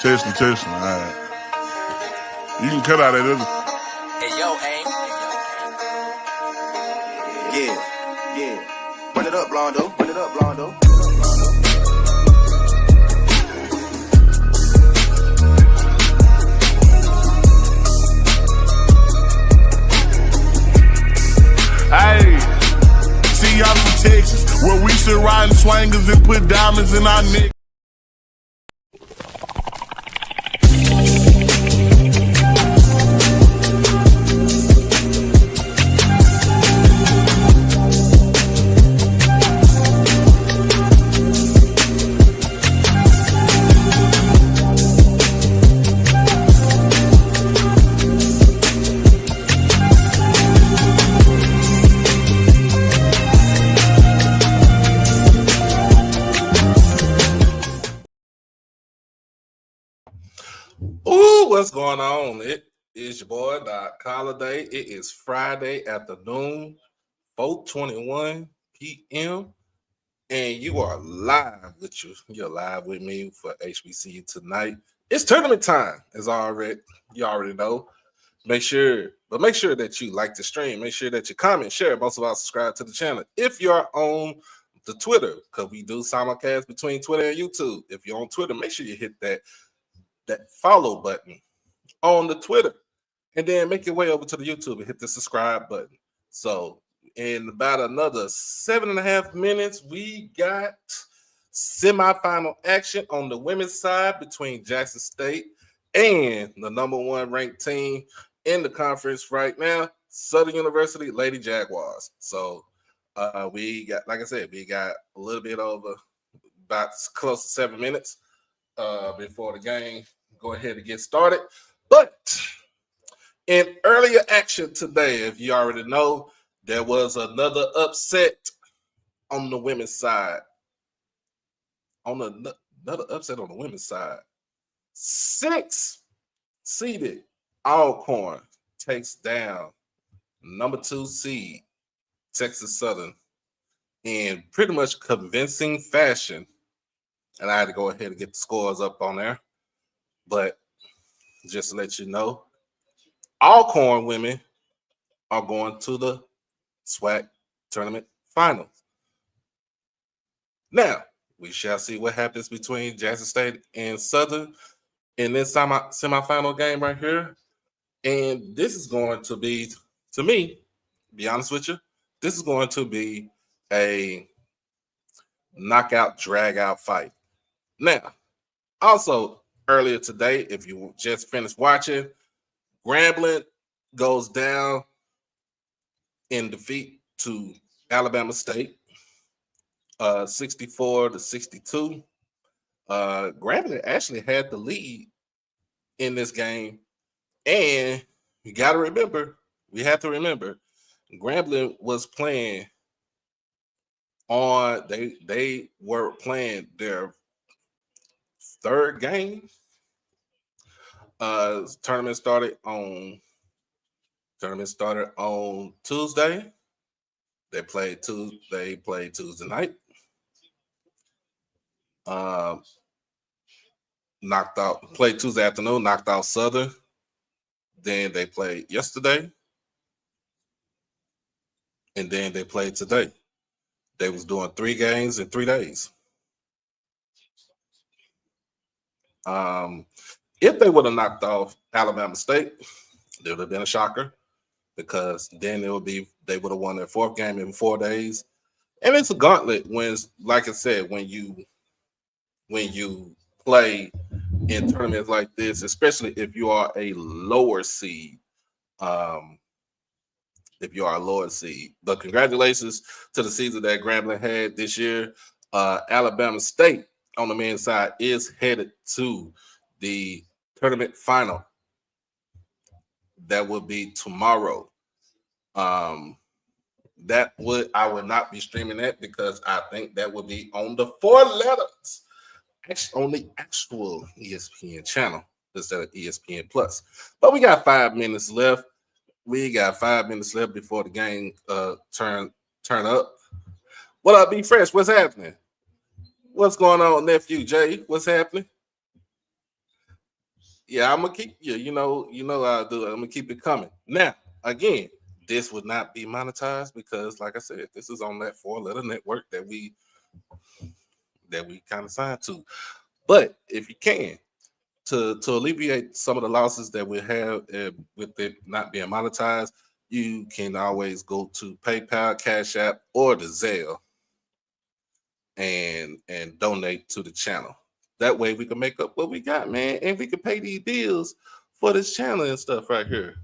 Testing. All right. You can cut out that other. Hey, yo, aim. Yeah. Run it up, Blondo. Hey, see y'all from Texas, where we sit riding swangers and put diamonds in our neck. What's going on? It is your boy, Doc Holiday. It is Friday afternoon, 4:21 p.m. And you are live with you. You're live with me for HBCU tonight. It's tournament time, as you already know. Make sure that you like the stream. Make sure that you comment, share, most of all, subscribe to the channel. If you're on the Twitter, because we do simulcast between Twitter and YouTube. If you're on Twitter, make sure you hit that follow button on the Twitter, and then make your way over to the YouTube and hit the subscribe button. So in about another 7.5 minutes, we got semifinal action on the women's side between Jackson State and the #1 ranked team in the conference right now, Southern University Lady Jaguars. So we got, like I said, we got a little bit over about close to 7 minutes before the game go ahead and get started. But in earlier action today, if you already know, there was another upset on the women's side. Another upset on the women's side. 6-seeded Alcorn takes down #2 seed Texas Southern in pretty much convincing fashion. And I had to go ahead and get the scores up on there. But just to let you know, Alcorn women are going to the SWAC tournament finals. Now, we shall see what happens between Jackson State and Southern in this semifinal game right here. And this is going to be, to me, be honest with you, this is going to be a knockout, drag-out fight. Now, also, earlier today, if you just finished watching, Grambling goes down in defeat to Alabama State, 64-62. Grambling actually had the lead in this game, and we have to remember, Grambling was playing on. They were playing their third game. Tournament started on Tuesday. They played Tuesday night. Played Tuesday afternoon, knocked out Southern. Then they played yesterday. And then they played today. They was doing 3 games in 3 days. If they would have knocked off Alabama State, there would have been a shocker, because then they would have won their 4th game in 4 days. And it's a gauntlet when, like I said, when you play in tournaments like this, especially if you are a lower seed. But congratulations to the season that Grambling had this year. Alabama State on the men's side is headed to the tournament final. That will be tomorrow. I would not be streaming that, because I think that would be on the 4 letters, on the actual ESPN channel instead of ESPN Plus. But we got 5 minutes left. Before the game turn up. What up, Be Fresh? What's happening? What's going on, nephew Jay? What's happening? Yeah, I'm gonna keep you. You know I do. I'm gonna keep it coming. Now, again, this would not be monetized because, like I said, this is on that four-letter network that we kind of signed to. But if you can, to alleviate some of the losses that we have with it not being monetized, you can always go to PayPal, Cash App, or the Zelle and donate to the channel. That way we can make up what we got, man, and we can pay these bills for this channel and stuff right here.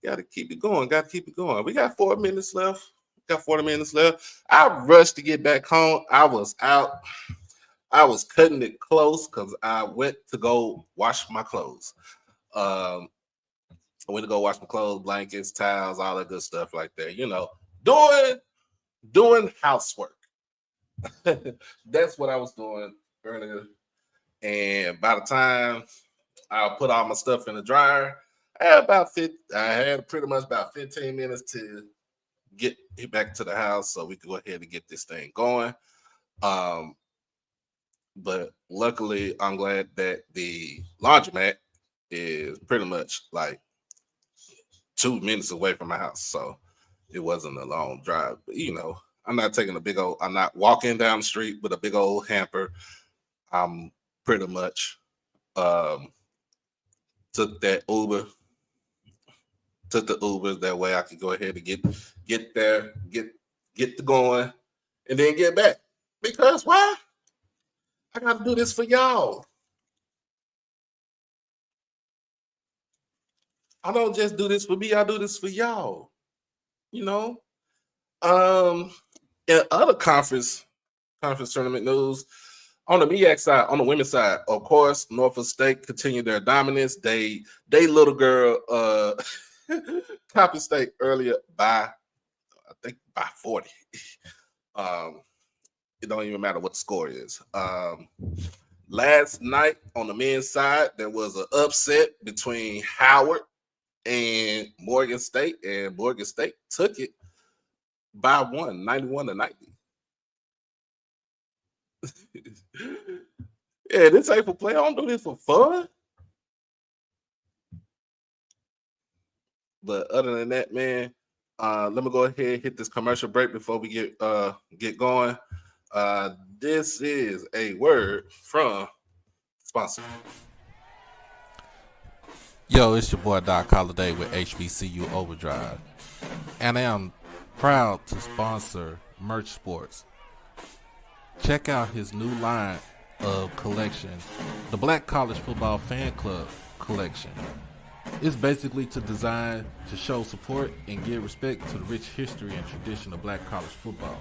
Got to keep it going. Got to keep it going. We got 4 minutes left. Got 40 minutes left. I rushed to get back home. I was out. I was cutting it close because I went to go wash my clothes. Um, I went to go wash my clothes, blankets, towels, all that good stuff like that. Doing housework. That's what I was doing earlier. And by the time I put all my stuff in the dryer, I had pretty much about 15 minutes to get back to the house so we could go ahead and get this thing going. But luckily, I'm glad that the laundromat is pretty much like 2 minutes away from my house. So it wasn't a long drive. But, I'm not walking down the street with a big old hamper. I'm pretty much took the Uber that way I could go ahead and get there, get to going, and then get back. Because why? I got to do this for y'all. I don't just do this for me. I do this for y'all. In other conference tournament news, on the MEAC side, on the women's side, of course, Norfolk State continued their dominance. They little girl Coppin State earlier by 40. It don't even matter what the score is. Last night on the men's side, there was an upset between Howard and Morgan State, and Morgan State took it by 91-90. Yeah, this ain't for play. I don't do this for fun. But other than that, man, let me go ahead and hit this commercial break before we get going. This is a word from sponsor. Yo, it's your boy Doc Holiday with HBCU Overdrive, and I am proud to sponsor Merch Sports. Check out his new line of collection, the Black College Football Fan Club collection. It's basically designed to show support and give respect to the rich history and tradition of black college football.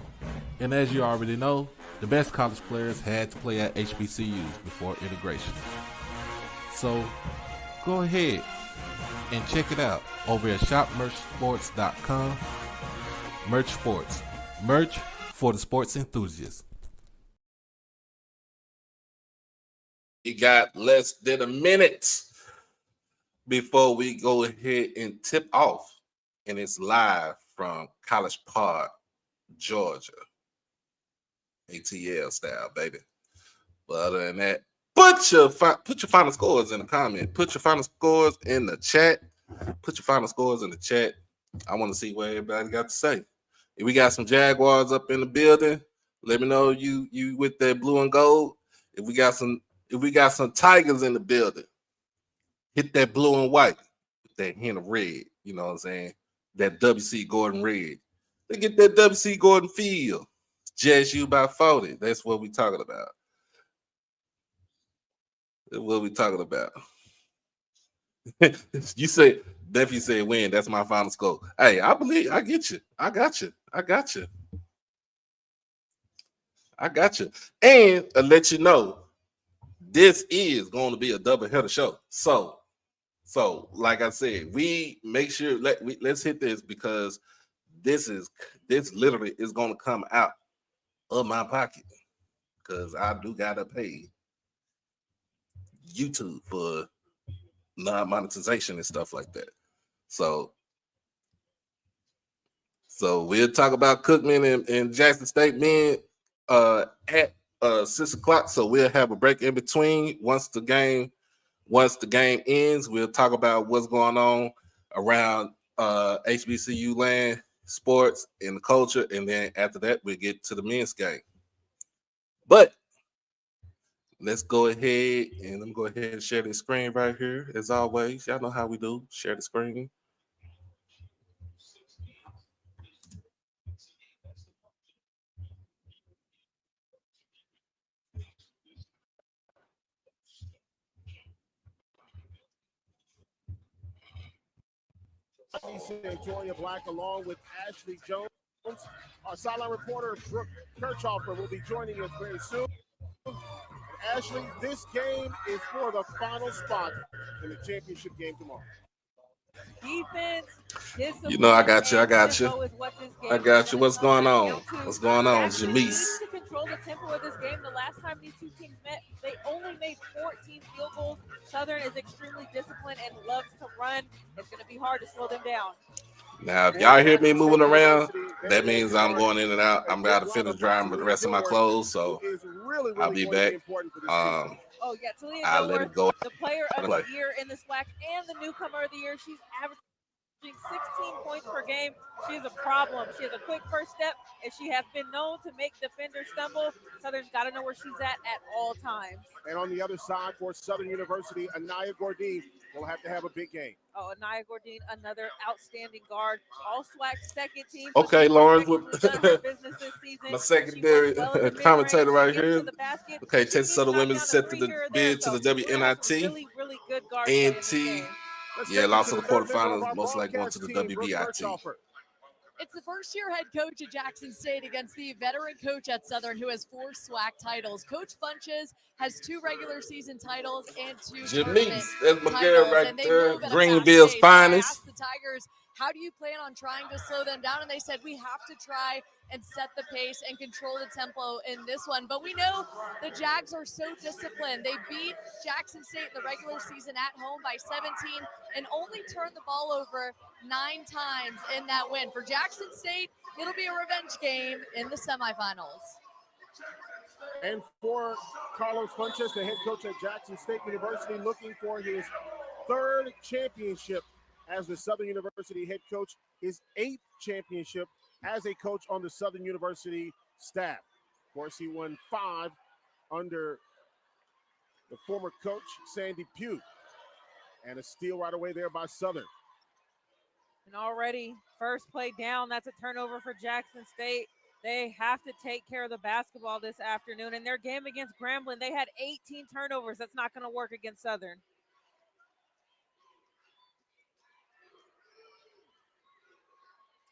And as you already know, the best college players had to play at HBCUs before integration. So go ahead and check it out over at shopmerchsports.com. Merch Sports. Merch for the sports enthusiasts. You got less than a minute before we go ahead and tip off. And it's live from College Park, Georgia. ATL style, baby. But other than that, put your final scores in the comment. Put your final scores in the chat. Put your final scores in the chat. I want to see what everybody got to say. If we got some Jaguars up in the building, let me know you with that blue and gold. If we got some Tigers in the building, hit that blue and white with that hint of red. You know what I'm saying? That W.C. Gordon red. They get that W.C. Gordon feel. Just you by 40. That's what we talking about. That's what we talking about. You say, Duffy said win. That's my final score. Hey, I believe I get you. I got you. And I'll let you know, this is going to be a double header show. So like I said, we make sure let's hit this because this literally is going to come out of my pocket because I do gotta pay YouTube for non-monetization and stuff like that. So we'll talk about Cookman and Jackson State men at 6 o'clock. So we'll have a break in between once the game Once the game ends, we'll talk about what's going on around HBCU land, sports, and the culture. And then after that, we'll get to the men's game. But let's go ahead and let me go ahead and share the screen right here. As always, y'all know how we do. Share the screen. Victoria Black along with Ashley Jones. Our sideline reporter Brooke Kirchhoffer will be joining us very soon. Ashley, this game is for the final spot in the championship game tomorrow. Defense, discipline, You know, I got you. What's going on? What's going on, Jamise? To control the tempo of this game. The last time these two teams met, they only made 14 field goals. Southern is extremely disciplined and loves to run. It's going to be hard to slow them down. Now, if y'all hear me moving around, that means I'm going in and out. I'm about to finish drying the rest of my clothes, so I'll be back. Talia let it go. The player of the year in the SWAC and the newcomer of the year. She's averaging 16 points per game. She is a problem. She has a quick first step, and she has been known to make defenders stumble. Southern's got to know where she's at all times. And on the other side for Southern University, Anaya Gordine will have to have a big game. Oh, Anaya Gordine, another outstanding guard. All SWAC second team. Okay, Lawrence, my secondary commentator right here. Okay, Texas Southern Women set to the bid to the WNIT. Really good guard. NT. Yeah, lost to the quarterfinals, most likely going to the WBIT. It's the first-year head coach at Jackson State against the veteran coach at Southern who has 4 SWAC titles. Coach Funches has 2 regular season titles and 2 tournament that's my girl right there. Greenville's finest. I asked the Tigers, how do you plan on trying to slow them down? And they said, we have to try and set the pace and control the tempo in this one. But we know the Jags are so disciplined. They beat Jackson State in the regular season at home by 17 and only turned the ball over 9 times in that win. For Jackson State, it'll be a revenge game in the semifinals. And for Carlos Funches, the head coach at Jackson State University, looking for his 3rd championship as the Southern University head coach, his 8th championship as a coach on the Southern University staff. Of course, he won 5 under the former coach, Sandy Pugh. And a steal right away there by Southern. And already, first play down, that's a turnover for Jackson State. They have to take care of the basketball this afternoon. In their game against Grambling, they had 18 turnovers. That's not going to work against Southern.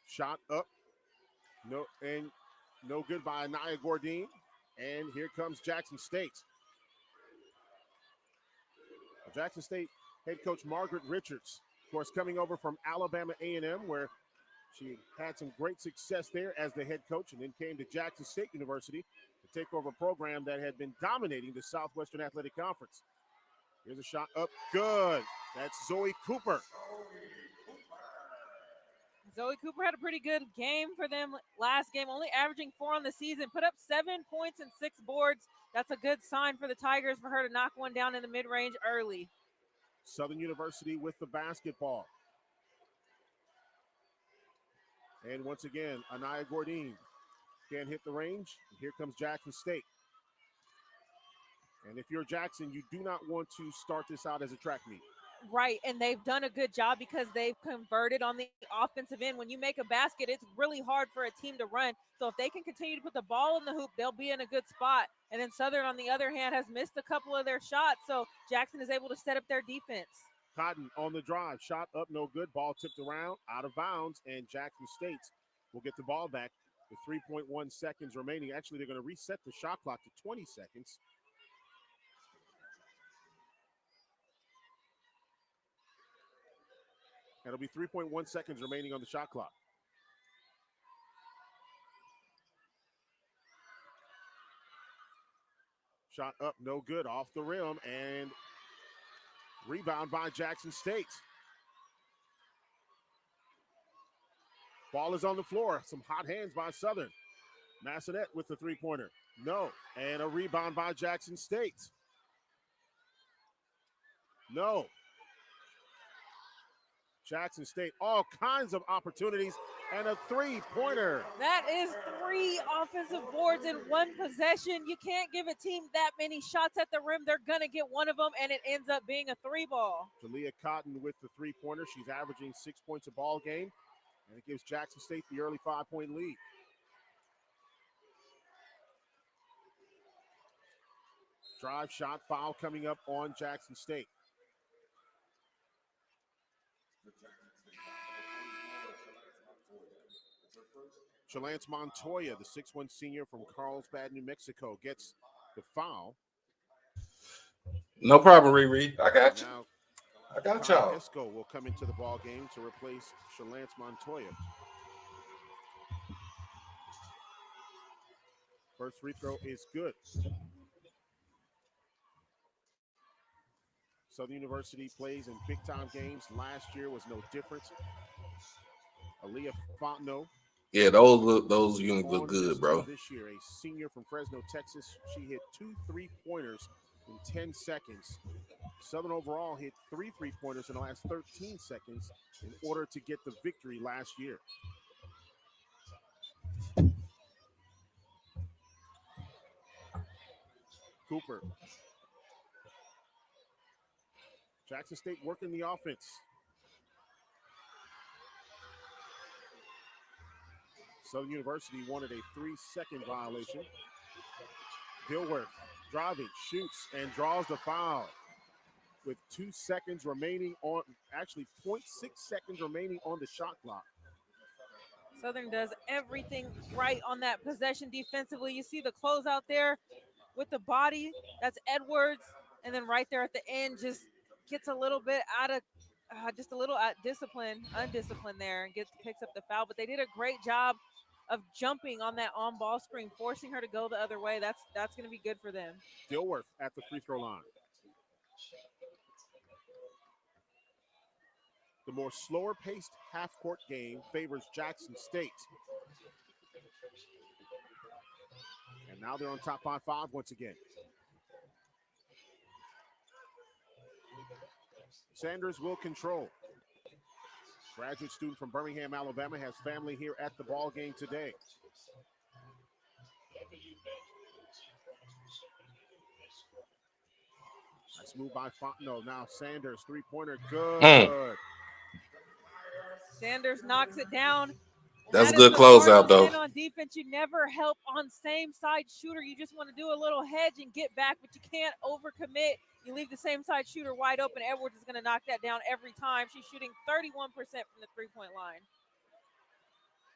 Shot up. No good by Anaya Gordine. And here comes Jackson State. Jackson State head coach Margaret Richards, of course, coming over from Alabama A&M, where she had some great success there as the head coach, and then came to Jackson State University to take over a program that had been dominating the Southwestern Athletic Conference. Here's a shot up. Good. That's Zoe Cooper. Zoe Cooper had a pretty good game for them last game, only averaging 4 on the season, put up 7 points and 6 boards. That's a good sign for the Tigers for her to knock one down in the mid-range early. Southern University with the basketball. And once again, Anaya Gordine can't hit the range. Here comes Jackson State. And if you're Jackson, you do not want to start this out as a track meet. Right, and they've done a good job because they've converted on the offensive end. When you make a basket, it's really hard for a team to run. So if they can continue to put the ball in the hoop, they'll be in a good spot. And then Southern, on the other hand, has missed a couple of their shots. So Jackson is able to set up their defense. Cotton on the drive. Shot up, no good. Ball tipped around, out of bounds, and Jackson State will get the ball back with 3.1 seconds remaining. Actually, they're going to reset the shot clock to 20 seconds. It'll be 3.1 seconds remaining on the shot clock. Shot up, no good, off the rim, and rebound by Jackson State. Ball is on the floor. Some hot hands by Southern. Massanet with the three-pointer. No, and a rebound by Jackson State. No. Jackson State, all kinds of opportunities, and a three-pointer. That is 3 offensive boards in 1 possession. You can't give a team that many shots at the rim. They're going to get one of them, and it ends up being a 3-ball. Jalea Cotton with the three-pointer. She's averaging 6 points a ball game, and it gives Jackson State the early 5-point lead. Drive shot, foul coming up on Jackson State. Chalance Montoya, the 6'1 senior from Carlsbad, New Mexico, gets the foul. No problem, Riri. I got you. Now, I got Kyle y'all. Isco will come into the ball game to replace Chalance Montoya. First free throw is good. Southern University plays in big-time games. Last year was no different. Aaliyah Fontenot. Yeah, those units look good, bro. This year, a senior from Fresno, Texas. She hit 2 3-pointers in 10 seconds. Southern overall hit 3 3-pointers in the last 13 seconds in order to get the victory last year. Cooper. Jackson State working the offense. Southern University wanted a 3-second violation. Dilworth driving, shoots, and draws the foul with 2 seconds remaining on, actually 0.6 seconds remaining on the shot clock. Southern does everything right on that possession defensively. You see the closeout there with the body. That's Edwards. And then right there at the end, just gets a little bit out of, just a little undisciplined there, and picks up the foul. But they did a great job of jumping on that on-ball screen, forcing her to go the other way. That's going to be good for them. Dilworth at the free throw line. The more slower-paced half-court game favors Jackson State. And now they're on top by 5 once again. Sanders will control. Graduate student from Birmingham, Alabama, has family here at the ball game today. Nice move by Fontenot. Now Sanders, three-pointer, good. Sanders knocks it down. That's a good closeout, though. On defense, you never help on same side shooter. You just want to do a little hedge and get back, but you can't overcommit. You leave the same side shooter wide open. Edwards is going to knock that down every time. She's shooting 31% from the three-point line.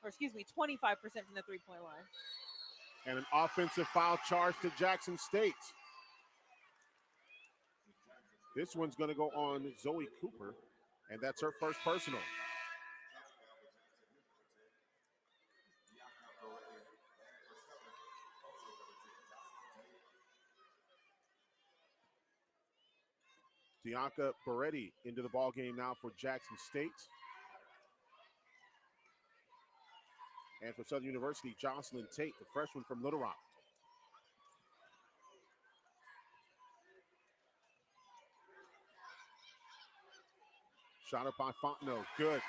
Or excuse me, 25% from the three-point line. And an offensive foul charge to Jackson State. This one's going to go on Zoe Cooper, and that's her first personal. Bianca Beretti into the ball game now for Jackson State. And for Southern University, Jocelyn Tate, the freshman from Little Rock. Shot up by Fontenot, good.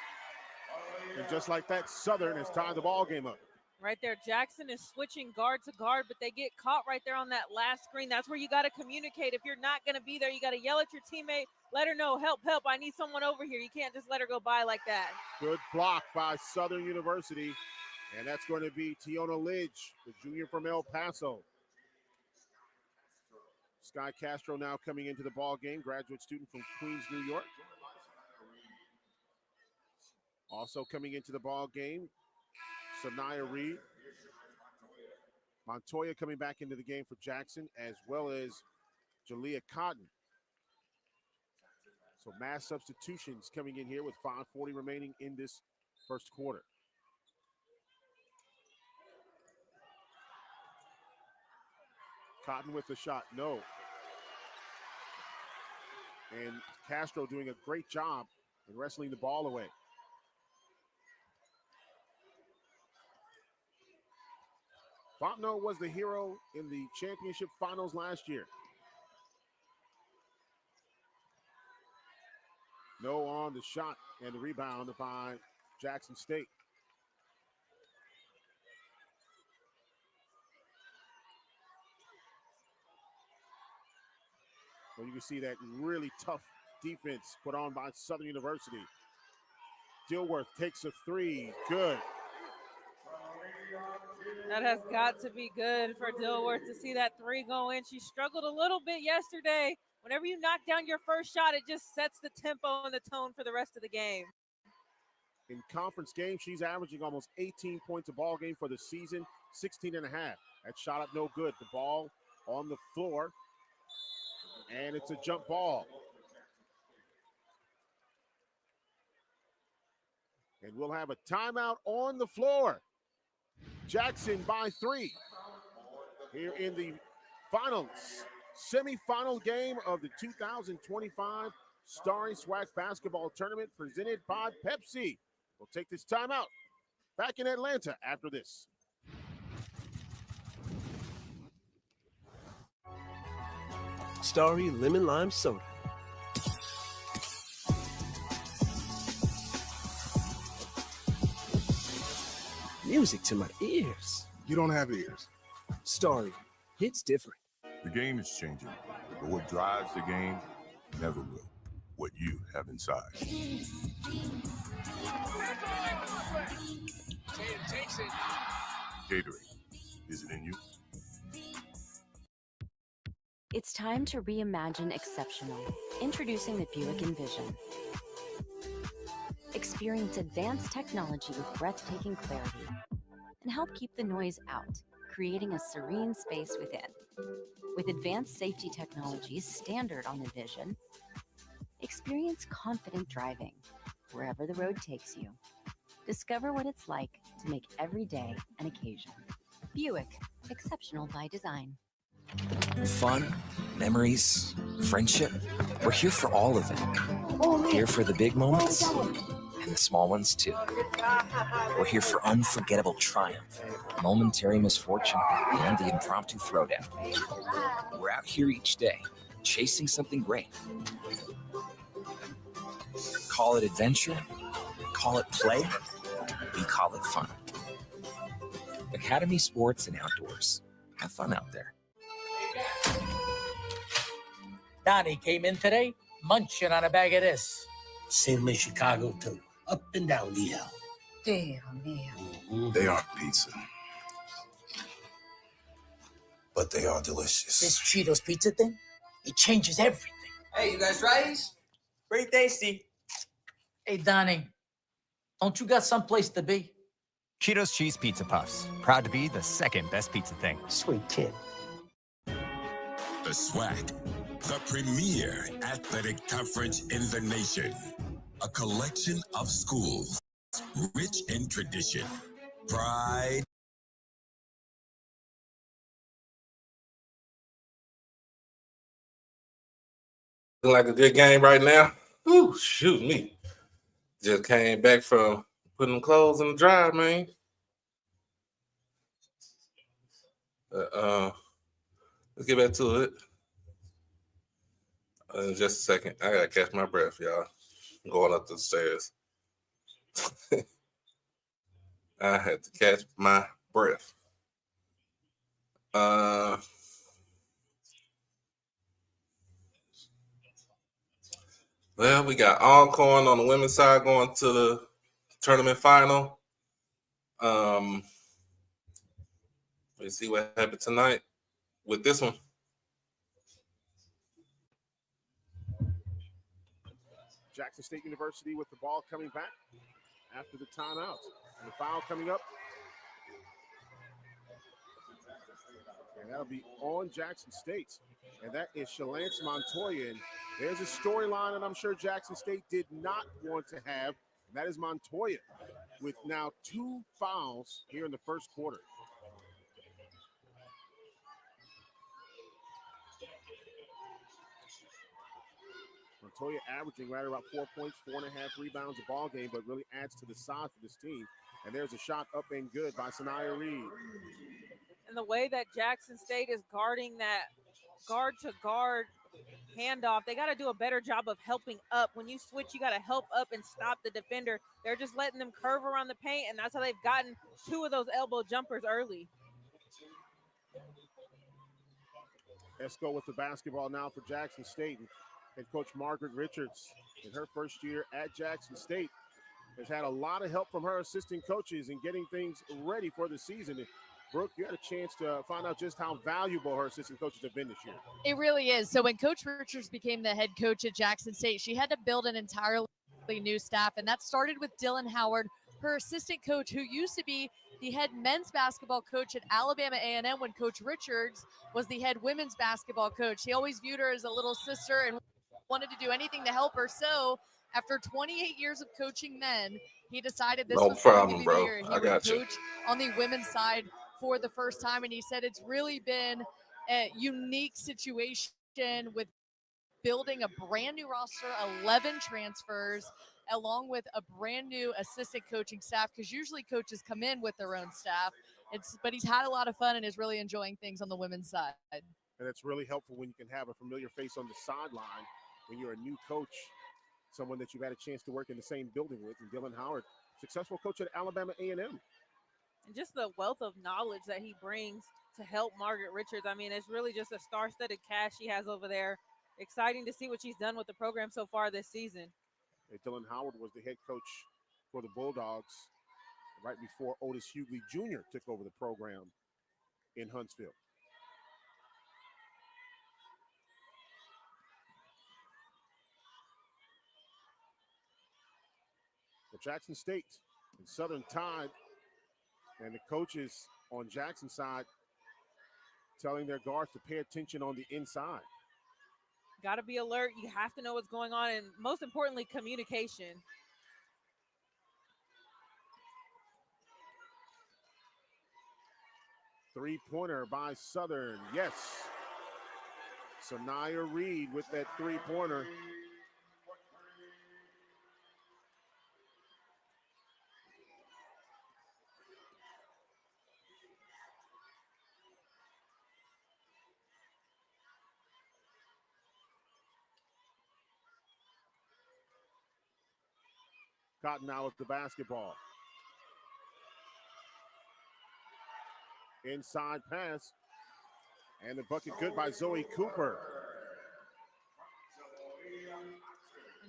And just like that, Southern has tied the ball game up. Right there, Jackson is switching guard to guard, but they get caught right there on that last screen. That's where you got to communicate. If you're not going to be there, you got to yell at your teammate, let her know, help, I need someone over here. You can't just let her go by like that. Good block by Southern University, and that's going to be Tiona Lidge, the junior from El Paso. Sky Castro now coming into the ball game, graduate student from Queens, New York. Also coming into the ball game, Sanaya Reed. Montoya coming back into the game for Jackson, as well as Jalea Cotton. So mass substitutions coming in here with 5:40 remaining in this first quarter. Cotton with the shot, no. And Castro doing a great job in wrestling the ball away. Fontenot was the hero in the championship finals last year. No on the shot and the rebound by Jackson State. Well, you can see that really tough defense put on by Southern University. Dilworth takes a three. Good. That has got to be good for Dilworth to see that three go in. She struggled a little bit yesterday. Whenever you knock down your first shot, it just sets the tempo and the tone for the rest of the game. In conference games, she's averaging almost 18 points a ball game for the season, 16 and a half. That shot up no good. The ball on the floor, and it's a jump ball. And we'll have a timeout on the floor. Jackson by 3 here in the semifinal game of the 2025 Starry Swag Basketball Tournament presented by Pepsi. We'll take this timeout. Back in Atlanta after this. Starry Lemon Lime Soda. Music to my ears. You don't have ears. Starry, hits different. The game is changing, but what drives the game never will. What you have inside. Gatorade, is it in you? It's time to reimagine exceptional. Introducing the Buick Envision. Experience advanced technology with breathtaking clarity and help keep the noise out, creating a serene space within. With advanced safety technologies standard on the Vision, experience confident driving wherever the road takes you. Discover what it's like to make every day an occasion. Buick, exceptional by design. Fun, memories, friendship. We're here for all of it. Here for the big moments and the small ones too. We're here for unforgettable triumph, momentary misfortune, and the impromptu throwdown. We're out here each day, chasing something great. Call it adventure, call it play, we call it fun. Academy Sports and Outdoors. Have fun out there. Donnie came in today, munching on a bag of this. Same in Chicago, too. Up and down the L. Damn, man. They aren't pizza, but they are delicious. This Cheetos pizza thing, it changes everything. Hey, you guys rice? Pretty tasty. Hey, Donnie, don't you got someplace to be? Cheetos Cheese Pizza Puffs. Proud to be the second best pizza thing. Sweet kid. The SWAC, the premier athletic conference in the nation. A collection of schools, rich in tradition, pride. Looking like a good game right now. Ooh, shoot me. Just came back from putting them clothes in the dryer, man. Let's get back to it. In just a second. I gotta catch my breath, y'all. I'm going up the stairs. I had to catch my breath. Well, we got Alcorn on the women's side going to the tournament final. Let's see what happened tonight with this one. Jackson State University with the ball coming back after the timeout. And the foul coming up. And that'll be on Jackson State. And that is Shalance Montoya. And there's a storyline that I'm sure Jackson State did not want to have. And that is Montoya with now 2 fouls here in the first quarter. Montoya averaging right about 4 points, 4.5 rebounds a ball game, but really adds to the size for this team. And there's a shot up and good by Sanaya Reed. And the way that Jackson State is guarding that guard to guard handoff. They got to do a better job of helping up. When you switch, you got to help up and stop the defender. They're just letting them curve around the paint, and that's how they've gotten 2 of those elbow jumpers early. Let's go with the basketball now for Jackson State. Head coach Margaret Richards, in her first year at Jackson State, has had a lot of help from her assistant coaches in getting things ready for the season. And Brooke, you had a chance to find out just how valuable her assistant coaches have been this year. It really is. So when Coach Richards became the head coach at Jackson State, she had to build an entirely new staff, and that started with Dylan Howard, her assistant coach, who used to be the head men's basketball coach at Alabama A&M when Coach Richards was the head women's basketball coach. He always viewed her as a little sister and wanted to do anything to help her. So after 28 years of coaching men, he decided this was going to be the year he would coach on the women's side for the first time. And he said it's really been a unique situation with building a brand new roster, 11 transfers, along with a brand new assistant coaching staff, because usually coaches come in with their own staff. But he's had a lot of fun and is really enjoying things on the women's side. And it's really helpful when you can have a familiar face on the sideline when you're a new coach, someone that you've had a chance to work in the same building with. And Dylan Howard, successful coach at Alabama A&M. And just the wealth of knowledge that he brings to help Margaret Richards. I mean, it's really just a star-studded cast she has over there. Exciting to see what she's done with the program so far this season. And Dylan Howard was the head coach for the Bulldogs right before Otis Hughley Jr. took over the program in Huntsville. The Jackson State and Southern Tide and the coaches on Jackson's side telling their guards to pay attention on the inside. Got to be alert. You have to know what's going on, and most importantly, communication. Three-pointer by Southern. Yes. Sanaya Reed with that three-pointer. Cotton now with the basketball. Inside pass. And the bucket good by Zoe Cooper.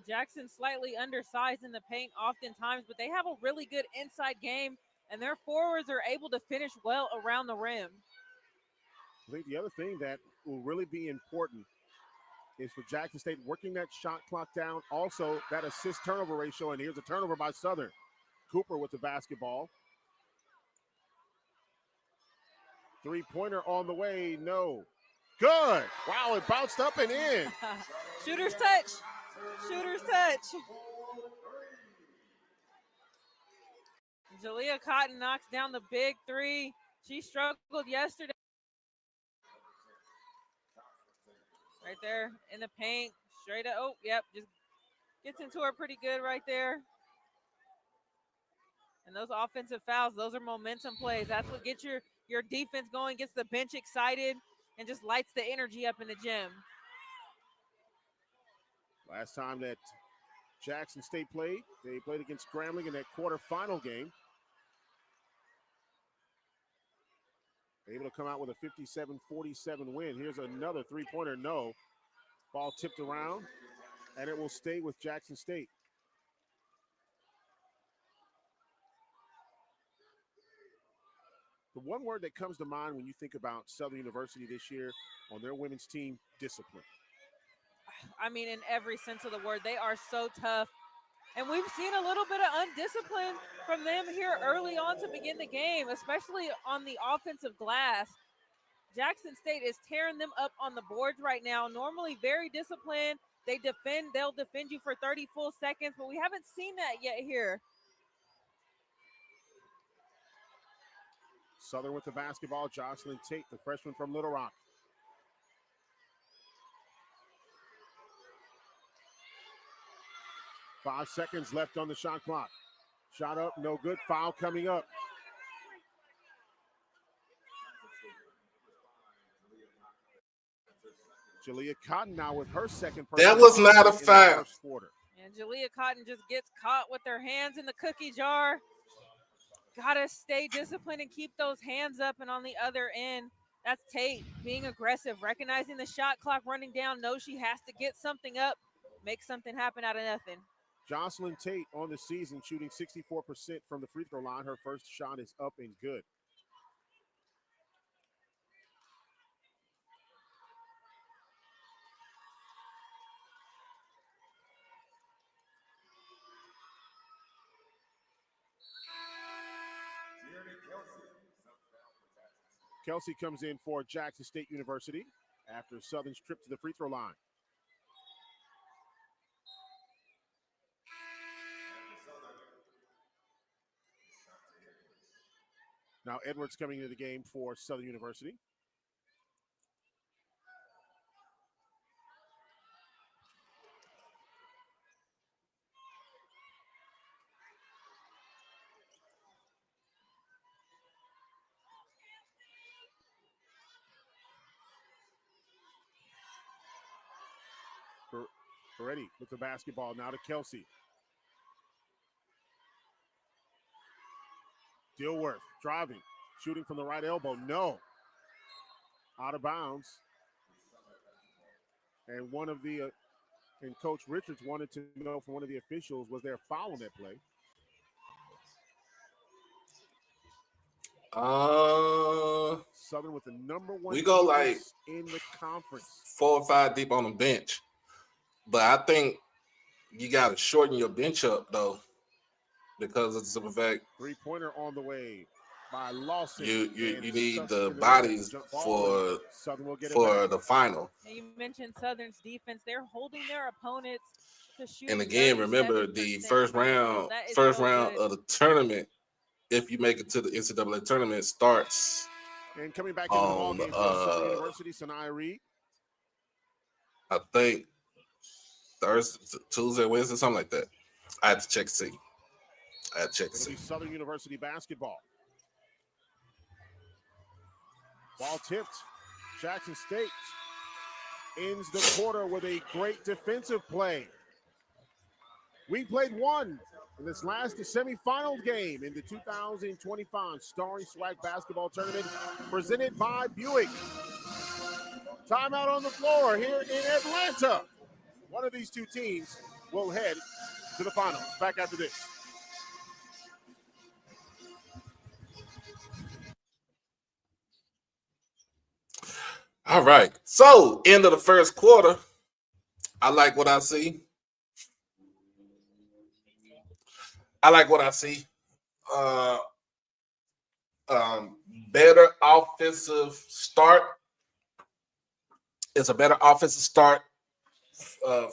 Jackson slightly undersized in the paint oftentimes, but they have a really good inside game, and their forwards are able to finish well around the rim. I think the other thing that will really be important is for Jackson State working that shot clock down. Also, that assist turnover ratio. And here's a turnover by Southern. Cooper with the basketball. Three-pointer on the way. No. Good. Wow, it bounced up and in. Shooter's touch. Shooter's touch. Jalea Cotton knocks down the big three. She struggled yesterday. Right there in the paint, straight up. Oh, yep, just gets into her pretty good right there. And those offensive fouls, those are momentum plays. That's what gets your defense going, gets the bench excited, and just lights the energy up in the gym. Last time that Jackson State played, they played against Grambling in that quarterfinal game. Able to come out with a 57-47 win. Here's another three-pointer, no. Ball tipped around, and it will stay with Jackson State. The one word that comes to mind when you think about Southern University this year on their women's team, discipline. I mean, in every sense of the word, they are so tough. And we've seen a little bit of undiscipline from them here early on to begin the game, especially on the offensive glass. Jackson State is tearing them up on the boards right now. Normally very disciplined. They'll defend you for 30 full seconds, but we haven't seen that yet here. Southern with the basketball. Jocelyn Tate, the freshman from Little Rock. Five seconds left on the shot clock. Shot up, no good. Foul coming up. Jalea Cotton now with her second. That was personal not a in the foul. first quarter. And Jalea Cotton just gets caught with her hands in the cookie jar. Gotta stay disciplined and keep those hands up. And on the other end, that's Tate being aggressive, recognizing the shot clock running down, knows she has to get something up, make something happen out of nothing. Jocelyn Tate on the season shooting 64% from the free throw line. Her first shot is up and good. Kelsey comes in for Jackson State University after Southern's trip to the free throw line. Now Edwards coming into the game for Southern University. Ready with the basketball now to Kelsey. Dilworth driving, shooting from the right elbow. No. Out of bounds. And one of the, and Coach Richards wanted to know from one of the officials, was there a foul on that play? Southern with the number one. We go like in the conference, 4 or 5 deep on the bench, but I think you got to shorten your bench up though, because of the simple fact 3-pointer on the way by Lawson. You need the bodies for the final. And you mentioned Southern's defense; they're holding their opponents to shoot. And again, remember the first round of the tournament. If you make it to the NCAA tournament, starts. And coming back into the ball game for Southern University, Sanaya Reed. I think Thursday, Tuesday, Wednesday, something like that. I had to check to see. Southern University basketball. Ball tipped. Jackson State ends the quarter with a great defensive play. We played one in this last semifinal game in the 2025 Starring Swag Basketball Tournament presented by Buick. Timeout on the floor here in Atlanta. One of these two teams will head to the finals. Back after this. All right. So, end of the first quarter. I like what I see. Better offensive start. It's a better offensive start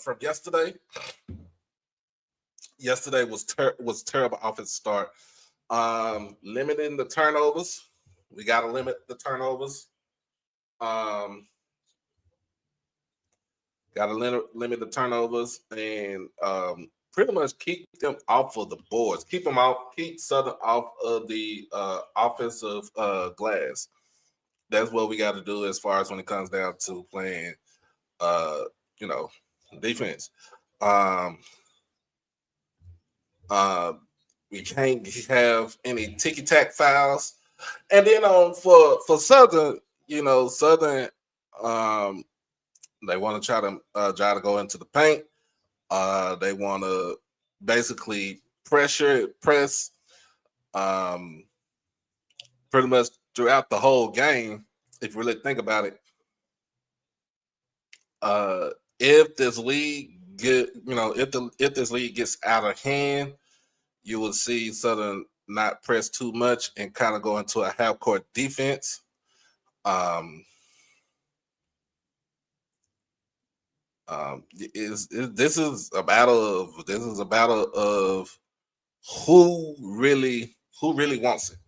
from yesterday. Yesterday was terrible offensive start. Limiting the turnovers. We got to limit the turnovers. Got to limit the turnovers and pretty much keep them off of the boards. Keep Southern off of the offensive glass. That's what we got to do as far as when it comes down to playing, defense. We can't have any ticky-tack fouls. And then for Southern, Southern, they want to try to go into the paint. They want to basically press pretty much throughout the whole game. If you really think about it, if this league if this league gets out of hand, you will see Southern not press too much and kind of go into a half-court defense. This is a battle of who really wants it.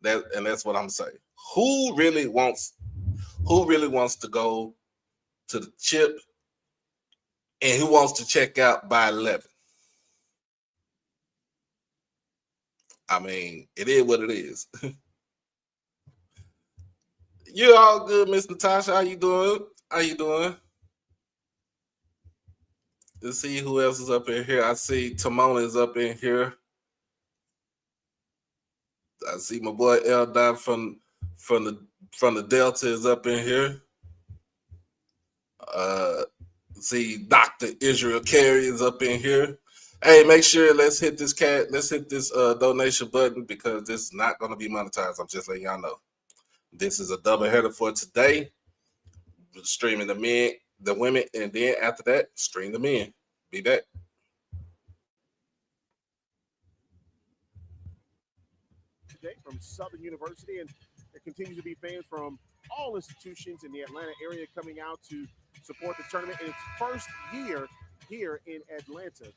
That's what I'm saying. Who really wants to go to the chip, and who wants to check out by 11? I mean, it is what it is. You're all good, Miss Natasha. How you doing? How you doing? Let's see who else is up in here. I see Timon is up in here. I see my boy L. from the Delta is up in here. See Dr. Israel Carey is up in here. Hey, make sure let's hit this donation button because this is not going to be monetized. I'm just letting y'all know. This is a double header for today. Streaming the men, the women, and then after that, stream the men. Be back. Today from Southern University, and there continues to be fans from all institutions in the Atlanta area coming out to support the tournament in its first year here in Atlanta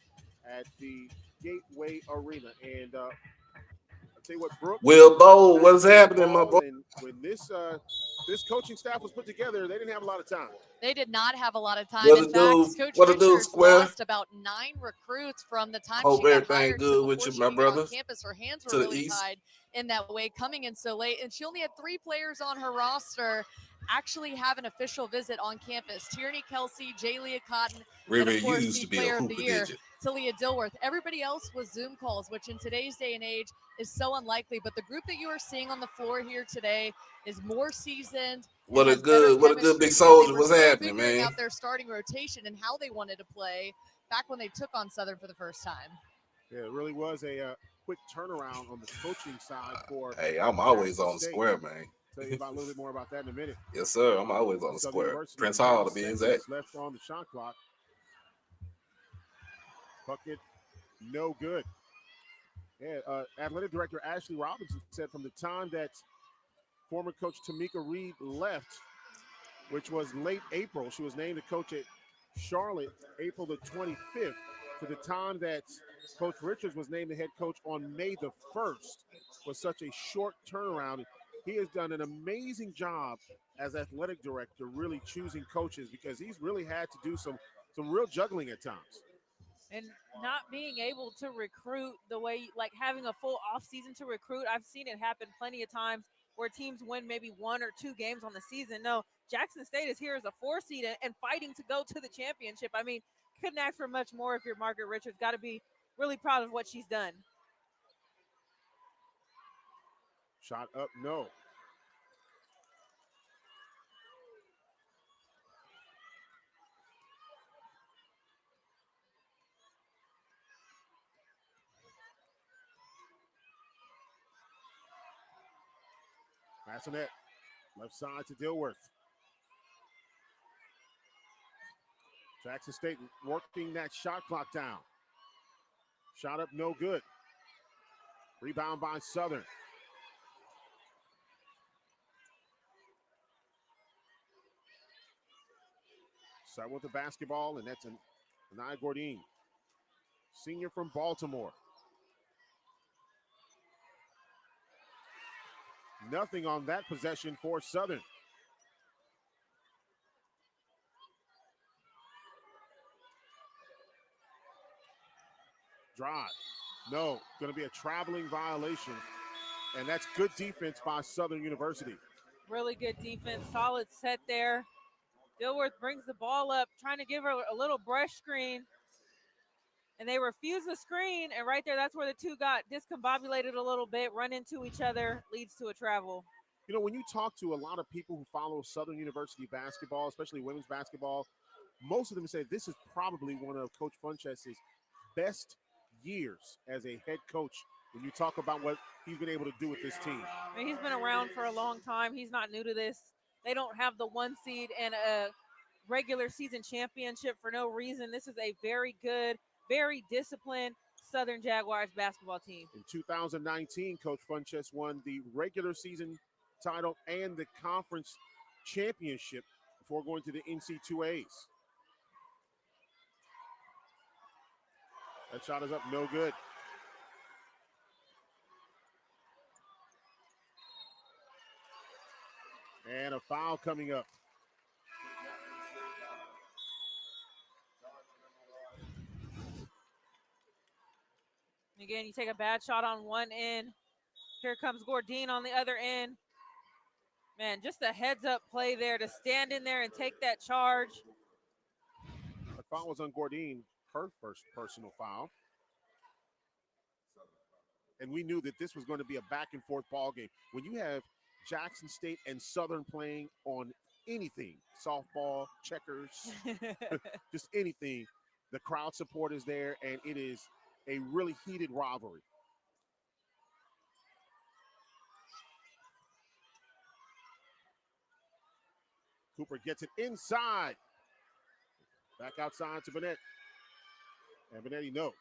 at the Gateway Arena. And I'll tell you what, Brooke. Will Bowl, what's happening, my boy? And when this coaching staff was put together, they didn't have a lot of time. They did not have a lot of time. What In to fact, do? Coach What to do, Richards Square? lost about 9 recruits from the time Hope she got everything hired good to with before you, she my even got on brothers. campus. Her hands To were the really east. tied in that way, coming in so late. And she only had 3 players on her roster actually have an official visit on campus. Tierney Kelsey, Jaylia Cotton, and River of course used the to be a player of hooper, the year, did you? Talia Dilworth. Everybody else was Zoom calls, which in today's day and age is so unlikely. But the group that you are seeing on the floor here today is more seasoned. What a good big soldier. What's happening, Figuring man? out their starting rotation and how they wanted to play back when they took on Southern for the first time. Yeah, it really was a quick turnaround on the coaching side for. Hey, I'm always Jackson on the State. square, man. Tell you about a little bit more about that in a minute. Yes, sir. I'm always on the Southern square. University, Prince Hall, to 10 be seconds exact. left on the shot clock. Bucket, no good. Yeah, athletic director Ashley Robinson said from the time that former coach Tamika Reed left, which was late April, she was named the coach at Charlotte April the 25th, to the time that Coach Richards was named the head coach on May the 1st, was such a short turnaround. He has done an amazing job as athletic director, really choosing coaches, because he's really had to do some real juggling at times. And not being able to recruit the way, like having a full off season to recruit. I've seen it happen plenty of times where teams win maybe 1 or 2 games on the season. No, Jackson State is here as a 4 seed and fighting to go to the championship. I mean, couldn't ask for much more if you're Margaret Richards. Got to be really proud of what she's done. Shot up, no. Bassinet, left side to Dilworth. Jackson State working that shot clock down. Shot up, no good. Rebound by Southern. Start with the basketball, and that's Anaya Gordine, senior from Baltimore. Nothing on that possession for Southern. Drive. No, going to be a traveling violation. And that's good defense by Southern University. Really good defense. Solid set there. Dilworth brings the ball up, trying to give her a little brush screen. And they refuse the screen. And right there, that's where the two got discombobulated a little bit, run into each other, leads to a travel. You know, when you talk to a lot of people who follow Southern University basketball, especially women's basketball, most of them say this is probably one of Coach Funchess's best years as a head coach when you talk about what he's been able to do with this team. I mean, he's been around for a long time. He's not new to this. They don't have the 1 seed and a regular season championship for no reason. This is a very good, very disciplined Southern Jaguars basketball team. In 2019, Coach Funchess won the regular season title and the conference championship before going to the NC2As. That shot is up, no good. And a foul coming up. Again, you take a bad shot on one end. Here comes Gordine on the other end. Man, just a heads-up play there to stand in there and take that charge. The foul was on Gordine, her first personal foul. And we knew that this was going to be a back-and-forth ball game. When you have Jackson State and Southern playing on anything, softball, checkers, just anything, the crowd support is there, and it is a really heated rivalry. Cooper gets it inside. Back outside to Bennett. And Benetti, no.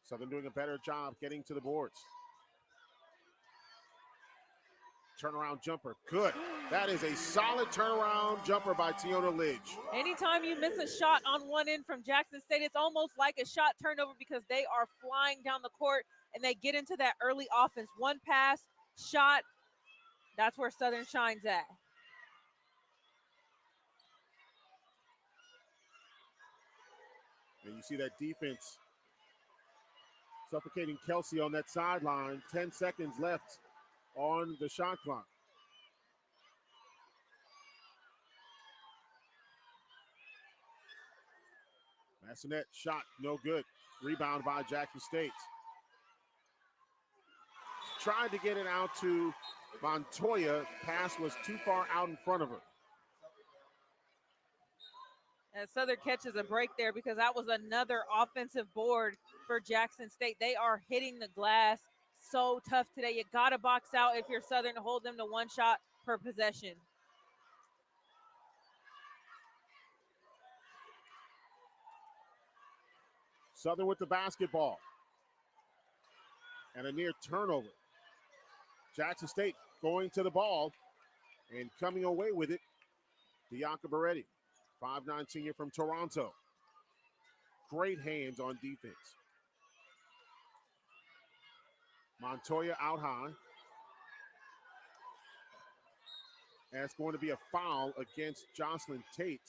Southern doing a better job getting to the boards. Turnaround jumper, good. That is a solid turnaround jumper by Tiona Lidge. Anytime you miss a shot on one end from Jackson State, it's almost like a shot turnover because they are flying down the court and they get into that early offense. One pass, shot, that's where Southern shines at. And you see that defense suffocating Kelsey on that sideline. 10 seconds left on the shot clock. Massonet shot, no good. Rebound by Jackson State. Tried to get it out to Montoya. Pass was too far out in front of her. And Southern catches a break there because that was another offensive board for Jackson State. They are hitting the glass so tough today. You got to box out if you're Southern to hold them to one shot per possession. Southern with the basketball. And a near turnover. Jackson State going to the ball and coming away with it. Bianca Beretti, 5'9" senior from Toronto. Great hands on defense. Montoya out high. And it's going to be a foul against Jocelyn Tate.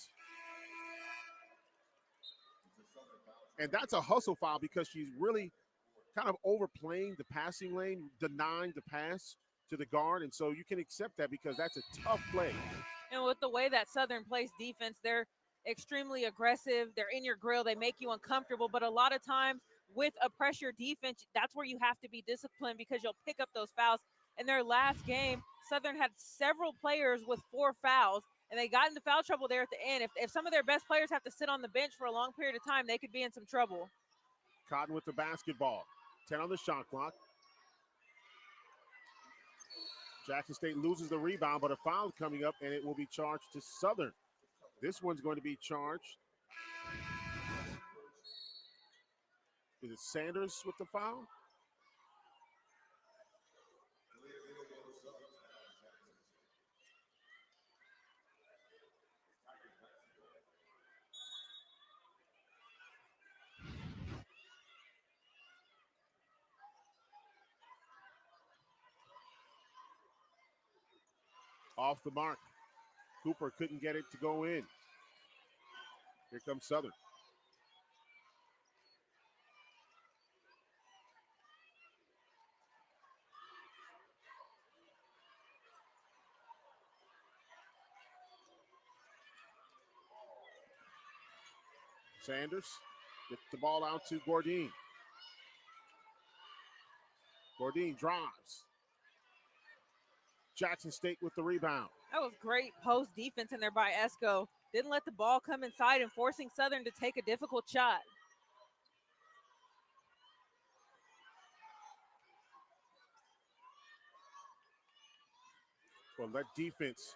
And that's a hustle foul because she's really kind of overplaying the passing lane, denying the pass to the guard. And so you can accept that because that's a tough play. And with the way that Southern plays defense, they're extremely aggressive. They're in your grill. They make you uncomfortable. But a lot of times with a pressure defense, that's where you have to be disciplined because you'll pick up those fouls. In their last game, Southern had several players with 4 fouls, and they got into foul trouble there at the end. If some of their best players have to sit on the bench for a long period of time, they could be in some trouble. Cotton with the basketball. 10 on the shot clock. Jackson State loses the rebound, but a foul coming up, and it will be charged to Southern. This one's going to be charged. Is it Sanders with the foul? Off the mark. Cooper couldn't get it to go in. Here comes Southern. Sanders gets the ball out to Gordine. Gordine drives. Jackson State with the rebound. That was great post defense in there by Esco. Didn't let the ball come inside and forcing Southern to take a difficult shot. Well, that defense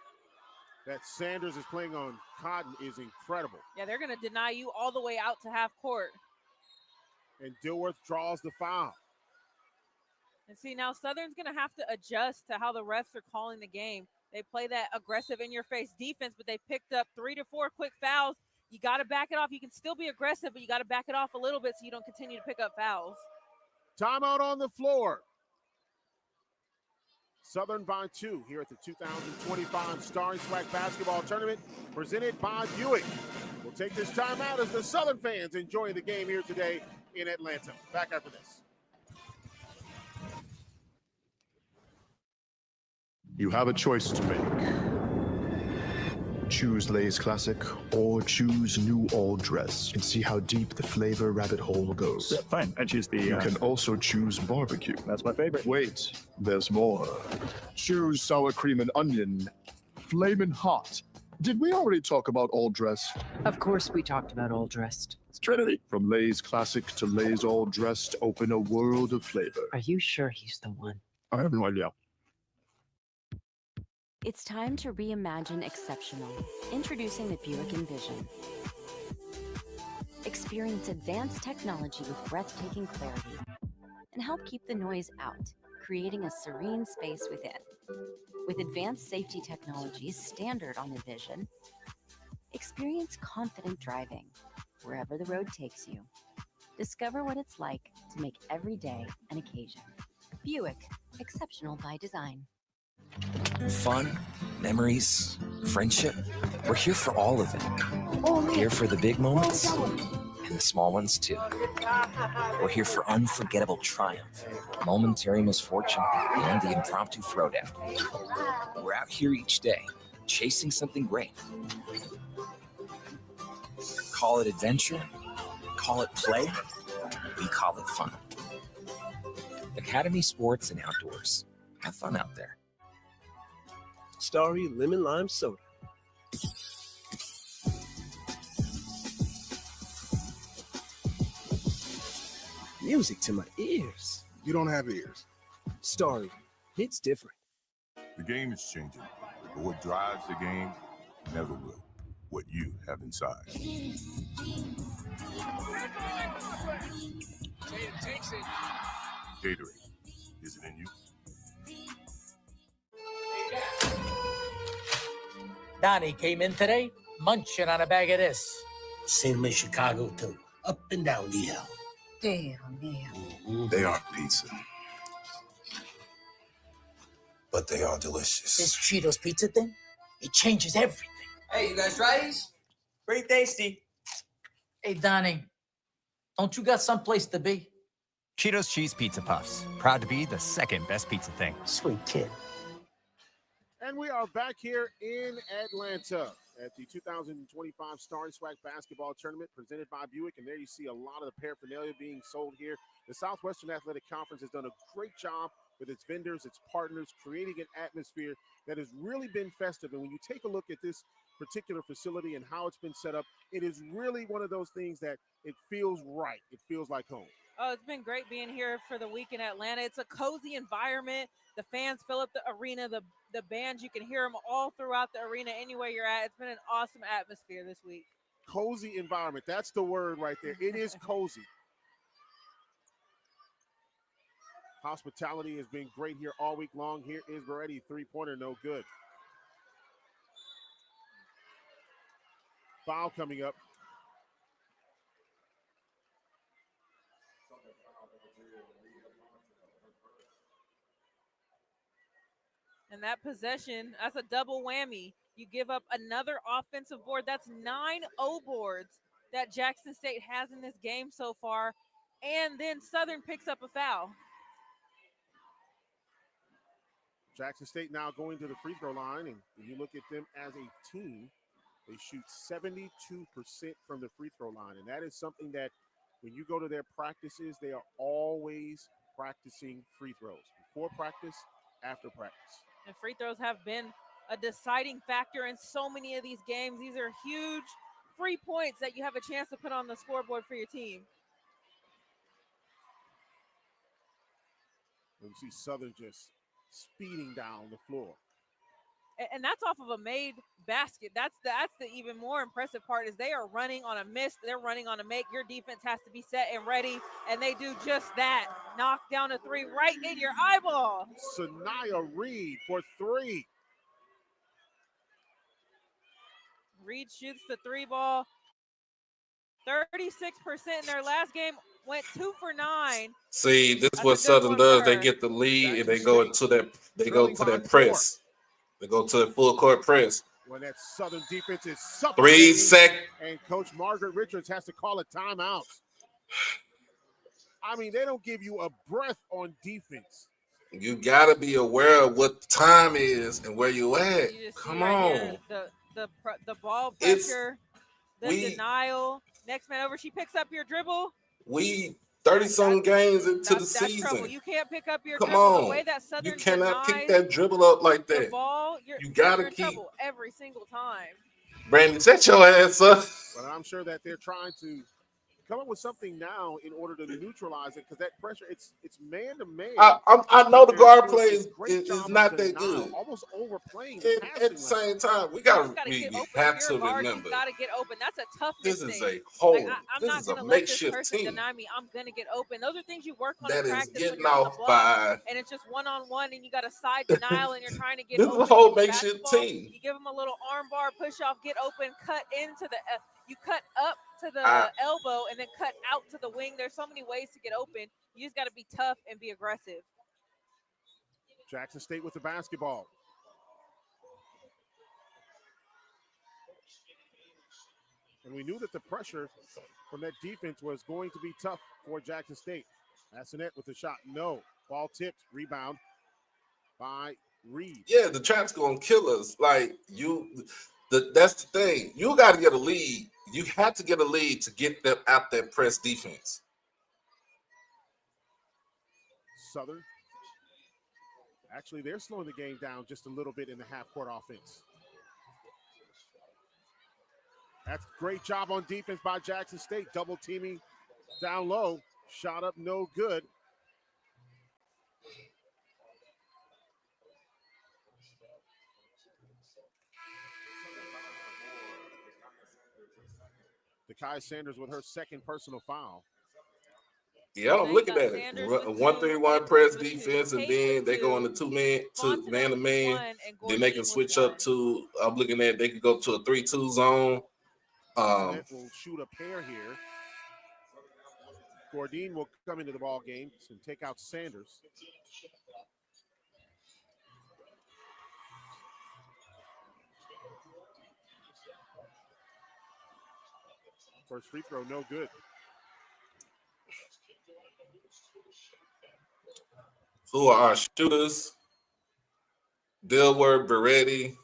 that Sanders is playing on Cotton is incredible. Yeah, they're going to deny you all the way out to half court. And Dilworth draws the foul. And see, now Southern's going to have to adjust to how the refs are calling the game. They play that aggressive in-your-face defense, but they picked up 3 to 4 quick fouls. You got to back it off. You can still be aggressive, but you got to back it off a little bit so you don't continue to pick up fouls. Timeout on the floor. Southern by 2 here at the 2025 Starry Swag Basketball Tournament presented by Buick. We'll take this timeout as the Southern fans enjoy the game here today in Atlanta. Back after this. You have a choice to make. Choose Lay's Classic or choose New All Dressed and see how deep the flavor rabbit hole goes. Yeah, fine. I choose the... You can also choose barbecue. That's my favorite. Wait, there's more. Choose sour cream and onion. Flamin' hot. Did we already talk about All Dressed? Of course we talked about All Dressed. It's Trinity. From Lay's Classic to Lay's All Dressed, open a world of flavor. Are you sure he's the one? I have no idea. It's time to reimagine exceptional. Introducing the Buick Envision. Experience advanced technology with breathtaking clarity and help keep the noise out, creating a serene space within. With advanced safety technologies standard on Envision, experience confident driving wherever the road takes you. Discover what it's like to make every day an occasion. Buick, exceptional by design. Fun, memories, friendship. We're here for all of it. Here for the big moments and the small ones too. We're here for unforgettable triumph, momentary misfortune, and the impromptu throwdown. We're out here each day, chasing something great. Call it adventure, call it play, we call it fun. Academy Sports and Outdoors. Have fun out there. Starry Lemon Lime Soda. Music to my ears. You don't have ears. Starry, it's different. The game is changing, but what drives the game never will. What you have inside. Gatorade, is it in you? Donnie came in today munching on a bag of this. Same in Chicago, too. Up and down the L. Damn. They aren't pizza. But they are delicious. This Cheetos pizza thing, it changes everything. Hey, you guys rice? Pretty tasty. Hey, Donnie, don't you got someplace to be? Cheetos Cheese Pizza Puffs. Proud to be the second best pizza thing. Sweet kid. And we are back here in Atlanta at the 2025 Star and Swag Basketball Tournament presented by Buick. And there you see a lot of the paraphernalia being sold here. The Southwestern Athletic Conference has done a great job with its vendors, its partners, creating an atmosphere that has really been festive. And when you take a look at this particular facility and how it's been set up, it is really one of those things that it feels right. It feels like home. Oh, it's been great being here for the week in Atlanta. It's a cozy environment. The fans fill up the arena. The bands, you can hear them all throughout the arena anywhere you're at. It's been an awesome atmosphere this week. Cozy environment. That's the word right there. It is cozy. Hospitality has been great here all week long. Here is Beretti, three-pointer, no good. Foul coming up. And that possession, that's a double whammy. You give up another offensive board. That's 9 O boards that Jackson State has in this game so far. And then Southern picks up a foul. Jackson State now going to the free throw line. And when you look at them as a team, they shoot 72% from the free throw line. And that is something that when you go to their practices, they are always practicing free throws. Before practice, after practice. And free throws have been a deciding factor in so many of these games. These are huge free points that you have a chance to put on the scoreboard for your team. And you see Southern just speeding down the floor. And that's off of a made basket. That's the even more impressive part is they are running on a miss. They're running on a make. Your defense has to be set and ready, and they do just that. Knock down a three right in your eyeball. Sanaya Reed for three. Reed shoots the three ball. 36% in their last game, went 2 for 9. See, this is what Southern does. They get the lead and they go into that. They go to that press. They go to the full court press. When that Southern defense is 3 seconds. And Coach Margaret Richards has to call a timeout. I mean, they don't give you a breath on defense. You gotta be aware of what the time is and where you at. You just see Come right on. here the ball It's pressure, the we denial. Next man over, she picks up your dribble. we 30-some games into the That's trouble. season. You can't pick up your Come dribble the on. way that You Southern cannot pick denies that dribble up like the that. ball. You gotta you're in keep trouble every single time. Brandon, set your ass up. But I'm sure that they're trying to come up with something now in order to neutralize it, because that pressure, it's man to man. I know the guard play is not that good. Almost overplaying At the same time, we have to remember You gotta get open. That's a toughness this is thing. a whole. I'm This not is a gonna let this makeshift person team deny me. I'm gonna get open. Those are things you work on that in is practice when getting you're on the off block, by. and it's just one-on-one, and you got a side denial, and you're trying to get This is open. a whole with makeshift basketball. team. You give them a little arm bar push off, get open, cut into the. You cut up to the elbow and then cut out to the wing. There's so many ways to get open. You just got to be tough and be aggressive. Jackson State with the basketball. And we knew that the pressure from that defense was going to be tough for Jackson State. Massanet with the shot. No. Ball tipped. Rebound by Reed. Yeah, the trap's gonna kill us. Like that's the thing. You got to get a lead. You have to get a lead to get them out that press defense. Southern. Actually, they're slowing the game down just a little bit in the half-court offense. That's a great job on defense by Jackson State. Double teaming down low. Shot up, no good. Kai Sanders with her second personal foul. Yeah, I'm looking at it. 1-3-1 press defense, and then they go into man to man. Then they can switch up to. I'm looking at they could go to a 3-2 zone. Will shoot a pair here. Gordine will come into the ball game and take out Sanders. First free throw, no good. Who are our shooters? Dilworth, Beretti.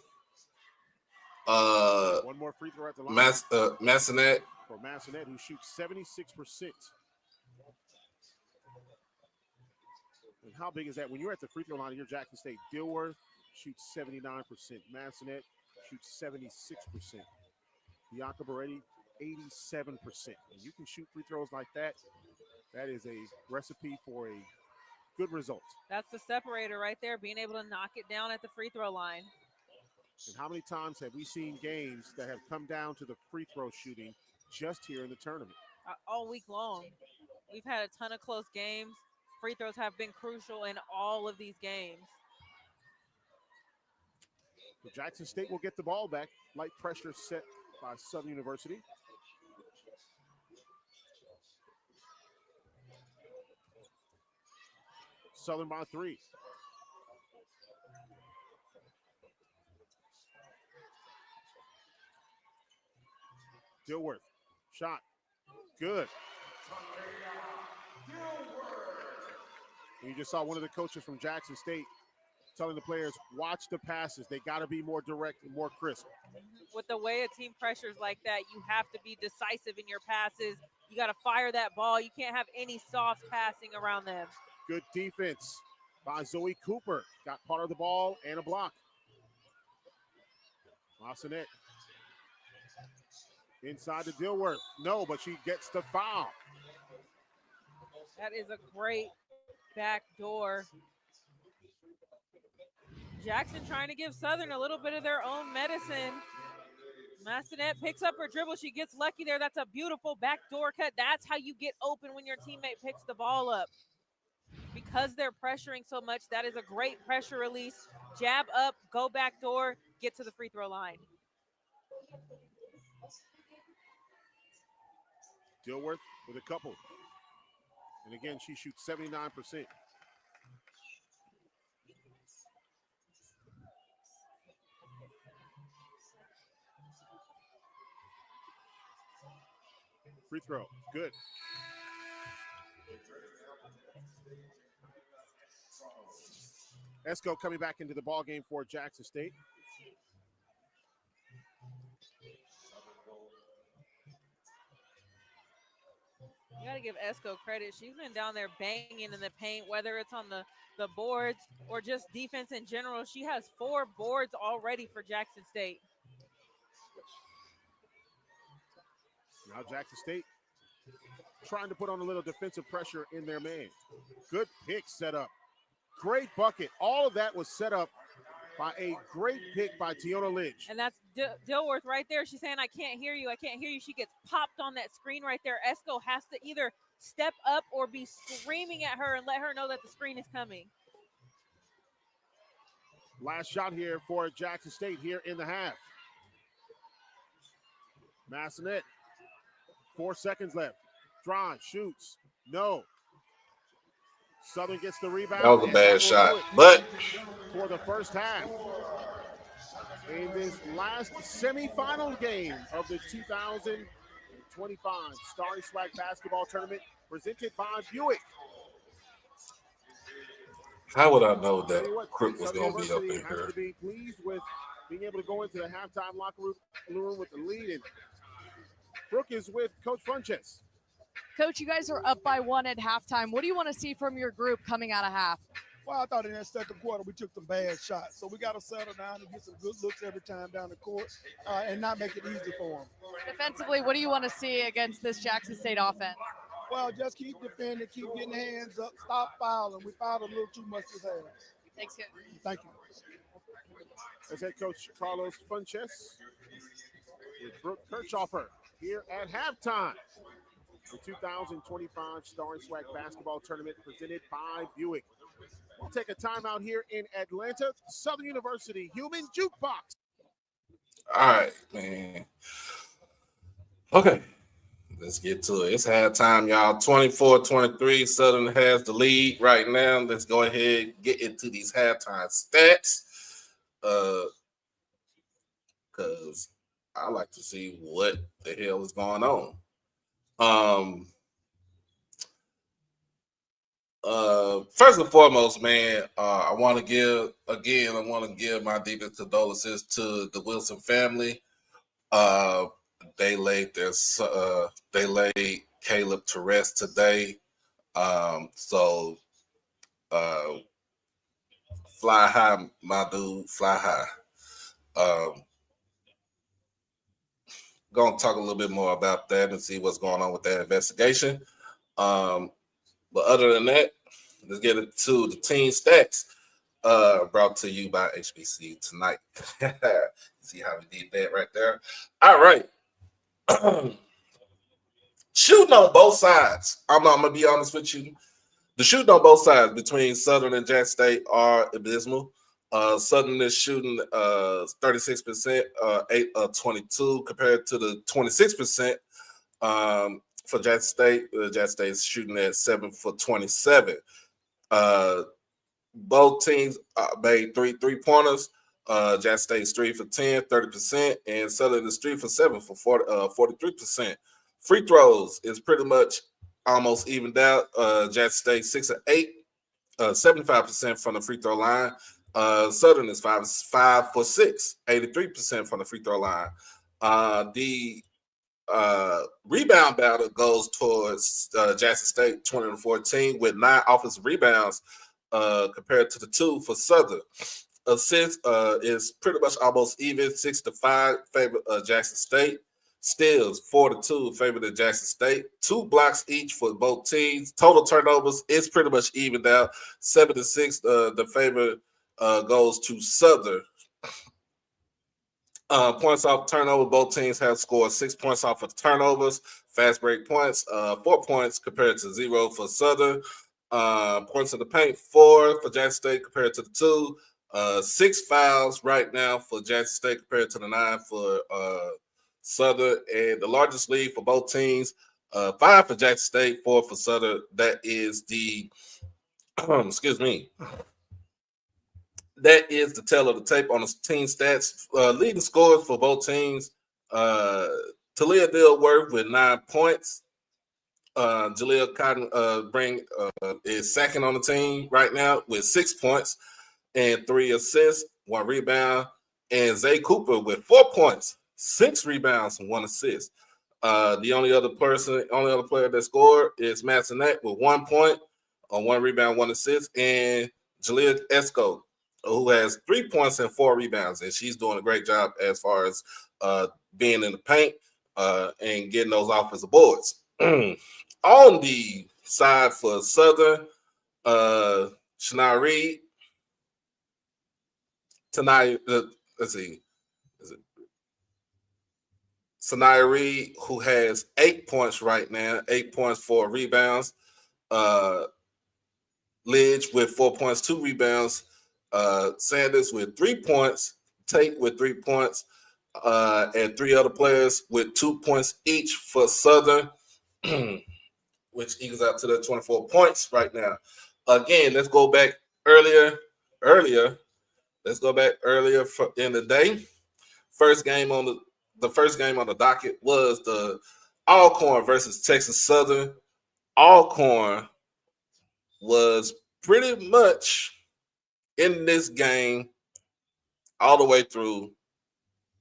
One more free throw at the line. Massanet. For Massanet, who shoots 76%. And how big is that? When you're at the free throw line and you're Jackson State, Dilworth shoots 79%. Massanet shoots 76%. Bianca Beretti, 87%. And you can shoot free throws like that. That is a recipe for a good result. That's the separator right there, being able to knock it down at the free throw line. And how many times have we seen games that have come down to the free throw shooting just here in the tournament? All week long. We've had a ton of close games. Free throws have been crucial in all of these games. So Jackson State will get the ball back. Light pressure set by Southern University. Southern by 3. Dilworth, shot, good. You just saw one of the coaches from Jackson State telling the players, watch the passes. They got to be more direct and more crisp. With the way a team pressures like that, you have to be decisive in your passes. You got to fire that ball. You can't have any soft passing around them. Good defense by Zoe Cooper. Got part of the ball and a block. Massanet. Inside to Dilworth. No, but she gets the foul. That is a great back door. Jackson trying to give Southern a little bit of their own medicine. Massanet picks up her dribble. She gets lucky there. That's a beautiful backdoor cut. That's how you get open when your teammate picks the ball up. Because they're pressuring so much, that is a great pressure release. Jab up, go backdoor, get to the free throw line. Dilworth with a couple. And again, she shoots 79%. Free throw, good. Esco coming back into the ball game for Jackson State. You got to give Esco credit. She's been down there banging in the paint, whether it's on the boards or just defense in general. She has 4 boards already for Jackson State. Now Jackson State trying to put on a little defensive pressure in their man. Good pick set up. Great bucket. All of that was set up by a great pick by Tiona Lynch. And that's Dilworth right there. She's saying, I can't hear you. I can't hear you. She gets popped on that screen right there. Esco has to either step up or be screaming at her and let her know that the screen is coming. Last shot here for Jackson State here in the half. Massanet. 4 seconds left. Drawn, shoots. No. Southern gets the rebound. That was a bad shot, but for the first half, in this last semifinal game of the 2025 Starry Swag Basketball Tournament, presented by Buick. how would I know that Crook was going to be up in Has here? to be pleased with being able to go into the halftime locker room with the lead, and Brooke is with Coach Funches. Coach, you guys are up by 1 at halftime. What do you want to see from your group coming out of half? Well, I thought in that second quarter we took some bad shots. So we got to settle down and get some good looks every time down the court and not make it easy for them. Defensively, what do you want to see against this Jackson State offense? Well, just keep defending, keep getting hands up, stop fouling. We fouled a little too much this half. Thanks, Coach. Thank you. As head coach Carlos Funches with Brooke Kirchhoffer here at halftime. The 2025 Star and Swag Basketball Tournament presented by Buick. We'll take a timeout here in Atlanta. Southern University Human Jukebox. All right, man. Okay, let's get to it. It's halftime, y'all. 24-23. Southern has the lead right now. Let's go ahead and get into these halftime stats. Because I like to see what the hell is going on. First and foremost, man, I want to give my deepest condolences to the Wilson family. They laid Caleb to rest today. So fly high, my dude, fly high. Gonna talk a little bit more about that and see what's going on with that investigation. But other than that, let's get into the team stats brought to you by HBCU tonight. See how we did that right there. All right. Shooting on both sides. I'm gonna be honest with you. The shooting on both sides between Southern and Jackson State are abysmal. Southern is shooting 36%, 22 compared to the 26% for Jackson State. Jackson State is shooting at 7 for 27. Both teams made 3 3-pointers. Jackson State's 3 for 10, 30%, and Southern is 3 for 7 for 43%. Free throws is pretty much almost evened out. Jackson State 6 of 8, 75% from the free throw line. Southern is 5 for 6, 83% from the free throw line. The rebound battle goes towards Jackson State 20-14 with 9 offensive rebounds compared to the 2 for Southern. Assists is pretty much almost even, 6-5 favor Jackson State. Steals 4-2 favor the Jackson State. 2 blocks each for both teams. Total turnovers is pretty much evened out. 7-6 the favor goes to Southern. Points off turnover, both teams have scored 6 points off of turnovers. Fast break points, 4 points compared to 0 for Southern. Points in the paint, 4 for Jackson State compared to the 2. 6 fouls right now for Jackson State compared to the 9 for Southern. And the largest lead for both teams, 5 for Jackson State, 4 for Southern. That is the, excuse me. That is the tale of the tape on the team stats. Leading scores for both teams. Talia Dilworth with 9 points. Jaleel Cotton is second on the team right now with 6 points. and 3 assists, 1 rebound. And Zay Cooper with 4 points, 6 rebounds, and 1 assist. The only other player that scored is Matt Sinek with 1 point, 1 rebound, 1 assist, and Jalea Esco, who has 3 points and 4 rebounds, and she's doing a great job as far as being in the paint and getting those offensive boards. On the side for Southern, Shania Reed, tonight, let's see, Sanaya Reed, who has 8 points right now, 8 points, 4 rebounds. Lidge with 4 points, 2 rebounds. Sanders with 3 points. Tate with 3 points. And 3 other players with 2 points each for Southern, which equals out to the 24 points right now. Again, let's go back earlier. Let's go back earlier in the day. First game on the docket was the Alcorn versus Texas Southern. Alcorn was pretty much in this game all the way through.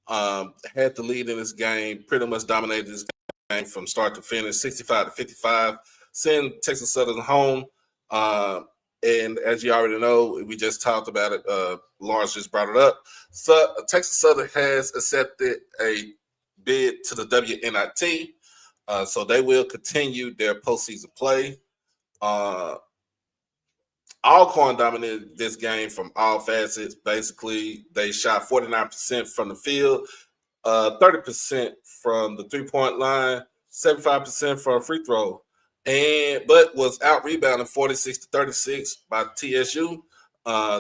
Had the lead in this game, pretty much dominated this game from start to finish, 65-55, send Texas Southern home. And as you already know, we just talked about it. Lawrence just brought it up. So Texas Southern has accepted a bid to the WNIT, so they will continue their postseason play. Alcorn dominated this game from all facets. Basically, they shot 49% from the field, 30% from the three-point line, 75% from free throw, but was out rebounded 46-36 by TSU.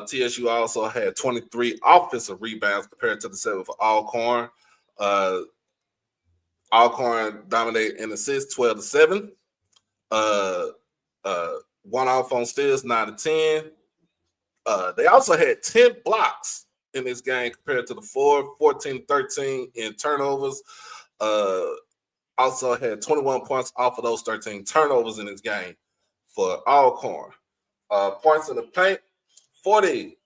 TSU also had 23 offensive rebounds compared to the 7 for Alcorn. Alcorn dominated in assists 12-7. One off on steals 9-10. They also had 10 blocks in this game compared to the 14-13 in turnovers. Also had 21 points off of those 13 turnovers in this game for Alcorn. Points in the paint, 40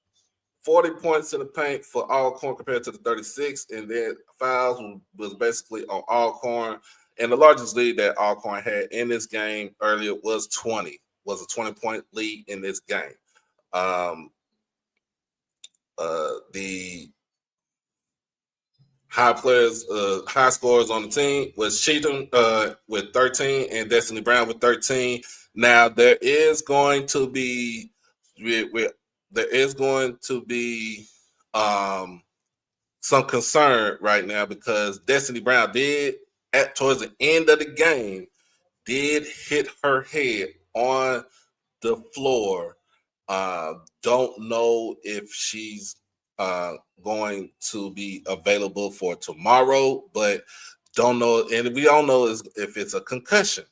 points in the paint for Alcorn compared to the 36, and then fouls was basically on Alcorn. And the largest lead that Alcorn had in this game earlier was 20. Was a 20-point lead in this game. The high scorers on the team was Cheatham with 13 and Destiny Brown with 13. Now there is going to be some concern right now because Destiny Brown towards the end of the game did hit her head on the floor. Don't know if she's going to be available for tomorrow, but don't know, and we don't know if it's a concussion.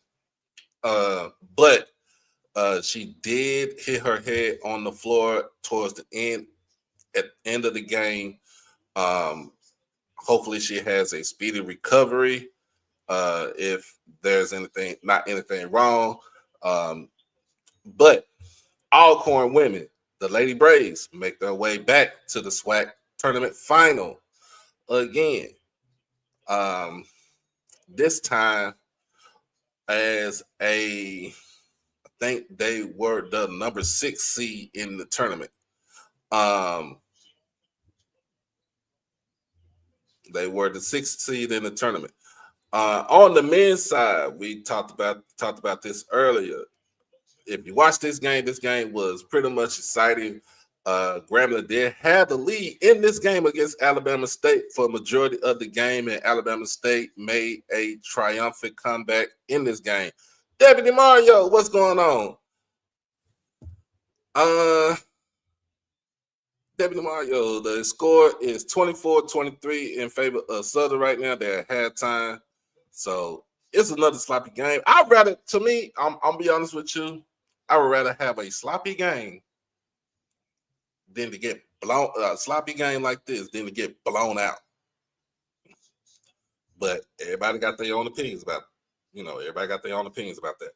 But she did hit her head on the floor towards the end of the game. Hopefully she has a speedy recovery. If there's not anything wrong. But Alcorn women, the Lady Braves, make their way back to the SWAC tournament final again. This time as I think they were the number 6 seed in the tournament. They were the 6th seed in the tournament. On the men's side, we talked about this earlier. If you watch this game was pretty much exciting. Grambling did have the lead in this game against Alabama State for a majority of the game, and Alabama State made a triumphant comeback in this game. Deputy Mario, what's going on? Deputy Mario, the score is 24-23 in favor of Southern right now. They're at halftime. So it's another sloppy game. I'm be honest with you, I would rather have a sloppy game than to get blown, sloppy game like this, than to get blown out. But everybody got their own opinions about that.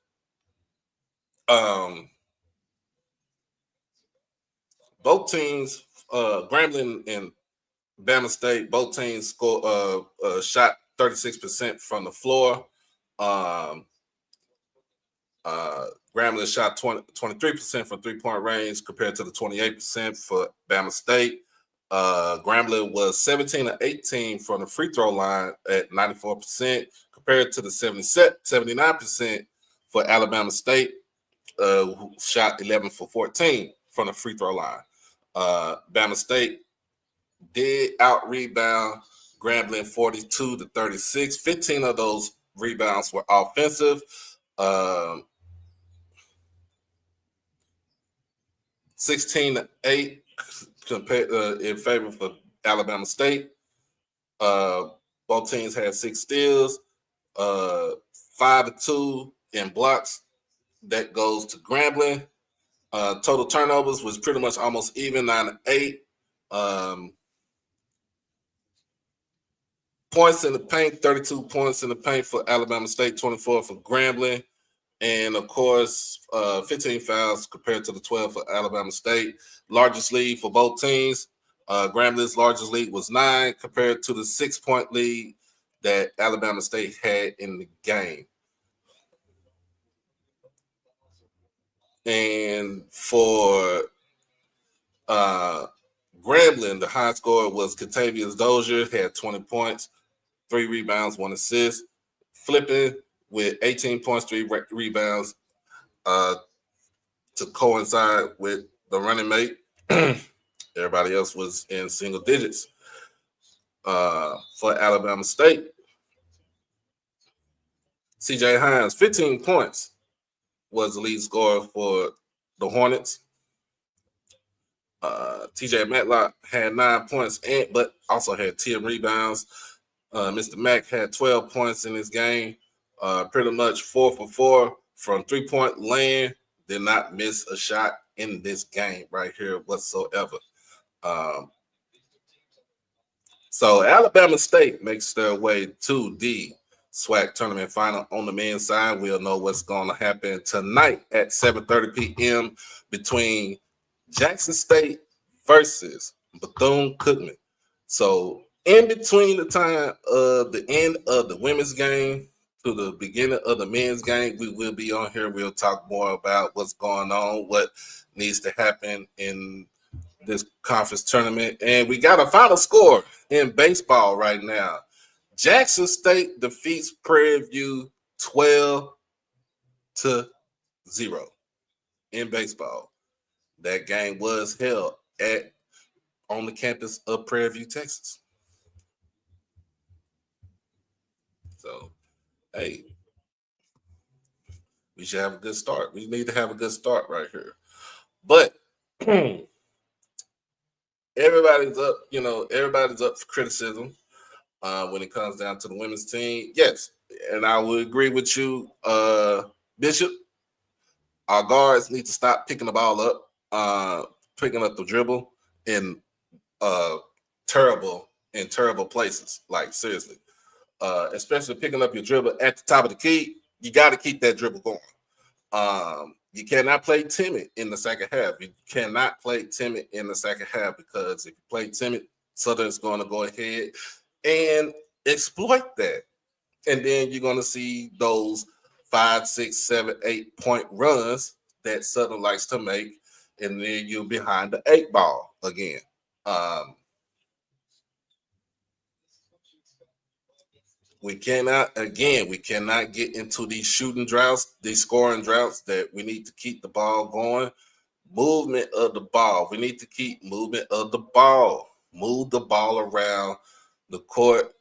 both teams, Grambling and Bama State, both teams shot 36% from the floor. Grambling shot 23% from three-point range compared to the 28% for Bama State. Grambling was 17 of 18 from the free throw line at 94% compared to the 79% for Alabama State, who shot 11 for 14 from the free throw line. Bama State did out-rebound Grambling 42 to 36. 15 of those rebounds were offensive. 16 to 8 compared in favor for Alabama State. Both teams had 6 steals, 5 to 2 in blocks. That goes to Grambling. Total turnovers was pretty much almost even, 9 to 8. Points in the paint, 32 points in the paint for Alabama State, 24 for Grambling. And, of course, 15 fouls compared to the 12 for Alabama State. Largest lead for both teams. Grambling's largest lead was 9 compared to the 6-point lead that Alabama State had in the game. And for Grambling, the high scorer was Kentavious Dozier, had 20 points, 3 rebounds, 1 assist. Flipping with 18 points, 3 rebounds to coincide with the running mate. Everybody else was in single digits. For Alabama State, C.J. Hines, 15 points, was the lead scorer for the Hornets. T.J. Matlock had 9 points, but also had 10 rebounds. Mr. Mack had 12 points in this game, pretty much 4 for 4 from three-point land. Did not miss a shot in this game right here whatsoever. So Alabama State makes their way to the SWAC tournament final. On the men's side, we'll know what's going to happen tonight at 7:30 p.m. between Jackson State versus Bethune-Cookman. So in between the time of the end of the women's game to the beginning of the men's game, we will be on here. We'll talk more about what's going on, what needs to happen in this conference tournament. And we got a final score in baseball right now. Jackson State defeats Prairie View 12-0 in baseball. That game was held on the campus of Prairie View, Texas. So, hey, we should have a good start. We need to have a good start right here. But everybody's up, everybody's up for criticism when it comes down to the women's team. Yes, and I would agree with you, Bishop. Our guards need to stop picking the ball up, picking up the dribble in terrible places. Like, seriously. Especially picking up your dribble at the top of the key. You got to keep that dribble going. You cannot play timid in the second half. You cannot play timid in the second half, because if you play timid, Southern's going to go ahead and exploit that. And then you're going to see those 5, 6, 7, 8 point runs that Southern likes to make, and then you're behind the 8 ball again. We cannot get into these shooting droughts, these scoring droughts, that we need to keep the ball going. Movement of the ball. We need to keep movement of the ball. Move the ball around the court.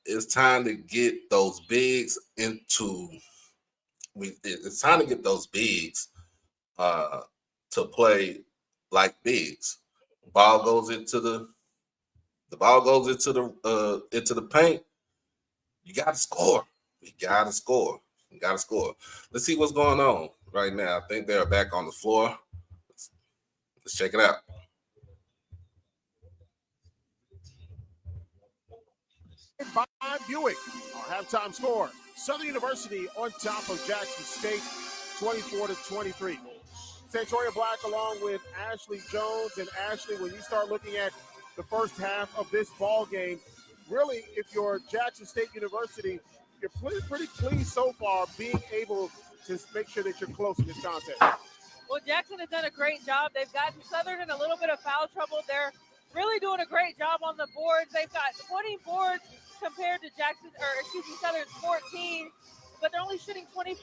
It's time to get those bigs it's time to get those bigs to play like bigs. Ball goes into the paint. You got to score. Let's see what's going on right now. I think they're back on the floor. Let's check it out. By Buick, our halftime score. Southern University on top of Jackson State, 24-23. Santoria Black along with Ashley Jones. And Ashley, when you start looking at the first half of this ball game, really, if you're Jackson State University, you're pretty pleased so far being able to make sure that you're close in this contest. Well, Jackson has done a great job. They've gotten Southern in a little bit of foul trouble. They're really doing a great job on the boards. They've got 20 boards compared to Southern's 14, but they're only shooting 25%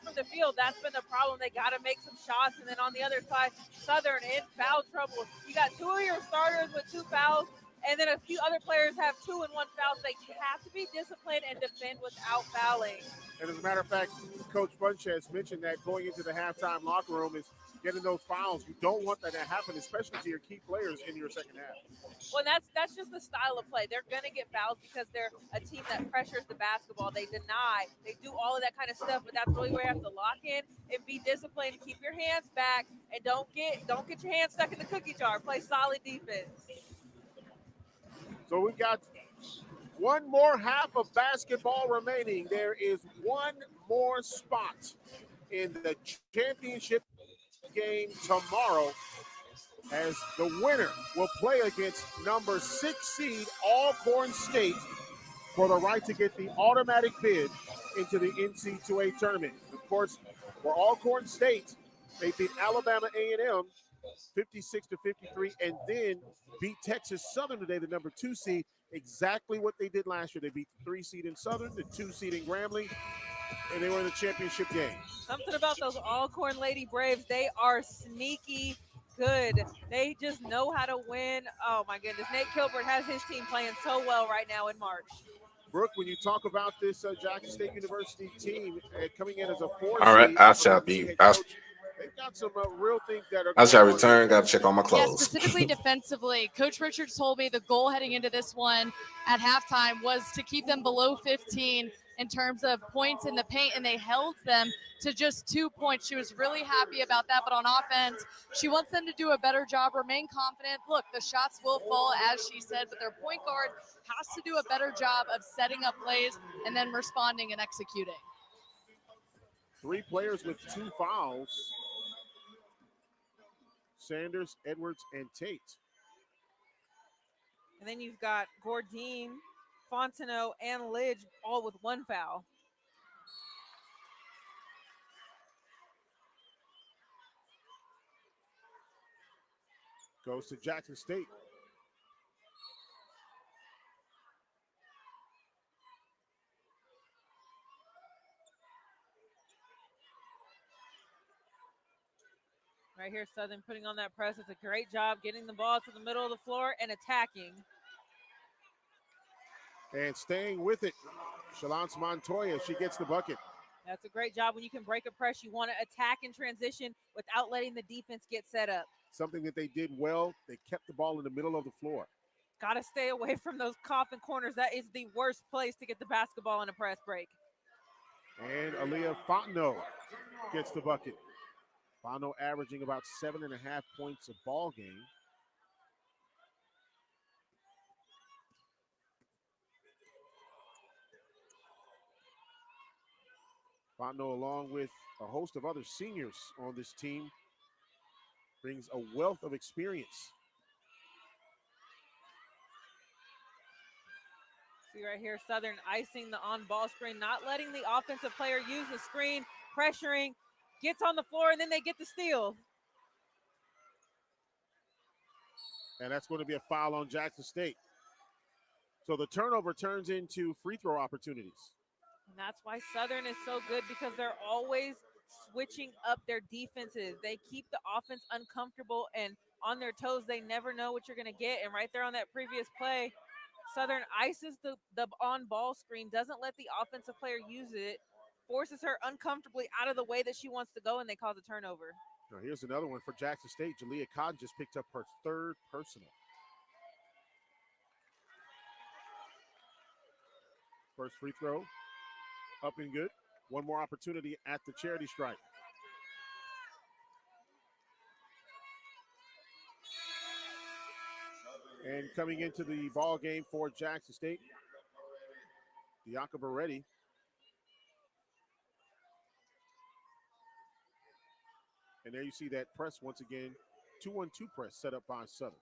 from the field. That's been the problem. They got to make some shots. And then on the other side, Southern in foul trouble. You got two of your starters with 2 fouls, and then a few other players have 2 and 1 fouls. They have to be disciplined and defend without fouling. And as a matter of fact, Coach Funches mentioned that going into the halftime locker room is getting those fouls. You don't want that to happen, especially to your key players in your second half. Well, that's just the style of play. They're going to get fouls because they're a team that pressures the basketball. They deny. They do all of that kind of stuff, but that's really where you have to lock in and be disciplined. Keep your hands back and don't get your hands stuck in the cookie jar. Play solid defense. So we've got one more half of basketball remaining. There is one more spot in the championship game tomorrow as the winner will play against number 6 seed Alcorn State for the right to get the automatic bid into the NC2A tournament. Of course, for Alcorn State, they beat Alabama A&M 56-53 and then beat Texas Southern today, the number 2 seed. Exactly what they did last year. They beat the 3 seed in Southern, the 2 seed in Grambling, and they were in the championship game. Something about those Alcorn Lady Braves, they are sneaky good. They just know how to win. Oh, my goodness. Nate Kilbert has his team playing so well right now in March. Brooke, when you talk about this Jackson State University team coming in as a 4 All right, seed, I shall be. they've got some real things that are. I shall return. Got to check on my Yeah, clothes. specifically defensively. Coach Richards told me the goal heading into this one at halftime was to keep them below 15 in terms of points in the paint, and they held them to just 2 points. She was really happy about that, but on offense, she wants them to do a better job, remain confident. Look, the shots will fall, as she said, but their point guard has to do a better job of setting up plays and then responding and executing. 3 players with 2 fouls. Sanders, Edwards, and Tate. And then you've got Gordine, Fontenot, and Lidge all with 1 foul. Goes to Jackson State. Right here, Southern putting on that press. It's a great job getting the ball to the middle of the floor and attacking. And staying with it, Shalance Montoya, she gets the bucket. That's a great job. When you can break a press, you want to attack in transition without letting the defense get set up. Something that they did well, they kept the ball in the middle of the floor. Got to stay away from those coffin corners. That is the worst place to get the basketball in a press break. And Aaliyah Fontenot gets the bucket. Fontenot averaging about 7.5 points a ball game. Fontenot, along with a host of other seniors on this team, brings a wealth of experience. See right here, Southern icing the on-ball screen, not letting the offensive player use the screen, pressuring, gets on the floor, and then they get the steal. And that's going to be a foul on Jackson State. So the turnover turns into free throw opportunities. And that's why Southern is so good, because they're always switching up their defenses. They keep the offense uncomfortable and on their toes. They never know what you're going to get. And right there on that previous play, Southern ices the on-ball screen, doesn't let the offensive player use it, forces her uncomfortably out of the way that she wants to go, and they cause a turnover. Now here's another one for Jackson State. Jalea Cotton just picked up her 3rd personal. First free throw, up and good. One more opportunity at the charity stripe. And coming into the ball game for Jackson State, Bianca Beretti. And there you see that press once again, 2-1-2 press set up by Southern.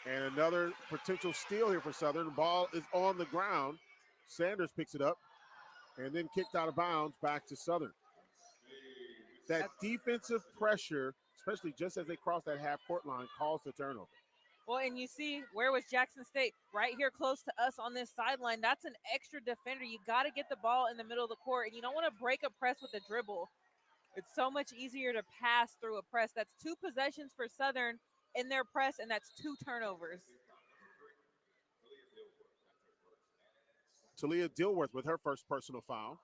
And another potential steal here for Southern. The ball is on the ground. Sanders picks it up and then kicked out of bounds back to Southern. That defensive pressure, especially just as they cross that half-court line, calls the turnover. Well, and you see, where was Jackson State? Right here close to us on this sideline. That's an extra defender. You got to get the ball in the middle of the court, and you don't want to break a press with a dribble. It's so much easier to pass through a press. That's 2 possessions for Southern in their press, and that's 2 turnovers. Talia Dilworth with her first personal foul.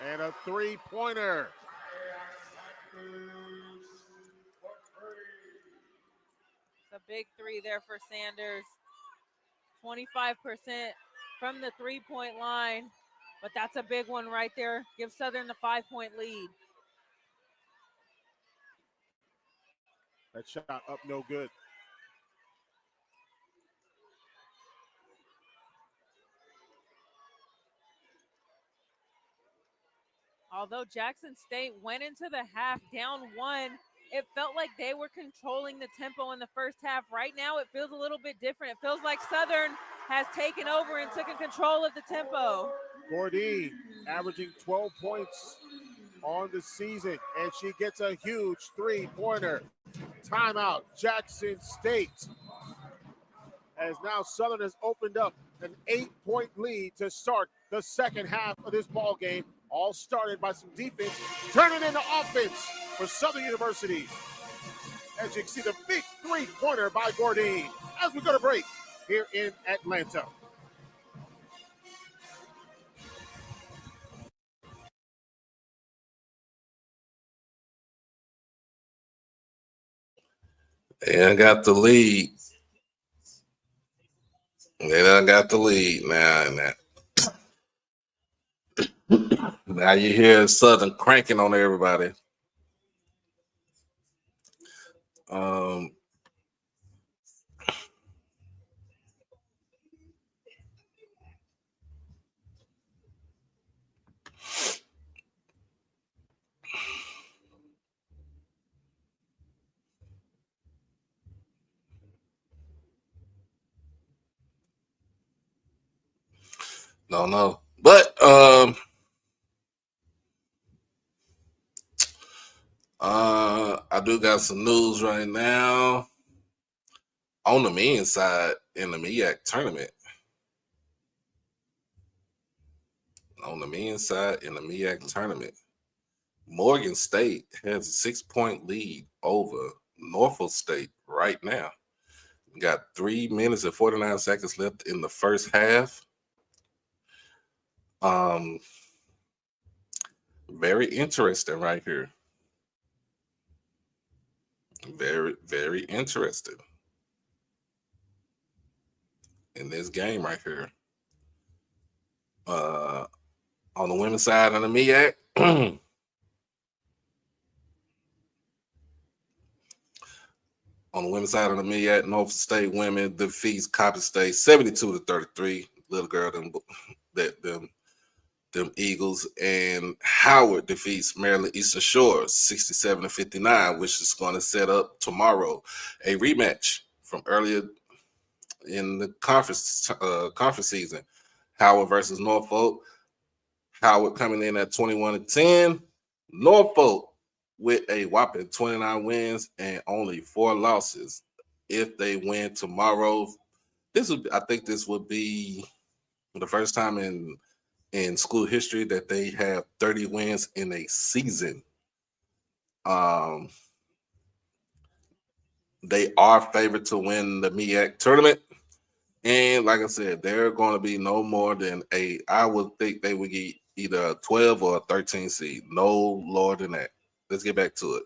And a three-pointer. It's a big 3 there for Sanders. 25% from the 3-point line, but that's a big one right there. Give Southern the 5-point lead. That shot up no good. Although Jackson State went into the half down 1, it felt like they were controlling the tempo in the first half. Right now, it feels a little bit different. It feels like Southern has taken over and taken control of the tempo. Gordine averaging 12 points on the season, and she gets a huge three-pointer. Timeout, Jackson State. As now Southern has opened up an 8-point lead to start the second half of this ball game. All started by some defense, turning into offense for Southern University. As you can see, the big three-pointer by Gordine. As we go to break here in Atlanta. They done got the lead. They done got the lead now you hear Southern cranking on everybody. Don't know. But I do got some news right now on the men's side in the MEAC tournament. On the men's side in the MEAC tournament, Morgan State has a 6-point lead over Norfolk State right now. Got 3 minutes and 49 seconds left in the first half. Very interesting right here. Very, very interesting in this game right here. On the women's side of the MEAC, on the women's side of the MEAC, Norfolk State women defeats Coppin State 72-33. Little girl, them Eagles, and Howard defeats Maryland Eastern Shore 67-59, which is going to set up tomorrow a rematch from earlier in the conference season. Howard versus Norfolk. Howard coming in at 21-10. Norfolk with a whopping 29 wins and only 4 losses. If they win tomorrow, I think this would be the first time in school history that they have 30 wins in a season. They are favored to win the MEAC tournament. And like I said, they're going to be no more than I would think they would get either a 12 or a 13 seed. No lower than that. Let's get back to it.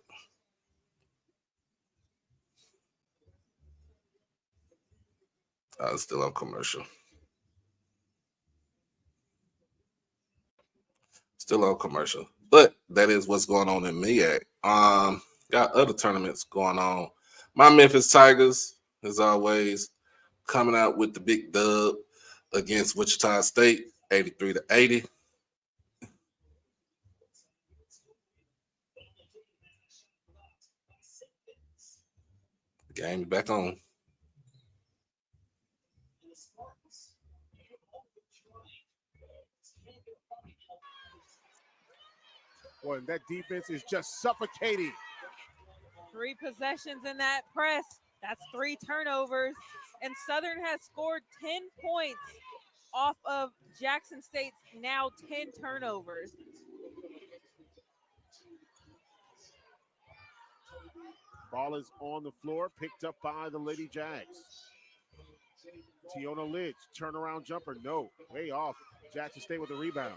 Still on commercial. Still on commercial. But that is what's going on in MEAC. Got other tournaments going on. My Memphis Tigers, as always, coming out with the big dub against Wichita State, 83-80. Game back on. Boy, and that defense is just suffocating. 3 possessions in that press. That's 3 turnovers. And Southern has scored 10 points off of Jackson State's now 10 turnovers. Ball is on the floor, picked up by the Lady Jags. Tiona Lidge, turnaround jumper, no, way off. Jackson State with a rebound.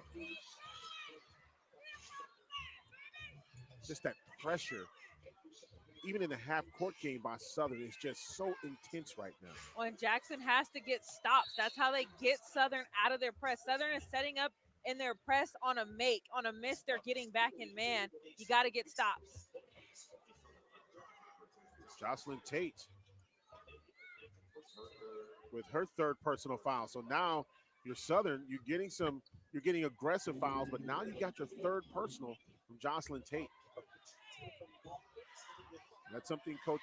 Just that pressure, even in the half-court game by Southern, is just so intense right now. Well, and Jackson has to get stops. That's how they get Southern out of their press. Southern is setting up in their press on a make. On a miss, they're getting back in man. You got to get stops. Jocelyn Tate with her 3rd personal foul. So now you're Southern, you're getting aggressive fouls, but now you got your 3rd personal from Jocelyn Tate. That's something Coach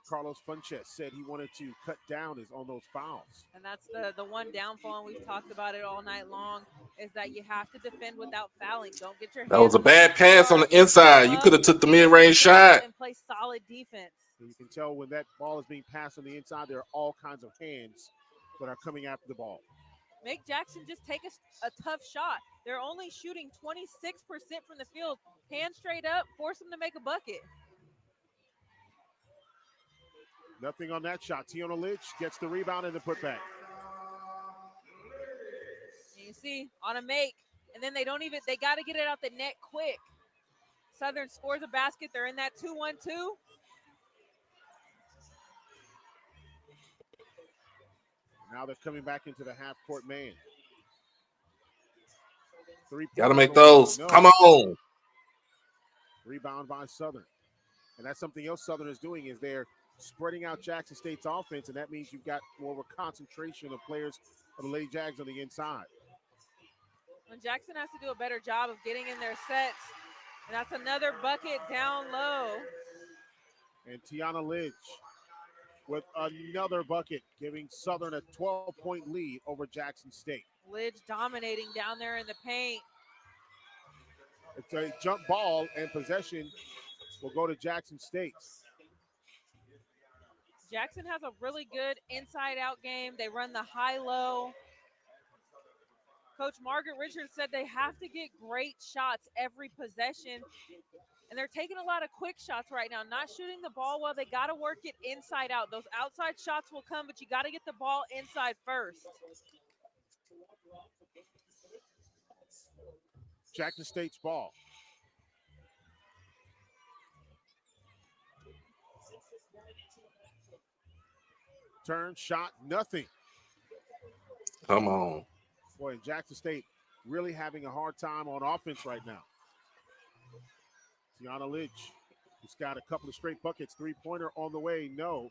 Carlos Funches said he wanted to cut down is on those fouls. And that's the one downfall, and we've talked about it all night long, is that you have to defend without fouling. Don't get your hands. That was a bad pass on the inside. You could have took the mid-range shot. And play solid defense. And you can tell when that ball is being passed on the inside, there are all kinds of hands that are coming after the ball. Make Jackson just take a tough shot. They're only shooting 26% from the field. Hand straight up, force them to make a bucket. Nothing on that shot. Tiona Lidge gets the rebound and the putback. You see, on a make, and then they got to get it out the net quick. Southern scores a basket. They're in that 2-1-2. Now they're coming back into the half-court man. Got to make those. No. Come on. Rebound by Southern. And that's something else Southern is doing is they're spreading out Jackson State's offense, and that means you've got more of a concentration of players of the Lady Jags on the inside. And Jackson has to do a better job of getting in their sets. And that's another bucket down low. And Tiana Lidge with another bucket, giving Southern a 12-point lead over Jackson State. Lidge dominating down there in the paint. It's a jump ball, and possession will go to Jackson State. Jackson has a really good inside-out game. They run the high-low. Coach Margaret Richards said they have to get great shots every possession. And they're taking a lot of quick shots right now, not shooting the ball well. They got to work it inside out. Those outside shots will come, but you got to get the ball inside first. Jackson State's ball. Turn, shot, nothing. Come on. Boy, and Jackson State really having a hard time on offense right now. Tiana Lidge, who's got a couple of straight buckets, 3-pointer on the way, no.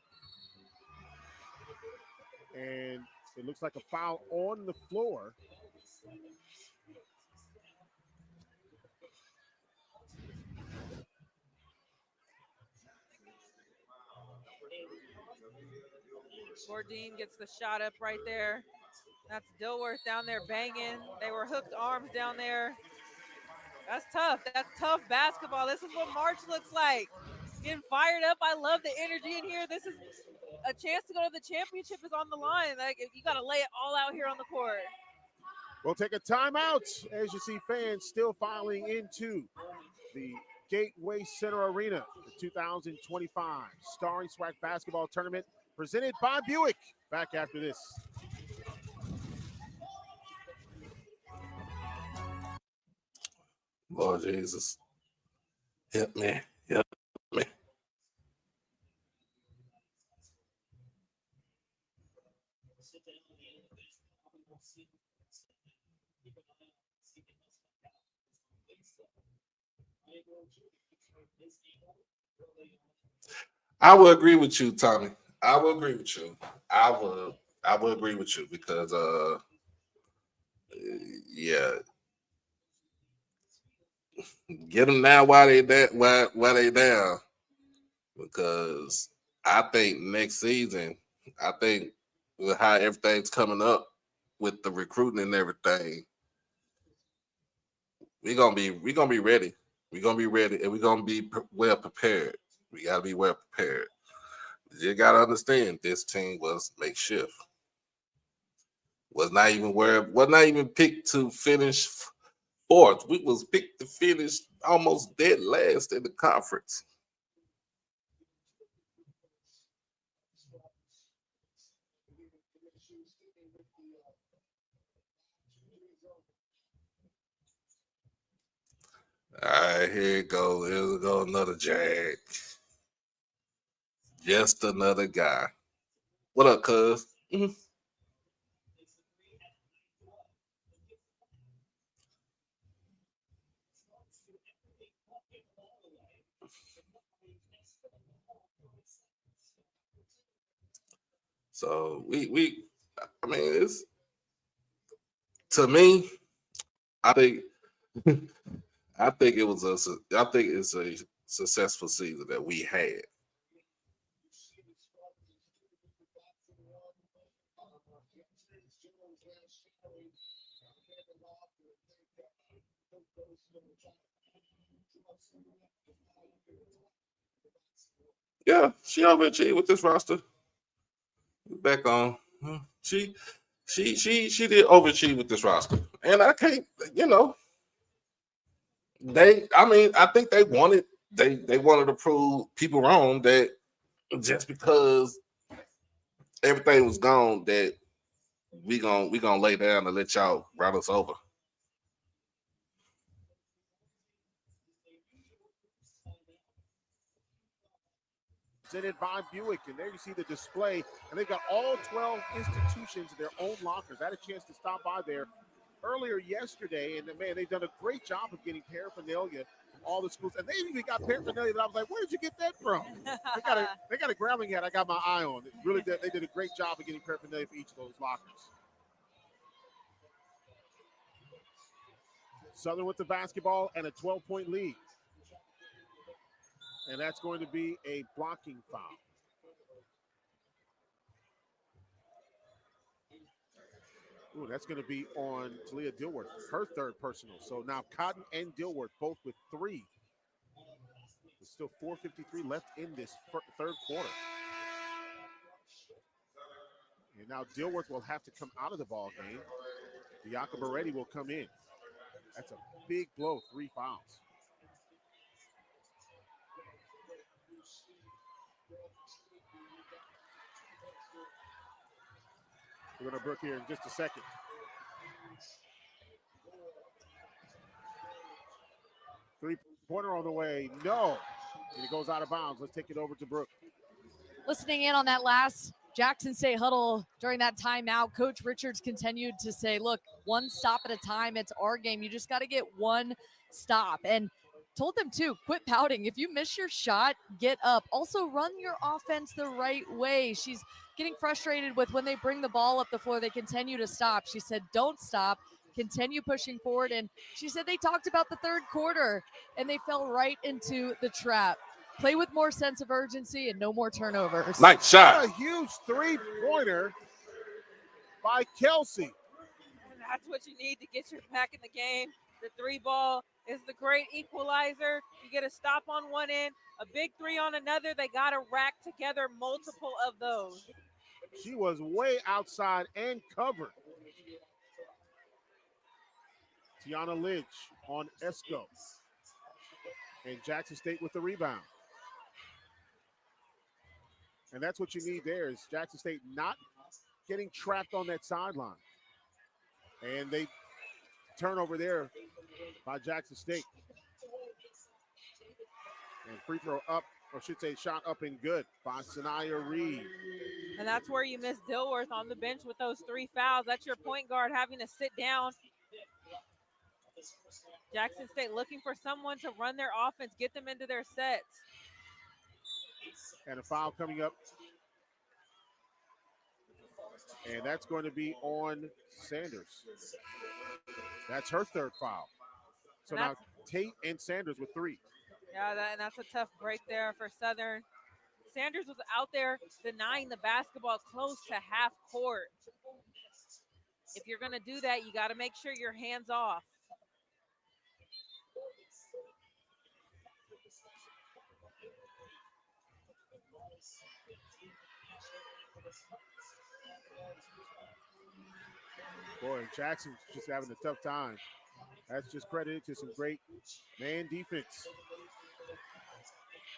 And it looks like a foul on the floor. Bourdin gets the shot up right there. That's Dilworth down there banging. They were hooked arms down there. That's tough. That's tough basketball. This is what March looks like. Getting fired up. I love the energy in here. This is a chance to go to the championship is on the line. Like, you got to lay it all out here on the court. We'll take a timeout as you see fans still filing into the Gateway Center Arena, the 2025 Starring Swag Basketball Tournament presented by Buick. Back after this. Lord Jesus. Help me. Help me. I will agree with you, Tommy. I will agree with you. I will agree with you because yeah, get them now while they while they down because I think next season, I think with how everything's coming up with the recruiting and everything, we're gonna be ready. We're gonna be ready, and we're gonna be well prepared. We gotta be well prepared. You gotta understand this team was makeshift. Was not even picked to finish fourth. We was picked to finish almost dead last in the conference. All right, here it goes. Here we go, another Jag. Just another guy. What up, cuz? So I mean, it's to me, I think I think I think it's a successful season that we had. Yeah, she overachieved with this roster. Back on. She she did overachieve with this roster. And I can't, you know, I mean, I think they wanted to prove people wrong that just because everything was gone that we gonna lay down and let y'all run us over. Presented by Buick, and there you see the display, and they've got all 12 institutions in their own lockers. I had a chance to stop by there earlier yesterday, and man, they've done a great job of getting paraphernalia from all the schools, and they even got paraphernalia that I was like, where did you get that from? They got a growling hat I got my eye on. They did a great job of getting paraphernalia for each of those lockers. Southern with the basketball and a 12-point lead. And that's going to be a blocking foul. Ooh, that's going to be on Talia Dilworth, her third personal. So now Cotton and Dilworth both with 3. There's still 4:53 left in this third quarter. And now Dilworth will have to come out of the ball game. Bianca Beretti will come in. That's a big blow, 3 fouls. We're going to Brooke here in just a second. Three-pointer on the way. No. And it goes out of bounds. Let's take it over to Brooke. Listening in on that last Jackson State huddle during that timeout, Coach Richards continued to say, look, one stop at a time. It's our game. You just got to get one stop. And told them too, quit pouting. If you miss your shot, get up. Also run your offense the right way. She's getting frustrated with when they bring the ball up the floor, they continue to stop. She said, don't stop, continue pushing forward. And she said they talked about the third quarter and they fell right into the trap. Play with more sense of urgency and no more turnovers. Nice shot. What a huge three-pointer by Kelsey. And that's what you need to get you back in the game. The 3 ball is the great equalizer. You get a stop on one end, a big 3 on another. They got to rack together multiple of those. She was way outside and covered. Tiana Lynch on Esco. And Jackson State with the rebound. And that's what you need there is Jackson State not getting trapped on that sideline. And they turnover there by Jackson State. And free throw up, or should say shot up and good by Sanaya Reed. And that's where you miss Dilworth on the bench with those 3 fouls. That's your point guard having to sit down. Jackson State looking for someone to run their offense, get them into their sets. And a foul coming up. And that's going to be on Sanders. That's her third foul. So now Tate and Sanders with 3. Yeah, and that's a tough break there for Southern. Sanders was out there denying the basketball close to half court. If you're going to do that, you got to make sure your hands off. Boy, Jackson's just having a tough time. That's just credited to some great man defense.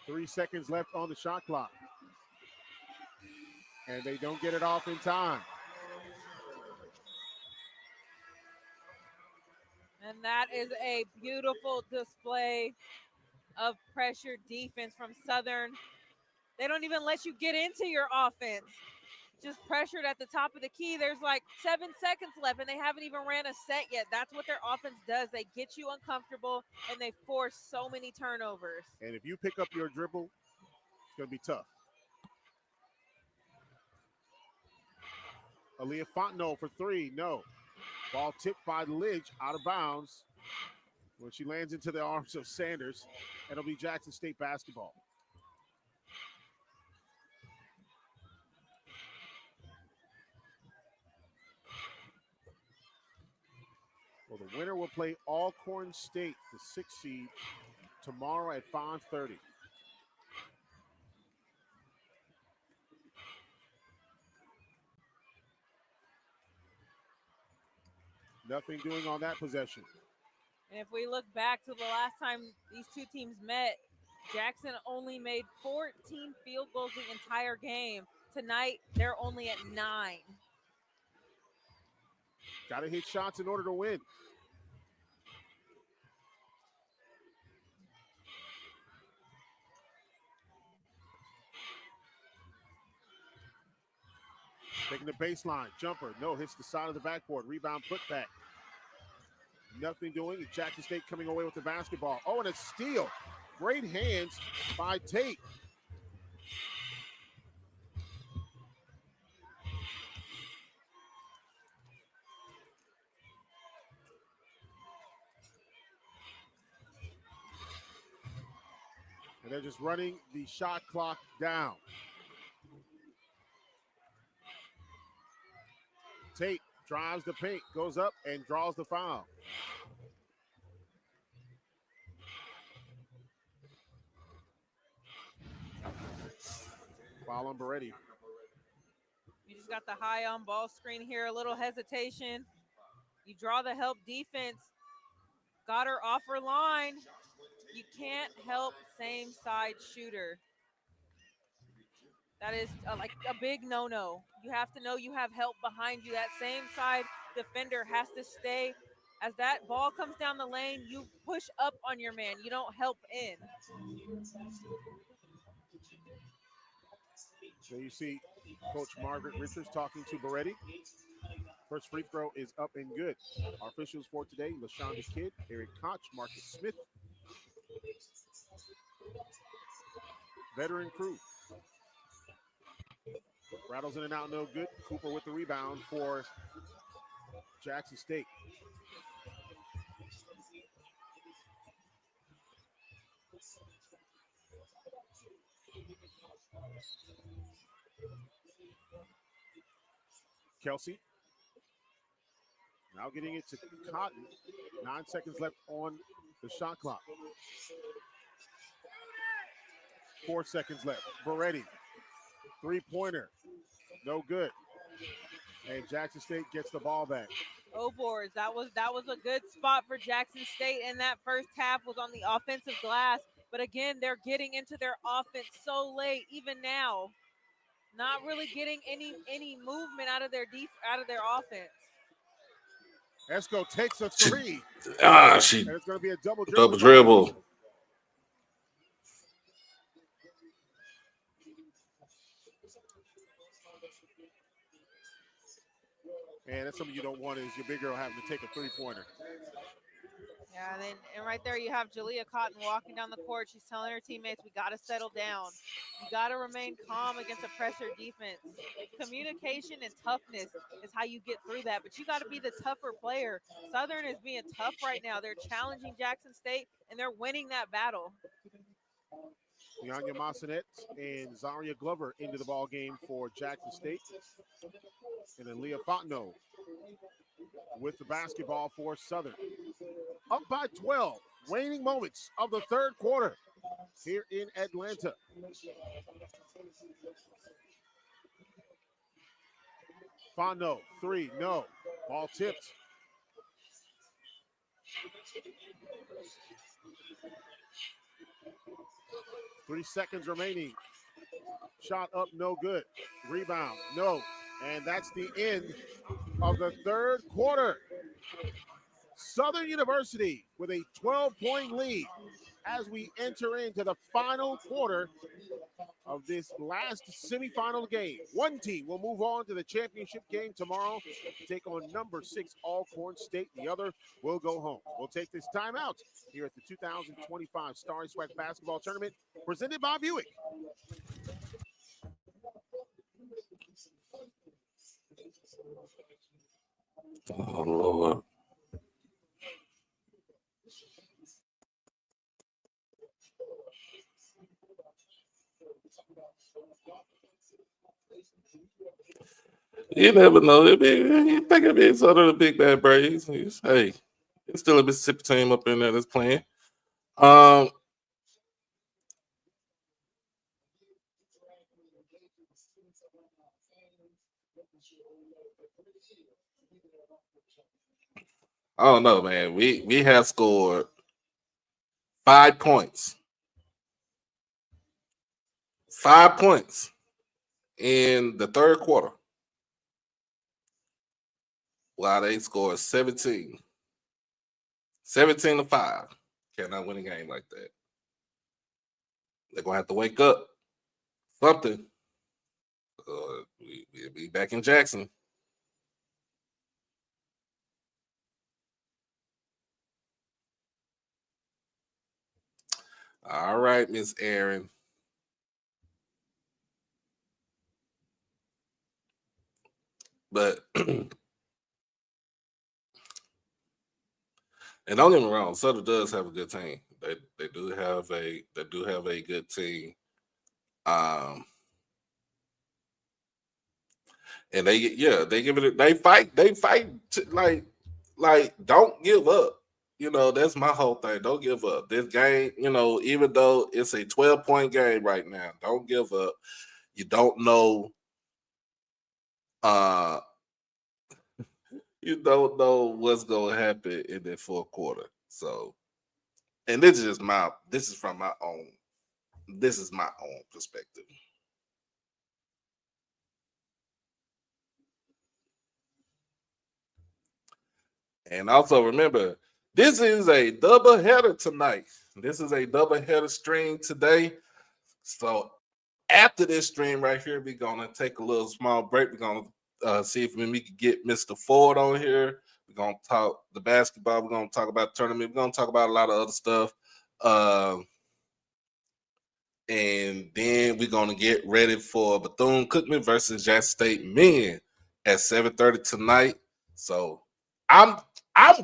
3 seconds left on the shot clock. And they don't get it off in time. And that is a beautiful display of pressure defense from Southern. They don't even let you get into your offense. Just pressured at the top of the key. There's like 7 seconds left, and they haven't even ran a set yet. That's what their offense does. They get you uncomfortable, and they force so many turnovers. And if you pick up your dribble, it's going to be tough. Aaliyah Fontenot for 3. No. Ball tipped by Lidge out of bounds when she lands into the arms of Sanders. It'll be Jackson State basketball. Well, the winner will play Alcorn State, the 6th seed, tomorrow at 5:30. Nothing doing on that possession. And if we look back to the last time these two teams met, Jackson only made 14 field goals the entire game. Tonight, they're only at 9. Got to hit shots in order to win. Taking the baseline, jumper, no, hits the side of the backboard, rebound, put back. Nothing doing. Jackson State coming away with the basketball. Oh, and a steal. Great hands by Tate. And they're just running the shot clock down. Tate drives the paint, goes up and draws the foul. Foul on Beretti. You just got the high on ball screen here, a little hesitation. You draw the help defense. Got her off her line. You can't help same side shooter. That is like a big no-no. You have to know you have help behind you. That same side defender has to stay. As that ball comes down the lane, you push up on your man. You don't help in. So you see Coach Margaret Richards talking to Beretti. First free throw is up and good. Our officials for today, LaShonda Kidd, Eric Koch, Marcus Smith. Veteran crew. Rattles in and out, no good. Cooper with the rebound for Jackson State. Kelsey. Now getting it to Cotton. 9 seconds left on the shot clock. 4 seconds left. Beretti. Three-pointer. No good. And Jackson State gets the ball back. Oh, boards. That was a good spot for Jackson State, and that first half was on the offensive glass. But again, they're getting into their offense so late, even now. Not really getting any movement out of their offense. Esco takes a 3. And it's going to be a double dribble. And that's something you don't want is your big girl having to take a 3-pointer. Yeah, and right there you have Jalea Cotton walking down the court. She's telling her teammates, we got to settle down. You got to remain calm against a pressure defense. Communication and toughness is how you get through that, but you got to be the tougher player. Southern is being tough right now. They're challenging Jackson State, and they're winning that battle. Yanya Massanet and Zaria Glover into the ball game for Jackson State. And then Leah Fontenot with the basketball for Southern. Up by 12, waning moments of the third quarter here in Atlanta. Fontenot, three, no. Ball tipped. Three seconds remaining. Shot up, no good. Rebound, no. And that's the end of the third quarter. Southern University with a 12-point lead as we enter into the final quarter of this last semifinal game. One team will move on to the championship game tomorrow to take on number 6 Alcorn State. The other will go home. We'll take this time out here at the 2025 Starry Swag Basketball Tournament presented by Buick. Oh, Lord. You never know. You think it'd be sort of the Big Bad Braves. Hey, it's still a Mississippi team up in there that's playing. I don't know, man. We have scored 5 points. 5 points in the third quarter. While they scored 17. 17-5. Cannot win a game like that. They're gonna have to wake up. Something. We'll be back in Jackson. All right, Miss Aaron. But and don't get me wrong, Sutter does have a good team. They do have a good team. And they give it. They fight. Like don't give up. You know, that's my whole thing. Don't give up. This game, you know, even though it's a 12-point game right now, don't give up. You don't know. You don't know what's gonna happen in the fourth quarter. So, and this is from my own perspective. And also remember, this is a double header tonight. This is a double header stream today. So after this stream right here, we're gonna take a little small break. We're gonna see if we can get Mr. Ford on here. We're gonna talk the basketball. We're gonna talk about the tournament. We're gonna talk about a lot of other stuff. And then we're gonna get ready for Bethune-Cookman versus Jackson State men at 7:30 tonight. So I'm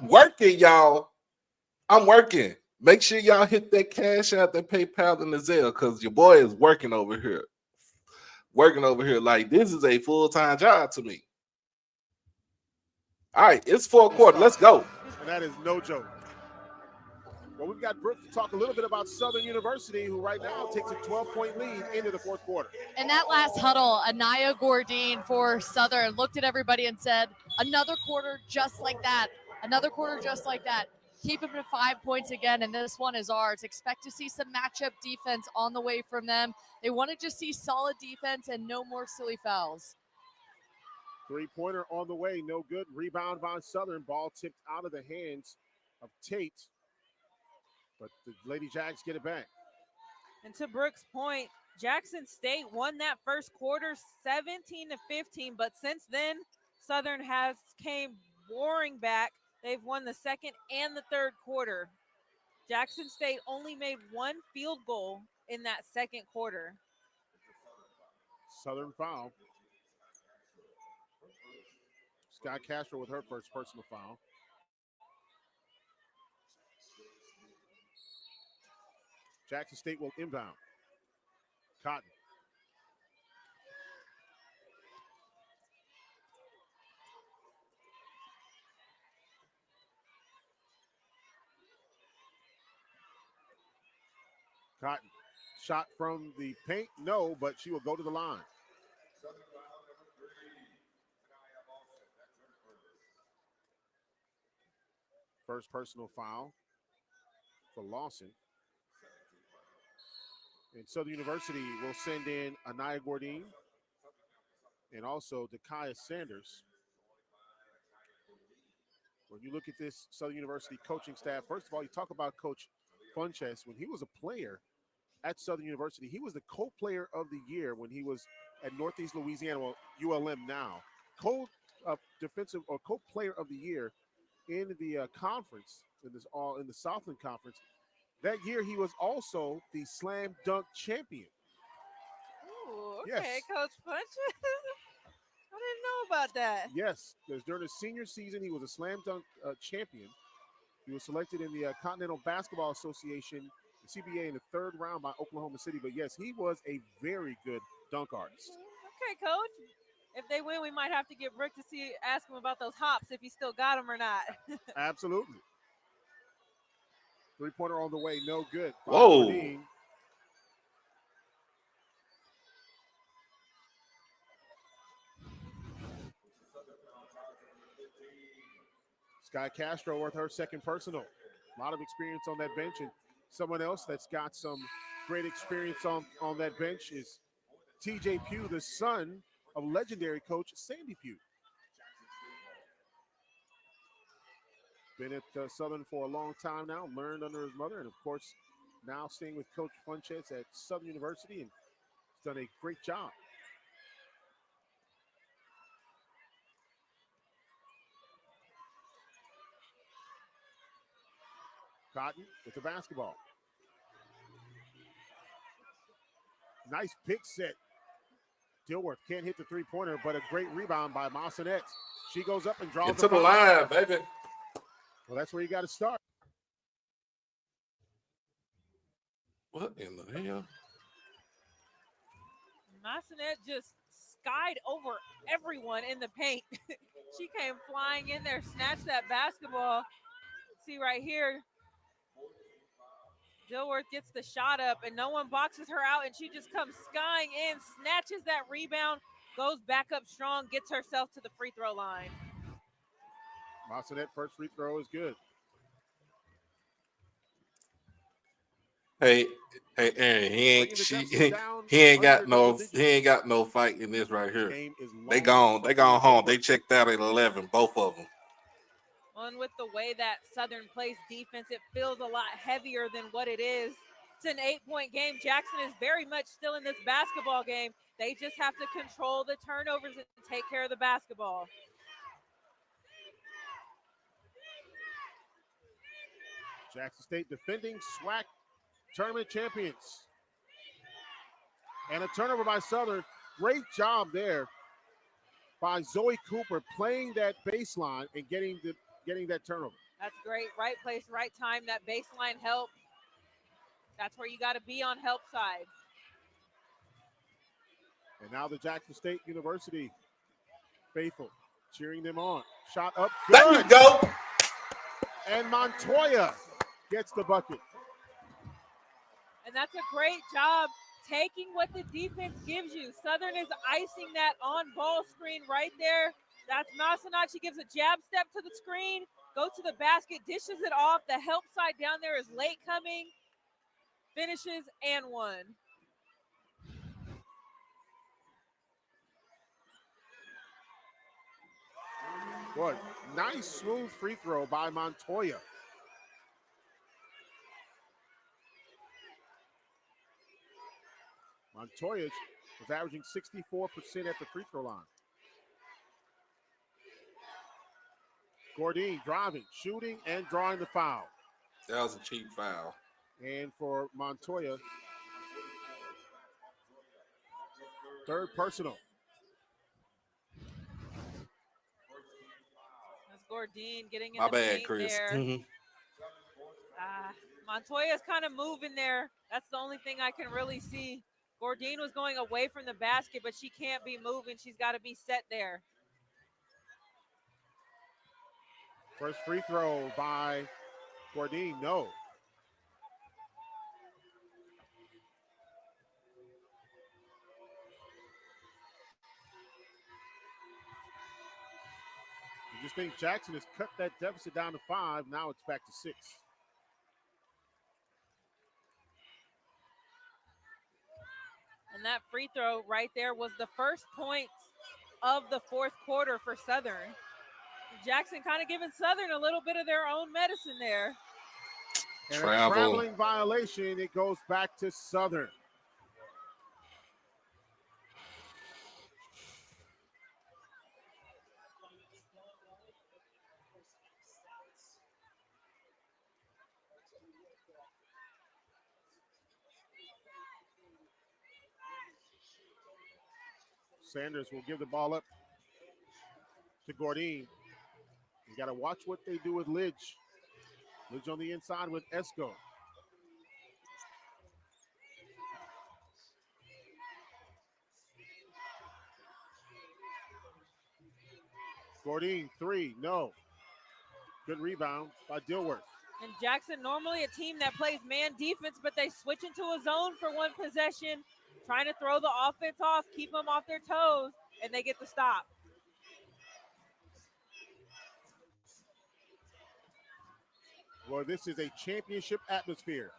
working, y'all. I'm working. Make sure y'all hit that cash out, that PayPal and the Zelle, because your boy is working over here. Working over here. Like, this is a full-time job to me. All right, it's fourth quarter. Let's go. And that is no joke. Well, we've got Brooke to talk a little bit about Southern University, who right now takes a 12-point lead into the fourth quarter. In that last huddle, Anaya Gourdine for Southern looked at everybody and said, another quarter just like that. Another quarter just like that. Keep them to 5 points again, and this one is ours. Expect to see some matchup defense on the way from them. They want to just see solid defense and no more silly fouls. Three-pointer on the way, no good. Rebound by Southern. Ball tipped out of the hands of Tate. But the Lady Jags get it back. And to Brooks' point, Jackson State won that first quarter 17-15, but since then, Southern has came roaring back. They've won the second and the third quarter. Jackson State only made one field goal in that second quarter. Southern foul. Sky Castro with her first personal foul. Jackson State will inbound. Cotton. Cotton. Shot from the paint, no, but she will go to the line. First personal foul for Lawson. And Southern University will send in Anaya Gordine and also Dakaya Sanders. When you look at this Southern University coaching staff, first of all, you talk about Coach Funches. When he was a player at Southern University, he was the co-player of the year when he was at Northeast Louisiana, well, ULM now. Co-defensive or co-player of the year in the conference, in the Southland Conference. That year, he was also the slam dunk champion. Ooh, okay, Yes. Coach Funches. I didn't know about that. Yes, because during his senior season, he was a slam dunk champion. He was selected in the Continental Basketball Association, the CBA, in the third round by Oklahoma City. But yes, he was a very good dunk artist. Okay, Coach. If they win, we might have to get Rick to ask him about those hops, if he still got them or not. Absolutely. Three-pointer on the way, no good. Whoa. Gordine. Sky Castro with her second personal. A lot of experience on that bench, and someone else that's got some great experience on that bench is TJ Pugh, the son of legendary coach Sandy Pugh. Been at Southern for a long time now, learned under his mother, and of course, now staying with Coach Funches at Southern University, and he's done a great job. Cotton with the basketball. Nice pick set. Dilworth can't hit the three-pointer, but a great rebound by Massanet. She goes up and draws Get to the foul. line, baby. Well, that's where you got to start. What in the hell? Massanet just skied over everyone in the paint. She came flying in there, snatched that basketball. See right here, Dilworth gets the shot up and no one boxes her out, and she just comes skying in, snatches that rebound, goes back up strong, gets herself to the free throw line. Massanet first free throw is good. Hey, Aaron, he ain't got no fight in this right here. They gone home. They checked out at 11, both of them. And with the way that Southern plays defense, it feels a lot heavier than what it is. It's an 8-point game. Jackson is very much still in this basketball game. They just have to control the turnovers and take care of the basketball. Jackson State defending SWAC tournament champions. And a turnover by Southern. Great job there by Zoe Cooper playing that baseline and getting that turnover. That's great. Right place, right time. That baseline help. That's where you got to be on help side. And now the Jackson State University faithful cheering them on. Shot up. Good. There you go. And Montoya gets the bucket. And that's a great job taking what the defense gives you. Southern is icing that on-ball screen right there. That's Massanet. She gives a jab step to the screen, go to the basket, dishes it off. The help side down there is late coming, finishes, and one. Boy, nice smooth free throw by Montoya. Montoya was averaging 64% at the free throw line. Gordine driving, shooting, and drawing the foul. That was a cheap foul. And for Montoya, third personal. That's Gordine getting in My the bad, paint Chris. there. Montoya's kind of moving there. That's the only thing I can really see. Gordine was going away from the basket, but she can't be moving. She's got to be set there. First free throw by Gordine, no. You just think Jackson has cut that deficit down to 5. Now it's back to 6. And that free throw right there was the first point of the fourth quarter for Southern. Jackson kind of giving Southern a little bit of their own medicine there. And a traveling violation. It goes back to Southern. Sanders will give the ball up to Gordine. You got to watch what they do with Lidge. Lidge on the inside with Esco. Gordine, 3, no. Good rebound by Dilworth. And Jackson, normally a team that plays man defense, but they switch into a zone for one possession, trying to throw the offense off, keep them off their toes, and they get the stop. Well, this is a championship atmosphere.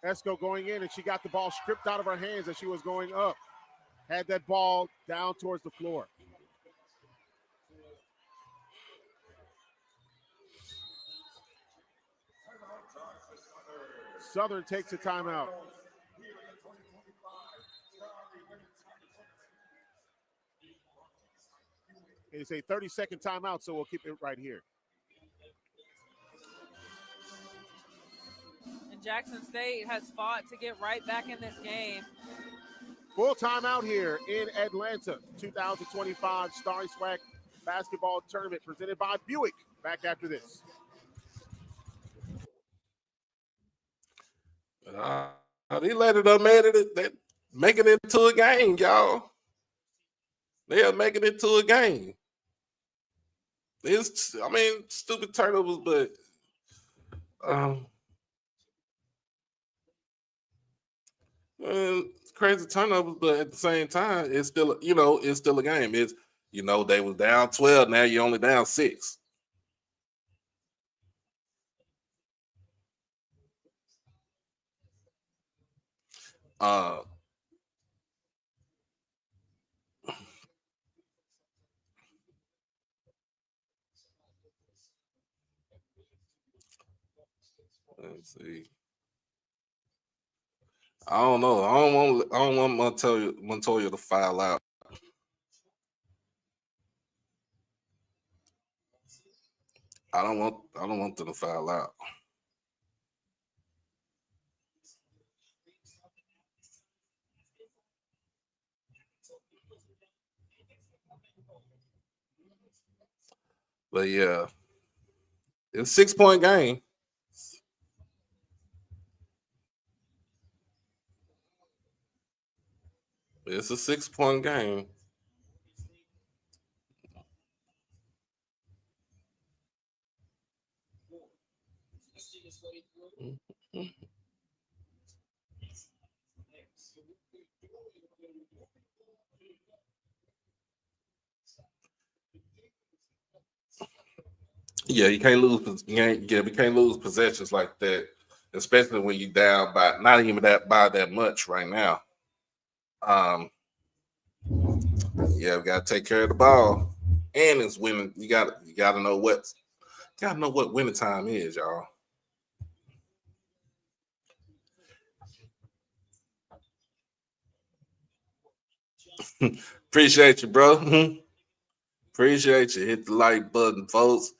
Esco going in, and she got the ball stripped out of her hands as she was going up. Had that ball down towards the floor. Southern takes a timeout. It's a 30-second timeout, so we'll keep it right here. And Jackson State has fought to get right back in this game. Full timeout here in Atlanta. 2025 Starry Swag Basketball Tournament presented by Buick. Back after this. They let it up, man. They make it into a game, y'all. They are making it to a game. It's, I mean, stupid turnovers, but crazy turnovers, but at the same time, it's still, it's still a game. It's, they was down 12, now you're only down 6. Let's see. I don't know. I don't want Montoya to foul out. I don't want them to foul out. But yeah, it's a 6-point game. It's a 6-point game. Yeah, you can't lose. We can't lose possessions like that, especially when you're down by not even by that much right now. Yeah, we gotta take care of the ball, and it's winning. You gotta know what winning time is, y'all. Appreciate you, bro. Appreciate you. Hit the like button, folks.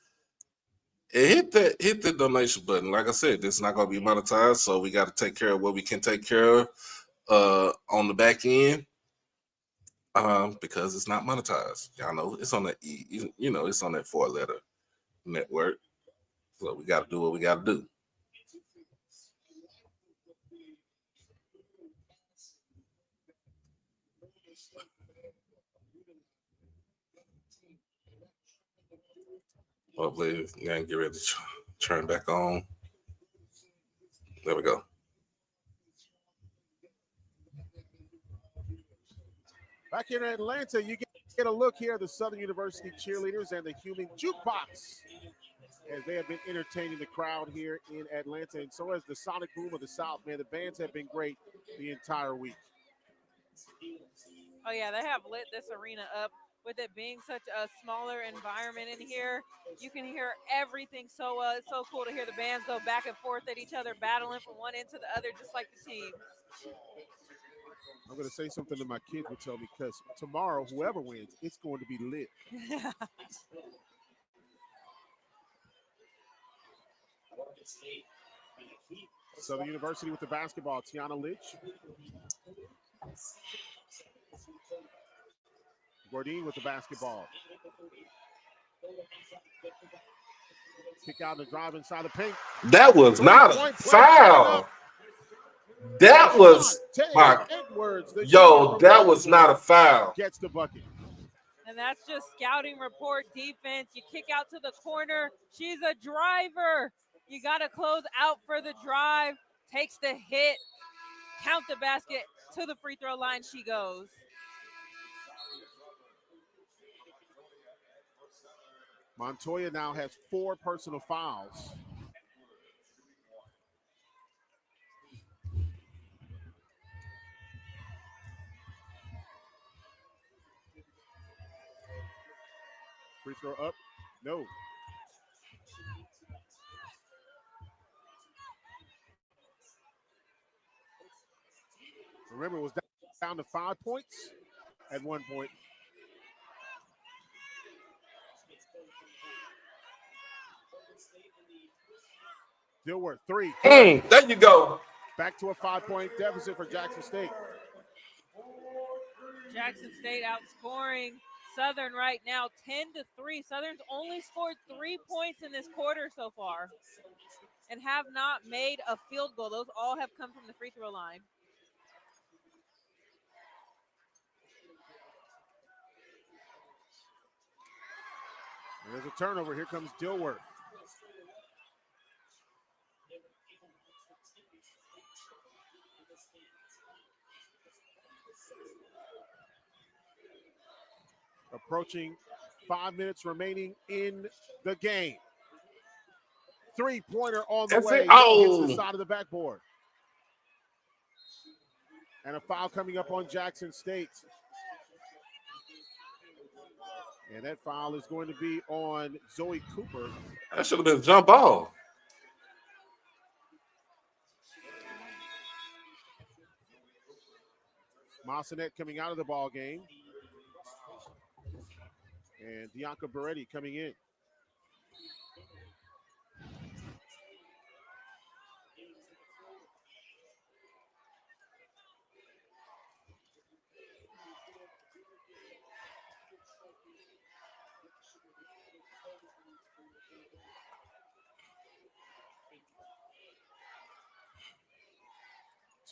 And hit the donation button. Like I said, this is not gonna be monetized, so we got to take care of what we can take care of on the back end. Because it's not monetized. Y'all know it's on it's on that 4-letter network. So we got to do what we got to do. Hopefully, we're gonna get ready to turn back on. There we go. Back here in Atlanta, you get a look here at the Southern University cheerleaders and the Human Jukebox, as they have been entertaining the crowd here in Atlanta, and so has the Sonic Boom of the South. Man, the bands have been great the entire week. Oh yeah, they have lit this arena up. With it being such a smaller environment in here, you can hear everything. So it's so cool to hear the bands go back and forth at each other, battling from one end to the other, just like the team. I'm going to say something that my kids would tell me, because tomorrow, whoever wins, it's going to be lit. Southern University with the basketball, Tiana Litch. Gordine with the basketball. Kick out the drive inside the paint. That was not a foul. That was Edwards, that was not a foul. Gets the bucket. And that's just scouting report defense. You kick out to the corner. She's a driver. You got to close out for the drive. Takes the hit. Count the basket. To the free throw line she goes. Montoya now has 4 personal fouls. Free throw up. No. Remember, it was down to 5 points at one point. Dilworth, 3. There you go. Back to a 5-point deficit for Jackson State. Jackson State outscoring Southern right now 10-3. Southern's only scored 3 points in this quarter so far and have not made a field goal. Those all have come from the free throw line. There's a turnover. Here comes Dilworth. Approaching 5 minutes remaining in the game. 3-pointer on the way. Hits the side of the backboard. And a foul coming up on Jackson State. And that foul is going to be on Zoe Cooper. That should have been a jump ball. Massanet coming out of the ball game. And Bianca Beretti coming in.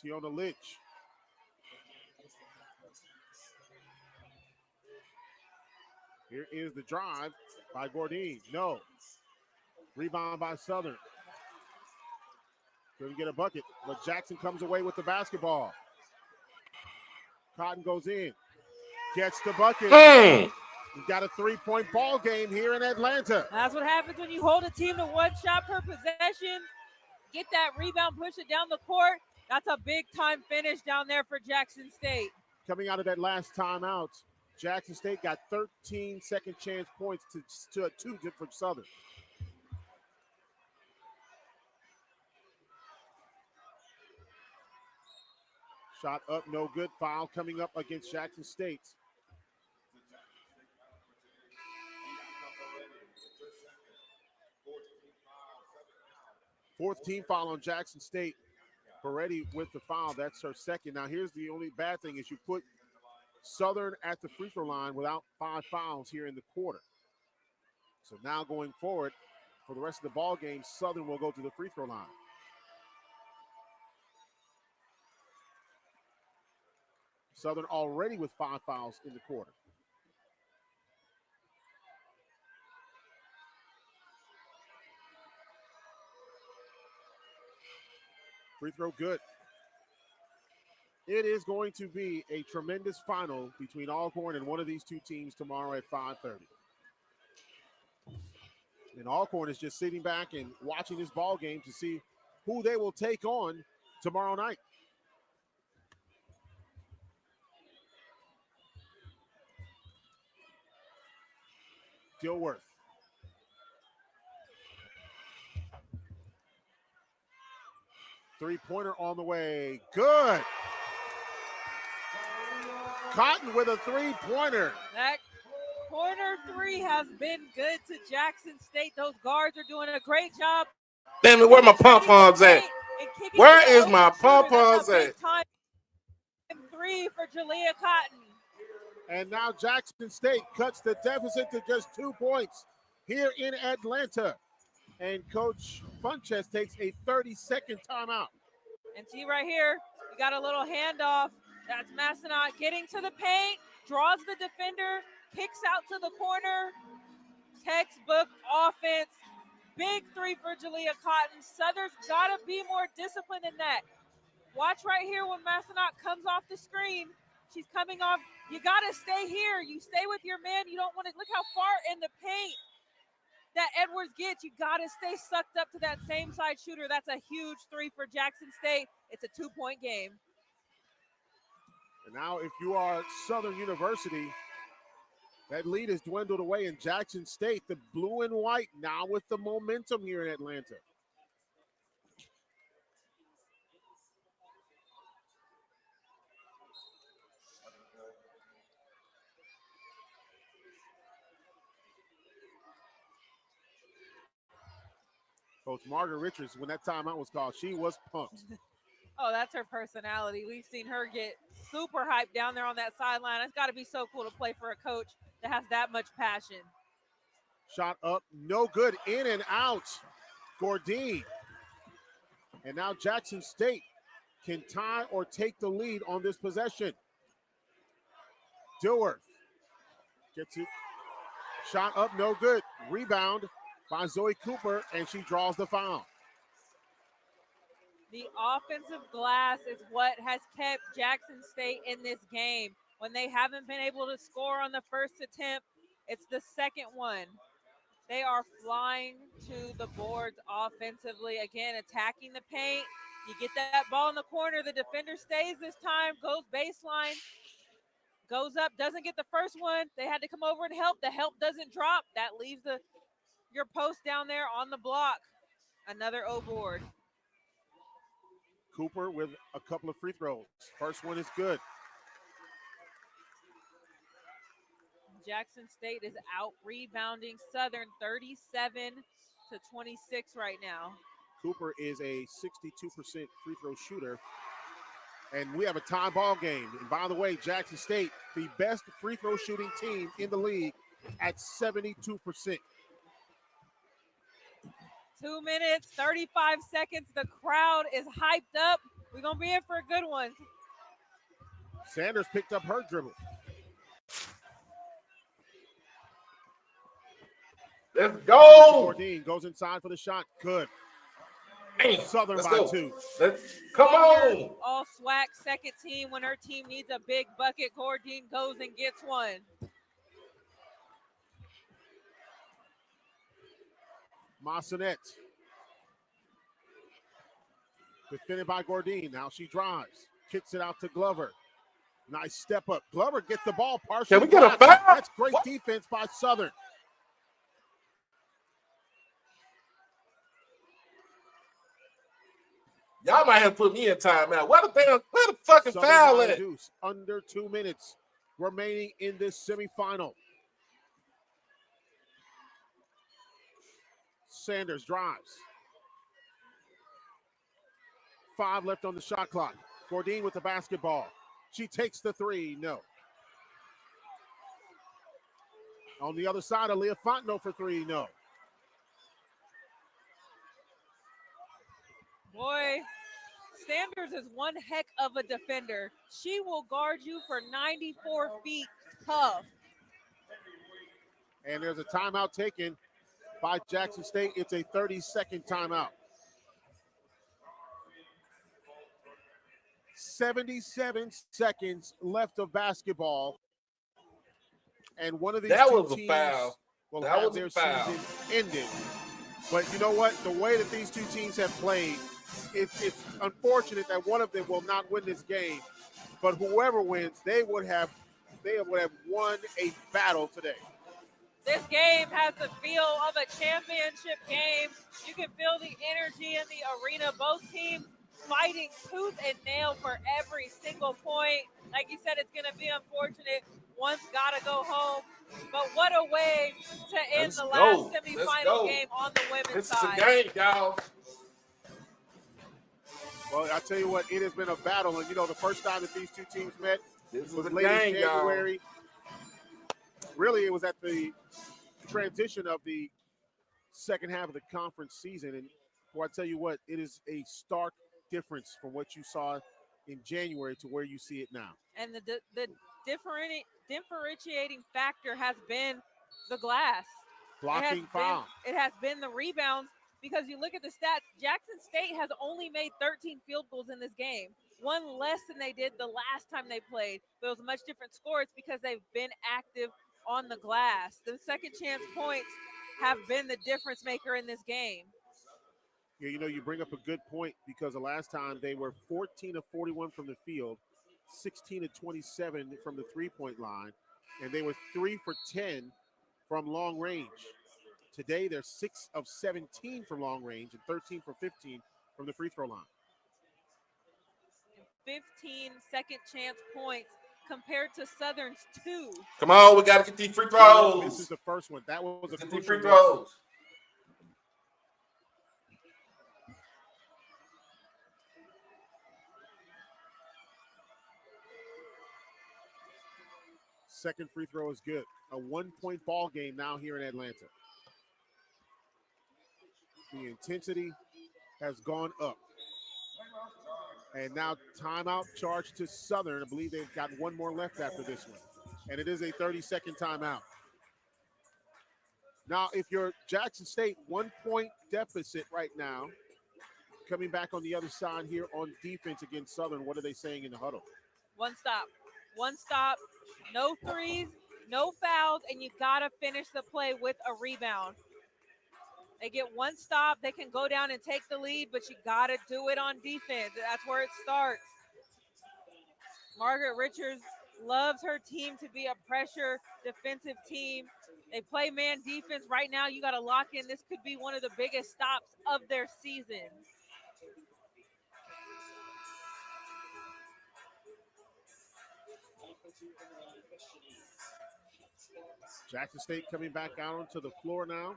Tiona Litch. Here is the drive by Gordine. No. Rebound by Southern. Couldn't get a bucket, but Jackson comes away with the basketball. Cotton goes in. Gets the bucket. We've got a 3-point ball game here in Atlanta. That's what happens when you hold a team to 1 shot per possession. Get that rebound, push it down the court. That's a big-time finish down there for Jackson State. Coming out of that last timeout, Jackson State got 13 second chance points to a 2 for Southern. Shot up, no good. Foul coming up against Jackson State. Fourth team foul on Jackson State. Peretti with the foul. That's her second. Now, here's the only bad thing is you put Southern at the free throw line without 5 fouls here in the quarter. So now going forward for the rest of the ball game, Southern will go to the free throw line. Southern already with 5 fouls in the quarter. Free throw good. It is going to be a tremendous final between Alcorn and one of these two teams tomorrow at 5:30. And Alcorn is just sitting back and watching this ball game to see who they will take on tomorrow night. Dilworth. Three-pointer on the way. Good. Cotton with a three-pointer. That corner three has been good to Jackson State. Those guards are doing a great job. Damn it, where my pom-poms at? Where is my pom-poms at? Time three for Jalea Cotton. And now Jackson State cuts the deficit to just 2 points here in Atlanta. And Coach Funches takes a 30-second timeout. And see right here, we got a little handoff. That's Massanutten getting to the paint, draws the defender, kicks out to the corner. Textbook offense. Big three for Jalea Cotton. Southern's got to be more disciplined than that. Watch right here when Massanutten comes off the screen. She's coming off. You got to stay here. You stay with your man. You don't want to look how far in the paint that Edwards gets. You got to stay sucked up to that same side shooter. That's a huge three for Jackson State. It's a 2-point game. And now if you are Southern University, that lead has dwindled away in Jackson State. The blue and white now with the momentum here in Atlanta. Coach Margaret Richards, when that timeout was called, she was pumped. Oh, that's her personality. We've seen her get super hyped down there on that sideline. It's got to be so cool to play for a coach that has that much passion. Shot up, no good, in and out. Gordine. And now Jackson State can tie or take the lead on this possession. Dilworth gets it. Shot up, no good. Rebound by Zoe Cooper, and she draws the foul. The offensive glass is what has kept Jackson State in this game. When they haven't been able to score on the first attempt, it's the second one. They are flying to the boards offensively. Again, attacking the paint. You get that ball in the corner. The defender stays this time, goes baseline, goes up, doesn't get the first one. They had to come over and help. The help doesn't drop. That leaves your post down there on the block. Another O board. Cooper with a couple of free throws. First one is good. Jackson State is out rebounding Southern 37-26 right now. Cooper is a 62% free throw shooter. And we have a tie ball game. And by the way, Jackson State, the best free throw shooting team in the league at 72%. 2 minutes, 35 seconds. The crowd is hyped up. We're going to be in for a good one. Sanders picked up her dribble. Let's go. Gordine goes inside for the shot. Good. Hey, Southern let's by go. 2. Come on. All SWAC second team. When her team needs a big bucket, Gordine goes and gets one. Massanet. Defended by Gordine. Now she drives. Kicks it out to Glover. Nice step up. Glover gets the ball partially. Can we get a blocked. foul? That's great defense by Southern. Y'all might have put me in timeout. Where the fucking Southern foul by at? deuce. Under 2 minutes remaining in this semifinal. Sanders drives. 1:05 left on the shot clock. Gordine with the basketball. She takes the three. No. On the other side, Aaliyah Fontenot for three. No. Boy, Sanders is one heck of a defender. She will guard you for 94 feet tough. And there's a timeout taken by Jackson State. It's a 30-second timeout. 77 seconds left of basketball. And one of these That two was a teams foul. will That have was a their foul. season ended. But you know what? The way that these two teams have played, it's unfortunate that one of them will not win this game. But whoever wins, they would have won a battle today. This game has the feel of a championship game. You can feel the energy in the arena. Both teams fighting tooth and nail for every single point. Like you said, it's going to be unfortunate. One's got to go home. But what a way to end the last semifinal game on the women's side. This is a game, y'all. Well, I tell you what, it has been a battle. And, you know, the first time that these two teams met was a late game, in January. Really, it was at the transition of the second half of the conference season. And, boy, I tell you what, it is a stark difference from what you saw in January to where you see it now. And the differentiating factor has been the glass. Blocking foul. It has been the rebounds, because you look at the stats, Jackson State has only made 13 field goals in this game, one less than they did the last time they played. But it was a much different score. It's because they've been active on the glass. The second chance points have been the difference maker in this game. Yeah, you know, you bring up a good point, because the last time they were 14 of 41 from the field, 16 of 27 from the three-point line, and they were 3 for 10 from long range. Today, they're 6 of 17 from long range and 13 for 15 from the free throw line. 15 second chance points compared to Southern's 2. Come on, we got to get these free throws. This is the first one. That was a Get these crucial free miss. throws. Second free throw is good. A 1-point ball game now here in Atlanta. The intensity has gone up. And now timeout charged to Southern. I believe they've got one more left after this one. And it is a 30-second timeout. Now, if you're Jackson State, 1-point deficit right now, coming back on the other side here on defense against Southern, what are they saying in the huddle? One stop, no threes, no fouls, and you got to finish the play with a rebound. They get one stop, they can go down and take the lead, but you got to do it on defense. That's where it starts. Margaret Richards loves her team to be a pressure defensive team. They play man defense. Right now, you got to lock in. This could be one of the biggest stops of their season. Jackson State coming back out onto the floor now.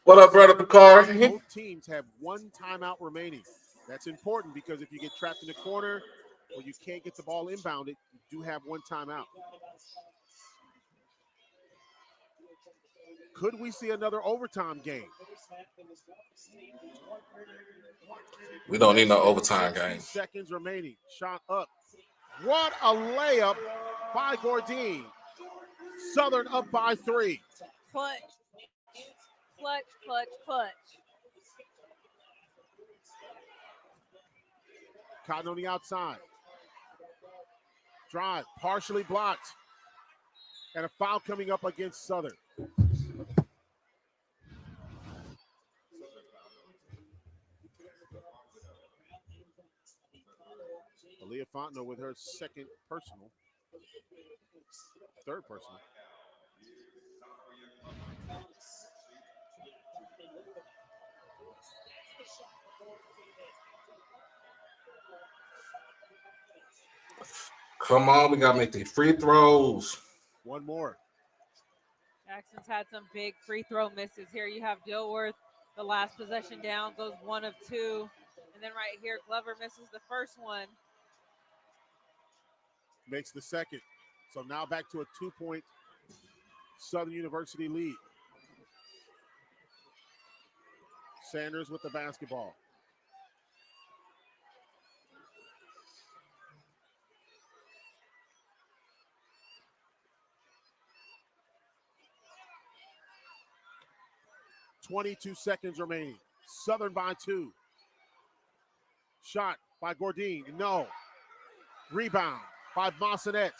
What up, brother Picard? Both teams have one timeout remaining. That's important, because if you get trapped in the corner or you can't get the ball inbounded, you do have one timeout. Could we see another overtime game? We don't need no overtime 60 game. Seconds remaining. Shot up. What a layup by Gordine. Southern up by 3. Clutch. Cotton on the outside. Drive, partially blocked. And a foul coming up against Southern. Aaliyah Fontenot with her second personal. Third personal. Come on, we got to make these free throws. One more. Jackson's had some big free throw misses here. You have Dilworth the last possession down, goes 1 of 2. And then right here, Glover misses the first one. Makes the second. So now back to a 2-point Southern University lead. Sanders with the basketball. .22 seconds remaining. Southern by 2. Shot by Gordine. No. Rebound by Massanet.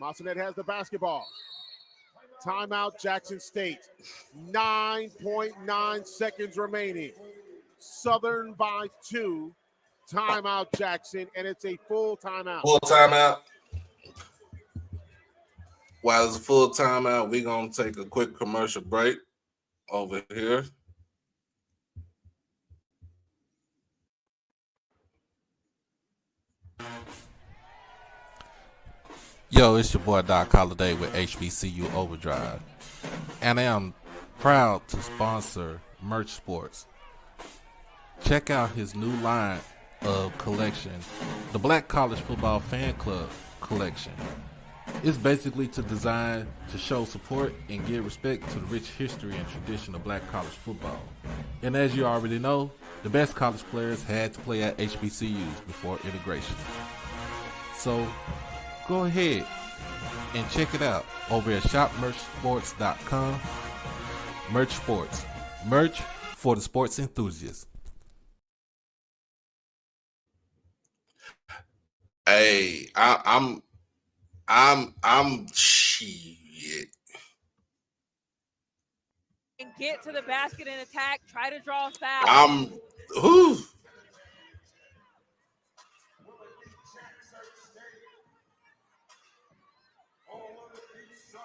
Massanet has the basketball. Timeout, Jackson State. 9.9 seconds remaining. Southern by 2. Timeout, Jackson, and it's a full timeout. Full timeout. While it's a full timeout, we're going to take a quick commercial break over here. Yo, it's your boy Doc Holliday with HBCU Overdrive. And I am proud to sponsor Merch Sports. Check out his new line of collection, the Black College Football Fan Club collection. It's basically designed to show support and give respect to the rich history and tradition of black college football. And as you already know, the best college players had to play at HBCUs before integration. So go ahead and check it out over at shopmerchsports.com. Merch Sports. Merch for the sports enthusiasts. Hey, I'm shit. And get to the basket and attack. Try to draw a foul.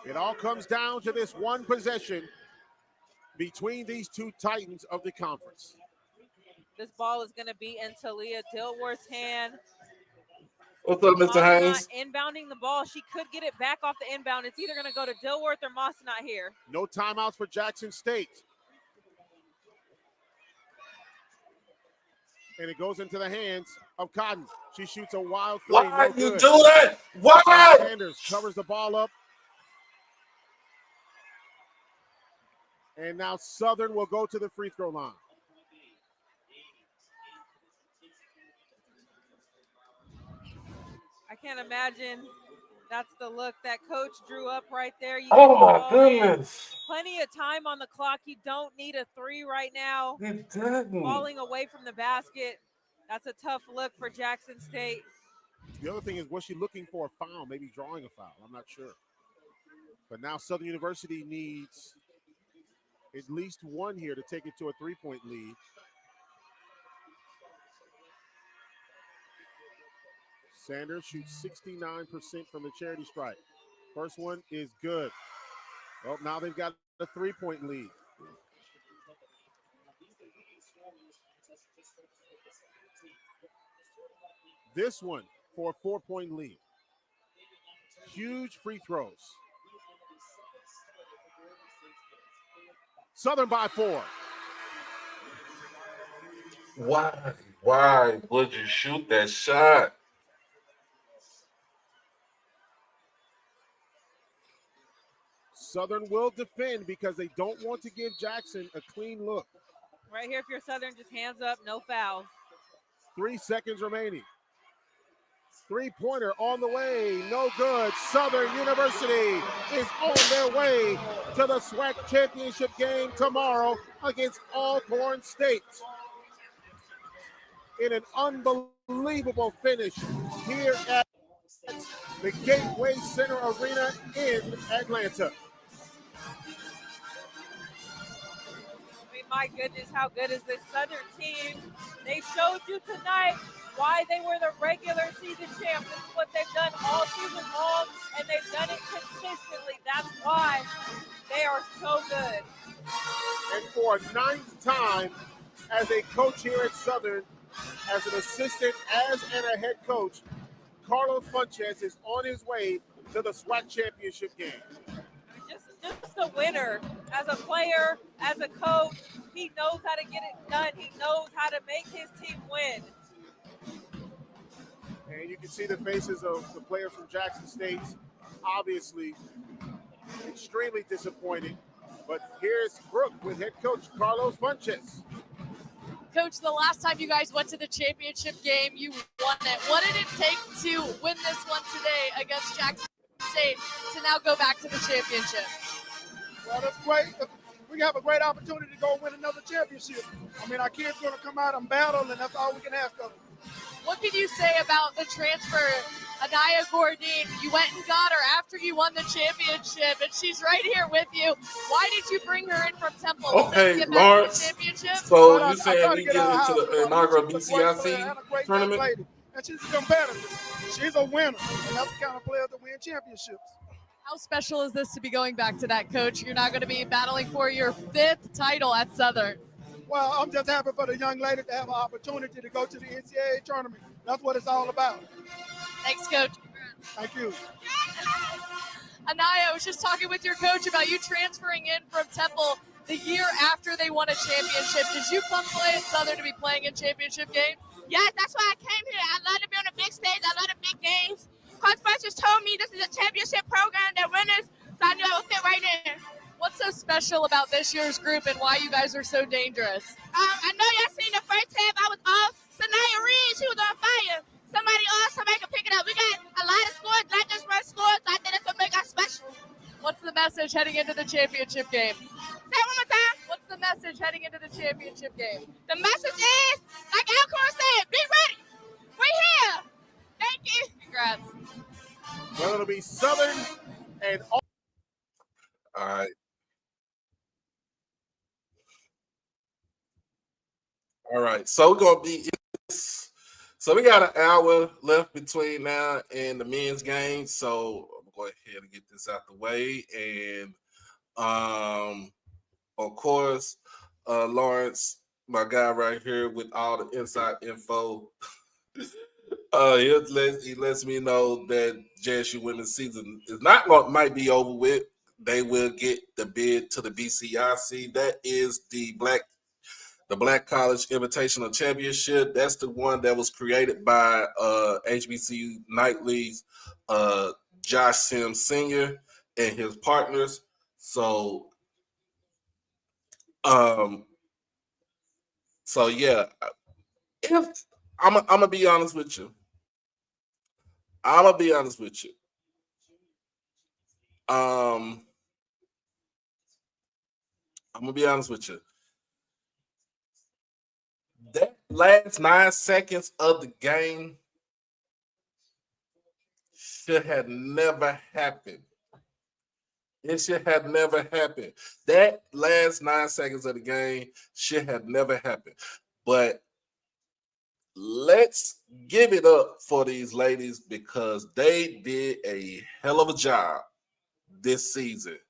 It all comes down to this one possession between these two titans of the conference. This ball is going to be in Talia Dilworth's hand. What's up, Mr. Haynes? Inbounding the ball. She could get it back off the inbound. It's either going to go to Dilworth or Massanet here. No timeouts for Jackson State. And it goes into the hands of Cotton. She shoots a wild three. Why no you good. do it? Why? Sanders covers the ball up. And now Southern will go to the free throw line. I can't imagine that's the look that coach drew up right there. You Oh my goodness. Plenty of time on the clock. You don't need a 3 right now. You didn't. Falling away from the basket. That's a tough look for Jackson State. The other thing is, was she looking for a foul? Maybe drawing a foul. I'm not sure. But now Southern University needs at least one here to take it to a 3-point lead. Sanders shoots 69% from the charity stripe. First one is good. Well, now they've got a 3-point lead. This one for a 4-point lead. Huge free throws. Southern by 4. Why would you shoot that shot? Southern will defend because they don't want to give Jackson a clean look. Right here, if you're Southern, just hands up, no fouls. 3 seconds remaining. 3-pointer on the way, no good. Southern University is on their way to the SWAC championship game tomorrow against Alcorn State. In an unbelievable finish here at the Gateway Center Arena in Atlanta. My goodness, how good is this Southern team? They showed you tonight why they were the regular season champs. This is what they've done all season long, and they've done it consistently. That's why they are so good. And for a 9th time as a coach here at Southern, as an assistant, and a head coach, Carlos Funches is on his way to the SWAC championship game. Just a winner as a player, as a coach, he knows how to get it done. He knows how to make his team win. And you can see the faces of the players from Jackson State, obviously extremely disappointed. But here's Brooke with head coach Carlos Funches. Coach, the last time you guys went to the championship game, you won it. What did it take to win this one today against Jackson State to now go back to the championship? Well, that's great. We have a great opportunity to go win another championship. I mean, our kids going to come out and battle, and that's all we can ask of them. What can you say about the transfer, Anaya Gordine? You went and got her after you won the championship, and she's right here with you. Why did you bring her in from Temple? Okay, Lawrence. So you saying we get into the inaugural BCIC tournament? Lady, and she's a competitor. She's a winner, and that's the kind of player that win championships. How special is this to be going back to that, Coach? You're now going to be battling for your 5th title at Southern. Well, I'm just happy for the young lady to have an opportunity to go to the NCAA tournament. That's what it's all about. Thanks, Coach. Thank you. Anaya, I was just talking with your coach about you transferring in from Temple the year after they won a championship. Did you come play at Southern to be playing in championship games? Yes, that's why I came here. I love to be on the big stage. I love the big games. Coach Fresh just told me this is a championship program, they're winners, so I knew I would fit right in. What's so special about this year's group and why you guys are so dangerous? I know y'all seen the first half. I was off. Sanaya Reed, she was on fire. Somebody can pick it up. We got a lot of scores, not just one score, so I think that's what make us special. What's the message heading into the championship game? Say it one more time. What's the message heading into the championship game? The message is, like Alcorn said, be ready. We're here. Thank you. Congrats. Well, it'll be Southern and all right. All right, so we're gonna be. So we got an hour left between now and the men's game. So I'm gonna go ahead and get this out the way. And of course, Lawrence, my guy right here with all the inside info. He lets me know that JSU women's season is might be over with. They will get the bid to the BCIC. That is the Black College Invitational Championship. That's the one that was created by HBCU Nightly's Josh Sims Sr. and his partners. So yeah, if I'm gonna be honest with you. I'm gonna be honest with you. That last 9 seconds of the game should have never happened. It should have never happened. That last 9 seconds of the game should have never happened. But let's give it up for these ladies because they did a hell of a job this season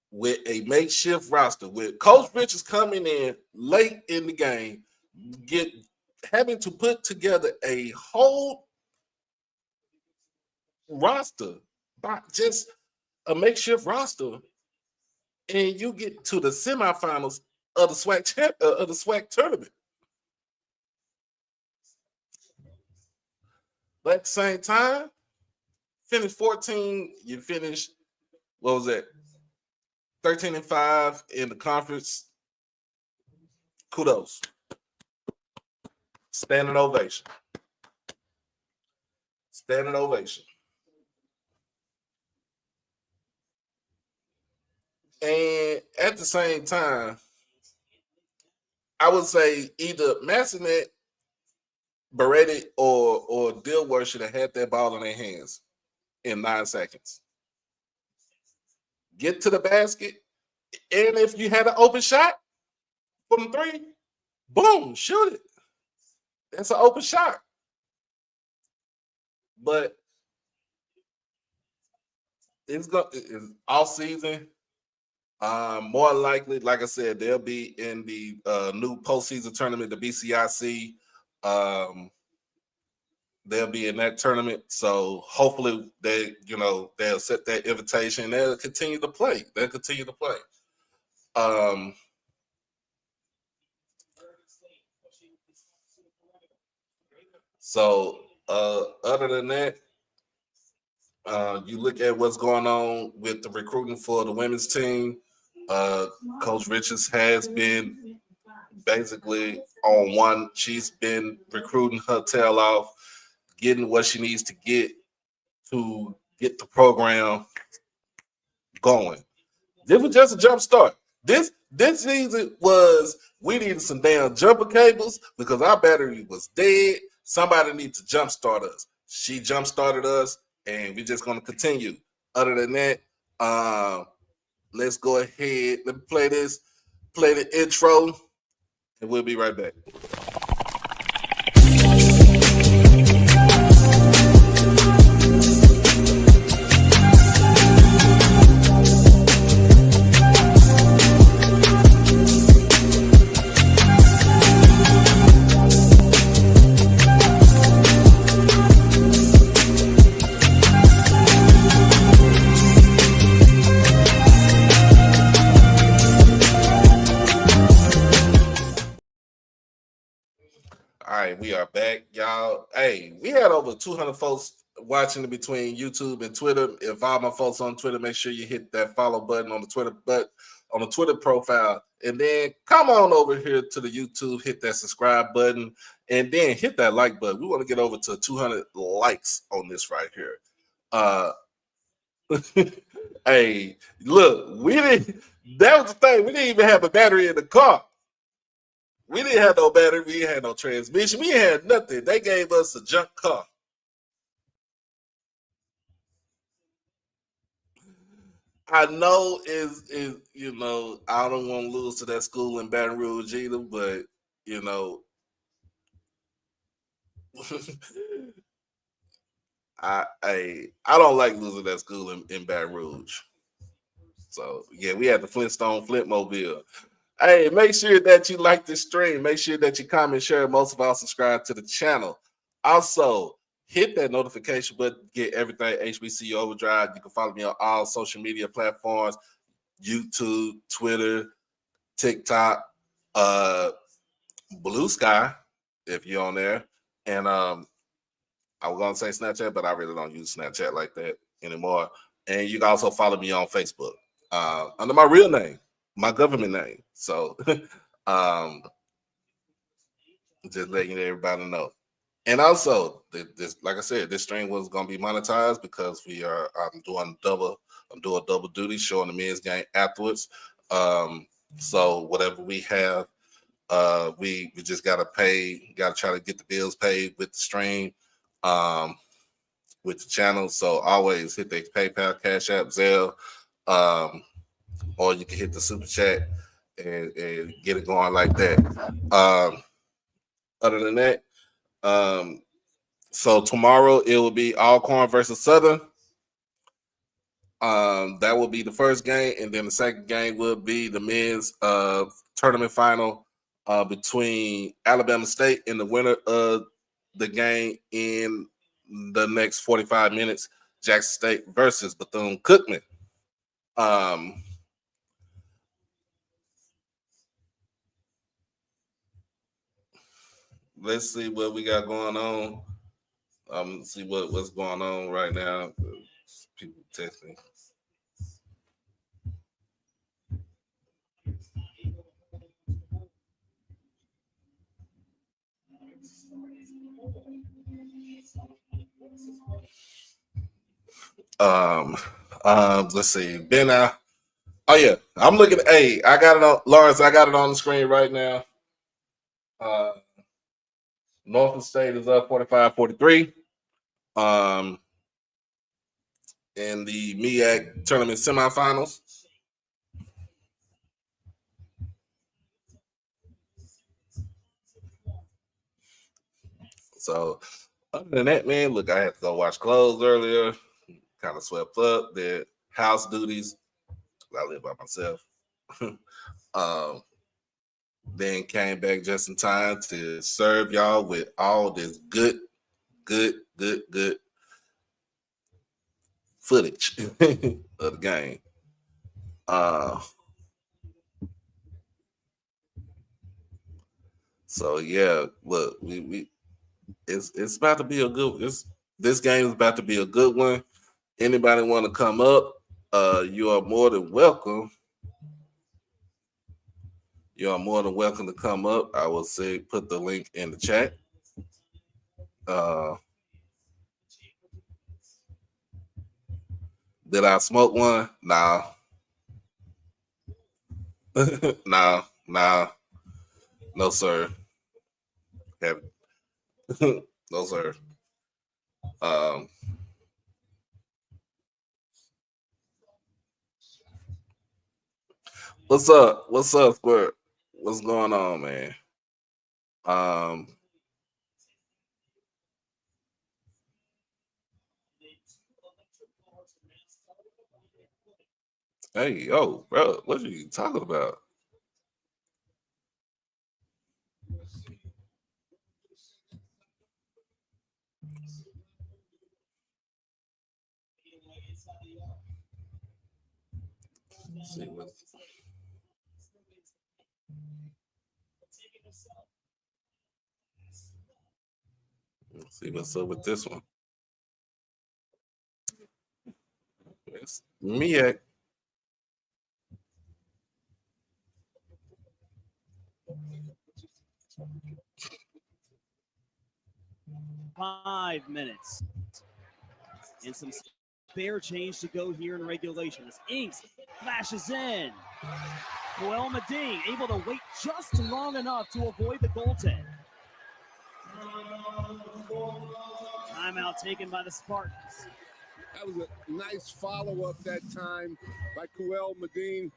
with a makeshift roster, with Coach Richards coming in late in the game, having to put together a whole roster, just a makeshift roster, and you get to the semifinals of the SWAC tournament. But at the same time, finish 14. You finish, what was that? 13-5 in the conference. Kudos. Standing ovation. Standing ovation. And at the same time, I would say either Massonet, Beretti, or Dilworth should have had that ball in their hands in 9 seconds. Get to the basket, and if you had an open shot from 3, boom, shoot it. That's an open shot. But it's all season. More likely, like I said, they'll be in the new postseason tournament, the BCIC. They'll be in that tournament. So hopefully they'll set that invitation. They'll continue to play. So other than that, you look at what's going on with the recruiting for the women's team. Coach Richards has been basically on one. She's been recruiting her tail off, getting what she needs to get the program going. This was just a jump start. This season was we needed some damn jumper cables because our battery was dead. Somebody needs to jump start us. She jump started us, and we're just gonna continue. Other than that, let's go ahead. Let me play the intro, and we'll be right back. All right, we are back, y'all. Hey, we had over 200 folks watching it between YouTube and Twitter. If all my folks on Twitter, make sure you hit that follow button on the Twitter profile, and then come on over here to the YouTube, hit that subscribe button, and then hit that like button. We want to get over to 200 likes on this right here. Hey, look, we didn't. That was the thing. We didn't even have a battery in the car. We didn't have no battery. We didn't have no transmission. We had nothing. They gave us a junk car. I know is you know, I don't want to lose to that school in Baton Rouge either, but you know, I don't like losing that school in Baton Rouge. So yeah, we had the Flintmobile. Hey, make sure that you like this stream. Make sure that you comment, share, most of all, subscribe to the channel. Also, hit that notification button, get everything HBCU Overdrive. You can follow me on all social media platforms, YouTube, Twitter, TikTok, Blue Sky, if you're on there. And I was gonna say Snapchat, but I really don't use Snapchat like that anymore. And you can also follow me on Facebook under my real name, my government name. So just letting everybody know. And also, this, like I said, this stream was gonna be monetized because I'm doing double duty, showing the men's game afterwards. So whatever we have, we just gotta try to get the bills paid with the stream, with the channel. So always hit the PayPal, Cash App, Zelle, or you can hit the super chat and get it going like that. Other than that, so tomorrow it will be Alcorn versus Southern. That will be the first game, and then the second game will be the men's tournament final between Alabama State and the winner of the game in the next 45 minutes, Jackson State versus Bethune-Cookman. Let's see what we got going on. See what's going on right now. People texting. Let's see. Oh yeah, I'm looking at. Hey, I got it on Lawrence. I got it on the screen right now. Norfolk State is up 45-43. In the MEAC tournament semifinals. So other than that, man, look, I had to go wash clothes earlier. Kind of swept up. Did house duties. I live by myself. Then came back just in time to serve y'all with all this good footage of the game. So yeah, look, it's about to be a good. This game is about to be a good one. Anybody want to come up? You are more than welcome. You are more than welcome to come up. I will say put the link in the chat. Did I smoke one? Nah. Nah. No, sir. No, sir. What's up? What's up, Squirt? What's going on, man? Hey, yo, bro, what are you talking about? Let's see what's up with this one. It's Miak. Five minutes. And some spare change to go here in regulation. As Inks flashes in. Joel Medine able to wait just long enough to avoid the goaltend. Timeout taken by the Spartans. That was a nice follow-up that time by Joel Medine.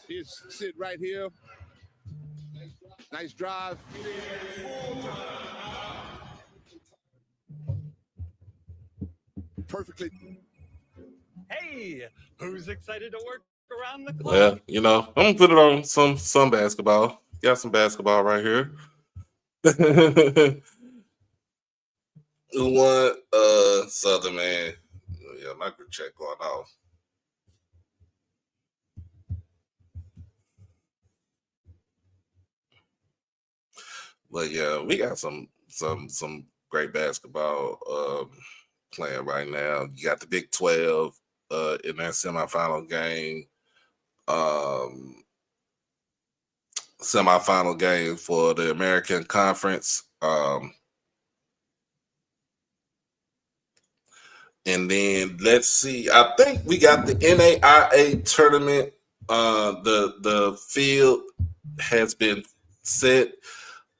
He's sit right here. Nice drive. Perfectly. Hey, who's excited to work around the clock? Well, you know, I'm gonna put it on some basketball. Got some basketball right here. Who won? Southern, man. Yeah, my group chat going off. But yeah, we got some great basketball playing right now. You got the Big 12 in that semifinal game. Semifinal game for the American Conference. And then let's see. I think we got the NAIA tournament. The field has been set.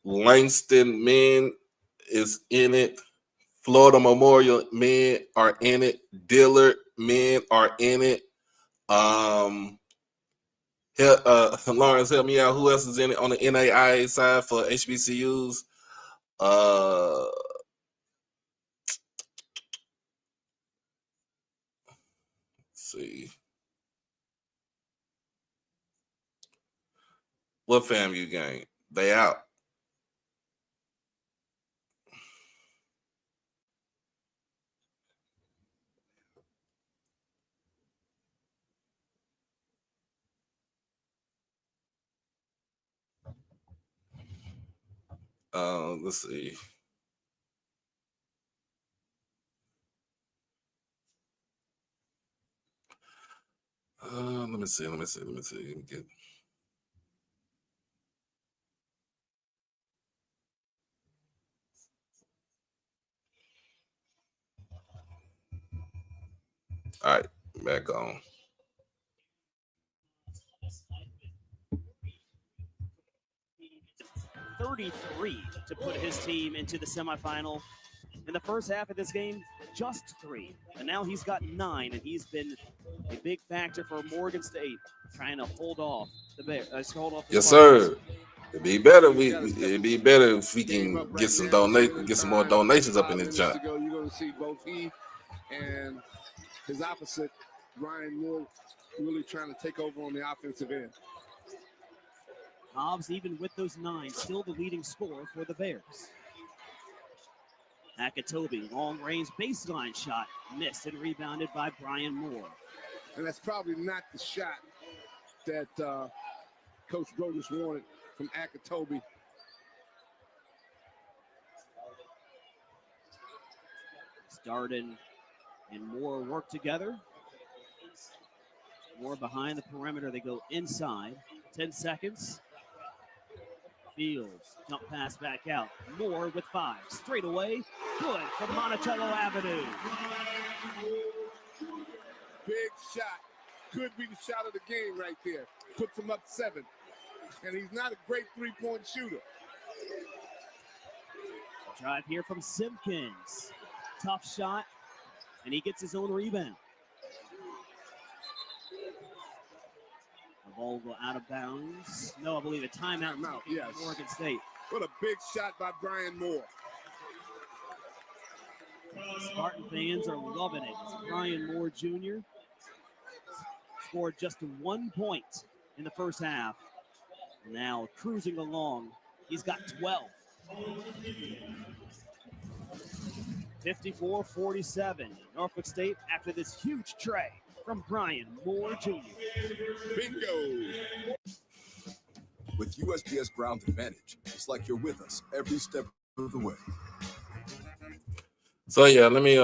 Langston men is in it. Florida Memorial men are in it. Dillard men are in it. Lawrence, help me out. Who else is in it on the NAIA side for HBCUs? Let's see. What FAMU game? They out. Let's see. Let me see. Get... All right, back on. .33 to put his team into the semifinal. In the first half of this game, just 3. And now he's got 9, and he's been a big factor for Morgan State, trying to hold off the Bears. Yes, sir. It'd be better. It'd be better if we can get some more donations up in this job. You're going to see both he and his opposite, Ryan Moore, really trying to take over on the offensive end. Hobbs, even with those 9, still the leading scorer for the Bears. Akatobi, long-range baseline shot, missed and rebounded by Brian Moore. And that's probably not the shot that Coach Brodus wanted from Akatobi. Darden and Moore work together. Moore behind the perimeter. They go inside. 10 seconds. Fields, jump pass back out. Moore with 5. Straight away. Good from Monticello Avenue. Big shot. Could be the shot of the game right there. Puts him up 7. And he's not a great three-point shooter. Drive here from Simpkins. Tough shot. And he gets his own rebound. The ball will go out of bounds. No, I believe a timeout. Yes. Oregon State. What a big shot by Brian Moore. Spartan fans are loving it. Brian Moore Jr. scored just 1 point in the first half. Now cruising along. He's got 12. 54-47. Norfolk State after this huge tray from Brian Moore Jr. Bingo. With USPS Ground Advantage, it's like you're with us every step of the way. So yeah, let me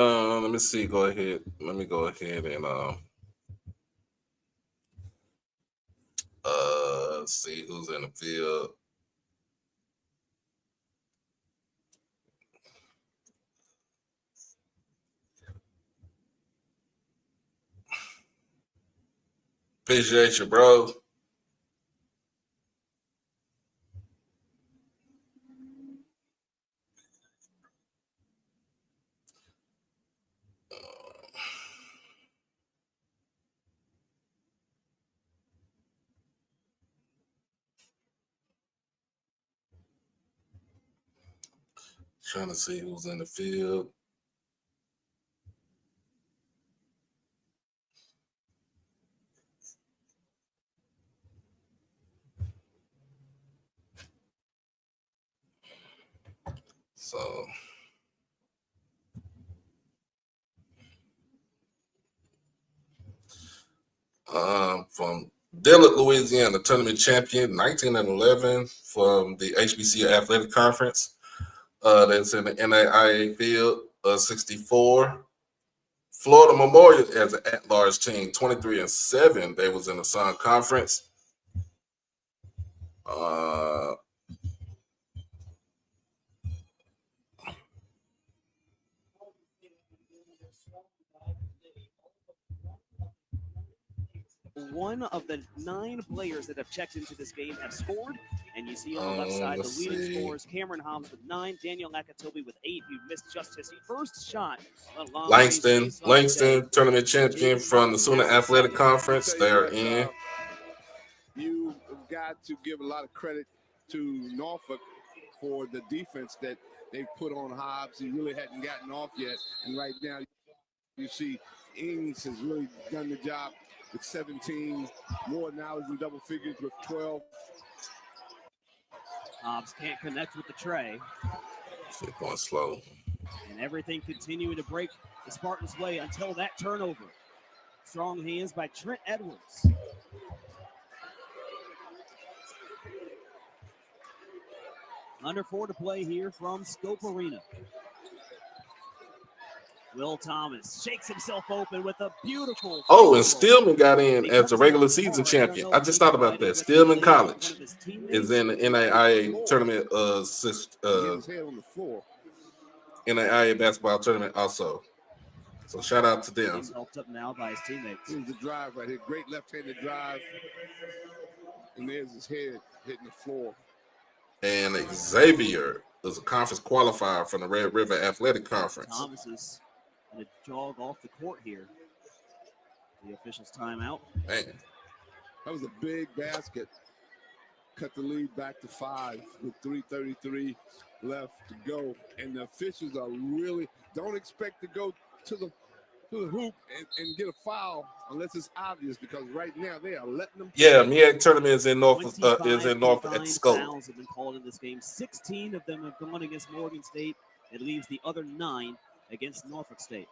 see. Go ahead. Let me go ahead and see who's in the field. Appreciate you, bro. Trying to see who's in the field. So from Dillard, Louisiana, tournament champion, 1911 from the HBCU Athletic Conference. That's in the NAIA field, 64. Florida Memorial as an at-large team, 23-7. They was in the Sun Conference. One of the 9 players that have checked into this game have scored. And you see on the left side, the leading scorers, Cameron Hobbs with 9, Daniel Nakatobi with 8, who missed just his first shot. Langston, tournament champion from the Sooner Athletic Conference. They are in. You've got to give a lot of credit to Norfolk for the defense that they put on Hobbs. He really hadn't gotten off yet. And right now, you see Ings has really done the job with 17. Moore now is in double figures with 12. Hobbs can't connect with the tray. It's going slow. And everything continuing to break the Spartans' way until that turnover. Strong hands by Trent Edwards. Under 4 to play here from Scope Arena. Will Thomas shakes himself open with a beautiful. Oh, and Stillman got in as a regular season champion. I just thought about that. Stillman College is in the NAIA tournament. NAIA basketball tournament also. So shout out to them. He's helped up now by his teammates. Here's the drive right here. Great left-handed drive. And there's his head hitting the floor. And Xavier is a conference qualifier from the Red River Athletic Conference. Thomas is going to jog off the court here. The official's timeout. Man. That was a big basket. Cut the lead back to 5 with 3:33 left to go. And the officials are really don't expect to go to the hoop and get a foul unless it's obvious, because right now they are letting them. Yeah, MEAC tournament is in Norfolk at Scope. Fouls have been called in this game. 16 of them have gone against Morgan State. It leaves the other 9 against Norfolk State.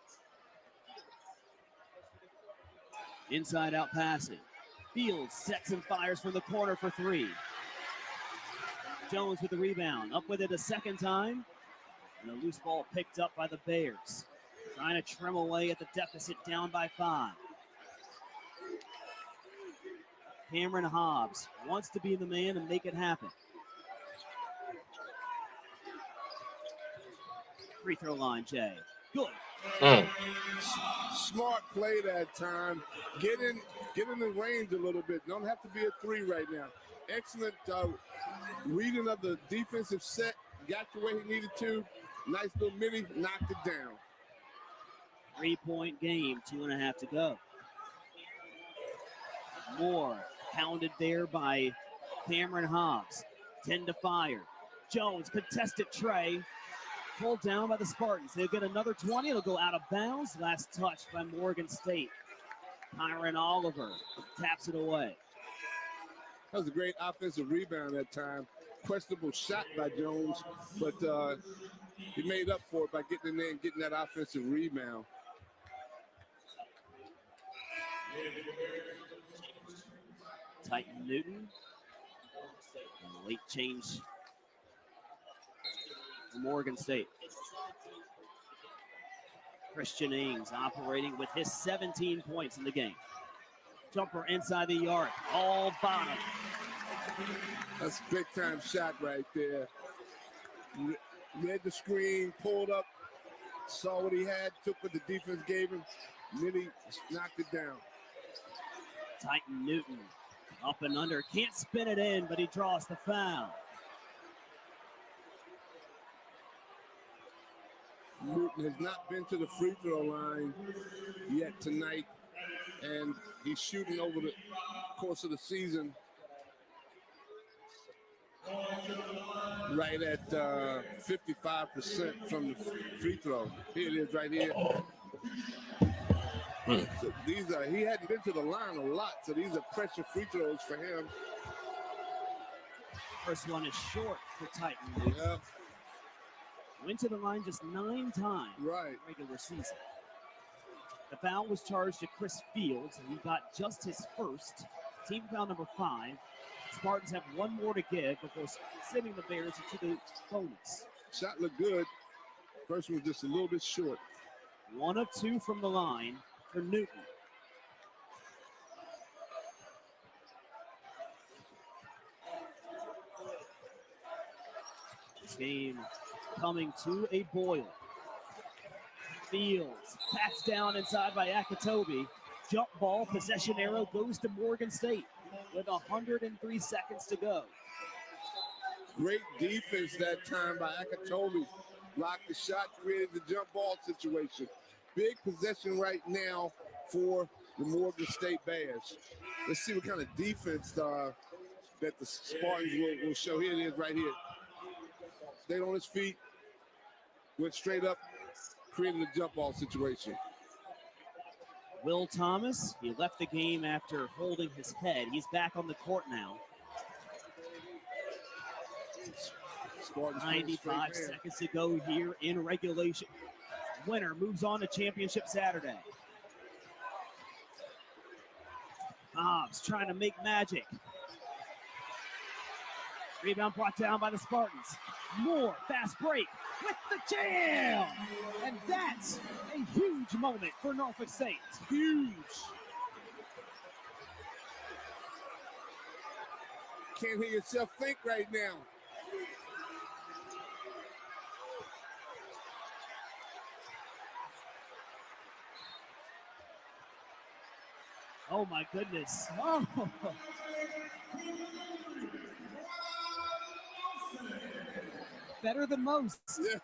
Inside out passing. Fields sets and fires from the corner for 3. Jones with the rebound. Up with it a second time. And a loose ball picked up by the Bears. trying to trim away at the deficit, down by 5. Cameron Hobbs wants to be the man and make it happen. Free throw line, Jay. Good. Smart play that time. Get in the range a little bit. Don't have to be a 3 right now. Excellent reading of the defensive set. Got to where he needed to. Nice little mini, knocked it down. 3-point game, 2.5 to go. Moore pounded there by Cameron Hobbs. 10 to fire. Jones, contested tray. Pulled down by the Spartans. They'll get another 20. It'll go out of bounds. Last touch by Morgan State. Kyron Oliver taps it away. That was a great offensive rebound that time. Questionable shot by Jones, but he made up for it by getting in there and getting that offensive rebound. Titan Newton. Late change for Morgan State. Christian Ings operating with his 17 points in the game. Jumper inside the arc, all bottom. That's a big time shot right there. Read the screen, pulled up, saw what he had, took what the defense gave him, then he knocked it down. Titan Newton up and under, can't spin it in, but he draws the foul. Newton has not been to the free throw line yet tonight, and he's shooting over the course of the season right at 55% from the free throw. Here it is right here. So he hadn't been to the line a lot, so these are pressure free throws for him. First one is short for Titan. Yeah. Went to the line just 9 times regular season. The foul was charged to Chris Fields, and he got just his first. Team foul number 5. Spartans have one more to give before sending the Bears into the bonus. Shot looked good. First one was just a little bit short. 1 of 2 from the line for Newton. This game coming to a boil. Fields pats down inside by Akitobi. Jump ball, possession arrow goes to Morgan State with 103 seconds to go. Great defense that time by Akitobi. Blocked the shot, created the jump ball situation. Big possession right now for the Morgan State Bears. Let's see what kind of defense that the Spartans will show. Here it is right here. Stayed on his feet, went straight up, created a jump ball situation. Will Thomas, he left the game after holding his head. He's back on the court now. 95 seconds to go here in regulation. Winner moves on to championship Saturday. Hobbs trying to make magic. Rebound brought down by the Spartans. Moore, fast break with the jam! And that's a huge moment for Norfolk State. Huge. Can't hear yourself think right now. Oh my goodness. Oh. Better than most. So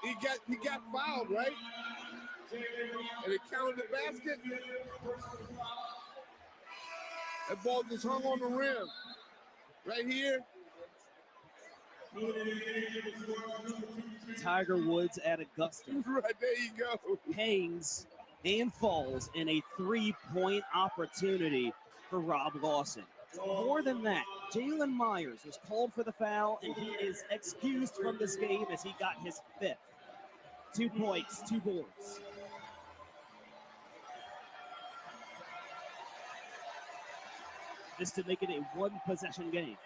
he got fouled, right? And it counted the basket. That ball just hung on the rim. Right here. Tiger Woods at Augusta. Right, there you go. Hangs and falls in a 3-point opportunity for Rob Lawson. More than that, Jalen Myers was called for the foul, and he is excused from this game as he got his 5th. 2 points, 2 boards. This to make it a 1-possession game.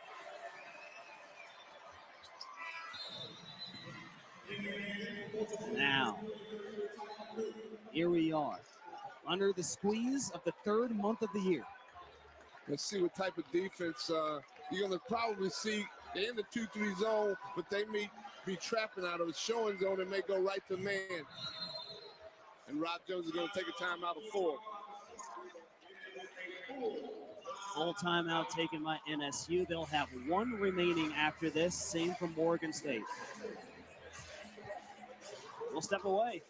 Now, here we are, under the squeeze of the third month of the year. Let's see what type of defense you're going to probably see. They're in the 2-3 zone, but they may be trapping out of a showing zone and may go right to man. And Rob Jones is going to take a timeout of 4. Full timeout taken by NSU. They'll have one remaining after this. Same for Morgan State. We'll step away,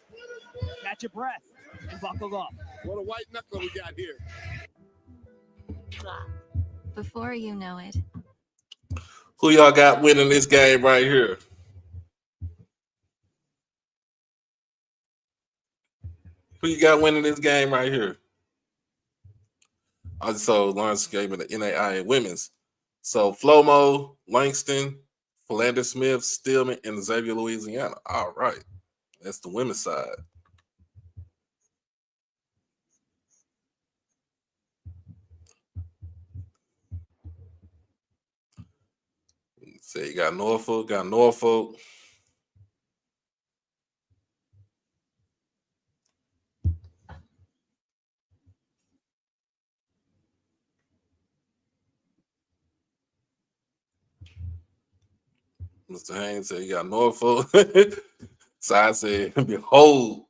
catch your breath, and buckle up. What a white knuckle we got here. Before you know it. Who y'all got winning this game right here? Who you got winning this game right here? Also, Lawrence gave me the NAI and women's. So Flomo, Langston, Philander Smith, Stillman, and Xavier, Louisiana. All right. That's the women's side. So you got Norfolk. Mr. Haynes said you got Norfolk. So I said, behold.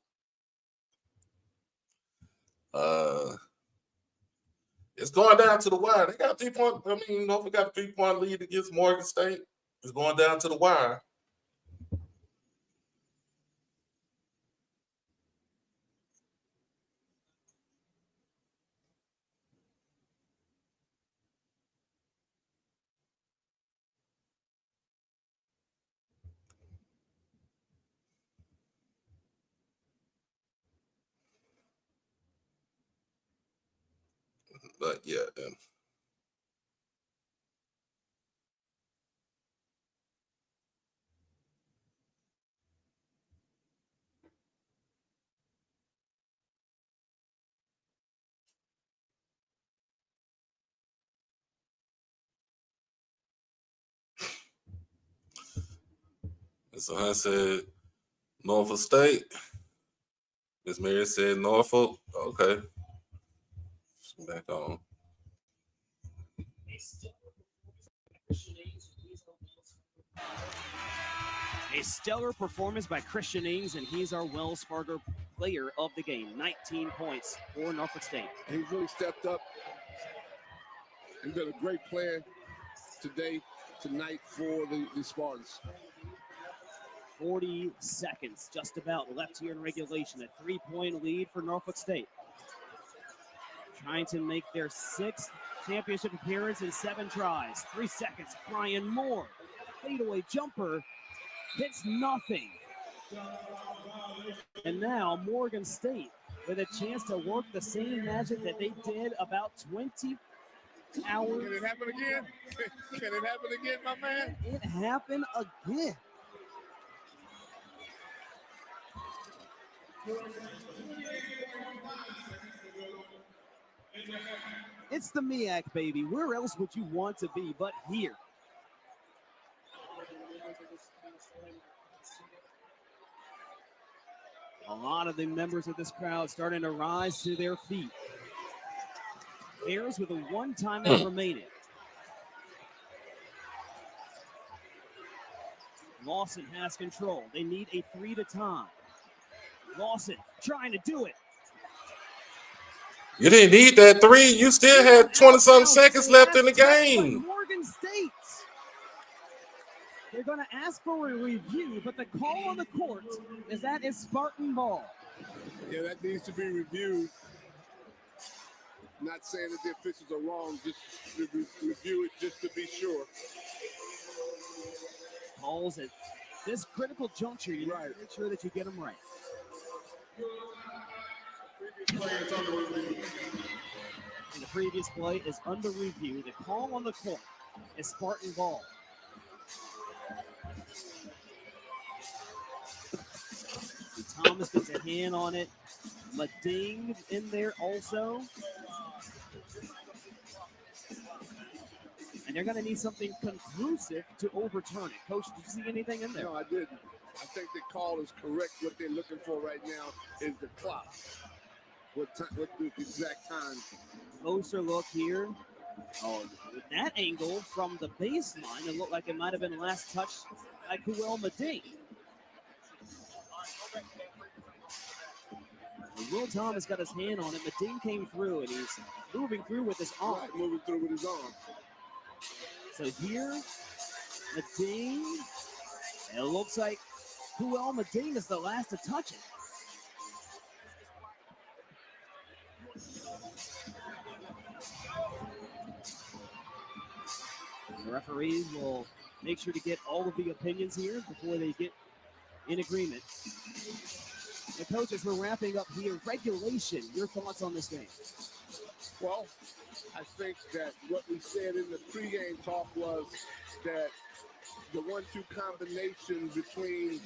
It's going down to the wire. They got 3 point. I mean, Norfolk got a 3-point lead against Morgan State. It's going down to the wire. But yeah. So I said Norfolk State. Miss Mary said Norfolk. Okay. Back on. A stellar performance by Christian Ings, and he's our Wells Fargo player of the game. 19 points for Norfolk State. He's really stepped up and been a great player tonight for the Spartans. 40 seconds just about left here in regulation. A 3-point lead for Norfolk State. Trying to make their 6th championship appearance in 7 tries. 3 seconds. Brian Moore. Fadeaway jumper. Hits nothing. And now Morgan State with a chance to work the same magic that they did about 20 hours. Can it happen again? Can it happen again, my man? It happened again. It's the MEAC, baby. Where else would you want to be but here? A lot of the members of this crowd starting to rise to their feet. Bears with a 1 timeout remaining. Lawson has control. They need a 3 to tie. Lawson trying to do it. You didn't need that 3. You still had 20-something seconds left in the game. Morgan State. They're going to ask for a review, but the call on the court is that is Spartan ball. Yeah, that needs to be reviewed. Not saying that the officials are wrong, just review it just to be sure. Calls at this critical juncture, you need to make sure that you get them right. And the previous play is under review. The call on the court is Spartan ball. And Thomas gets a hand on it. Mading in there also. and they're going to need something conclusive to overturn it. Coach, did you see anything in there? No, I didn't. I think the call is correct. What they're looking for right now is the clock. What the exact time? Closer look here. Oh, with that angle from the baseline, it looked like it might have been last touch by Kuel Medine. Will Thomas got his hand on it. Medine came through, and he's moving through with his arm. Right, moving through with his arm. So here, Medine, and it looks like Kuel Medine is the last to touch it. The referees will make sure to get all of the opinions here before they get in agreement. The coaches, we're wrapping up here. Regulation, your thoughts on this game? Well, I think that what we said in the pregame talk was that the 1-2 combination between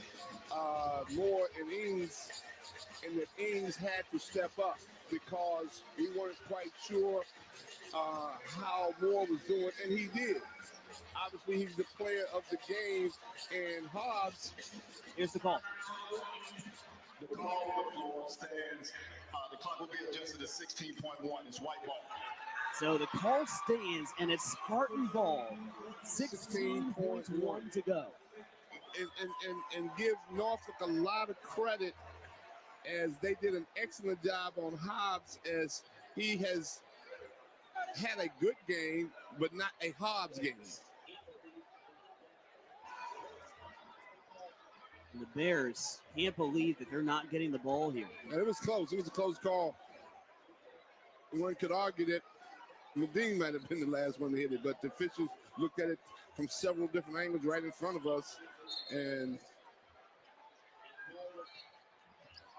Moore and Ings, and that Ings had to step up because we weren't quite sure how Moore was doing, and he did. Obviously, he's the player of the game, and Hobbs. Here's the call. The call on the floor stands. The clock will be adjusted to 16.1. It's white ball. So the call stands, and it's Spartan ball. 16.1 to go. And give Norfolk a lot of credit as they did an excellent job on Hobbs, as he has had a good game, but not a Hobbs game. And the Bears can't believe that they're not getting the ball here. And it was close. It was a close call. One could argue that Medine might have been the last one to hit it, but the officials looked at it from several different angles right in front of us. And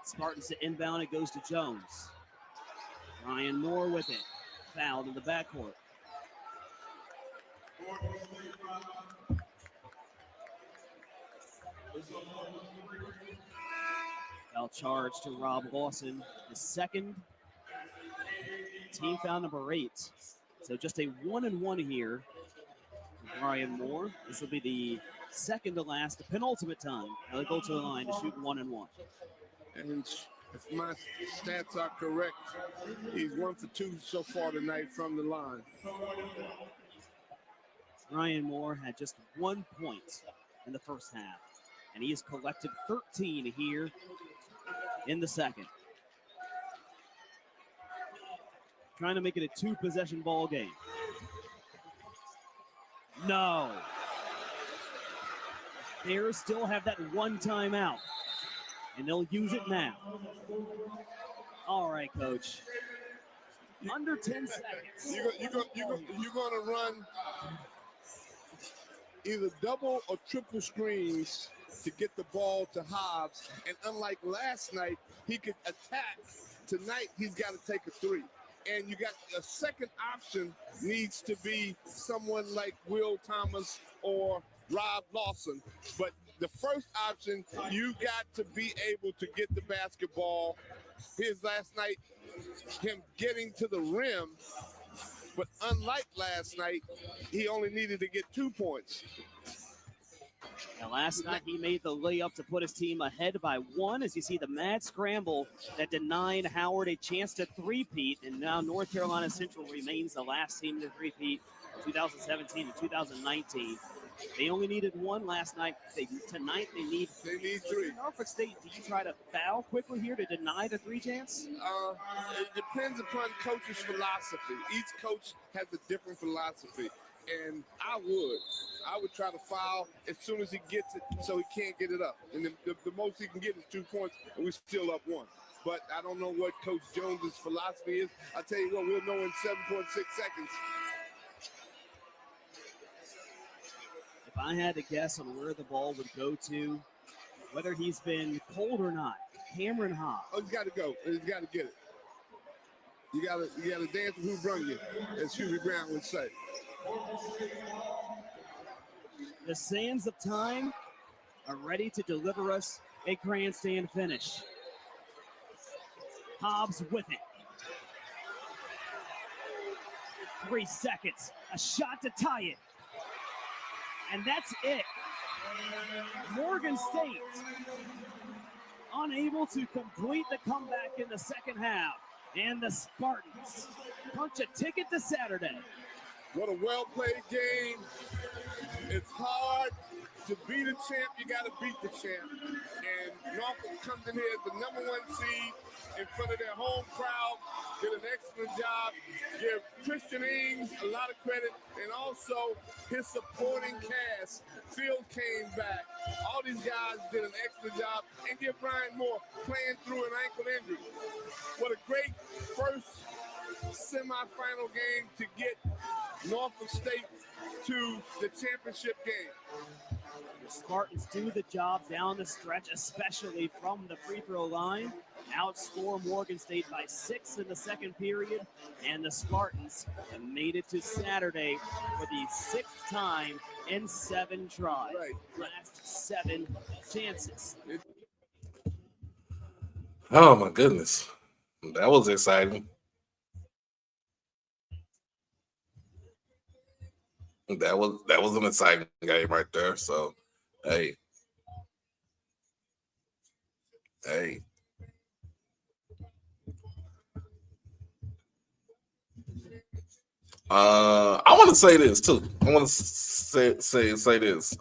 Spartans to inbound. It goes to Jones. Ryan Moore with it. Fouled in the backcourt. Foul charge to Rob Lawson, the second. Team foul number 8. So just a 1-and-1 here. Ryan Moore. This will be the second to last, the penultimate time. They'll go to the line to shoot 1-and-1. And if my stats are correct, he's 1 for 2 so far tonight from the line. Ryan Moore had just 1 point in the first half, and he has collected 13 here in the second. Trying to make it a 2-possession ball game. No. Bears still have that 1 timeout, and they'll use it now. All right, Coach. Under 10 seconds. You're going to run either double or triple screens to get the ball to Hobbs. And unlike last night, he could attack. Tonight, he's got to take a 3. And you got a second option needs to be someone like Will Thomas or Rob Lawson. But the first option, you got to be able to get the basketball. His last night, him getting to the rim. But unlike last night, he only needed to get 2 points. Now, last night he made the layup to put his team ahead by 1, as you see the mad scramble that denied Howard a chance to three-peat, and now North Carolina Central remains the last team to three-peat in 2017 and 2019. They only needed 1 last night. Tonight they need 3. Norfolk State, do you try to foul quickly here to deny the 3 chance? It depends upon coach's philosophy. Each coach has a different philosophy. And I would try to foul as soon as he gets it so he can't get it up. And the most he can get is 2 points, and we're still up 1. But I don't know what Coach Jones's philosophy is. I'll tell you what, we'll know in 7.6 seconds. If I had to guess on where the ball would go to, whether he's been cold or not, Cameron Hobbs. Oh, he's got to go. He's got to get it. You got to dance with who brung you, as Huey Brown would say. The sands of time are ready to deliver us a grandstand finish. Hobbs with it. 3 seconds. A shot to tie it. And that's it. Morgan State unable to complete the comeback in the second half. And the Spartans punch a ticket to Saturday. What a well-played game. It's hard to beat a champ. You got to beat the champ. And Norfolk comes in here as the #1 seed in front of their home crowd. Did an excellent job. Give Christian Ings a lot of credit, and also his supporting cast. Field came back. All these guys did an excellent job. And give Brian Moore playing through an ankle injury. What a great first semifinal game to get Norfolk State to the championship game. The Spartans do the job down the stretch, especially from the free throw line. Outscore Morgan State by 6 in the second period, and the Spartans have made it to Saturday for the 6th time in 7 tries. Last 7 chances. Oh my goodness, that was exciting. That was an exciting game right there. So, hey. I want to say this too. I want to say this.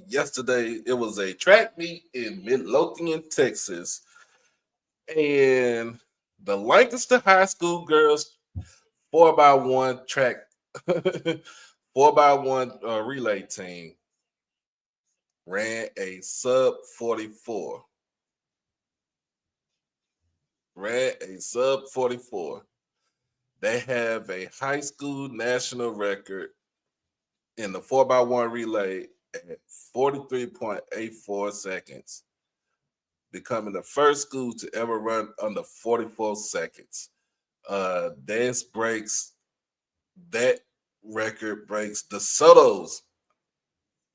Yesterday it was a track meet in Midlothian, Texas, and the Lancaster High School girls 4x1 track 4x1 relay team ran a sub 44. They have a high school national record in the 4x1 relay at 43.84 seconds, becoming the first school to ever run under 44 seconds. That record breaks DeSoto's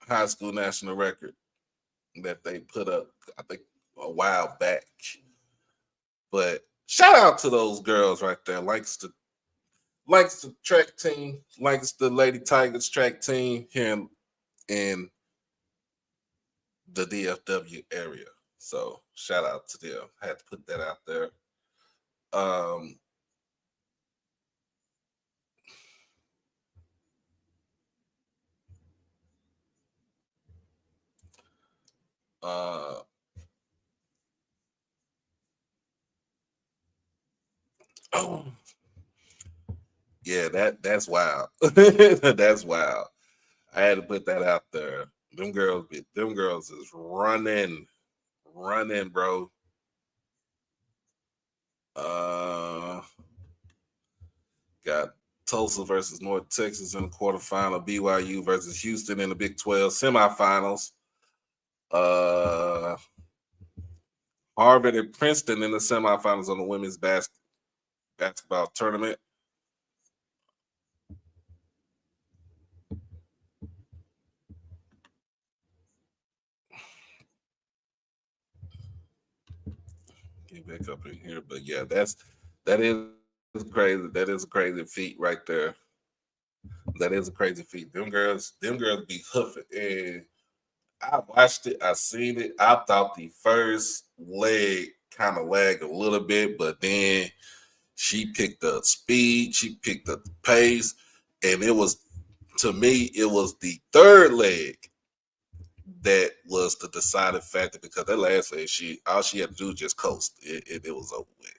high school national record that they put up, I think, a while back. But shout out to those girls right there. Likes the track team, likes the Lady Tigers track team here in the DFW area. So shout out to them. I had to put that out there. Oh, yeah, that's wild. That's wild. I had to put that out there. Them girls is running, bro. Got Tulsa versus North Texas in the quarterfinal. BYU versus Houston in the Big 12 semifinals. Harvard and Princeton in the semifinals on the women's basketball tournament. Get back up in here, but yeah, that is crazy. That is a crazy feat right there. That is a crazy feat. Them girls be hoofing. And I watched it. I seen it. I thought the first leg kind of lagged a little bit, but then she picked up speed. She picked up the pace, and it was, to me, it was the third leg that was the deciding factor, because that last leg, all she had to do was just coast. It was over with.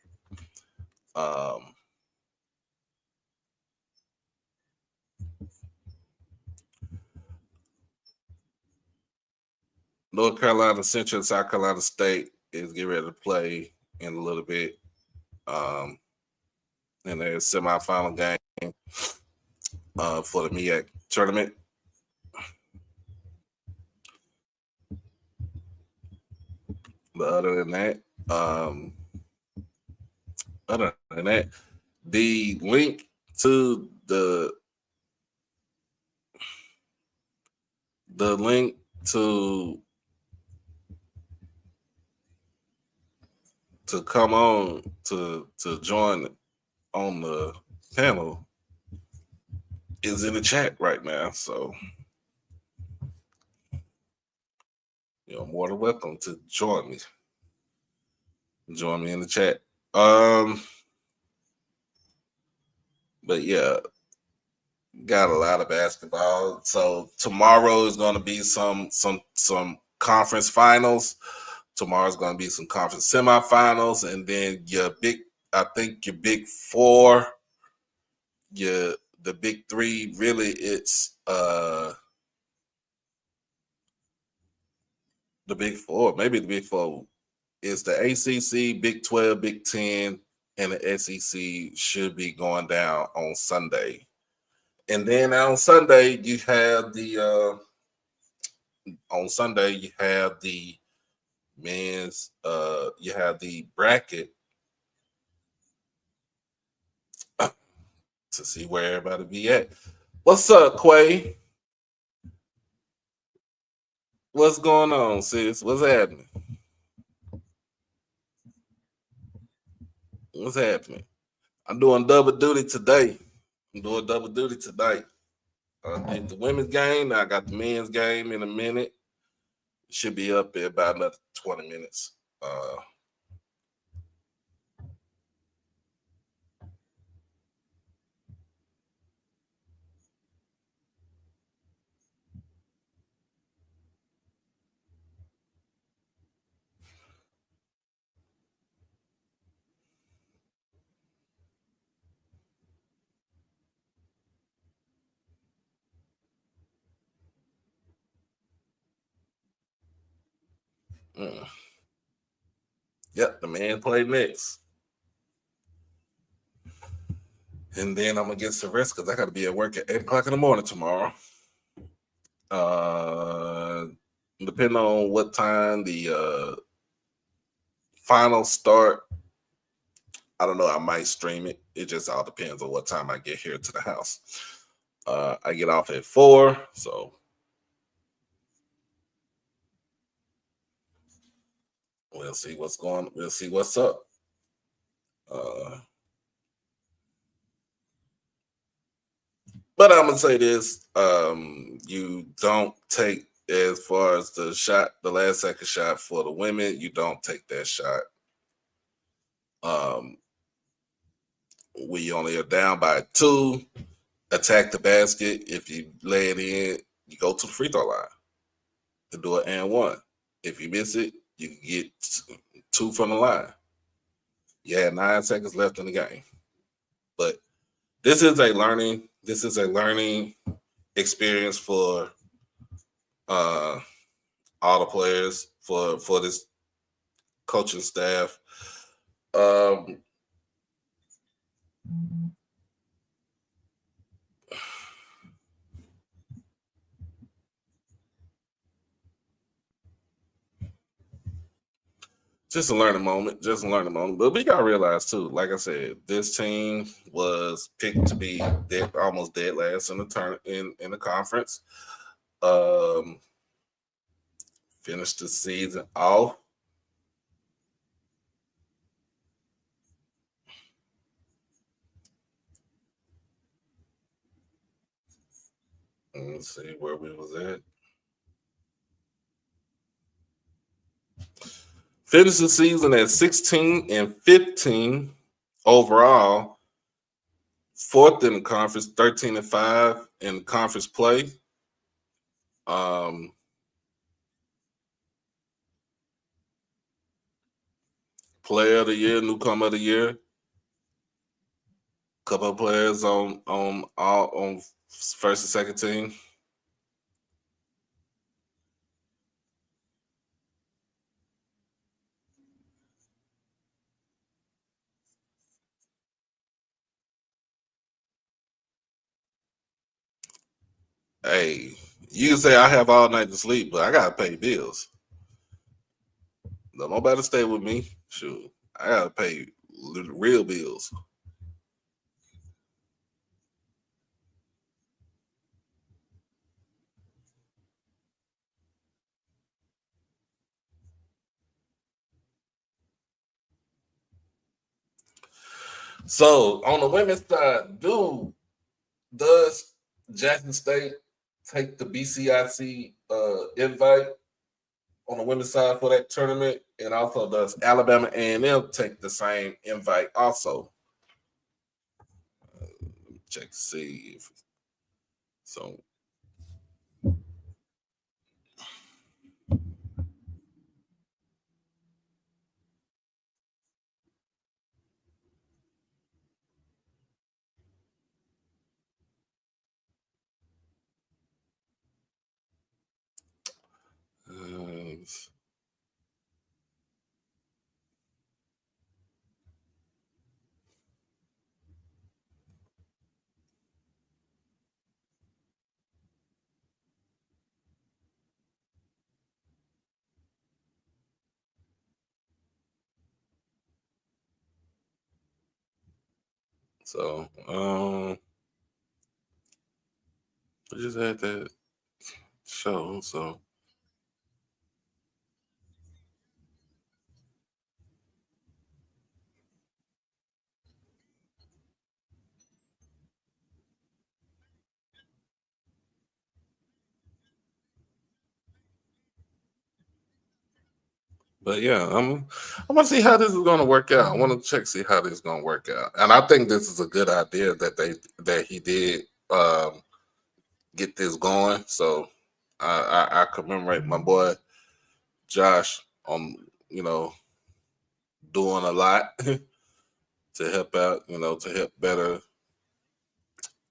North Carolina Central and South Carolina State is getting ready to play in a little bit. In their semifinal game for the MEAC tournament. But other than that, the link to the link to come on to join on the panel is in the chat right now. So you're more than welcome to join me. Join me in the chat. But yeah, got a lot of basketball. So tomorrow is going to be some conference finals. Tomorrow's going to be some conference semifinals, and then your big four, the big three. Really, it's the big four. Maybe the big four is the ACC, Big 12, Big 10, and the SEC should be going down on Sunday. And then on Sunday you have the men's you have the bracket to see where everybody be at. What's up, Quay? What's going on, sis? What's happening? What's happening? I'm doing double duty today. I did the women's game. Now I got the men's game in a minute. Should be up in about another 20 minutes. Yep, the man played next. And then I'm gonna get some rest because I gotta be at work at 8 o'clock in the morning tomorrow. Depending on what time the finals start, I don't know. I might stream it. It just all depends on what time I get here to the house. I get off at 4, so we'll see what's going. We'll see what's up. But I'm gonna say this: you don't take, as far as the last second shot for the women, you don't take that shot. We only are down by 2. Attack the basket. If you lay it in, you go to the free throw line to do it and 1. If you miss it, you can get 2 from the line. You had 9 seconds left in the game. But this is a learning experience for all the players, for this coaching staff. Just a learning moment. But we gotta realize too, like I said, this team was picked to be almost dead last in the in the conference. Finished the season off. Let's see where we was at. Finished the season at 16-15 overall. 4th in the conference, 13-5 in conference play. Player of the year, newcomer of the year. Couple of players on first and second team. Hey, you can say I have all night to sleep, but I gotta pay bills. Don't nobody stay with me. Shoot, I gotta pay real bills. So on the women's side, does Jackson State take the BCIC invite on the women's side for that tournament, and also does Alabama A&M take the same invite also? Check to see if so. So, I just had that show. So, but yeah, I'm gonna see how this is gonna work out. I want to see how this is gonna work out, and I think this is a good idea that he did get this going. So, I commemorate my boy Josh on doing a lot to help out, to help better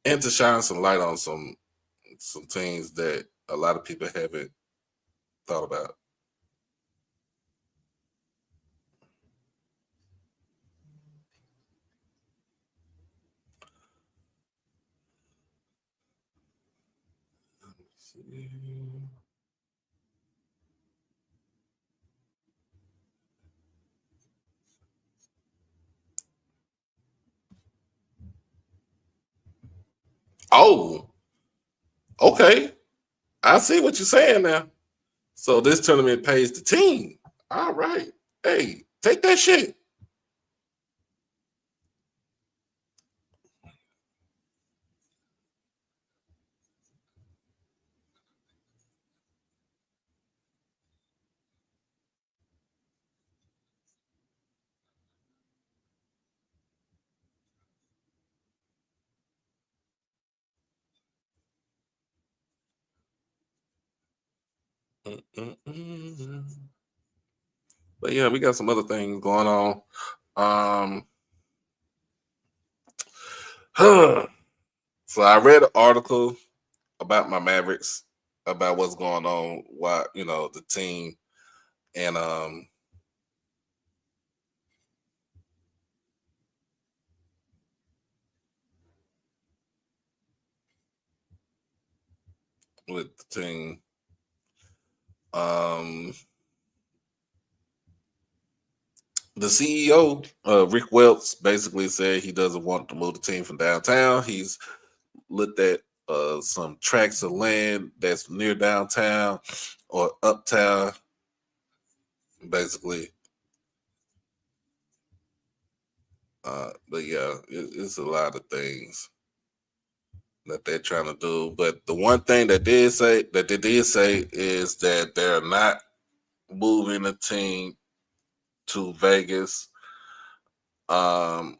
and to shine some light on some things that a lot of people haven't thought about. Oh, okay. I see what you're saying now. So this tournament pays the team. All right. Hey, take that shit. But yeah, we got some other things going on. So I read an article about my Mavericks, about what's going on, why the team, and with the team. The CEO, Rick Welts, basically said he doesn't want to move the team from downtown. He's looked at some tracts of land that's near downtown or uptown, basically. But yeah, it's a lot of things that they're trying to do. But the one thing that they did say is that they're not moving the team to Vegas as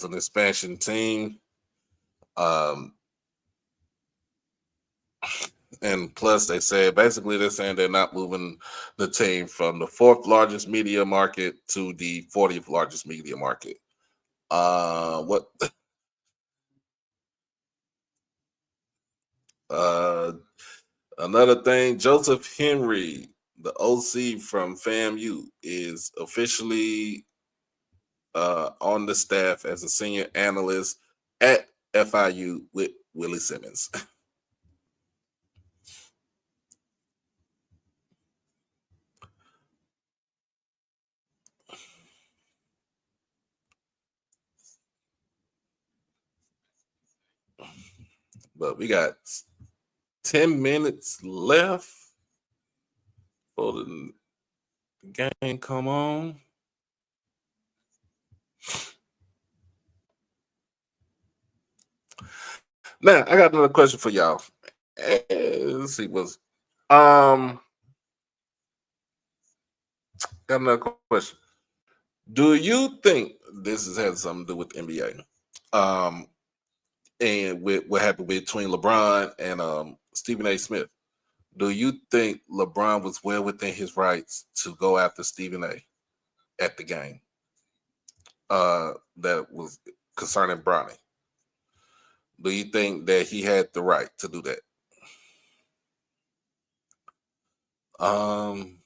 an expansion team. And plus, they said basically they're saying they're not moving the team from the 4th largest media market to the 40th largest media market. What? Another thing, Joseph Henry, the OC from FAMU, is officially on the staff as a senior analyst at FIU with Willie Simmons. But we got 10 minutes left for the game come on. Now I got another question for y'all. Let's see what's um got another question. Do you think this has had something to do with the NBA? And with what happened between LeBron and Stephen A. Smith. Do you think LeBron was well within his rights to go after Stephen A. at the game? That was concerning Bronny. Do you think that he had the right to do that? Um,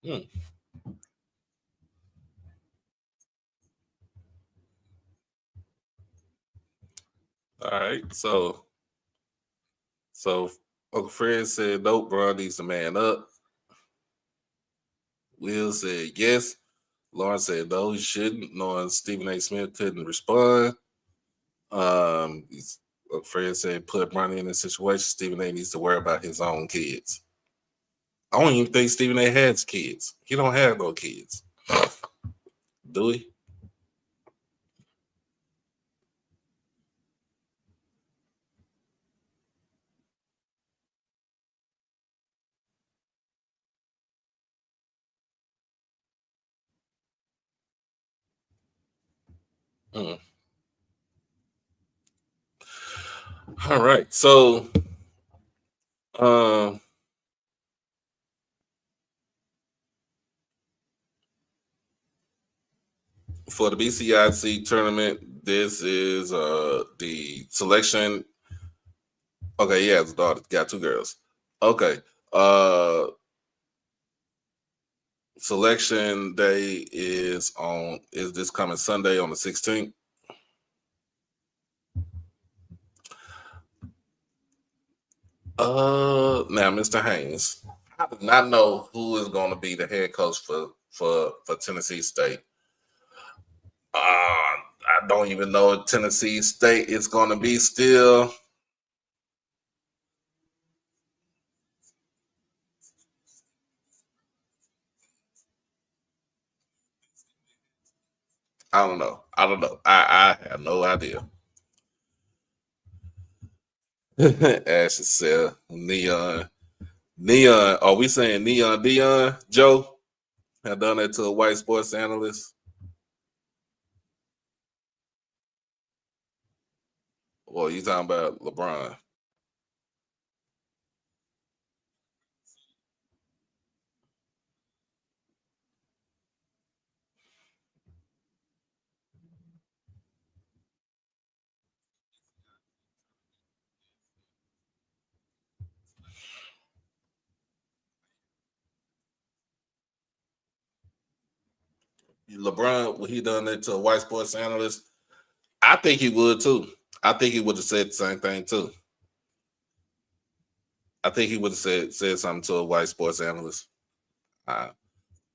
hmm. All right. So Uncle Fred said, nope, Bron needs to man up. Will said yes. Lauren said no, he shouldn't, knowing Stephen A. Smith couldn't respond. Uncle Fred said put Bronny in a situation. Stephen A. needs to worry about his own kids. I don't even think Stephen A. has kids. He don't have no kids. Do he? Mm. All right. So um for the BCIC tournament, this is the selection. Okay, yeah, his daughter got two girls. Okay. Uh Selection day is this coming Sunday on the 16th. Now, Mr. Haynes, I do not know who is going to be the head coach for Tennessee State. I don't even know if Tennessee State is going to be still. I don't know. I have no idea. Ashley said Neon. Neon. Are we saying Neon Dion? Joe had done that to a white sports analyst. Well, you talking about LeBron? LeBron, when he done that to a white sports analyst, I think he would too. I think he would have said the same thing too. I think he would have said something to a white sports analyst. I,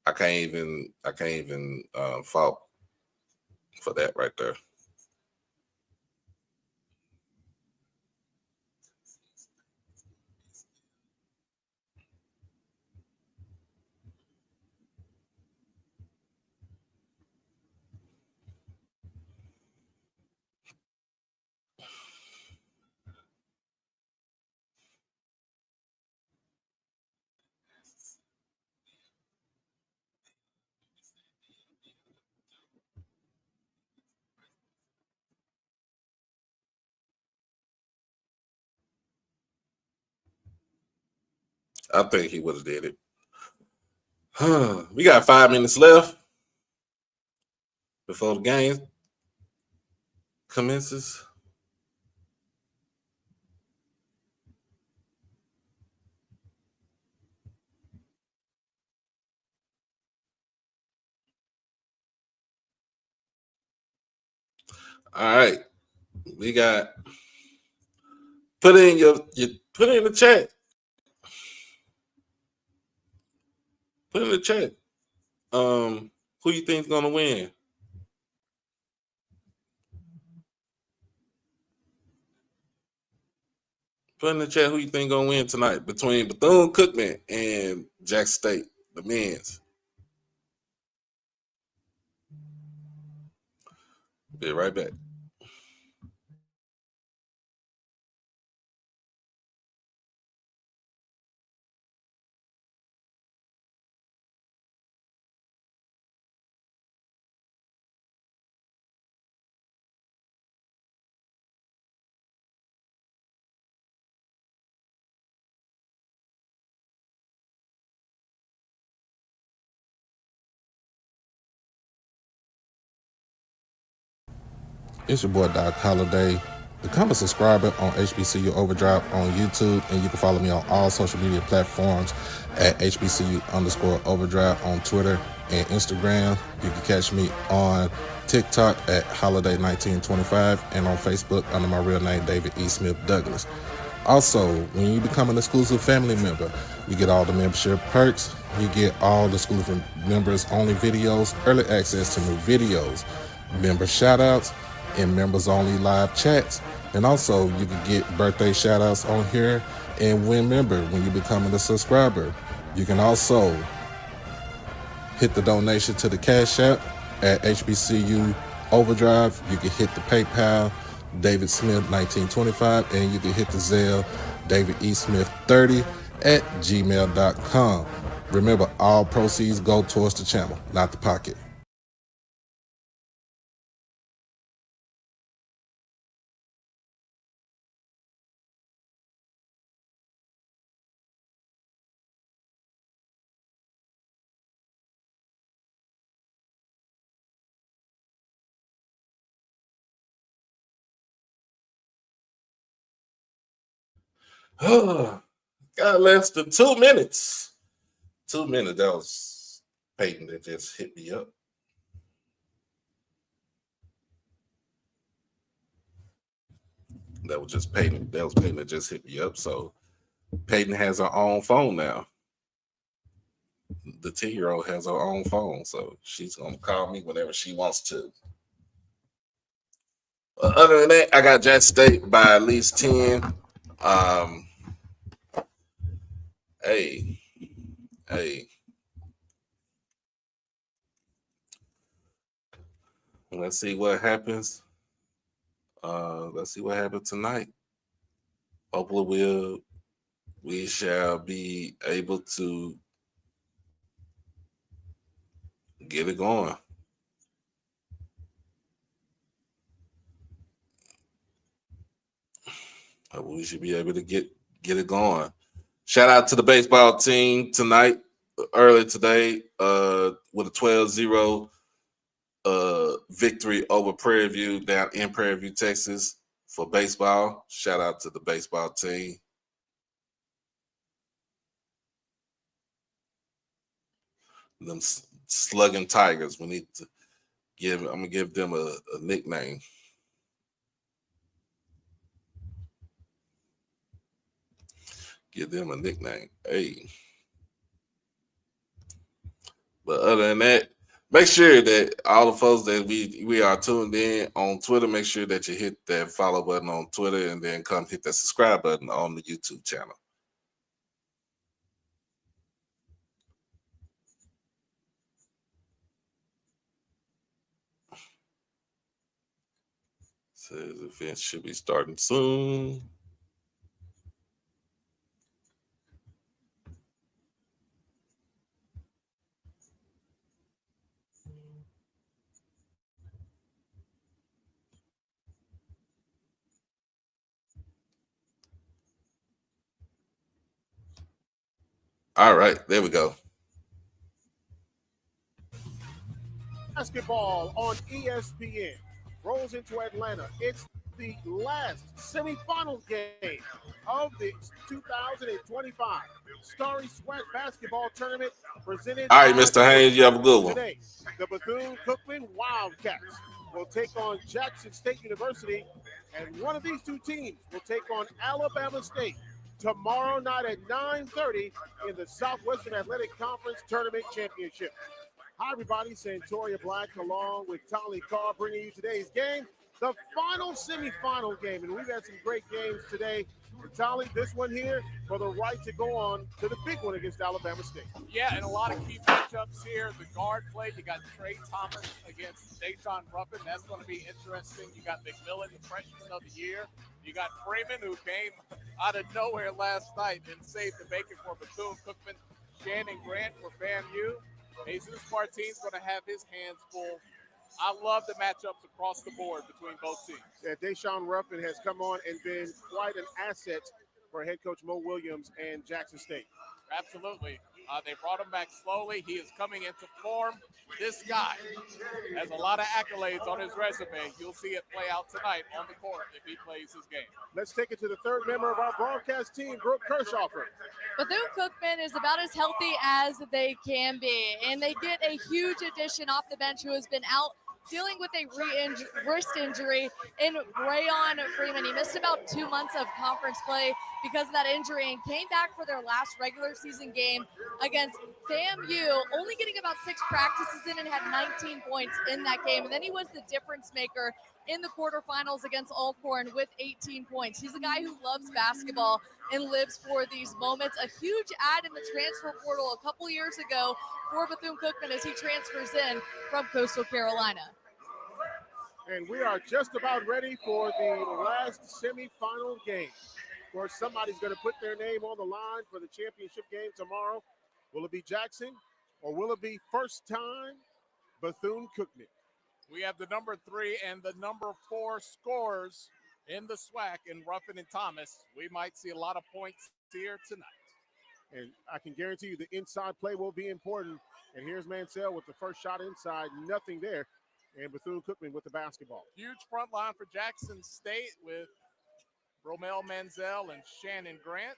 I can't even fault for that right there. I think he would have did it. We got 5 minutes left before the game commences. All right, we got put in put in the chat. Put in the chat. Who you think's gonna win? Put in the chat who you think gonna win tonight between Bethune-Cookman and Jackson State, the men's. Be right back. It's your boy Doc Holliday. Become a subscriber on HBCU Overdrive on YouTube, and you can follow me on all social media platforms at HBCU_Overdrive on Twitter and Instagram. You can catch me on TikTok at Holiday1925 and on Facebook under my real name, David E. Smith Douglas. Also, when you become an exclusive family member, you get all the membership perks. You get all the exclusive members only videos, early access to new videos, member shout outs, and members only live chats. And also you can get birthday shout outs on here and win member when you become a subscriber. You can also hit the donation to the Cash App at HBCU Overdrive. You can hit the PayPal David Smith 1925, and you can hit the Zelle David E. Smith 30 at gmail.com. Remember, all proceeds go towards the channel, not the pocket. Got less than 2 minutes. 2 minutes. That was Peyton that just hit me up. That was just Peyton. That was Peyton that just hit me up. So Peyton has her own phone now. The 10-year-old has her own phone, so she's gonna call me whenever she wants to. Other than that, I got Jackson State by at least 10. Hey. Let's see what happens. Let's see what happens tonight. Hopefully we shall be able to get it going. We should be able to get it going. Shout out to the baseball team tonight, early today, with a 12-0 victory over Prairie View down in Prairie View, Texas for baseball. Shout out to the baseball team. Them slugging Tigers. We need to I'm gonna give them a nickname. Give them a nickname. Hey. But other than that, make sure that all the folks that we are tuned in on Twitter, make sure that you hit that follow button on Twitter and then come hit that subscribe button on the YouTube channel. Says event should be starting soon. All right, there we go. Basketball on ESPN rolls into Atlanta. It's the last semifinals game of the 2025 Starry Sweat Basketball Tournament presented All right, by Mr. Haynes, you have a good one. Today, the Bethune-Cookman Wildcats will take on Jackson State University, and one of these two teams will take on Alabama State tomorrow night at 9:30 in the Southwestern Athletic Conference Tournament Championship. Hi, everybody. Santoria Black along with Tolly Carr bringing you today's game, the final semifinal game. And we've had some great games today. And Tolly, this one here for the right to go on to the big one against Alabama State. Yeah, and a lot of key matchups here. The guard play, you got Trey Thomas against Deshaun Ruffin. That's going to be interesting. You got McMillan, the freshman of the year. You got Freeman, who came out of nowhere last night and saved the bacon for Bethune-Cookman. Shannon Grant for FAMU. Jesus Martin's going to have his hands full. I love the matchups across the board between both teams. Yeah, Deshaun Ruffin has come on and been quite an asset for head coach Mo Williams and Jackson State. Absolutely. They brought him back slowly. He is coming into form. This guy has a lot of accolades on his resume. You'll see it play out tonight on the court if he plays his game. Let's take it to the third member of our broadcast team, Brooke Kirschoffer. Bethune-Cookman is about as healthy as they can be, and they get a huge addition off the bench who has been out dealing with a wrist injury in Rayon Freeman. He missed about 2 months of conference play because of that injury and came back for their last regular season game against FAMU, only getting about 6 practices in and had 19 points in that game. And then he was the difference maker in the quarterfinals against Alcorn with 18 points. He's a guy who loves basketball and lives for these moments. A huge add in the transfer portal a couple years ago for Bethune-Cookman as he transfers in from Coastal Carolina. And we are just about ready for the last semifinal game. Of course, somebody's going to put their name on the line for the championship game tomorrow. Will it be Jackson or will it be first time Bethune-Cookman? We have the number 3 and the number 4 scorers in the SWAC in Ruffin and Thomas. We might see a lot of points here tonight. And I can guarantee you the inside play will be important. And here's Mansell with the first shot inside, nothing there. And Bethune-Cookman with the basketball. Huge front line for Jackson State with Romel Manziel and Shannon Grant.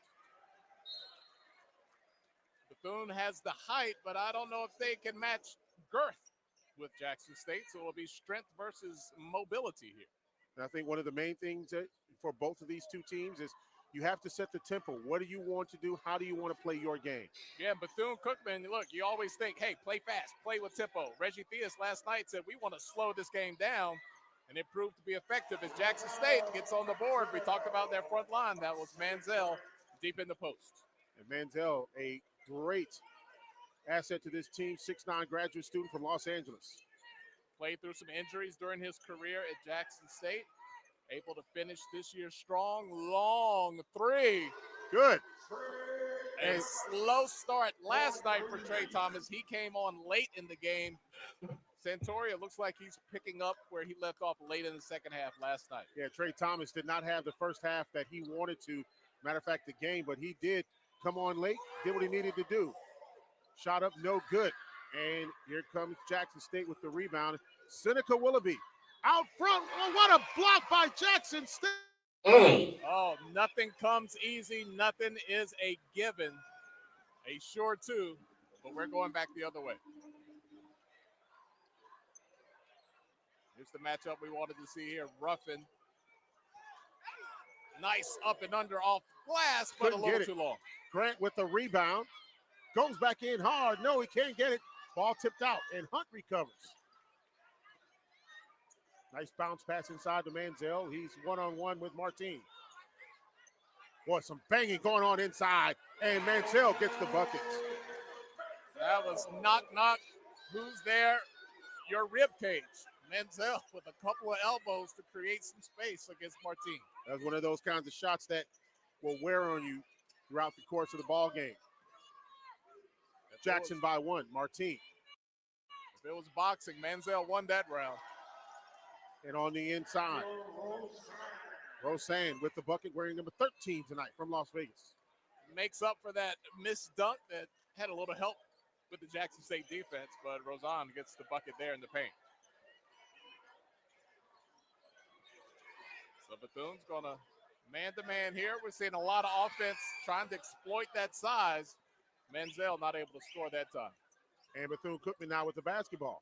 Bethune has the height, but I don't know if they can match girth with Jackson State. So it'll be strength versus mobility here. And I think one of the main things for both of these two teams is you have to set the tempo. What do you want to do? How do you want to play your game? Yeah, Bethune-Cookman, look, you always think, hey, play fast, play with tempo. Reggie Theus last night said, we want to slow this game down, and it proved to be effective as Jackson State gets on the board. We talked about their front line. That was Manziel deep in the post. And Manziel, a great asset to this team, 6'9" graduate student from Los Angeles. Played through some injuries during his career at Jackson State. Able to finish this year strong, long 3. Good. A slow start last night for Trey Thomas. He came on late in the game. Santoria looks like he's picking up where he left off late in the second half last night. Yeah, Trey Thomas did not have the first half that he wanted to. Matter of fact, the game, but he did come on late, did what he needed to do. Shot up, no good. And here comes Jackson State with the rebound. Seneca Willoughby out front. Oh, what a block by Jackson State. Oh, nothing comes easy. Nothing is a given. A sure two, but we're going back the other way. Here's the matchup we wanted to see here. Ruffin. Nice up and under off glass, but a little too long. Grant with the rebound. Goes back in hard. No, he can't get it. Ball tipped out, and Hunt recovers. Nice bounce pass inside to Manziel. He's one-on-one with Martin. Boy, some banging going on inside, and Manziel gets the buckets. That was knock-knock. Who's there? Your rib cage. Manziel with a couple of elbows to create some space against Martin. That's one of those kinds of shots that will wear on you throughout the course of the ball game. Jackson by 1, Martin. If it was boxing, Manziel won that round. And on the inside, Roseanne with the bucket, wearing number 13 tonight from Las Vegas. makes up for that missed dunk that had a little help with the Jackson State defense, but Rosan gets the bucket there in the paint. So Bethune's going to man-to-man here. We're seeing a lot of offense trying to exploit that size. Menzel not able to score that time. And Bethune-Cookman now with the basketball.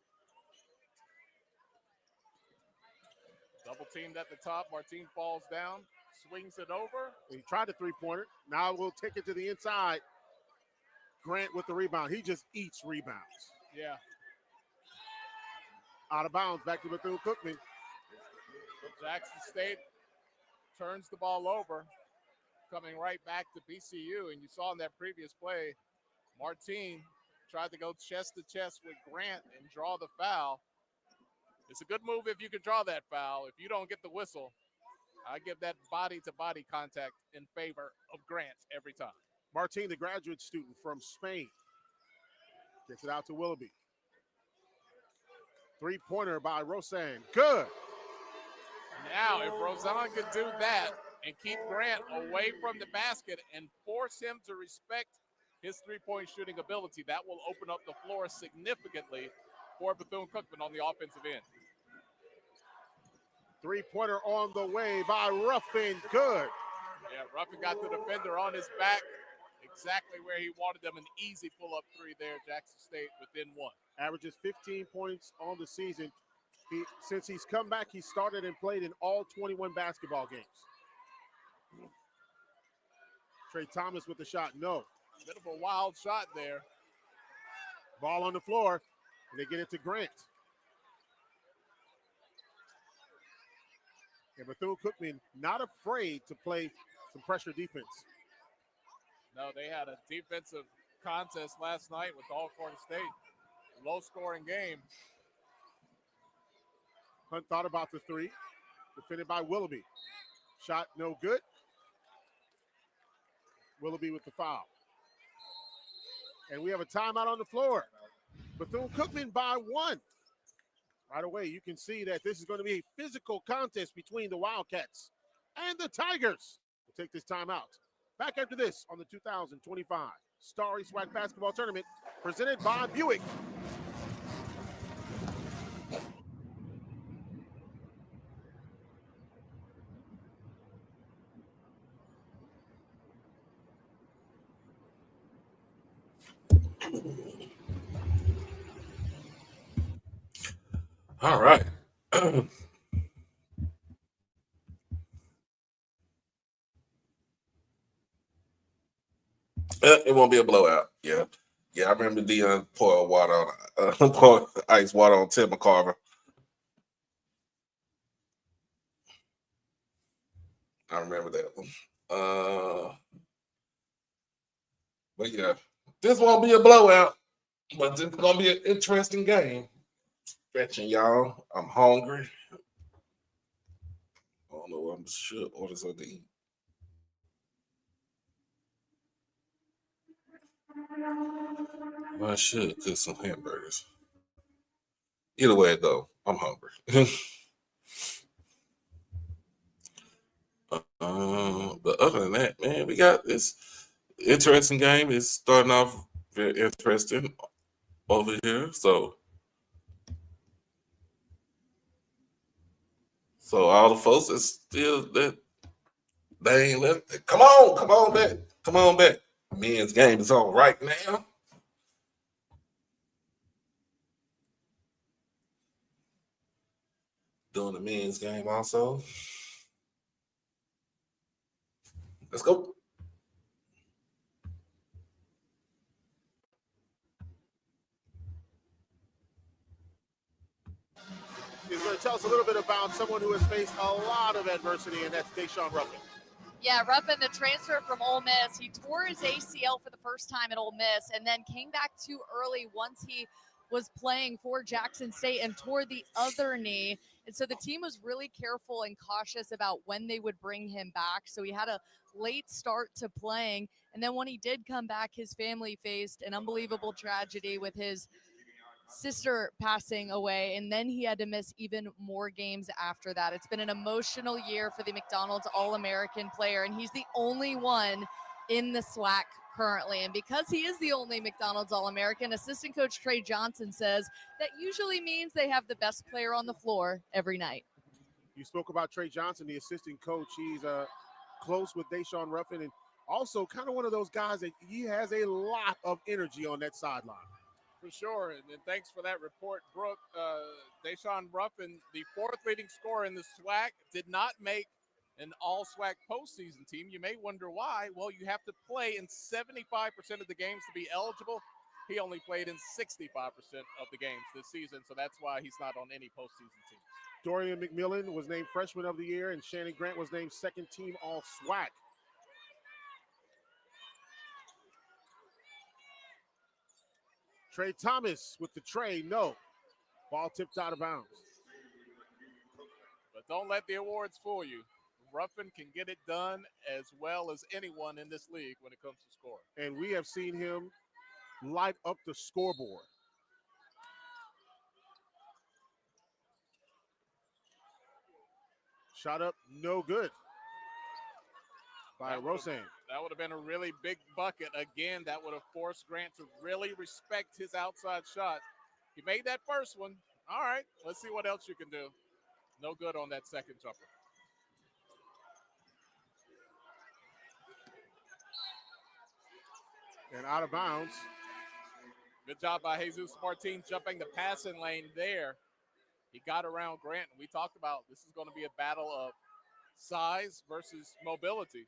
Double teamed at the top. Martin falls down, swings it over. He tried a three-pointer. Now we'll take it to the inside. Grant with the rebound. He just eats rebounds. Yeah. Out of bounds, back to Bethune-Cookman. Jackson State turns the ball over, coming right back to BCU. And you saw in that previous play, Martin tried to go chest to chest with Grant and draw the foul. It's a good move if you can draw that foul. If you don't get the whistle, I give that body-to-body contact in favor of Grant every time. Martin, the graduate student from Spain, gets it out to Willoughby. Three-pointer by Rosan. Good. Now, if Rosan could do that and keep Grant away from the basket and force him to respect his three-point shooting ability, that will open up the floor significantly for Bethune-Cookman on the offensive end. Three-pointer on the way by Ruffin. Good. Yeah, Ruffin got the defender on his back, exactly where he wanted them. An easy pull-up three there, Jackson State within one. Averages 15 points on the season. Since he's come back, he started and played in all 21 basketball games. Trey Thomas with the shot, no. Bit of a wild shot there. Ball on the floor, and they get it to Grant. And Bethune-Cookman not afraid to play some pressure defense. No, they had a defensive contest last night with Alcorn State. Low-scoring game. Hunt thought about the three. Defended by Willoughby. Shot no good. Willoughby with the foul. And we have a timeout on the floor. Bethune-Cookman by one. Right away, you can see that this is going to be a physical contest between the Wildcats and the Tigers. We'll take this timeout. Back after this on the 2025 Starry Swag Basketball Tournament presented by Buick. All right. It won't be a blowout. Yeah. I remember Dion pour water on pour ice water on Tim McCarver. I remember that one. But yeah, this won't be a blowout, but this is gonna be an interesting game. Stretching, y'all. I'm hungry. I don't know what I'm sure order something to eat. I should cook some hamburgers. Either way it go, I'm hungry. But other than that, man, we got this interesting game. It's starting off very interesting over here. So all the folks is still that they ain't left. Come on back. Men's game is on right now. Doing the men's game also. Let's go. He's going to tell us a little bit about someone who has faced a lot of adversity, and that's Deshaun Ruffin. Yeah, Ruffin, the transfer from Ole Miss, he tore his ACL for the first time at Ole Miss and then came back too early once he was playing for Jackson State and tore the other knee. And so the team was really careful and cautious about when they would bring him back. So he had a late start to playing. And then when he did come back, his family faced an unbelievable tragedy with his sister passing away, and then he had to miss even more games after that. It's been an emotional year for the McDonald's All-American player, and he's the only one in the SWAC currently. And because he is the only McDonald's All-American, assistant coach Trey Johnson says that usually means they have the best player on the floor every night. You spoke about Trey Johnson, the assistant coach. He's close with Deshaun Ruffin, and also kind of one of those guys that he has a lot of energy on that sideline. For sure, and thanks for that report, Brooke. Deshaun Ruffin, the fourth leading scorer in the SWAC, did not make an all-SWAC postseason team. You may wonder why. Well, you have to play in 75% of the games to be eligible. He only played in 65% of the games this season, so that's why he's not on any postseason teams. Dorian McMillan was named Freshman of the Year, and Shannon Grant was named second team All-SWAC. Trey Thomas with the tray, no. Ball tipped out of bounds. But don't let the awards fool you. Ruffin can get it done as well as anyone in this league when it comes to scoring. And we have seen him light up the scoreboard. Shot up, no good by Rosan. That would have been a really big bucket. Again, that would have forced Grant to really respect his outside shot. He made that first one. All right, let's see what else you can do. No good on that second jumper. And out of bounds. Good job by Jesus Martin jumping the passing lane there. He got around Grant. We talked about this is going to be a battle of size versus mobility.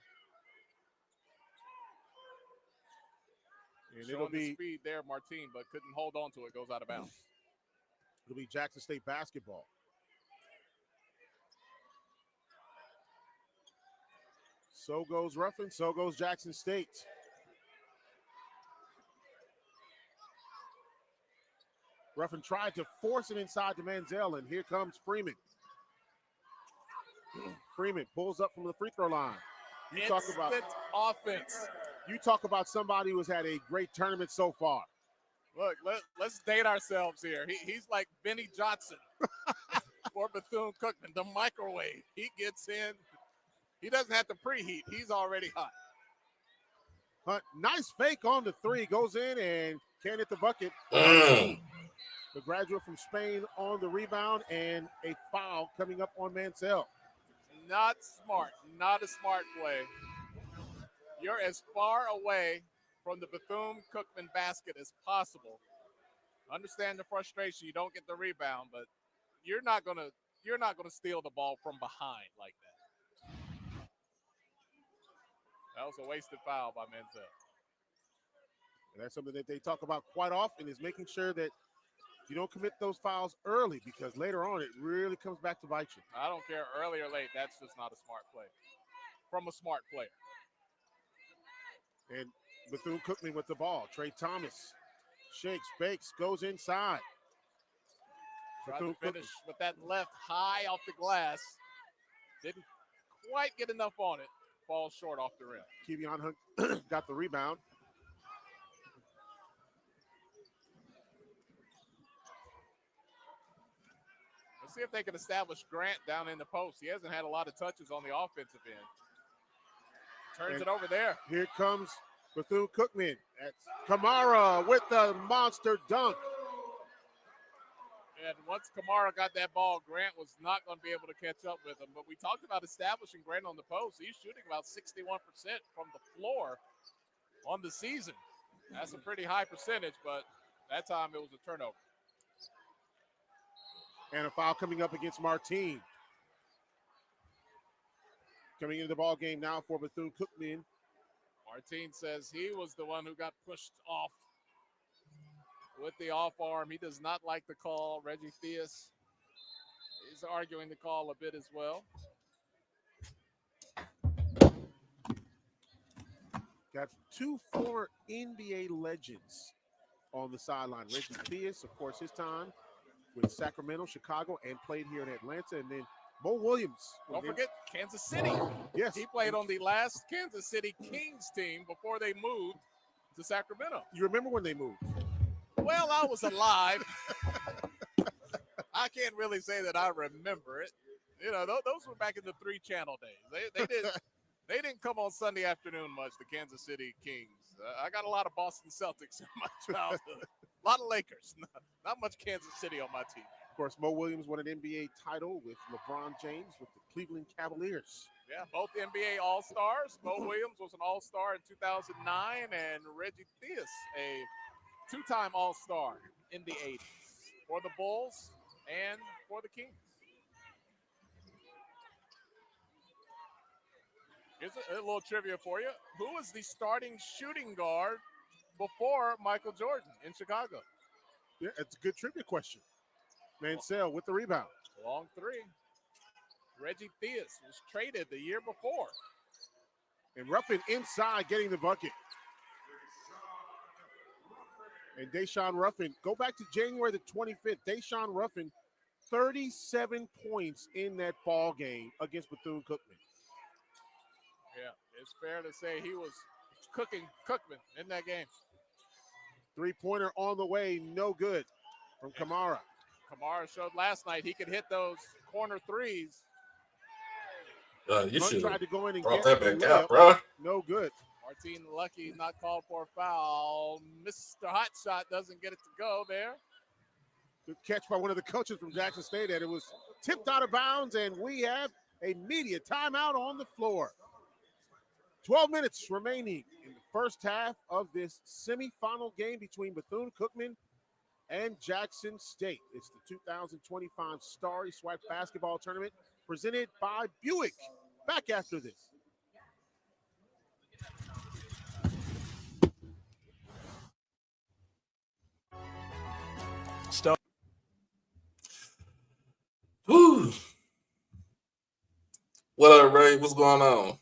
And Showing it'll be the speed there, Martin, but couldn't hold on to it. Goes out of bounds. It'll be Jackson State basketball. So goes Ruffin, so goes Jackson State. Ruffin tried to force it inside to Manziel, and here comes Freeman. Freeman pulls up from the free throw line. You talk about offense. You talk about somebody who's had a great tournament so far. Look, let's date ourselves here. He's like Benny Johnson for Bethune-Cookman, the microwave. He gets in. He doesn't have to preheat. He's already hot. Hunt, nice fake on the three. Goes in and can't hit the bucket. The graduate from Spain on the rebound, and a foul coming up on Mansell. Not smart. Not a smart play. You're as far away from the Bethune-Cookman basket as possible. Understand the frustration. You don't get the rebound, but you're not gonna steal the ball from behind like that. That was a wasted foul by Mansell. And that's something that they talk about quite often, is making sure that you don't commit those fouls early, because later on it really comes back to bite you. I don't care, early or late. That's just not a smart play from a smart player. And Bethune-Cookman with the ball. Trey Thomas shakes, bakes, goes inside. Tried to finish with that left high off the glass. Didn't quite get enough on it. Falls short off the rim. Kevion Hunt got the rebound. Let's see if they can establish Grant down in the post. He hasn't had a lot of touches on the offensive end. Turns it over there. Here comes Bethune-Cookman. That's Kamara with the monster dunk. And once Kamara got that ball, Grant was not going to be able to catch up with him. But we talked about establishing Grant on the post. He's shooting about 61% from the floor on the season. That's a pretty high percentage, but that time it was a turnover. And a foul coming up against Martin. Coming into the ball game now for Bethune-Cookman. Martin says he was the one who got pushed off with the off arm. He does not like the call. Reggie Theus is arguing the call a bit as well. Got two former NBA legends on the sideline. Reggie Theus, of course, his time with Sacramento, Chicago, and played here in Atlanta. And then Mo Williams. Don't forget Kansas City. Yes. He played on the last Kansas City Kings team before they moved to Sacramento. You remember when they moved? Well, I was alive. I can't really say that I remember it. You know, those were back in the 3-channel days. They didn't come on Sunday afternoon much, the Kansas City Kings. I got a lot of Boston Celtics in my childhood. A lot of Lakers. Not much Kansas City on my team. Of course, Mo Williams won an NBA title with LeBron James with the Cleveland Cavaliers. Yeah, both NBA All-Stars. Mo Williams was an All-Star in 2009, and Reggie Theus, a two-time All-Star in the 80s for the Bulls and for the Kings. Here's a little trivia for you. Who was the starting shooting guard before Michael Jordan in Chicago? Yeah, it's a good trivia question. Mansell with the rebound. Long three. Reggie Theus was traded the year before. And Ruffin inside getting the bucket. And Deshaun Ruffin, go back to January the 25th. Deshaun Ruffin, 37 points in that ball game against Bethune-Cookman. Yeah, it's fair to say he was cooking Cookman in that game. Three-pointer on the way, no good from Kamara. Kamara showed last night he could hit those corner threes. You should tried to go in and brought get that the back out, layup. bro. No good. Martin Lucky not called for a foul. Mr. Hot Shot doesn't get it to go there. Good catch by one of the coaches from Jackson State, and it was tipped out of bounds, and we have a media timeout on the floor. 12 minutes remaining in the first half of this semifinal game between Bethune-Cookman and Jackson State. It's the 2025 Starry SWAC Basketball Tournament presented by Buick. Back after this. Stop. Whew. What up, Ray? What's going on?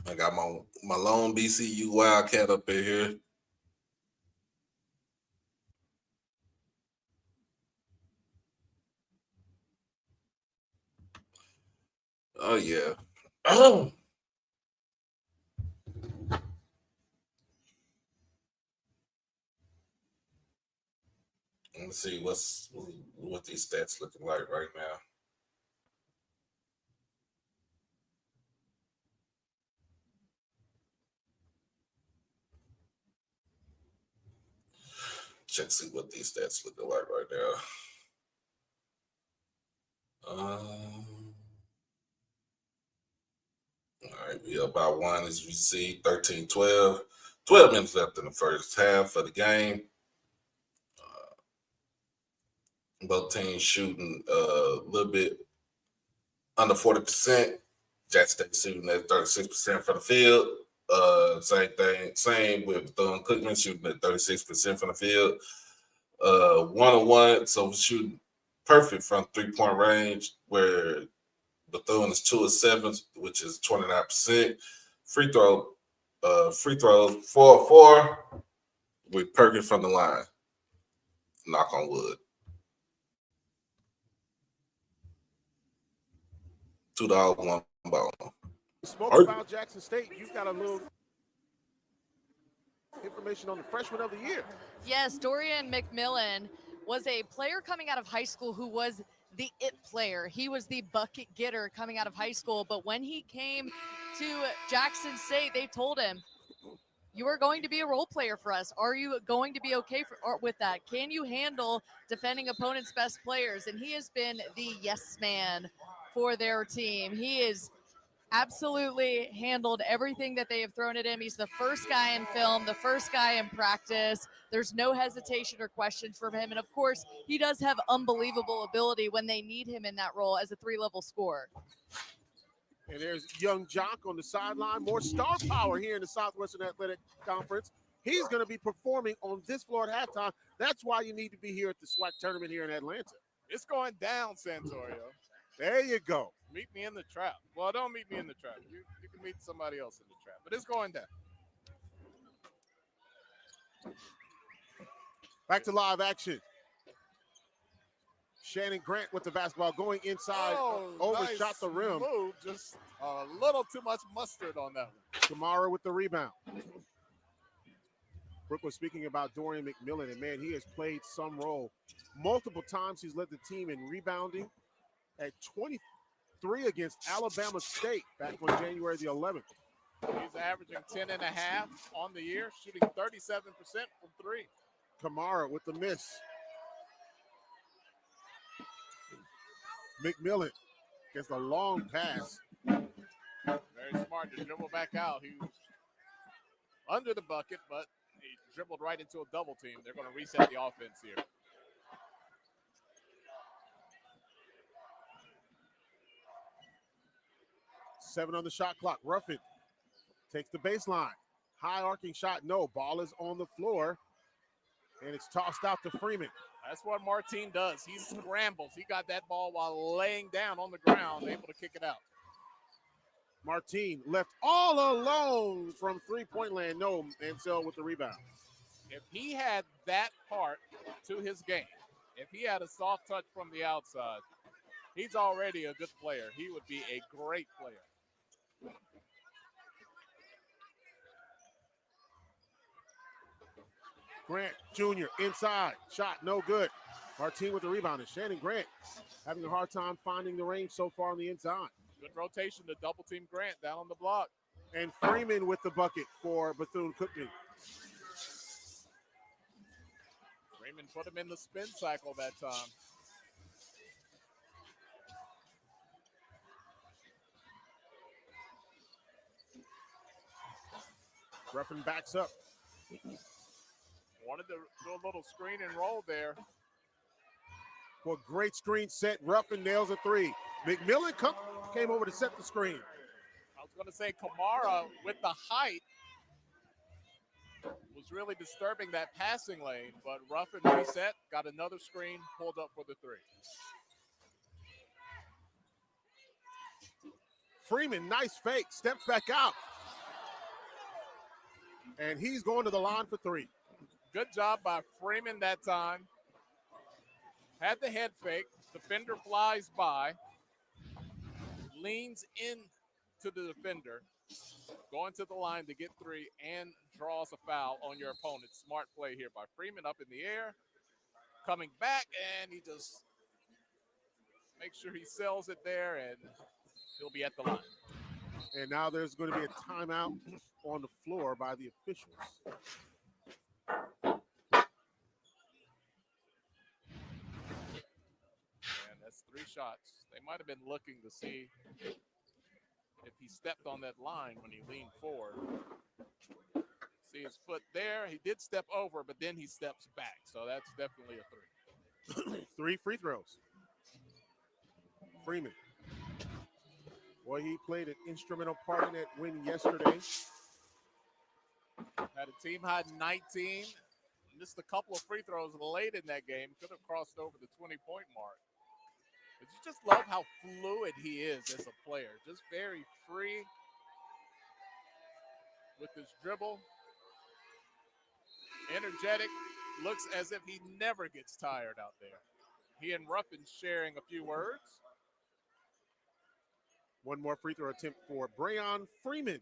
I got my lone BCU Wildcat up in here. Oh yeah. Oh. Let me see what these stats looking like right now. Check see what these stats looking like right now. All right, we up by one as you see, 13-12. 12 minutes left in the first half of the game. Both teams shooting a little bit under 40%. Jackson State shooting at 36% from the field. Same with Bethune-Cookman shooting at 36% from the field. 1-on-1, so shooting perfect from 3-point range, where Bethune is 2 of 7, which is 29%. Free throws 4-4 with Perkins from the line. Knock on wood. $2, one ball. Spoke about Jackson State. You've got a little information on the freshman of the year. Yes, Dorian McMillan was a player coming out of high school who was the it player. He was the bucket getter coming out of high school. But when he came to Jackson State, they told him, you are going to be a role player for us. Are you going to be okay with that? Can you handle defending opponents' best players? And he has been the yes man for their team. He is absolutely handled everything that they have thrown at him. He's the first guy in film, the first guy in practice. There's no hesitation or questions from him. And of course, he does have unbelievable ability when they need him in that role as a 3-level scorer. And there's young Jock on the sideline. More star power here in the Southwestern Athletic Conference. He's going to be performing on this floor at halftime. That's why you need to be here at the SWAC tournament here in Atlanta. It's going down, Santorio. There you go. Meet me in the trap. Well, don't meet me in the trap. You can meet somebody else in the trap, but it's going down. Back to live action. Shannon Grant with the basketball going inside, overshot nice the rim. Move, just a little too much mustard on that one. Kamara with the rebound. Brooke was speaking about Dorian McMillan, and man, he has played some role. Multiple times he's led the team in rebounding, at 23 against Alabama State back on January the 11th. He's averaging 10 and a half on the year, shooting 37% from three. Kamara with the miss. McMillan gets a long pass. Very smart to dribble back out. He was under the bucket, but he dribbled right into a double team. They're going to reset the offense here. Seven on the shot clock. Ruffin takes the baseline. High arcing shot, no. Ball is on the floor, and it's tossed out to Freeman. That's what Martin does. He scrambles. He got that ball while laying down on the ground, able to kick it out. Martin left all alone from three-point land. No, Mansell with the rebound. If he had that part to his game, if he had a soft touch from the outside, he's already a good player. He would be a great player. Grant Jr. inside. Shot no good. Martin with the rebound. And Shannon Grant having a hard time finding the range so far on the inside. Good rotation to double team Grant down on the block. And Freeman with the bucket for Bethune-Cookman. Freeman put him in the spin cycle that time. Ruffin backs up. Wanted to do a little screen and roll there. For a great screen set, Ruffin nails a three. McMillan came over to set the screen. I was going to say Kamara with the height was really disturbing that passing lane, but Ruffin reset, got another screen, pulled up for the three. Freeman, nice fake, steps back out. And he's going to the line for three. Good job by Freeman that time. Had the head fake. Defender flies by. Leans in to the defender. Going to the line to get three and draws a foul on your opponent. Smart play here by Freeman up in the air. Coming back, and he just makes sure he sells it there, and he'll be at the line. And now there's going to be a timeout on the floor by the officials. And that's three shots. They might have been looking to see if he stepped on that line when he leaned forward. See his foot there. He did step over, but then he steps back. So that's definitely a three. 3 free throws. Freeman. Boy, he played an instrumental part in that win yesterday. Had a team high 19. Missed a couple of free throws late in that game. Could have crossed over the 20-point mark. But you just love how fluid he is as a player. Just very free with his dribble. Energetic. Looks as if he never gets tired out there. He and Ruffin sharing a few words. One more free throw attempt for Brayon Freeman.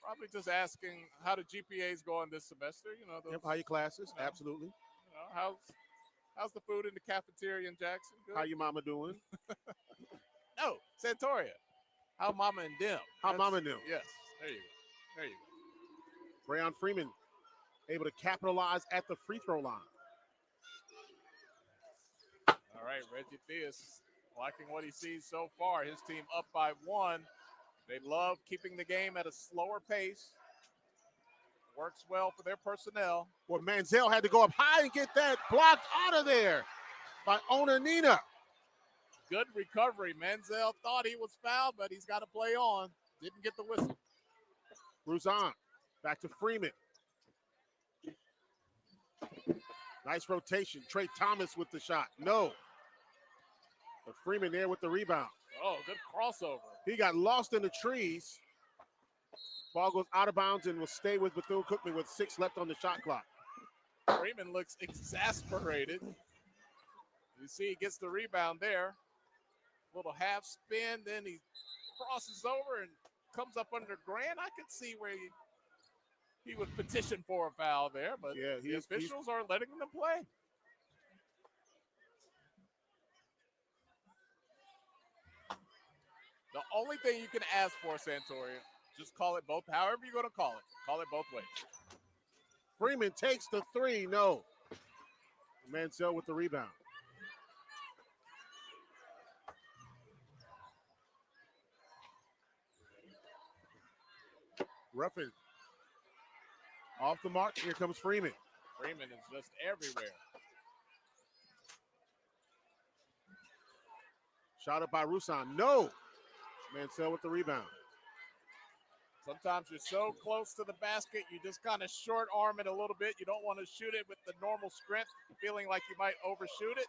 Probably just asking how the GPA's going this semester. You know, those, How your classes? you know, Absolutely. You know, how's the food in the cafeteria in Jackson? Good? How your mama doing? No, Santoria. How mama and them? How mama and them? Yes, there you go. There you go. Brayon Freeman able to capitalize at the free throw line. All right, Reggie Theus liking what he sees so far. His team up by 1. They love keeping the game at a slower pace. Works well for their personnel. Well, Manziel had to go up high and get that blocked out of there by Onanina. Good recovery. Manziel thought he was fouled, but he's got to play on. Didn't get the whistle. Ruzan back to Freeman. Nice rotation. Trey Thomas with the shot. No. But Freeman there with the rebound. Oh, good crossover. He got lost in the trees. Ball goes out of bounds and will stay with Bethune-Cookman with 6 left on the shot clock. Freeman looks exasperated. You see he gets the rebound there. Little half spin, then he crosses over and comes up under Grant. I could see where he would petition for a foul there, but yeah, the officials are letting them play. The only thing you can ask for, Santoria, just call it both, however you're going to call it both ways. Freeman takes the three. No. Mansell with the rebound. Ruffin off the mark. Here comes Freeman. Freeman is just everywhere. Shot up by Rusan. No. Mansell with the rebound. Sometimes you're so close to the basket, you just kind of short arm it a little bit. You don't want to shoot it with the normal strength, feeling like you might overshoot it.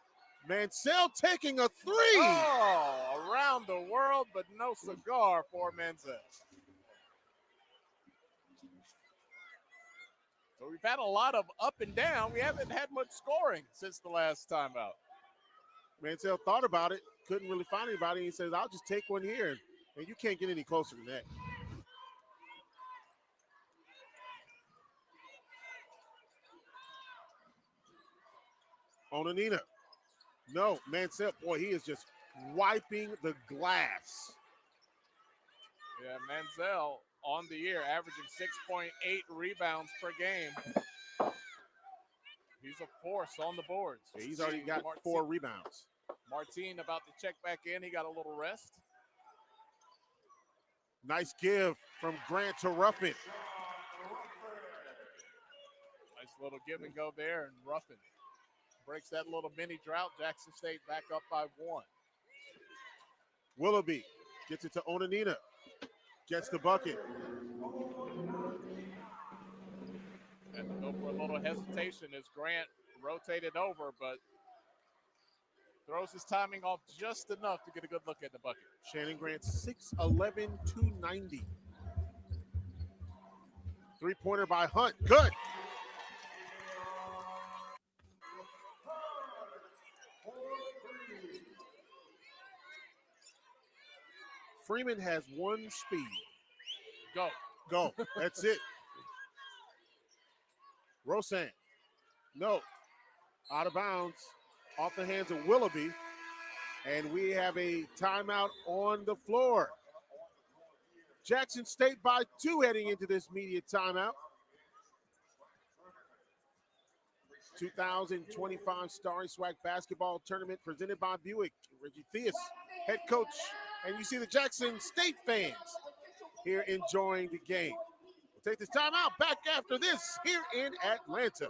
Mansell taking a three. Oh, around the world, but no cigar for Mansell. So we've had a lot of up and down. We haven't had much scoring since the last time out. Mansell thought about it, couldn't really find anybody. He says, I'll just take one here. And you can't get any closer than that. Onanina. No, Mansell, boy, he is just wiping the glass. Yeah, Mansell on the year, averaging 6.8 rebounds per game. He's a force on the boards. Yeah, he's already got 4 rebounds. Martin about to check back in. He got a little rest. Nice give from Grant to Ruffin. Nice little give and go there, and Ruffin breaks that little mini drought. Jackson State back up by 1. Willoughby gets it to Onanina. Gets the bucket. And to go for a little hesitation as Grant rotated over, but throws his timing off just enough to get a good look at the bucket. Shannon Grant, 6'11", 290. Three-pointer by Hunt. Good. Freeman has one speed. Go. Go. That's it. Rosan. No. Out of bounds. Off the hands of Willoughby. And we have a timeout on the floor. Jackson State by 2 heading into this media timeout. 2025 Starry Swag Basketball Tournament presented by Buick. Reggie Theus, head coach. And you see the Jackson State fans here enjoying the game. We'll take this timeout. Back after this here in Atlanta.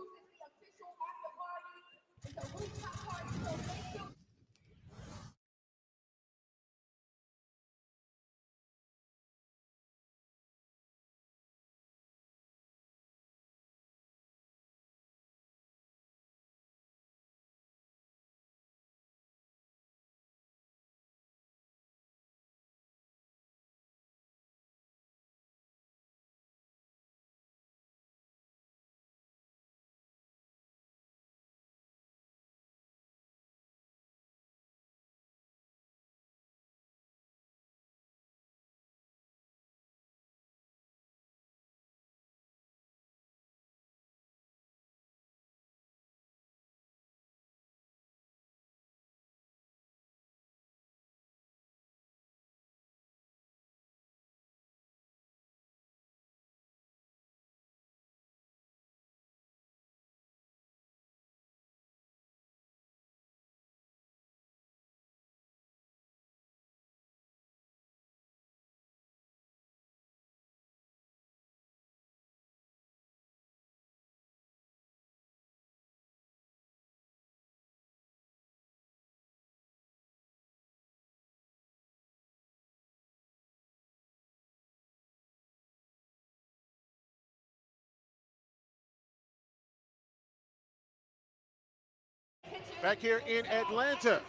Back here in Atlanta,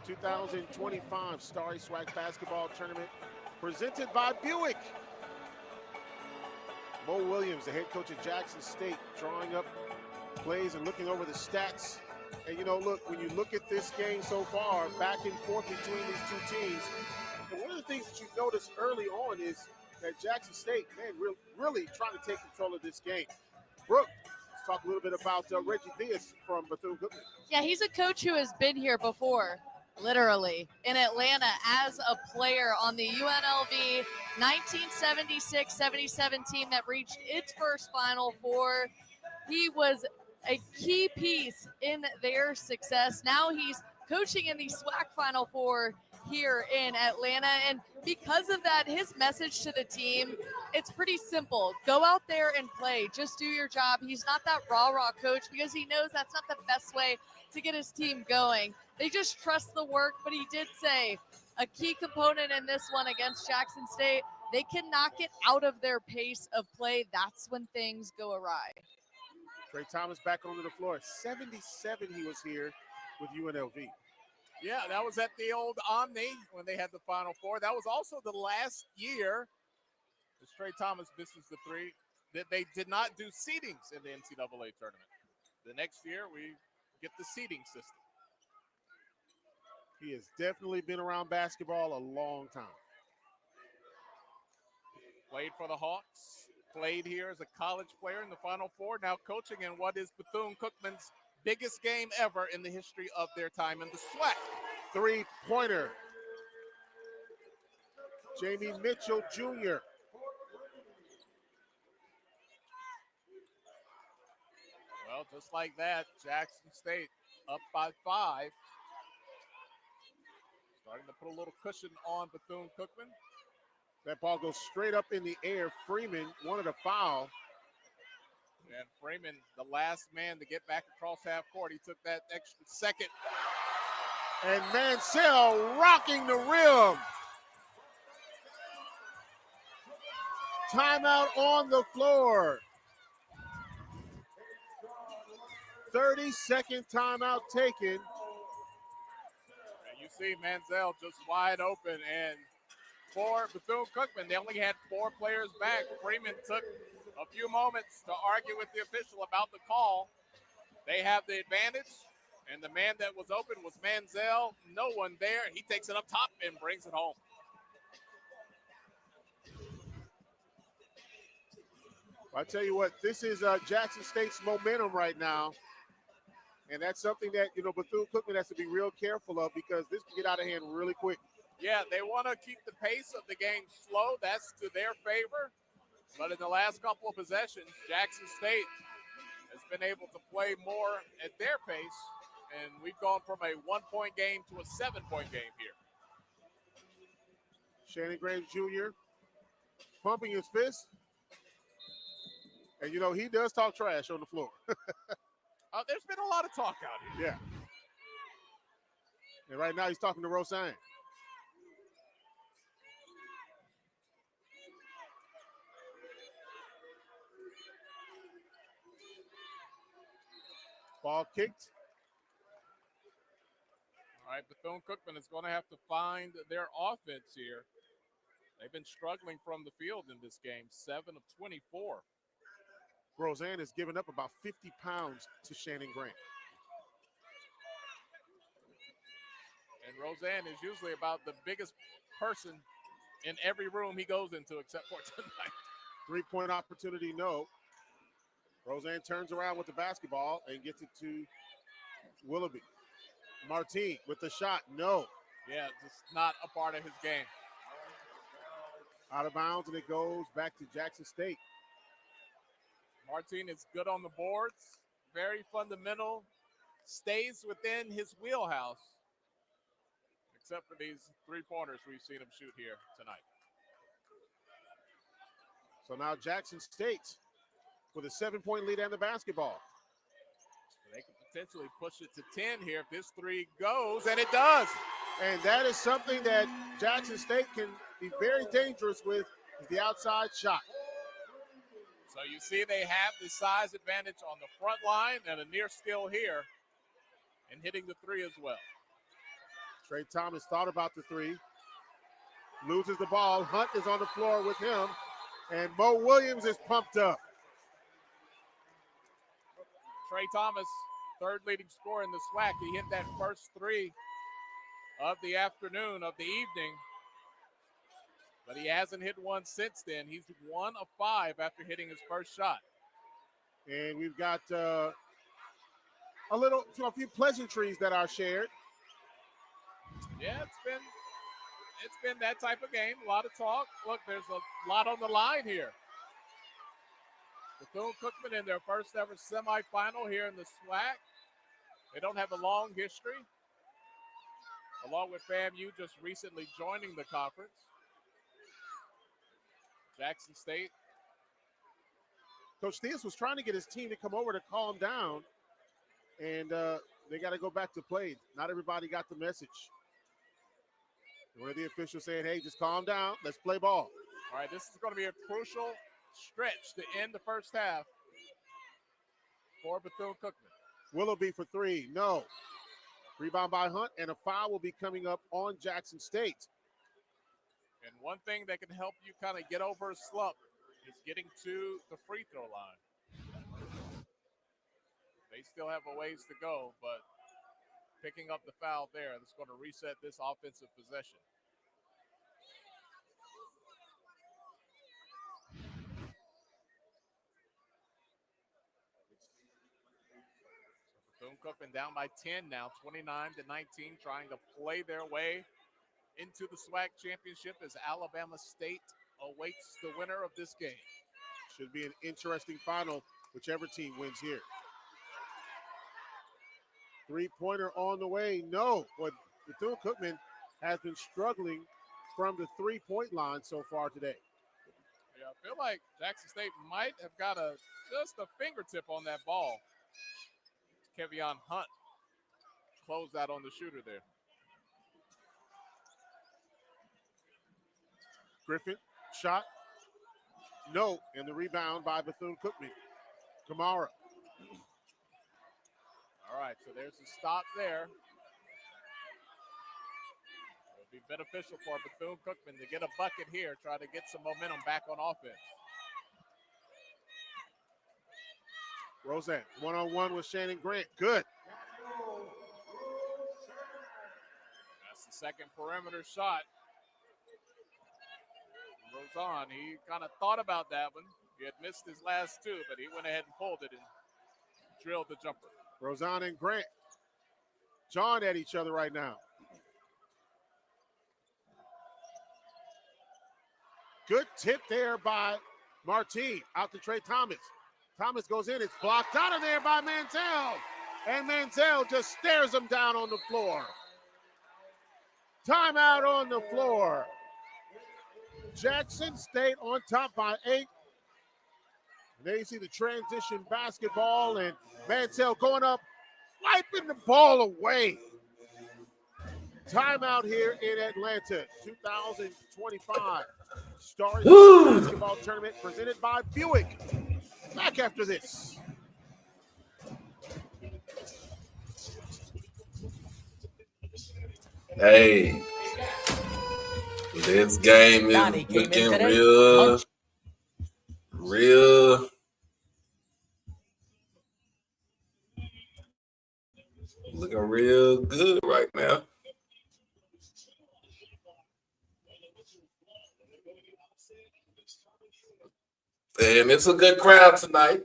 2025 Starry Swag Basketball Tournament presented by Buick. Mo Williams, the head coach of Jackson State, drawing up plays and looking over the stats. And, you know, look, when you look at this game so far, back and forth between these two teams, and one of the things that you notice early on is that Jackson State, man, really trying to take control of this game. Brooke, let's talk a little bit about Reggie Theus from Bethune-Cookman. Yeah, he's a coach who has been here before. literally in Atlanta as a player on the UNLV 1976-77 team that reached its first Final Four. He was a key piece in their success. Now he's coaching in the SWAC Final Four here in Atlanta. And because of that, his message to the team, it's pretty simple. Go out there and play. Just do your job. He's not that rah-rah coach because he knows that's not the best way to get his team going. They just trust the work, but he did say a key component in this one against Jackson State, they cannot get out of their pace of play. That's when things go awry. Trey Thomas back onto the floor. 77 he was here with UNLV. Yeah, that was at the old Omni when they had the Final Four. That was also the last year, as Trey Thomas misses the three, that they did not do seedings in the NCAA tournament. The next year, we get the seeding system. He has definitely been around basketball a long time. Played for the Hawks, played here as a college player in the Final Four, now coaching in what is Bethune-Cookman's biggest game ever in the history of their time in the SWAC. Three-pointer. Jamie Mitchell Jr. Well, just like that, Jackson State up by 5. Starting to put a little cushion on Bethune-Cookman. That ball goes straight up in the air. Freeman wanted a foul. And Freeman, the last man to get back across half court, he took that extra second. And Mansell rocking the rim. Timeout on the floor. 30-second timeout taken. And you see Mansell just wide open. And for Bethune-Cookman, they only had 4 players back. Freeman took a few moments to argue with the official about the call. They have the advantage, and the man that was open was Mansell. No one there. He takes it up top and brings it home. I tell you what, this is Jackson State's momentum right now. And that's something that, Bethune-Cookman has to be real careful of because this can get out of hand really quick. Yeah, they want to keep the pace of the game slow. That's to their favor. But in the last couple of possessions, Jackson State has been able to play more at their pace. And we've gone from a 1-point game to a 7-point game here. Shannon Graham Jr. pumping his fist. And, he does talk trash on the floor. There's been a lot of talk out here. Yeah. And right now he's talking to Roseanne. Ball kicked. All right, Bethune-Cookman is going to have to find their offense here. They've been struggling from the field in this game, 7 of 24. Roseanne has given up about 50 pounds to Shannon Grant. And Roseanne is usually about the biggest person in every room he goes into except for tonight. 3-point opportunity, no. Roseanne turns around with the basketball and gets it to Willoughby. Martine with the shot, no. Yeah, just not a part of his game. Out of bounds, and it goes back to Jackson State. Martine is good on the boards, very fundamental, stays within his wheelhouse, except for these 3-pointers we've seen him shoot here tonight. So now Jackson State with a 7-point lead and the basketball. They could potentially push it to 10 here if this 3 goes, and it does. And that is something that Jackson State can be very dangerous with, is the outside shot. So you see they have the size advantage on the front line and a near skill here and hitting the 3 as well. Trey Thomas thought about the 3. Loses the ball. Hunt is on the floor with him. And Mo Williams is pumped up. Trey Thomas, third leading scorer in the SWAC. He hit that first 3 of the afternoon, of the evening. But he hasn't hit one since then. He's 1 of 5 after hitting his first shot. And we've got a few pleasantries that are shared. Yeah, it's been that type of game. A lot of talk. Look, there's a lot on the line here. Bethune-Cookman in their first ever semifinal here in the SWAC. They don't have a long history. Along with FAMU just recently joining the conference. Jackson State. Coach Theus was trying to get his team to come over to calm down, and they got to go back to play. Not everybody got the message. One of the officials saying, hey, just calm down. Let's play ball. All right, this is going to be a crucial stretch to end the first half for Bethune-Cookman. Willoughby for three. No. Rebound by Hunt, and a foul will be coming up on Jackson State. And one thing that can help you kind of get over a slump is getting to the free throw line. They still have a ways to go, but picking up the foul there, that's going to reset this offensive possession. Bethune-Cookman down by 10 now, 29-19, trying to play their way into the SWAC championship as Alabama State awaits the winner of this game. Should be an interesting final, whichever team wins here. Three-pointer on the way. No, but Bethune-Cookman has been struggling from the three-point line so far today. Yeah, I feel like Jackson State might have got just a fingertip on that ball. Kevion Hunt closed out on the shooter there. Griffin, shot. No, and the rebound by Bethune-Cookman. Kamara. All right, so there's a stop there. It'll be beneficial for Bethune-Cookman to get a bucket here, try to get some momentum back on offense. Roseanne, one-on-one with Shannon Grant. Good. That's the second perimeter shot. Roseanne, he kind of thought about that one. He had missed his last two, but he went ahead and pulled it and drilled the jumper. Roseanne and Grant jawing at each other right now. Good tip there by Martine. Out to Trey Thomas. Thomas goes in. It's blocked out of there by Manziel. And Manziel just stares him down on the floor. Timeout on the floor. Jackson State on top by 8. There you see the transition basketball, and Manziel going up, wiping the ball away. Timeout here in Atlanta, 2025. Star Basketball Tournament presented by Buick. Back after this. Hey, this game is looking real looking real good right now. And it's a good crowd tonight.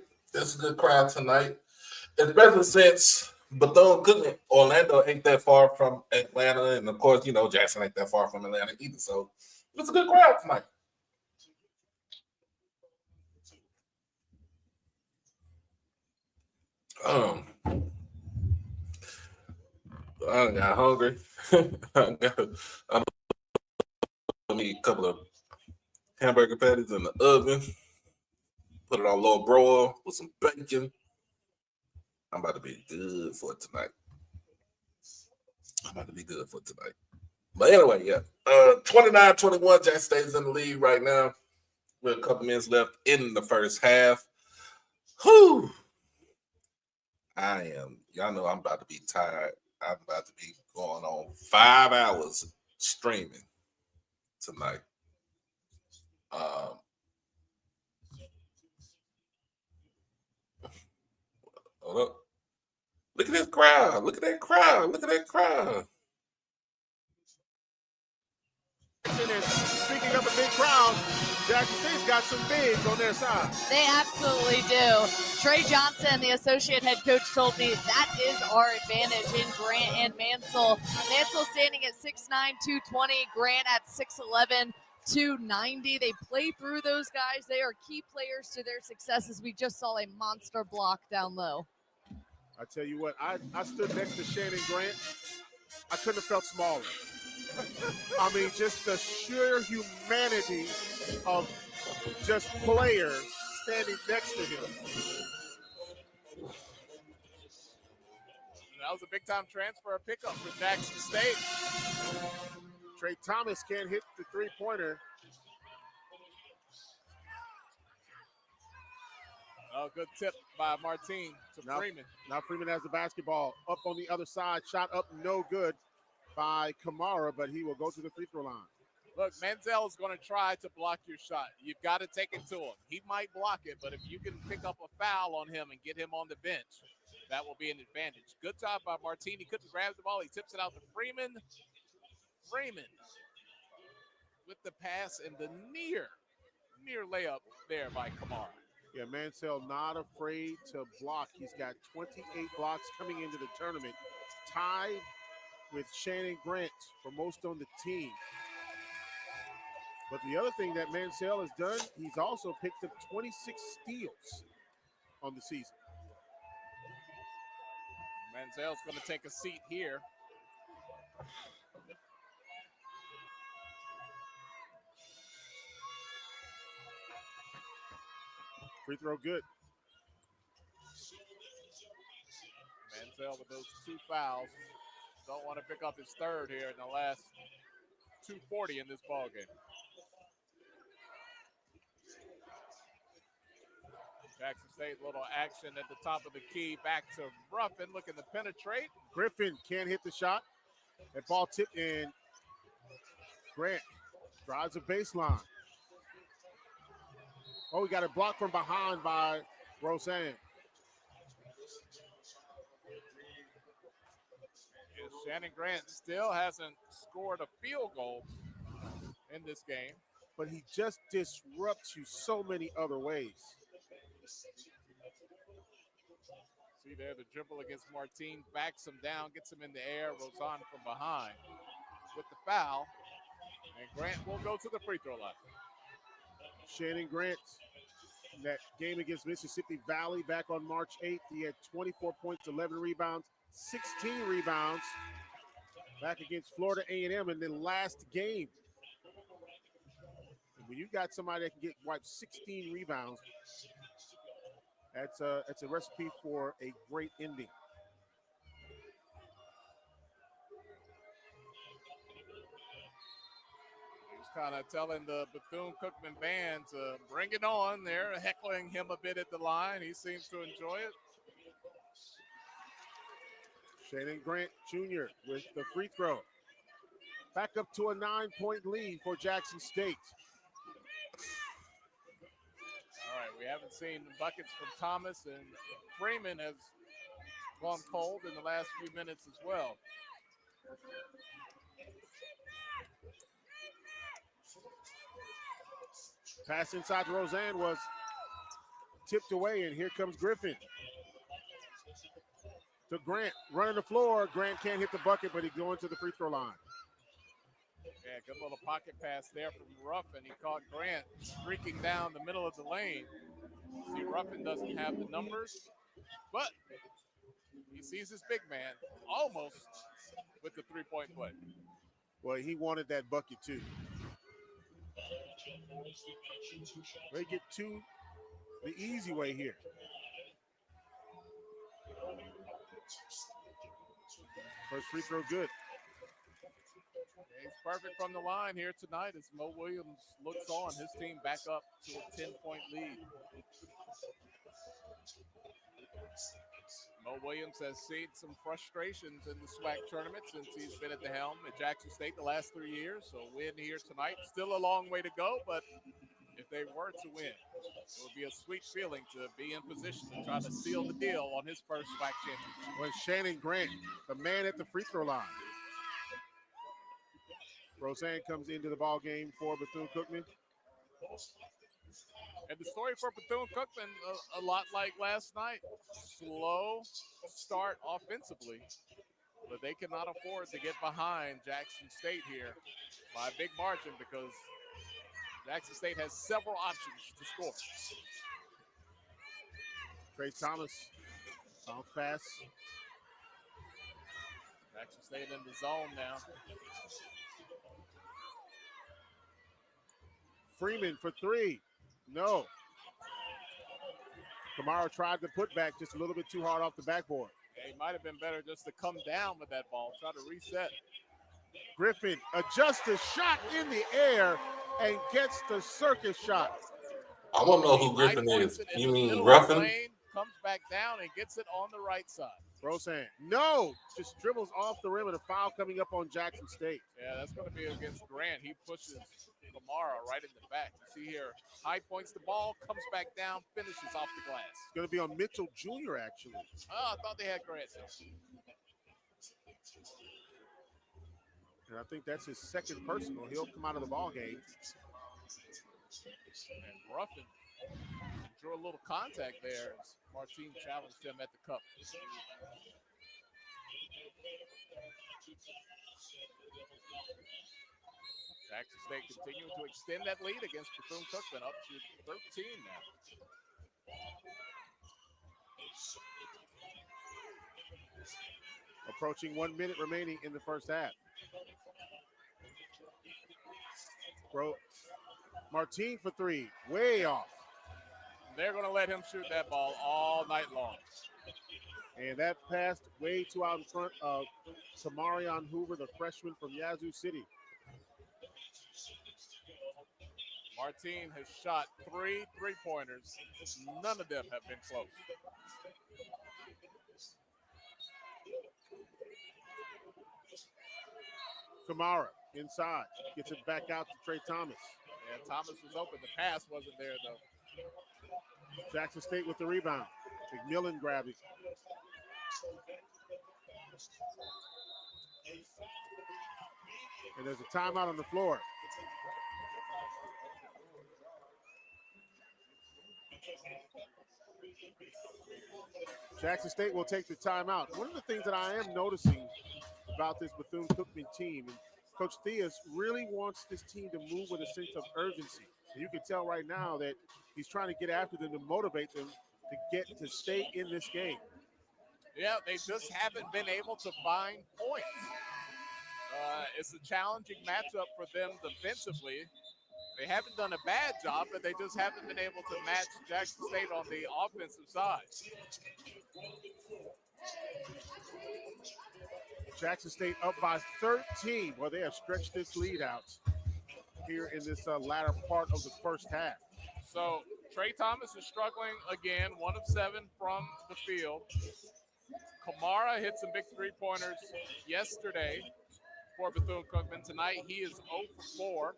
Especially since Bethune-Cookman, Orlando ain't that far from Atlanta. And of course, you know, Jackson ain't that far from Atlanta either. So it's a good crowd tonight. I got hungry. I need a couple of hamburger patties in the oven. Put it on low broil with some bacon. I'm about to be good for tonight. But anyway, yeah. 29-21, Jackson State is in the lead right now with a couple minutes left in the first half. Whew. Y'all know I'm about to be tired. I'm about to be going on 5 hours streaming tonight. Hold up. Look at this crowd. Look at that crowd. And speaking of a big crowd, Jackson State's got some bigs on their side. They absolutely do. Trey Johnson, the associate head coach, told me that is our advantage in Grant and Mansell. Mansell standing at 6'9", 220. Grant at 6'11", 290. They play through those guys. They are key players to their successes. We just saw a monster block down low. I tell you what, I stood next to Shannon Grant. I couldn't have felt smaller. I mean, just the sheer humanity of just players standing next to him. That was a big-time transfer pickup for Jackson State. Trey Thomas can't hit the three-pointer. Oh, good tip by Martine to Freeman. Now Freeman has the basketball up on the other side. Shot up, no good by Kamara, but he will go to the free throw line. Look, Menzel is going to try to block your shot. You've got to take it to him. He might block it, but if you can pick up a foul on him and get him on the bench, that will be an advantage. Good job by Martine. He couldn't grab the ball. He tips it out to Freeman. Freeman with the pass and the near layup there by Kamara. Yeah, Mansell not afraid to block. He's got 28 blocks coming into the tournament, tied with Shannon Grant for most on the team. But the other thing that Mansell has done, he's also picked up 26 steals on the season. Mansell's going to take a seat here. Free throw good. Mansell with those two fouls. Don't want to pick up his third here in the last 2:40 in this ballgame. Jackson State, little action at the top of the key. Back to Ruffin, looking to penetrate. Griffin can't hit the shot. That ball tipped in. Grant drives a baseline. Oh, we got a block from behind by Roseanne. Shannon Grant still hasn't scored a field goal in this game. But he just disrupts you so many other ways. See there, the dribble against Martine, backs him down, gets him in the air, Roseanne from behind with the foul. And Grant will go to the free throw line. Shannon Grant, in that game against Mississippi Valley back on March 8th, he had 24 points, 11 rebounds, 16 rebounds back against Florida A&M in the last game. And when you got somebody that can get wiped 16 rebounds, that's a recipe for a great ending. Kind of telling the Bethune-Cookman band to bring it on. They're heckling him a bit at the line. He seems to enjoy it. Shannon Grant Jr. with the free throw. Back up to a 9-point lead for Jackson State. All right, we haven't seen buckets from Thomas, and Freeman has gone cold in the last few minutes as well. Pass inside to Roseanne was tipped away, and here comes Griffin. To Grant, running the floor. Grant can't hit the bucket, but he's going to the free throw line. Yeah, good little pocket pass there from Ruffin. He caught Grant streaking down the middle of the lane. See, Ruffin doesn't have the numbers, but he sees his big man almost with the three-point play. Well, he wanted that bucket too. They get to the easy way here. First free throw good. He's perfect from the line here tonight as Mo Williams looks on. His team back up to a 10-point lead. Mo Williams has seen some frustrations in the SWAC tournament since he's been at the helm at Jackson State the last 3 years. So win here tonight. Still a long way to go, but if they were to win, it would be a sweet feeling to be in position to try to seal the deal on his first SWAC championship. Was Shannon Grant, the man at the free throw line. Roseanne comes into the ball game for Bethune-Cookman. And the story for Bethune-Cookman, a lot like last night. Slow start offensively, but they cannot afford to get behind Jackson State here by a big margin because Jackson State has several options to score. Trey Thomas, bounce pass. Jackson State in the zone now. Freeman for three. No. Kamara tried the putback just a little bit too hard off the backboard. Yeah, he might have been better just to come down with that ball, try to reset. Griffin adjusts his shot in the air and gets the circus shot. I want to know who Griffin is. You mean Ruffin? Comes back down and gets it on the right side. Roseanne, no, just dribbles off the rim and a foul coming up on Jackson State. Yeah, that's going to be against Grant. He pushes Kamara right in the back. You see here, high points the ball, comes back down, finishes off the glass. It's going to be on Mitchell Jr. actually. Oh, I thought they had Grant. And I think that's his second personal. He'll come out of the ball game. And Ruffin drew a little contact there as Martin challenged him at the cup. Jackson State continuing to extend that lead against Bethune-Cookman up to 13 now. Approaching 1 minute remaining in the first half. Martin for three, way off. They're going to let him shoot that ball all night long. And that passed way too out in front of Tamarion Hoover, the freshman from Yazoo City. Martin has shot 3 3-pointers. None of them have been close. Kamara inside, gets it back out to Trey Thomas. Yeah, Thomas was open. The pass wasn't there, though. Jackson State with the rebound. McMillan grabbed it. And there's a timeout on the floor. Jackson State will take the timeout. One of the things that I am noticing about this Bethune-Cookman team, and Coach Theus really wants this team to move with a sense of urgency. And you can tell right now that he's trying to get after them to motivate them to stay in this game. Yeah, they just haven't been able to find points. It's a challenging matchup for them defensively. They haven't done a bad job, but they just haven't been able to match Jackson State on the offensive side. Jackson State up by 13. Well, they have stretched this lead out here in this latter part of the first half. So Trey Thomas is struggling again, 1 of 7 from the field. Kamara hit some big 3-pointers yesterday for Bethune-Cookman. Tonight he is 0 for 4.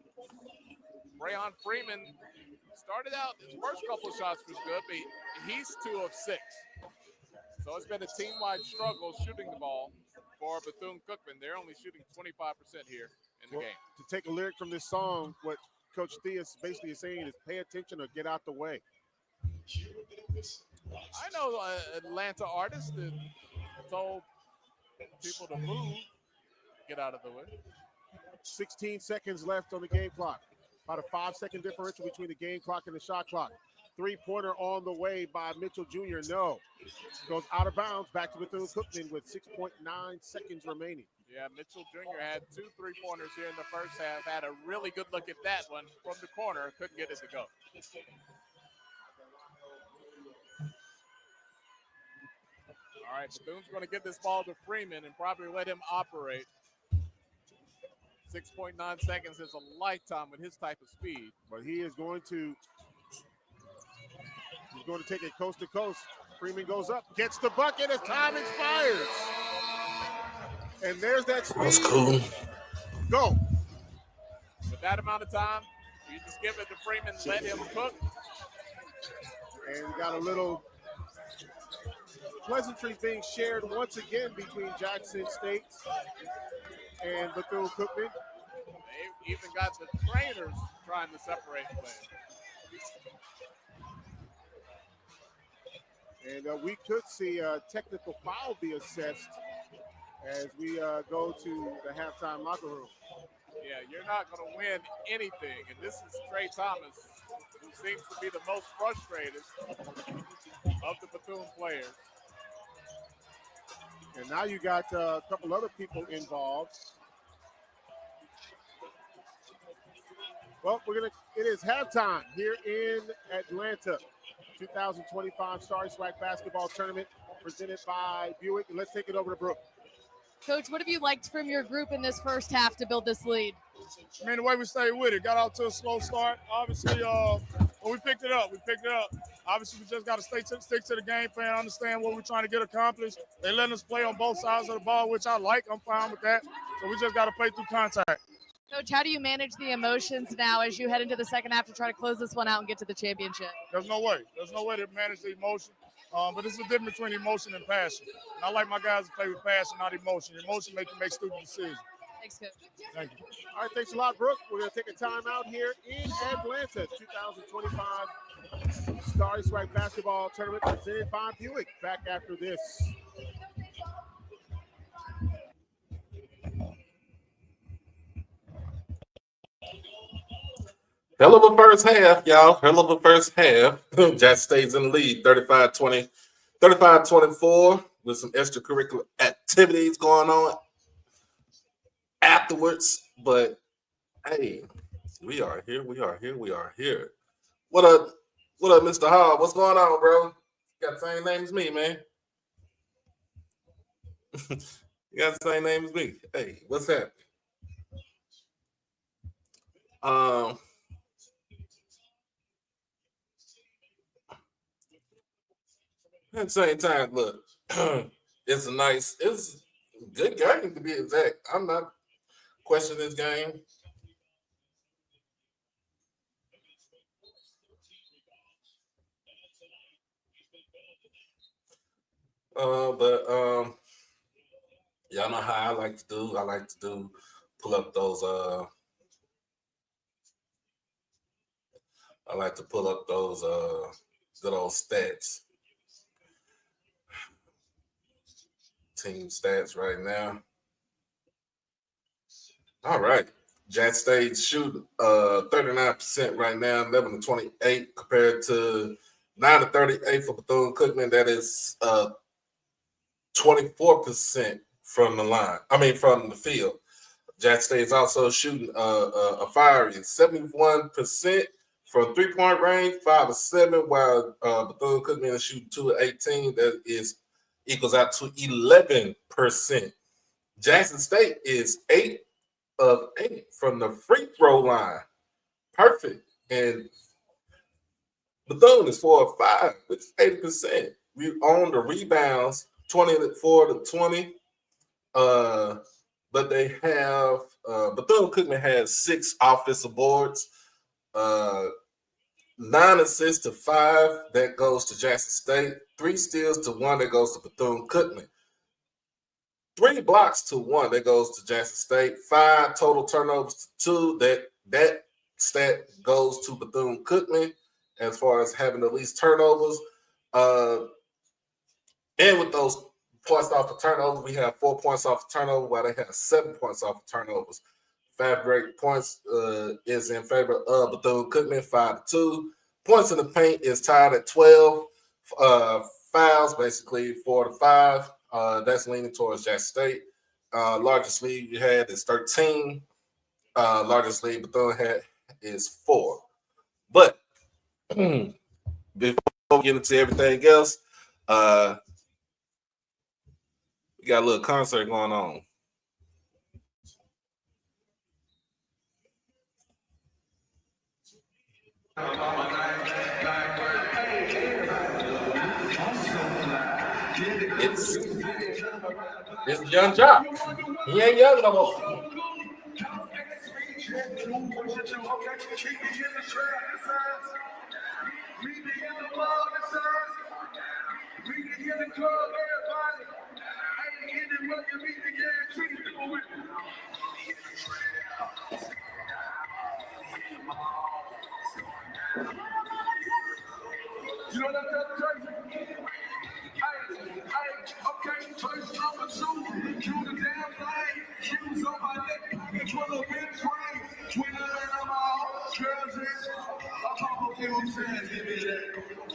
Rayon Freeman started out, his first couple of shots was good, but he's 2 of 6. So it's been a team-wide struggle shooting the ball for Bethune-Cookman. They're only shooting 25% here in the game. To take a lyric from this song, what Coach Theus basically is saying is pay attention or get out the way. I know Atlanta artists that told people to move, get out of the way. 16 seconds left on the game clock. About a 5-second differential between the game clock and the shot clock. 3-pointer on the way by Mitchell Jr. No. Goes out of bounds back to Bethune-Cookman with 6.9 seconds remaining. Yeah, Mitchell Jr. had 2 3-pointers here in the first half. Had a really good look at that one from the corner. Couldn't get it to go. All right, Bethune's going to get this ball to Freeman and probably let him operate. 6.9 seconds is a lifetime with his type of speed. But he is going to take it coast to coast. Freeman goes up, gets the bucket as time expires. And there's that speed. That's cool. Go. With that amount of time, you just give it to Freeman, let him cook. And we got a little pleasantries being shared once again between Jackson State and Bethune-Cookman. even got the trainers trying to separate players. And we could see a technical foul be assessed as we go to the halftime locker room. Yeah, you're not going to win anything. And this is Trey Thomas, who seems to be the most frustrated of the Bethune players. And now you got a couple other people involved. Well, it is halftime here in Atlanta. 2025 Star Swag Basketball Tournament presented by Buick. And let's take it over to Brooke. Coach, what have you liked from your group in this first half to build this lead? I mean, the way we stayed with it, got out to a slow start. Obviously, when we picked it up. Obviously, we just got to stick to the game plan, understand what we're trying to get accomplished. They letting us play on both sides of the ball, which I like. I'm fine with that. So we just got to play through contact. Coach, how do you manage the emotions now as you head into the second half to try to close this one out and get to the championship? There's no way. There's no way to manage the emotion. But it's a difference between emotion and passion. And I like my guys to play with passion, not emotion. Emotion makes you make stupid decisions. Thanks, Coach. Thank you. All right, thanks a lot, Brooke. We're going to take a time out here in Atlanta. 2025 Star Swag Basketball Tournament presented by Buick. Back after this. Hell of a first half, y'all. Hell of a first half. Jack stays in the lead, 35-20, 35-24, with some extracurricular activities going on afterwards. But hey, we are here. We are here. We are here. What up, Mr. Hall? What's going on, bro? You got the same name as me, man. You got the same name as me. Hey, what's happening? At the same time, look, it's a good game to be exact. I'm not questioning this game. But y'all know how I like to do. I like to pull up those good old stats. Team stats right now. All right. Jack State shooting 39% right now, 11-28 compared to 9-38 for Bethune-Cookman. That is 24% from the line. From the field. Jack State is also shooting a fiery 71% from 3-point range, 5 of 7, while Bethune-Cookman is shooting 2 of 18. That equals out to 11%. Jackson State is 8 of 8 from the free throw line. Perfect. And Bethune is 4 of 5, which is 80%. We own the rebounds, 24-20. But they have Bethune-Cookman has 6 offensive boards, 9 assists to 5 that goes to Jackson State, 3 steals to 1 that goes to Bethune-Cookman, 3 blocks to 1 that goes to Jackson State, 5 total turnovers to 2 that stat goes to Bethune-Cookman as far as having the least turnovers. And with those points off the turnover, we have 4 points off the turnover, while they have 7 points off the turnovers. 5 break points is in favor of Bethune-Cookman, 5-2. Points in the paint is tied at 12. Fouls, basically 4-5. That's leaning towards Jackson State. Largest lead you had is 13. Largest lead Bethune had is 4. But before we get into everything else, we got a little concert going on. It's Young Jock. He ain't young no more. First number 2, do the damn thing. Shoes on my neck, it's one of the big trains. Twitter and I'm all, girls in. I'm off a few cents, give me that.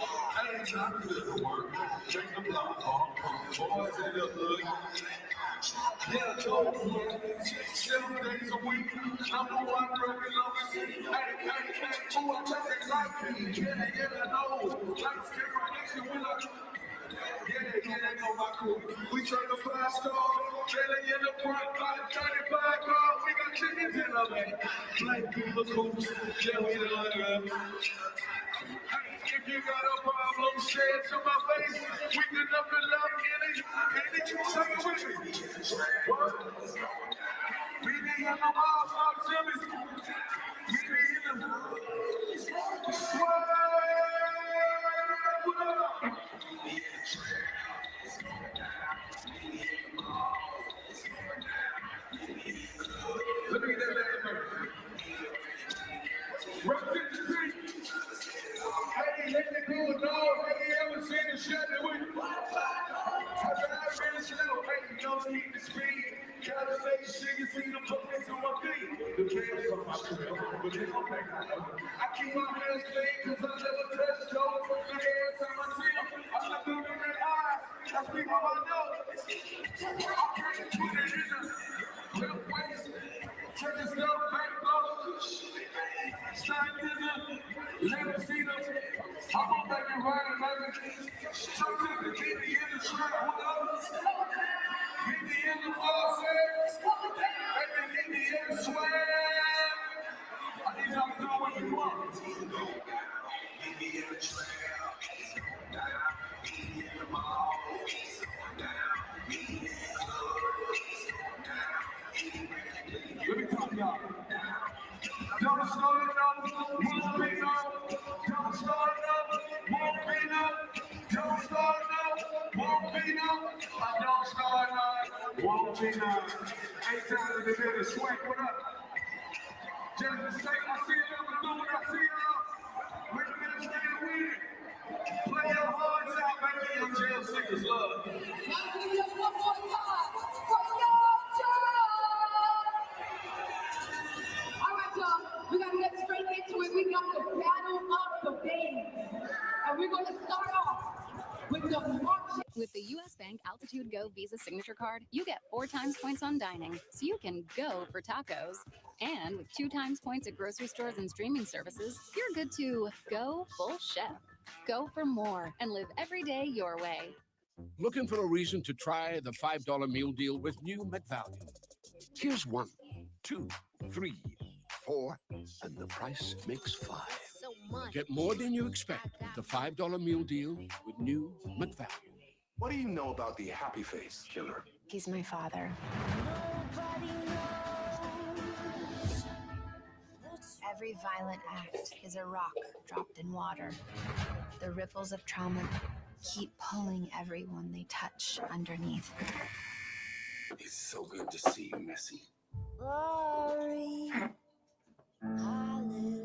I ain't time to the work. Drink the block off, boys in the hood. Yeah, Joe, 7 days a week. Number 1 broken lovers. Hey, who I'm talking like? Yeah, I know. Lights, camera, action, when I. Yeah, they know my crew. We turn the 5-star, trailer in the front, got 35 cars. We got chickens in the lane. Black people coops, yeah, we the love. Hey, if you got a problem, say it to my face. We can up and love any, say it with me. What? We be in the miles, I'm silly. We be in the swag. Let me get that last verse. Represent the city. Hey, let me go, dog. Have you ever seen a Chevy with? Have you ever been a slow? Hey, you don't need the speed. Gotta say shit, you see the police on my feet. The fans on my trail, but they don't make I keep my hands clean, cause I never touch dope. The hands on my tail, I look them in their eyes. I speak on my nose. I can't put it in the left waist. Turn this stuff back low. Slide in the left seat up. I'm gonna make it right, baby. Something to keep me in the trap. What up? Meet me in the forces. Baby, meet me in the swag. I need y'all to do what you want. Meet me in the trail. Meet me in the mall. Meet me in the club. Let me tell y'all. Don't start it up, won't be no. Don't start it up, won't be no. Don't start it up, won't be no. I don't start up, won't be no. Ain't time to get a swank, what up? Just a state, I see it, I'm doing what I see it up. We're gonna stay with it. Play your hearts out, baby, your jail singers love. Now give me one more time for your job. All right, y'all, we gotta get straight into it. We got the battle of the babes. And we're gonna start off with the march. With the U.S. Bank Altitude Go Visa Signature Card, you get 4 times points on dining, so you can go for tacos. And with 2 times points at grocery stores and streaming services, you're good to go full chef. Go for more and live every day your way. Looking for a reason to try the $5 meal deal with new McValue? Here's 1, 2, 3, 4, and the price makes 5. So much. Get more than you expect with the $5 meal deal with new McValue. What do you know about the happy face killer? He's my father. Every violent act is a rock dropped in water. The ripples of trauma keep pulling everyone they touch underneath. It's so good to see you, Missy. Glory. Hallelujah.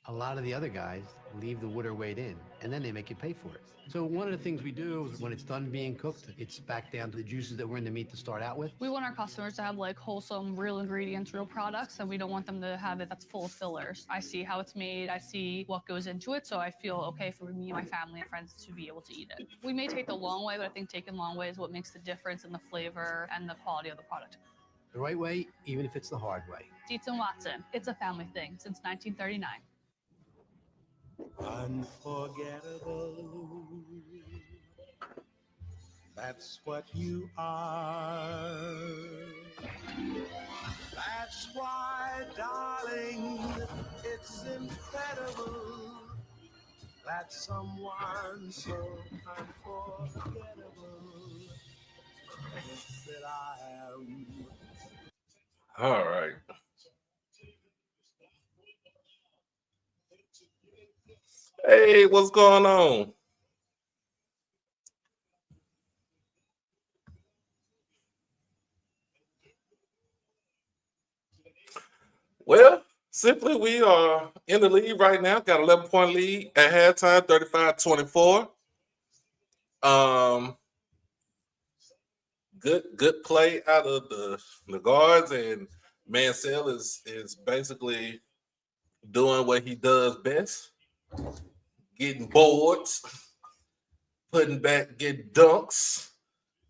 A lot of the other guys leave the water weight in, and then they make you pay for it. So one of the things we do is when it's done being cooked, it's back down to the juices that were in the meat to start out with. We want our customers to have like wholesome, real ingredients, real products, and we don't want them to have it that's full of fillers. I see how it's made, I see what goes into it, so I feel okay for me, my family, and friends to be able to eat it. We may take the long way, but I think taking long way is what makes the difference in the flavor and the quality of the product. The right way, even if it's the hard way. Dietz and Watson, it's a family thing since 1939. Unforgettable. That's what you are. That's why, darling, it's incredible that someone so unforgettable thinks that I am. All right. Hey, what's going on? Well, Simply, we are in the lead right now. Got 11-point lead at halftime, 35-24. Good play out of the guards, and Mansell is basically doing what he does best, getting boards, putting back, getting dunks.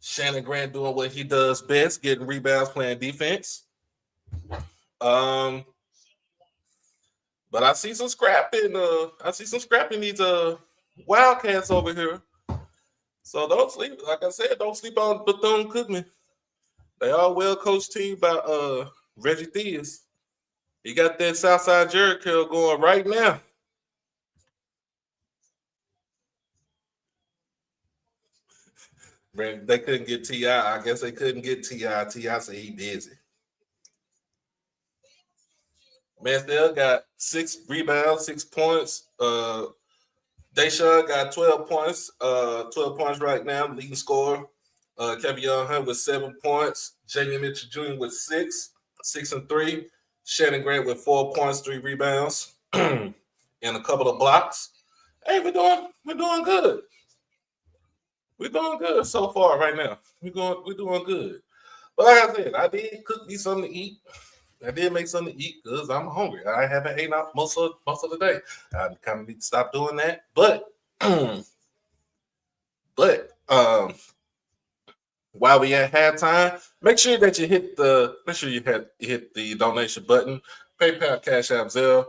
Shannon Grant doing what he does best, getting rebounds, playing defense. But I see some scrapping. I see some scrapping these Wildcats over here. So don't sleep. Like I said, don't sleep on Bethune-Cookman. They are a well-coached team by Reggie Theus. He got that Southside Jericho going right now. They couldn't get T.I. I guess they couldn't get T.I. T.I. said he busy. Mansell got 6 rebounds, 6 points. Deshaun got 12 points. 12 points right now, leading scorer. Kevin Young Hunt with 7 points. Jamie Mitchell Jr. with 6 and 3. Shannon Grant with 4 points, 3 rebounds, and a couple of blocks. Hey, we're doing good. We're doing good so far right now. We're doing good. But like I said, I did cook me something to eat. I did make something to eat because I'm hungry. I haven't eaten out most of the day. I kind of need to stop doing that. But while we at halftime, make sure that you hit the donation button. PayPal, Cash App, Zelle.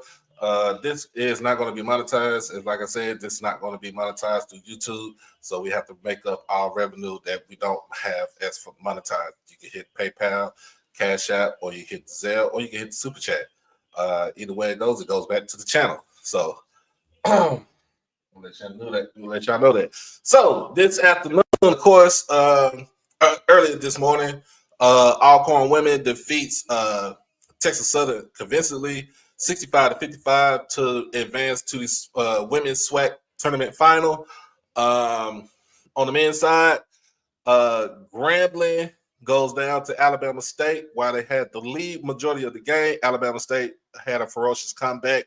This is not going to be monetized. And like I said, this is not going to be monetized through YouTube. So we have to make up our revenue that we don't have as for monetized. You can hit PayPal, Cash App, or you hit Zelle, or you can hit Super Chat. Either way it goes back to the channel. So I'll let y'all know that. So this afternoon, of course, earlier this morning, Alcorn women defeats Texas Southern convincingly, 65-55, to advance to the women's SWAC tournament final. On the men's side, Grambling goes down to Alabama State. While they had the lead majority of the game, Alabama State had a ferocious comeback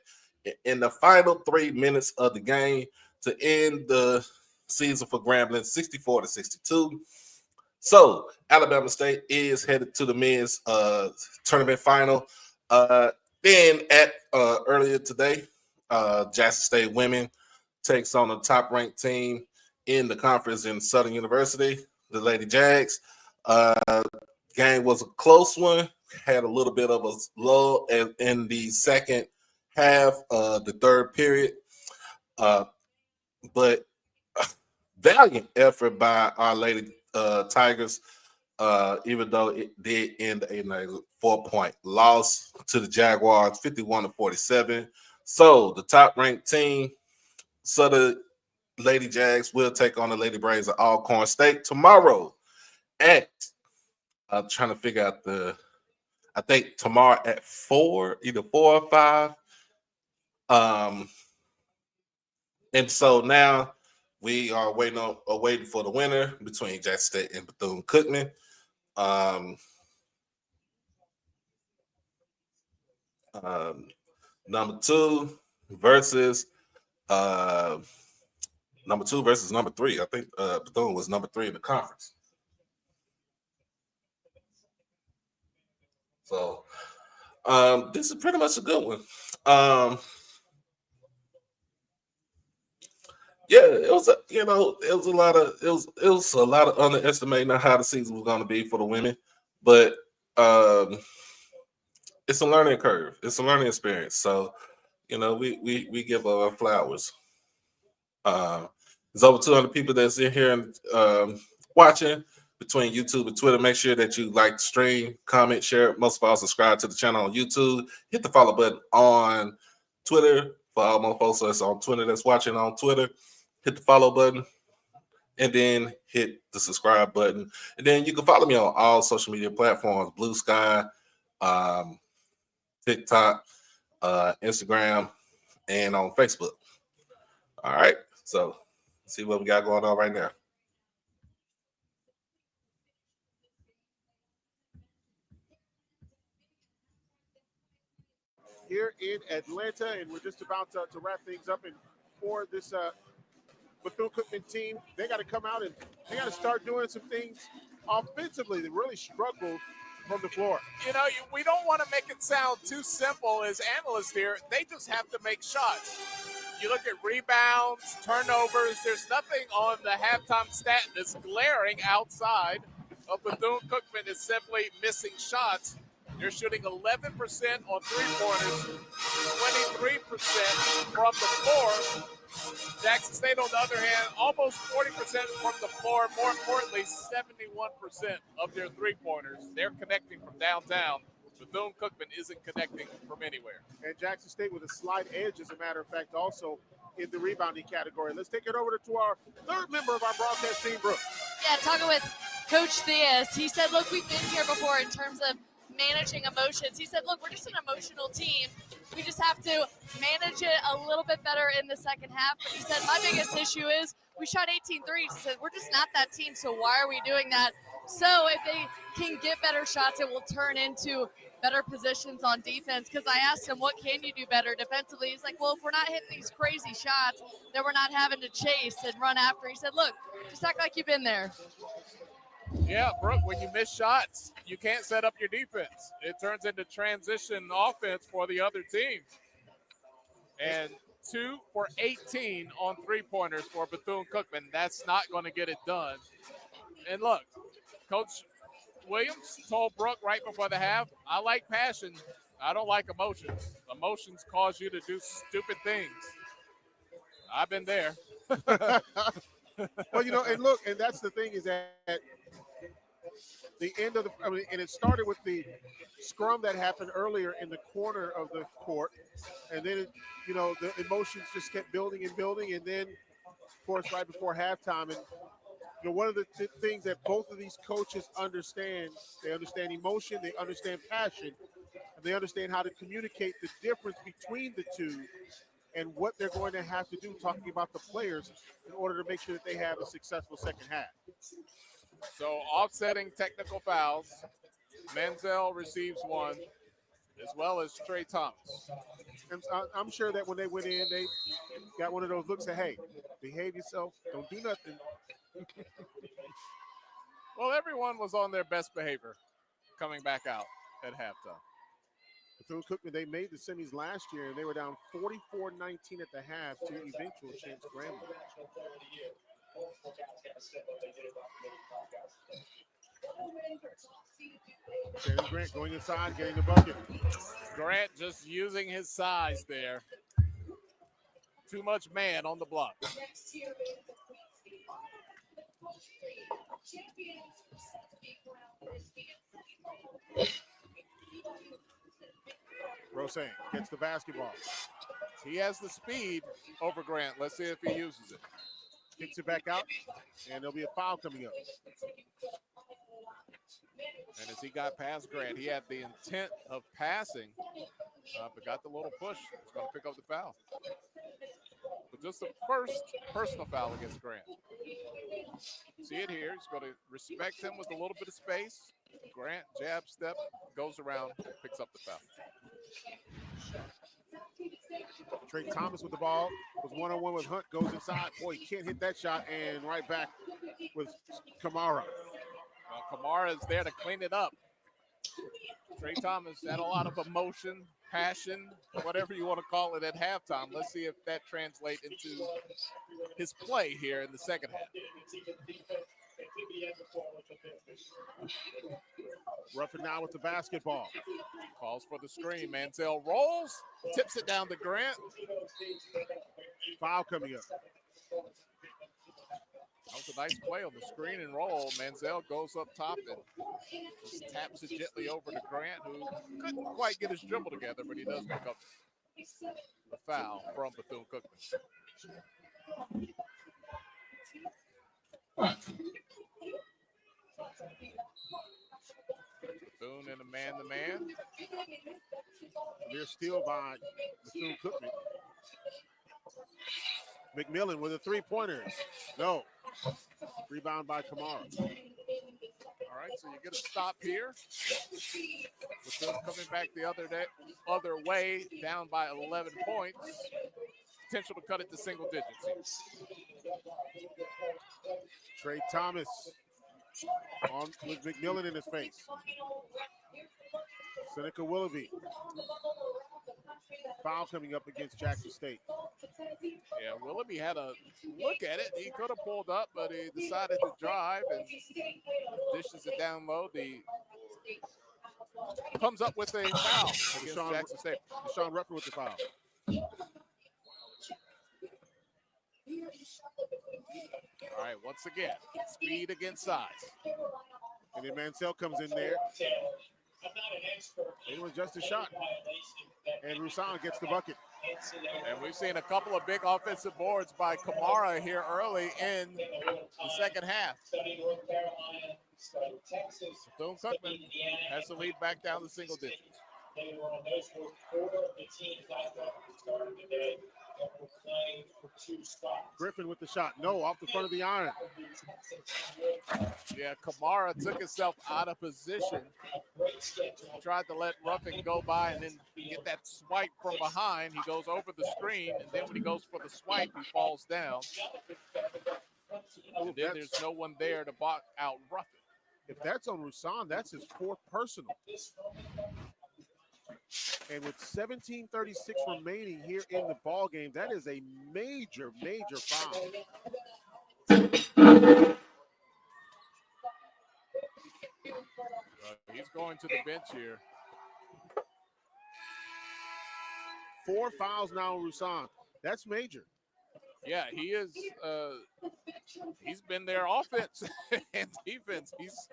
in the final 3 minutes of the game to end the season for Grambling, 64-62. So Alabama State is headed to the men's tournament final. Then at earlier today, Jackson State women takes on the top-ranked team in the conference in Southern University, the Lady Jags. Game was a close one. Had a little bit of a lull in the second half, the third period. But valiant effort by our Lady Tigers, even though it did end in a 4-point loss to the Jaguars, 51-47. So the top-ranked team, Southern Lady Jags, will take on the Lady Braves of Alcorn State tomorrow at, I'm trying to figure out I think tomorrow at 4, either 4 or 5. And so now we are waiting for the winner between Jackson State and Bethune-Cookman. Number 2 versus number 3. I think Bethune was number 3 in the conference. So this is pretty much a good one. Yeah, it was a lot of underestimating how the season was going to be for the women, but it's a learning curve. It's a learning experience. So, we give our flowers. There's over 200 people that's in here and watching between YouTube and Twitter. Make sure that you like the stream, comment, share. Most of all, subscribe to the channel on YouTube. Hit the follow button on Twitter for all my folks that's on Twitter that's watching on Twitter. Hit the follow button and then hit the subscribe button. And then you can follow me on all social media platforms, Blue Sky, TikTok, Instagram, and on Facebook. All right. So let's see what we got going on right now. here in Atlanta, and we're just about to wrap things up. And for this Bethune-Cookman team, they got to come out and they got to start doing some things offensively. They really struggled from the floor. You know, we don't want to make it sound too simple as analysts here. They just have to make shots. You look at rebounds, turnovers. There's nothing on the halftime stat that's glaring outside of Bethune-Cookman is simply missing shots. They're shooting 11% on three-pointers, 23% from the floor. Jackson State, on the other hand, almost 40% from the floor. More importantly, 71% of their three-pointers. They're connecting from downtown. Bethune-Cookman isn't connecting from anywhere. And Jackson State with a slight edge, as a matter of fact, also in the rebounding category. Let's take it over to our third member of our broadcast team, Brooke. Yeah, talking with Coach Theus, he said, look, we've been here before in terms of managing emotions. He said, look, we're just an emotional team. We just have to manage it a little bit better in the second half. But he said, my biggest issue is we shot 18 threes. He said, we're just not that team, so why are we doing that? So if they can get better shots, it will turn into better positions on defense. Because I asked him, what can you do better defensively? He's like, well, if we're not hitting these crazy shots, then we're not having to chase and run after. He said, look, just act like you've been there. Yeah, Brooke, when you miss shots, you can't set up your defense. It turns into transition offense for the other team. And 2 for 18 on three-pointers for Bethune-Cookman. That's not going to get it done. And look, Coach Williams told Brooke right before the half, I like passion. I don't like emotions. Emotions cause you to do stupid things. I've been there. Well, and look, and that's the thing is that the end of and it started with the scrum that happened earlier in the corner of the court, and then the emotions just kept building and building, and then of course right before halftime, and one of the things that both of these coaches understand, they understand emotion, they understand passion, and they understand how to communicate the difference between the two and what they're going to have to do, talking about the players, in order to make sure that they have a successful second half. So offsetting technical fouls, Manziel receives one, as well as Trey Thomas. And I'm sure that when they went in, they got one of those looks that, hey, behave yourself, don't do nothing. Well, everyone was on their best behavior coming back out at halftime. Bethune-Cookman, they made the semis last year, and they were down 44-19 at the half to eventual Chance Grambling. Jeremy Grant going inside, getting the bucket. Grant just using his size there. Too much man on the block. Roseanne gets the basketball. He has the speed over Grant. Let's see if he uses it. Kicks it back out, and there'll be a foul coming up. And as he got past Grant, he had the intent of passing, but got the little push. He's going to pick up the foul. But just the first personal foul against Grant. See it here. He's going to respect him with a little bit of space. Grant, jab, step, goes around, picks up the foul. Trey Thomas with the ball, was one-on-one with Hunt, goes inside. Boy, he can't hit that shot, and right back with Kamara. Well, Kamara is there to clean it up. Trey Thomas had a lot of emotion, passion, whatever you want to call it at halftime. Let's see if that translates into his play here in the second half. Ruffin now with the basketball. Calls for the screen. Manziel rolls, tips it down to Grant. Foul coming up. That was a nice play on the screen and roll. Manziel goes up top and just taps it gently over to Grant, who couldn't quite get his dribble together, but he does pick up the foul from Bethune-Cookman. Bethune in a man-to-man. They're still by Bethune-Cookman. McMillan with a three-pointer. No. Rebound by Kamara. All right, so you get a stop here. Bethune coming back the other way, down by 11 points. Potential to cut it to single digits here. Trey Thomas on with McMillan in his face. Seneca Willoughby. Foul coming up against Jackson State. Yeah, Willoughby had a look at it. He could have pulled up, but he decided to drive and dishes it down low. Comes up with a foul against Jackson State. Deshaun Ruffin with the foul. All right, once again, speed against size. And then Mansell comes in there. They will adjust the shot. And Roussan gets the bucket. And we've seen a couple of big offensive boards by Kamara here early in the second half. Bethune-Cookman has the lead back down to single digits. Griffin with the shot. No, off the front of the iron. Yeah, Kamara took himself out of position. Tried to let Ruffin go by and then get that swipe from behind. He goes over the screen, and then when he goes for the swipe, he falls down. And then there's no one there to block out Ruffin. If that's on Roussan, that's his fourth personal. And with 17:36 remaining here in the ball game, that is a major, major foul. He's going to the bench here. 4 fouls now on Roussan. That's major. Yeah, he is. He's been their offense and defense. He's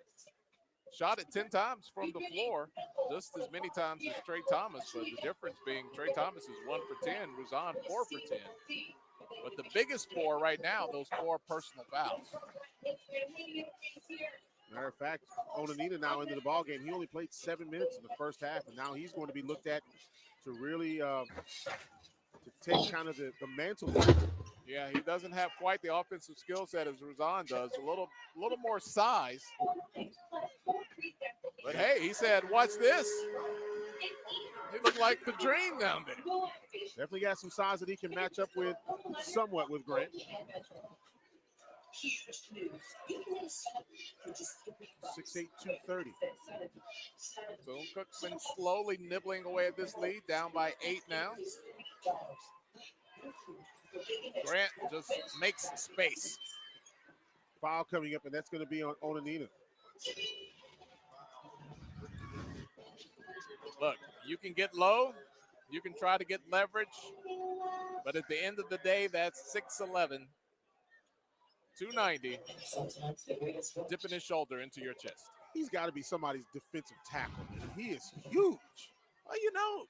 shot it 10 times from the floor, just as many times as Trey Thomas. But the difference being Trey Thomas is 1 for 10, Roussan 4 for 10. But the biggest 4 right now, those 4 personal fouls. Matter of fact, Onanita now into the ball game. He only played 7 minutes in the first half, and now he's going to be looked at to really to take kind of the mantle. Yeah, he doesn't have quite the offensive skill set as Roussan does. A little more size. But hey, he said, "Watch this." He looked like the dream down there. Definitely got some size that he can match up with somewhat with Grant. 6'8", 230. Bethune-Cookman slowly nibbling away at this lead, down by 8 now. Grant just makes space. Foul coming up, and that's going to be on Onanita. Look, you can get low. You can try to get leverage. But at the end of the day, that's 6'11", 290, dipping his shoulder into your chest. He's got to be somebody's defensive tackle. He is huge. Well, you know,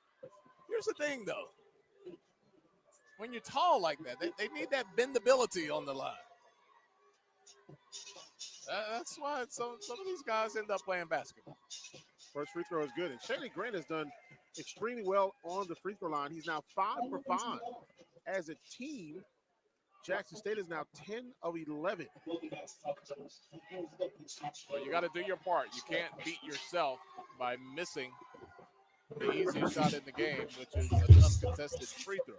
here's the thing, though. When you're tall like that, they need that bendability on the line. That's why some of these guys end up playing basketball. First free throw is good. And Shanley Grant has done extremely well on the free throw line. He's now 5 for 5. As a team, Jackson State is now 10 of 11. Well, you got to do your part. You can't beat yourself by missing the easiest shot in the game, which is an uncontested free throw.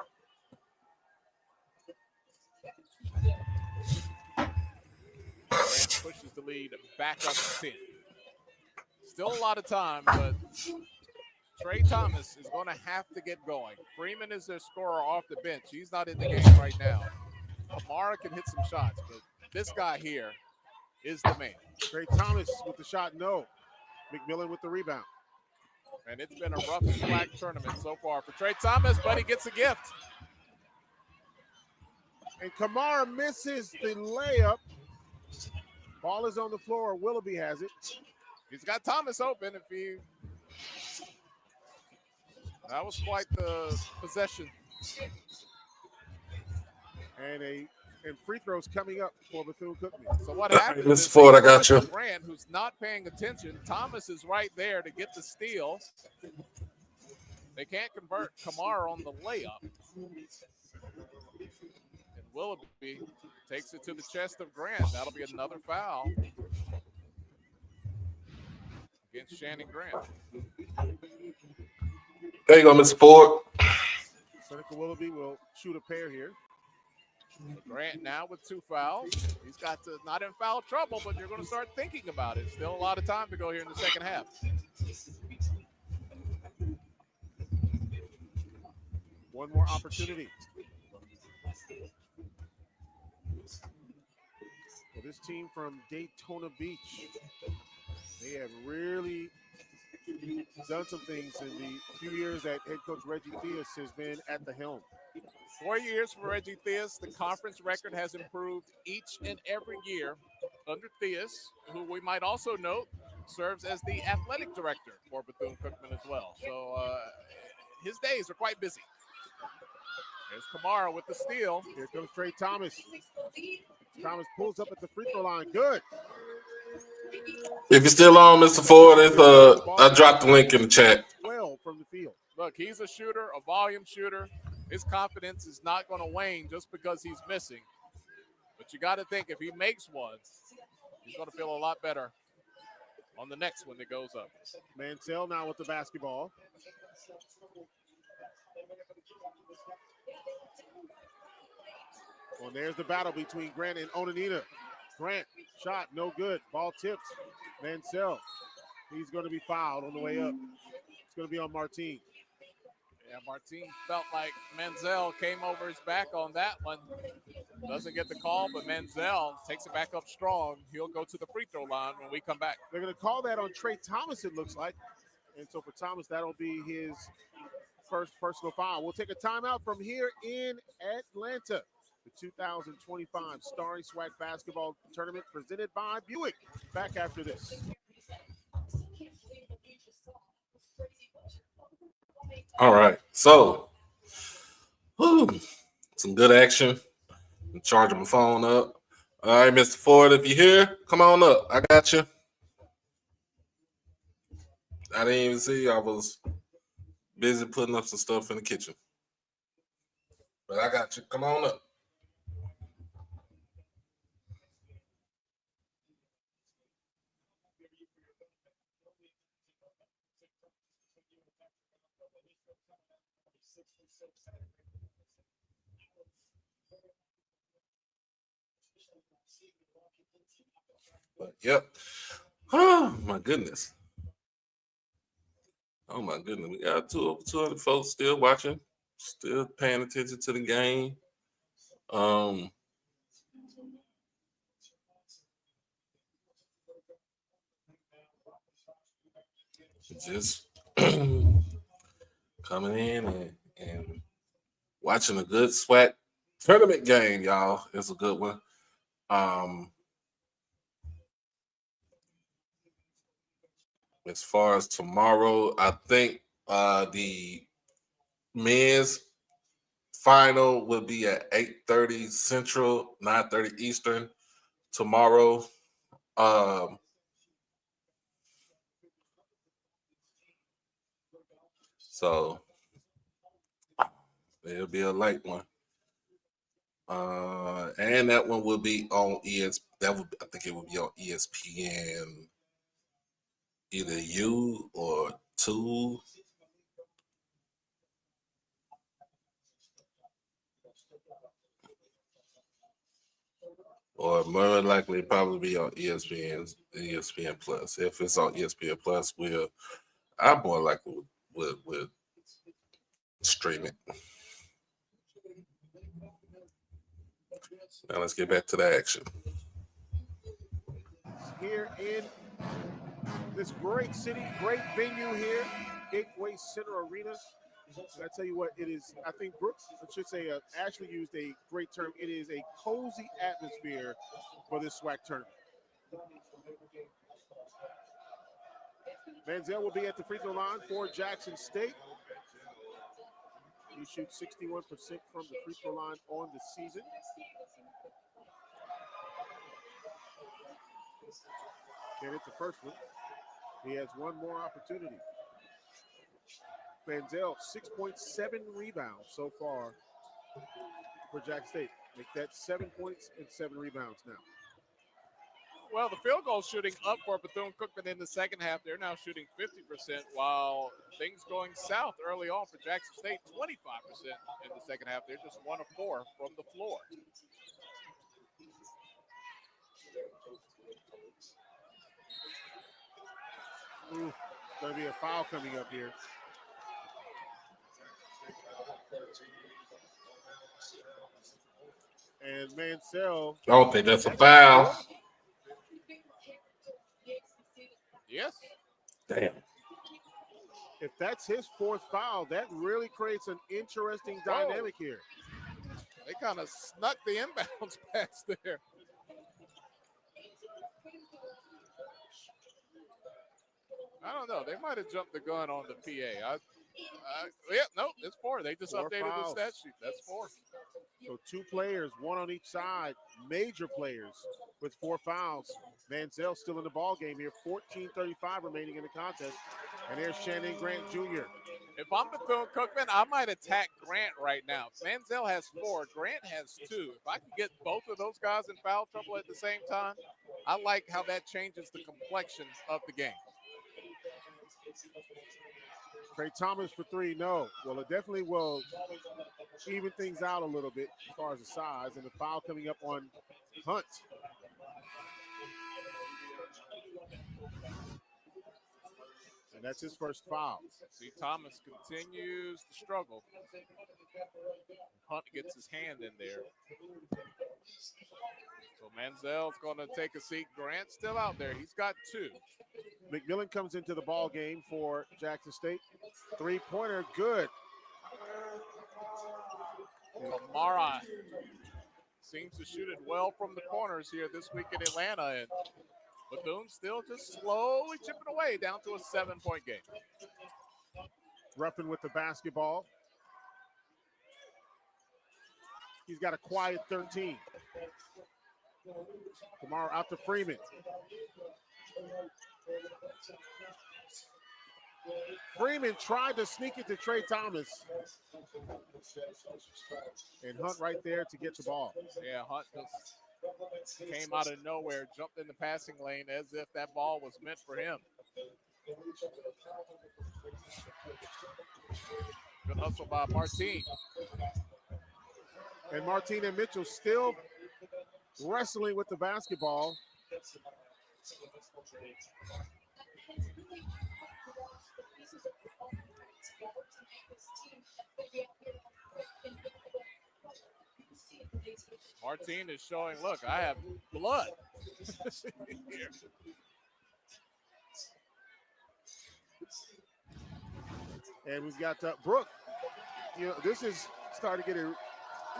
Grant pushes the lead back up to 10. Still a lot of time, but Trey Thomas is going to have to get going. Freeman is their scorer off the bench. He's not in the game right now. Kamara can hit some shots, but this guy here is the man. Trey Thomas with the shot, no. McMillan with the rebound. And it's been a rough SWAC tournament so far for Trey Thomas, but he gets a gift. And Kamara misses the layup. Ball is on the floor. Willoughby has it. He's got Thomas open. That was quite the possession. And free throws coming up for Bethune-Cookman. So what happened? Mr. Ford, I got you. Grant, who's not paying attention. Thomas is right there to get the steal. They can't convert Kamara on the layup. And Willoughby takes it to the chest of Grant. That'll be another foul. against Shannon Grant. There you go, Mr. Ford. Seneca Willoughby will shoot a pair here. Grant now with 2 fouls. He's got to not in foul trouble, but you're going to start thinking about it. Still a lot of time to go here in the second half. One more opportunity. Well, this team from Daytona Beach, they have really done some things in the few years that head coach Reggie Theus has been at the helm. 4 years for Reggie Theus. The conference record has improved each and every year under Theus, who we might also note serves as the athletic director for Bethune-Cookman as well. So his days are quite busy. There's Kamara with the steal. Here comes Trey Thomas. Thomas pulls up at the free throw line. Good. If you're still on, Mr. Ford, I dropped the link in the chat. 12 from the field. Look, he's a shooter, a volume shooter. His confidence is not going to wane just because he's missing. But you got to think if he makes one, he's going to feel a lot better on the next one that goes up. Mansell now with the basketball. Well, there's the battle between Grant and Onanita. Grant, shot, no good. Ball tipped. Mansell, he's going to be fouled on the way up. It's going to be on Martin. Yeah, Martin felt like Manziel came over his back on that one. Doesn't get the call, but Manziel takes it back up strong. He'll go to the free throw line when we come back. They're going to call that on Trey Thomas, it looks like. And so for Thomas, that'll be his first personal foul. We'll take a timeout from here in Atlanta. The 2025 Starry Swag Basketball Tournament presented by Buick. Back after this. All right. So, some good action. I'm charging my phone up. All right, Mr. Ford, if you're here, come on up. I got you. I didn't even see you. I was busy putting up some stuff in the kitchen. But I got you. Come on up. But, yep. Oh, my goodness. Oh, my goodness. We got 200 folks still watching, still paying attention to the game. Just coming in and watching a good SWAC tournament game, y'all. It's a good one. As far as tomorrow, I think the men's final will be at 8:30 Central, 9:30 Eastern tomorrow. So it'll be a late one. And that one will be on I think it will be on ESPN, either U or 2. Or more likely probably be on ESPN Plus. If it's on ESPN Plus, I more likely would stream it. Now let's get back to the action. Here in this great city, great venue here, Gateway Center Arena. And I tell you what, it is, I think Brooks, I should say, Ashley used a great term. It is a cozy atmosphere for this SWAC tournament. Manziel will be at the free throw line for Jackson State. He shoots 61% from the free throw line on the season. Can't hit the first one. He has one more opportunity. Manziel, 6.7 rebounds so far for Jackson State. Make that 7 points and 7 rebounds now. Well, the field goal shooting up for Bethune-Cookman in the second half. They're now shooting 50%, while things going south early on for Jackson State, 25% in the second half. They're just 1 of 4 from the floor. Ooh, going to be a foul coming up here. And Mansell. I don't think that's a foul. Yes. Damn. If that's his fourth foul, that really creates an interesting dynamic here. They kind of snuck the inbounds pass there. I don't know. They might have jumped the gun on the PA. Nope, it's 4. They just 4 updated fouls. the stat sheet. That's 4. So 2 players, 1 on each side, major players with 4 fouls. Mansell still in the ball game here. 14:35 remaining in the contest. And there's Shannon Grant Jr. If I'm Bethune-Cookman, I might attack Grant right now. Mansell has 4. Grant has 2. If I can get both of those guys in foul trouble at the same time, I like how that changes the complexion of the game. Trey Thomas for 3, no. Well, it definitely will even things out a little bit as far as the size. And the foul coming up on Hunt. And that's his first foul. See, Thomas continues to struggle. Hunt gets his hand in there. So Mansell's going to take a seat. Grant's still out there. He's got 2. McMillan comes into the ball game for Jackson State. 3-pointer, good. Kamara seems to shoot it well from the corners here this week in Atlanta. And Bethune still just slowly chipping away down to a 7-point game. Ruffin with the basketball. He's got a quiet 13. Kamara out to Freeman. Freeman tried to sneak it to Trey Thomas. And Hunt right there to get the ball. Yeah, Hunt just came out of nowhere, jumped in the passing lane as if that ball was meant for him. Good hustle by Martine. And Martine and Mitchell still wrestling with the basketball. Martine is showing, look, I have blood. And we've got Brooke. You know, this is starting to get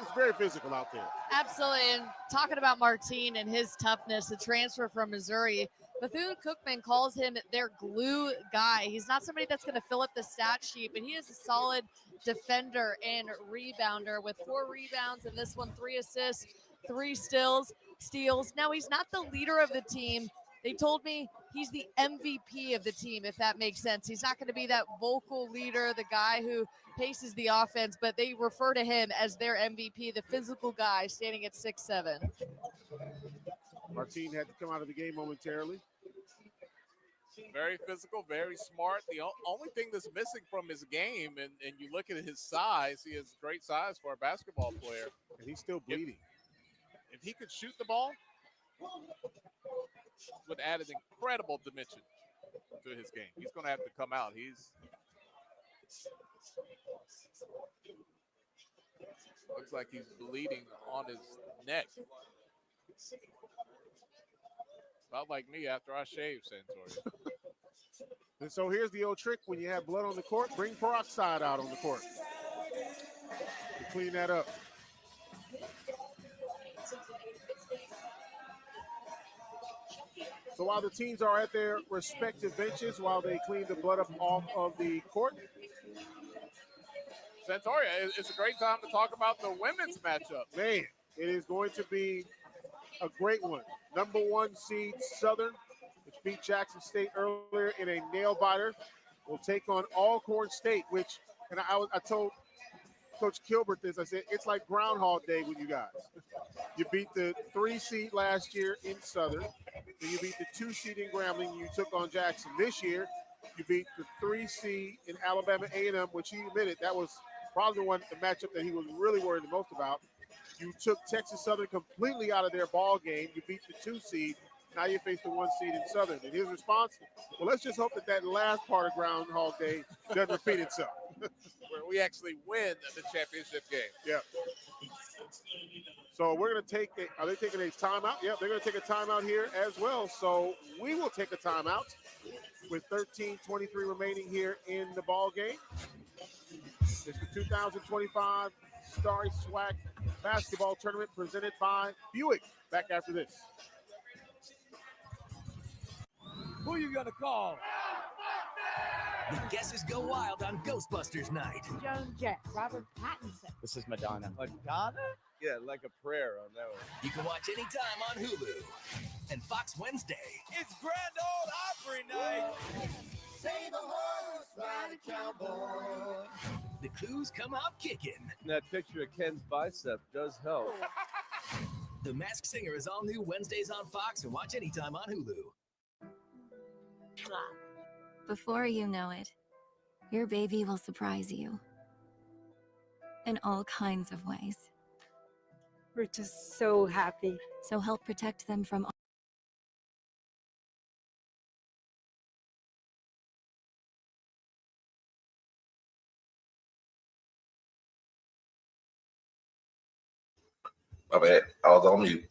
it's very physical out there. Absolutely. And talking about Martine and his toughness, the transfer from Missouri, Bethune-Cookman calls him their glue guy. He's not somebody that's going to fill up the stat sheet, but he is a solid defender and rebounder with 4 rebounds and this one 3 assists, 3 steals. Now, he's not the leader of the team. They told me he's the MVP of the team, if that makes sense. He's not going to be that vocal leader, the guy who paces the offense, but they refer to him as their MVP, the physical guy standing at 6'7". Martine had to come out of the game momentarily. Very physical, very smart. The only thing that's missing from his game, and you look at his size, he has great size for a basketball player. And he's still bleeding. If he could shoot the ball, would add an incredible dimension to his game. He's going to have to come out. Looks like he's bleeding on his neck. About like me after I shave, Santoria. And so here's the old trick: when you have blood on the court, bring peroxide out on the court to clean that up. So while the teams are at their respective benches, while they clean the blood up off of the court, Santoria, it's a great time to talk about the women's matchup. Man, it is going to be a great one. Number 1 seed Southern, which beat Jackson State earlier in a nail biter, will take on Alcorn State, which, and I told Coach Kilbert this, I said, it's like Groundhog Day with you guys. You beat the 3 seed last year in Southern. Then you beat the 2 seed in Grambling. You took on Jackson. This year, you beat the 3 seed in Alabama A&M, which he admitted that was probably the matchup that he was really worried the most about. You took Texas Southern completely out of their ball game. You beat the 2 seed. Now you face the 1 seed in Southern. And his response, well, let's just hope that last part of Groundhog Day doesn't repeat itself. Where we actually win the championship game. Yeah. So we're going to take are they taking a timeout? Yep, they're going to take a timeout here as well. So we will take a timeout with 13:23 remaining here in the ball game. It's the 2025 Starry Swag Basketball Tournament presented by Buick. Back after this. Who you gonna call? The guesses go wild on Ghostbusters night. Joan Jett, Robert Pattinson. This is Madonna. Madonna? Yeah, like a prayer on that one. You can watch anytime on Hulu and Fox Wednesday. It's Grand Ole Opry night. Say the horse, ride a cowboy. The clues come out kicking. That picture of Ken's bicep does help. The Masked Singer is all new Wednesdays on Fox and watch anytime on Hulu. Before you know it, your baby will surprise you in all kinds of ways. We're just so happy. So help protect them from My bad. I was on mute.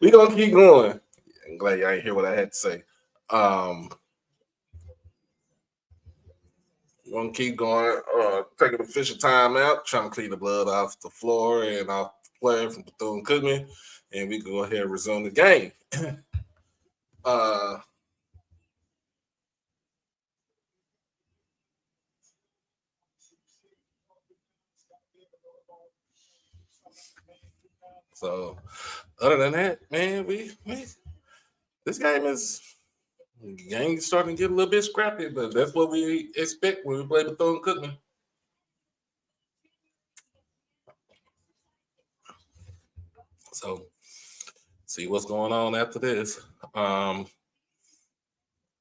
We gonna keep going. I'm glad y'all ain't hear what I had to say. We're gonna keep going. Take an official timeout, trying to clean the blood off the floor and off the player from Bethune-Cookman, and we can go ahead and resume the game. So, other than that, man, this game is starting to get a little bit scrappy, but that's what we expect when we play Bethune-Cookman. So, see what's going on after this.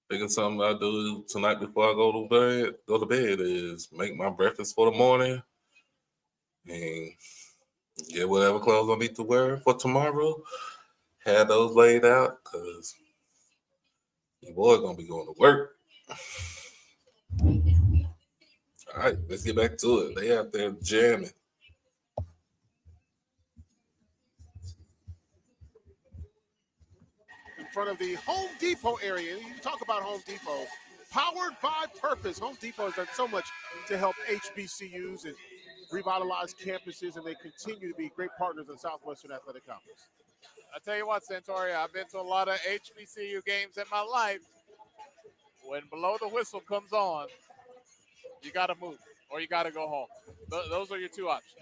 Thinking something I do tonight before I go to bed is make my breakfast for the morning and get whatever clothes I need to wear for tomorrow. Have those laid out because your boy gonna be going to work. All right, let's get back to it. They out there jamming. In front of the Home Depot area. You talk about Home Depot. Powered by purpose. Home Depot has done so much to help HBCUs and revitalize campuses, and they continue to be great partners in Southwestern Athletic Conference. I tell you what, Santoria, I've been to a lot of HBCU games in my life. When below the whistle comes on, you got to move or you got to go home. Those are your two options.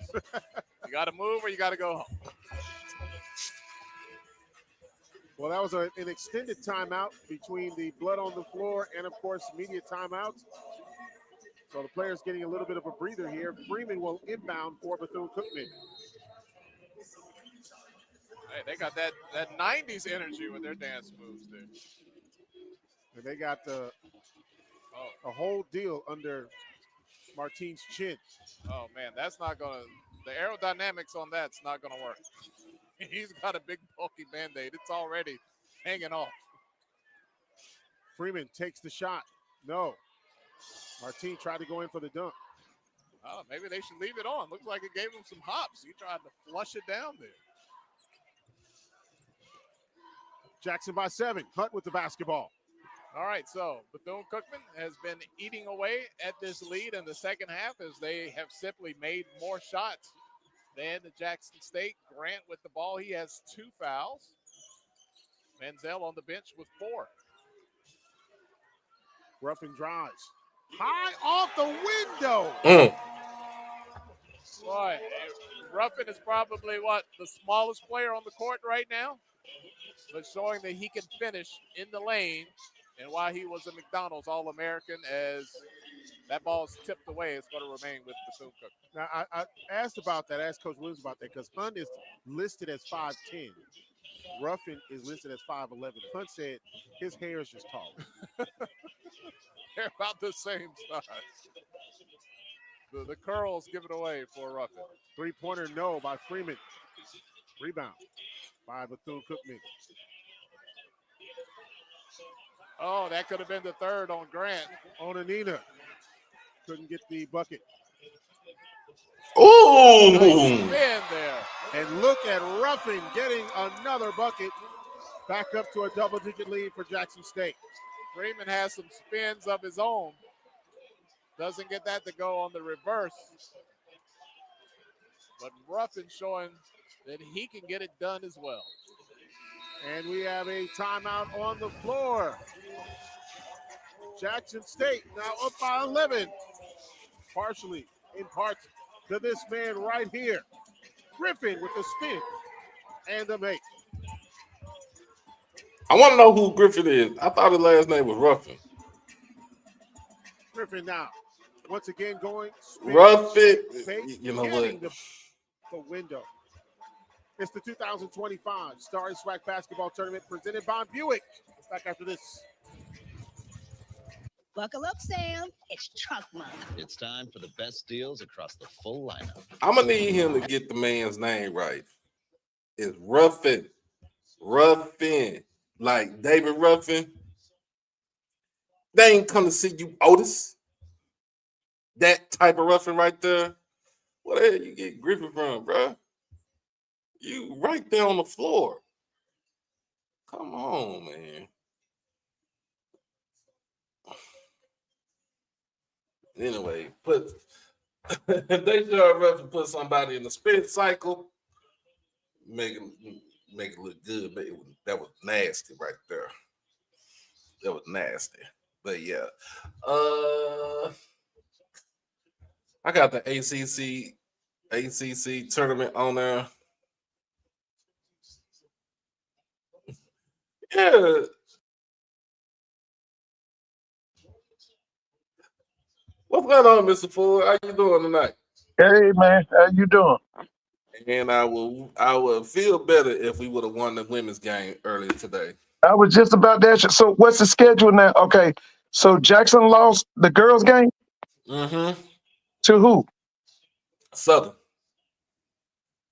You got to move or you got to go home. Well, that was an extended timeout between the blood on the floor and, of course, media timeout. So the players getting a little bit of a breather here. Freeman will inbound for Bethune-Cookman. Hey, they got that 90s energy with their dance moves there. And they got a whole deal under Martine's chin. Oh, man, that's not going to – the aerodynamics on that's not going to work. He's got a big, bulky Band-Aid. It's already hanging off. Freeman takes the shot. No. Martine tried to go in for the dunk. Oh, maybe they should leave it on. Looks like it gave him some hops. He tried to flush it down there. Jackson by 7. Hunt with the basketball. All right, so Bethune-Cookman has been eating away at this lead in the second half as they have simply made more shots than the Jackson State. Grant with the ball. He has 2 fouls. Menzel on the bench with 4. Ruffin drives. High off the window. Boy, Ruffin is probably the smallest player on the court right now, but showing that he can finish in the lane. And while he was a McDonald's All-American, as that ball's tipped away, it's going to remain with Bethune-Cookman. Now, I asked about that, asked Coach Williams about that, because Hunt is listed as 5'10". Ruffin is listed as 5'11". Hunt said his hair is just tall. They're about the same size. The curls give it away for Ruffin. Three-pointer no by Freeman. Rebound by Bethune-Cookman. Oh, that could have been the third on Grant. Onanina couldn't get the bucket. Ooh! Nice spin there. And look at Ruffin getting another bucket. Back up to a double-digit lead for Jackson State. Freeman has some spins of his own. Doesn't get that to go on the reverse. But Ruffin showing that he can get it done as well. And we have a timeout on the floor. Jackson State now up by 11. Partially, in part, to this man right here. Griffin with the spin and the make. I want to know who Griffin is. I thought his last name was Ruffin. Griffin now. Once again going. Ruffin. You know what? The window. It's the 2025 Starry Swag Basketball Tournament presented by Buick. Back after this. Buckle up, Sam. It's truck month. It's time for the best deals across the full lineup. I'm going to need him to get the man's name right. It's Ruffin. Ruffin. Like David Ruffin. They ain't come to see you, Otis. That type of Ruffin right there. Where the hell you get Griffin from, bro? You right there on the floor. Come on, man. Anyway, if they sure Ruffin put somebody in the spin cycle, make it look good, but that was nasty right there. That was nasty. But yeah. I got the ACC tournament on there. Yeah. What's going on, Mr. Ford? How you doing tonight? Hey man, how you doing? And I would feel better if we would have won the women's game earlier today. I was just about that. So what's the schedule now? Okay, so Jackson lost the girls' game. Mm-hmm. To who? Southern.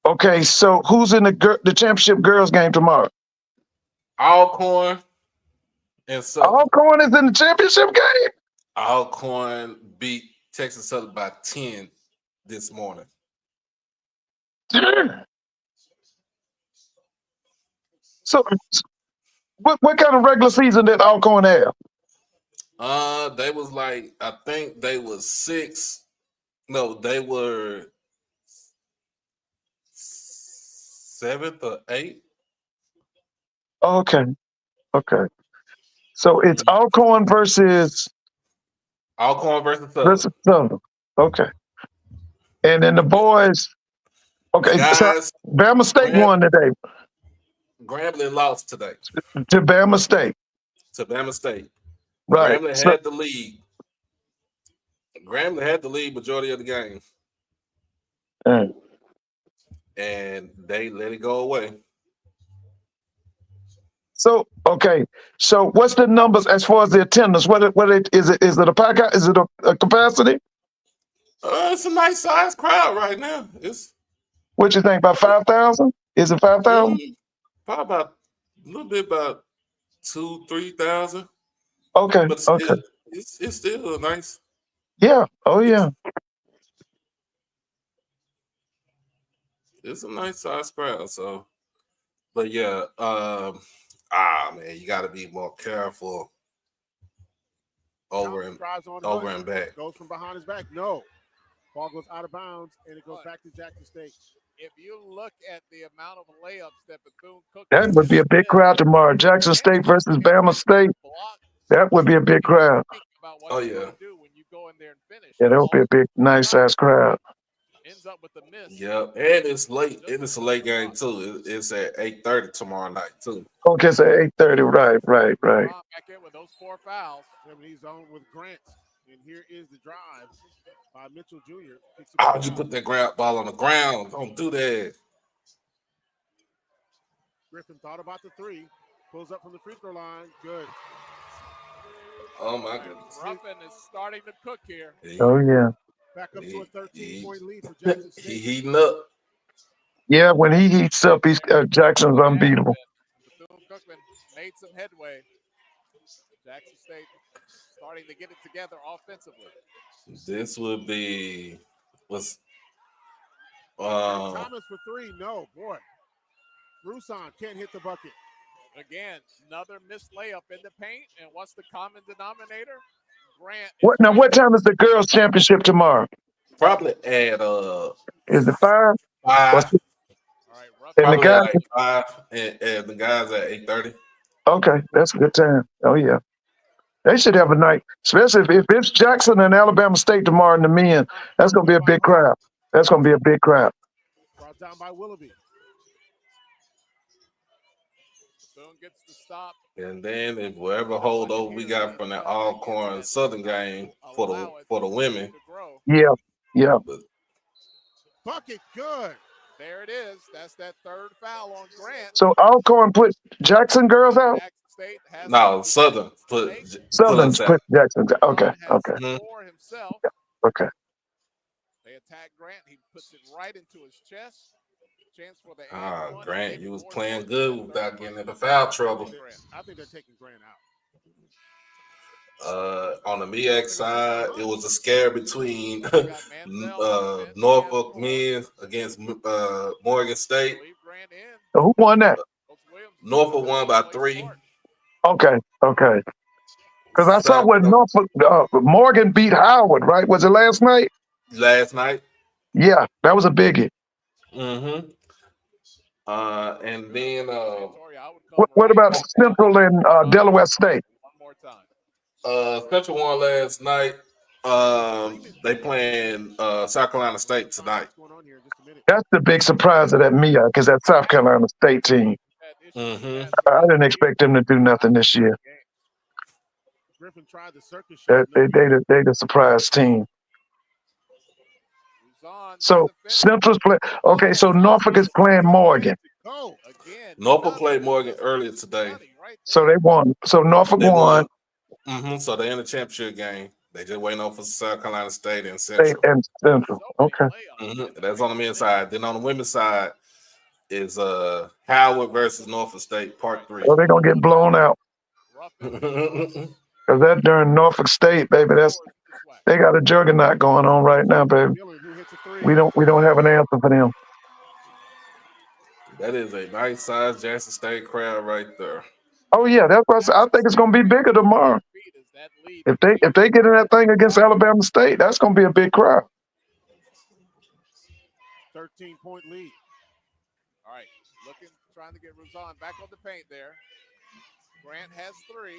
Okay, so who's in the championship girls' game tomorrow? Alcorn and Southern. Alcorn is in the championship game. Alcorn beat Texas Southern by 10 this morning. So what kind of regular season did Alcorn have? They was like, I think they was 6. No, they were 7th or 8th. Okay. So it's Alcorn versus Southern. Okay. And then the boys. Okay, so Bama State won today. Grambling lost today. To Bama State. Right. Grambling had the lead. Grambling had the lead majority of the game. And they let it go away. So okay, so what's the numbers as far as the attendance? What is it? Is it a pack out? Is it a capacity? It's a nice size crowd right now. What you think about 5,000? Is it 5,000? Probably about a little bit about 2,000-3,000. Okay, but still, okay. It's still nice. Yeah. Oh yeah. It's a nice size crowd. So, but yeah, man, you got to be more careful over and back. Goes from behind his back. No. Ball goes out of bounds, and it goes back to Jackson State. If you look at the amount of layups that Bethune-Cookman, That would be a big crowd tomorrow. Jackson State versus Bama State. That would be a big crowd. Oh yeah. Yeah, that would be a big, nice ass crowd. Ends up with the miss. Yeah, and it's late. And it's a late game too. It's at 8:30 tomorrow night too. Okay, so 8:30. Right. Back in with those 4 fouls. He's on with Grant, and here is the drive by Mitchell Jr. How'd you put that grab ball on the ground? Don't do that. Griffin thought about the three. Pulls up from the free throw line. Good. Oh my goodness. Ruffin is starting to cook here. Oh yeah. Back up to a 13-point lead for Jackson State. He heating up. Yeah, when he heats up, he's Jackson's unbeatable. Bethune-Cookman made some headway. Jackson State starting to get it together offensively. This would be Thomas for three. No, boy. Roussan can't hit the bucket. Again, another missed layup in the paint. And what's the common denominator? Grant. What time is the girls' championship tomorrow? Probably at Is it 5? 5. And the Probably guys, at like 5, and the guys at 8:30. okay, that's a good time. Oh yeah. They should have a night, especially if it's Jackson and Alabama State tomorrow in the men. That's gonna be a big crowd. That's gonna be a big crowd. Brought down by Willoughby. Bethune gets the stop. And then if whatever holdover we got from that Alcorn Southern game for the women. Yeah, yeah. Bucket good. There it is. That's that third foul on Grant. So Alcorn put Jackson girls out. No, Southern put Southern's us put out. Jackson. Okay, okay, Himself. okay. They attack Grant. He puts it right into his chest. Chance for the Grant, you was playing good without getting into foul trouble. I think they're taking Grant out. On the MEAC side, it was a scare between Norfolk men against Morgan State. Who won that? Norfolk won by 3. Okay, okay. Because I saw when Norfolk Morgan beat Howard, right? Was it last night? Last night. Yeah, that was a biggie. Mm-hmm. And then What about Central and Delaware State? Central won last night. They playing South Carolina State tonight. That's the big surprise of that MEAC, because that South Carolina State team. Mm-hmm. I didn't expect them to do nothing this year. Griffin tried the circus They shot. the surprise team. So Central's play. Okay, so Norfolk is playing Morgan. Norfolk played Morgan earlier today. So they won. So Norfolk won. Mm-hmm. So they're in the championship game. They just waiting on for South Carolina State and Central. State and Central. Okay. Mm-hmm. That's on the men's side. Then on the women's side is Howard versus Norfolk State, Part 3. So they're gonna get blown out. Cause that during Norfolk State, baby, they got a juggernaut going on right now, baby. We don't have an answer for them. That is a nice size Jackson State crowd right there. Oh yeah, that's what I think it's gonna be bigger tomorrow. If they get in that thing against Alabama State, that's gonna be a big crowd. 13-point lead. All right, trying to get Roussan back on the paint there. Grant has 3.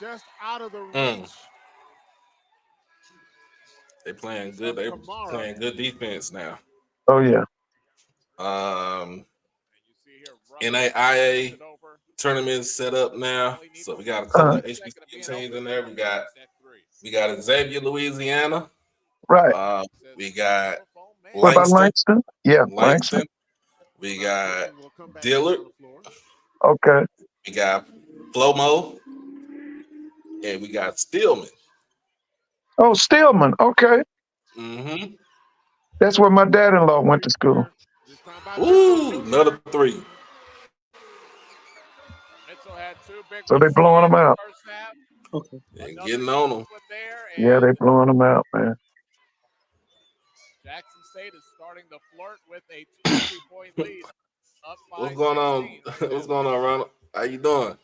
Just out of the reach. They playing good. They playing good defense now. Oh yeah. NAIA tournament set up now, so we got a couple of HBCU teams in there. We got Xavier, Louisiana. Right. We got What about Langston? Yeah, Langston. We got Dillard. Okay. We got Flomo. And we got Stillman. Oh, Stillman. Okay. Mm-hmm. That's where my dad-in-law went to school. Ooh, another 3. So they blowing them out. Okay. And getting on them. Yeah, they blowing them out, man. Jackson State is starting to flirt with a 22-point lead. What's going on? What's going on, Ronald? How you doing?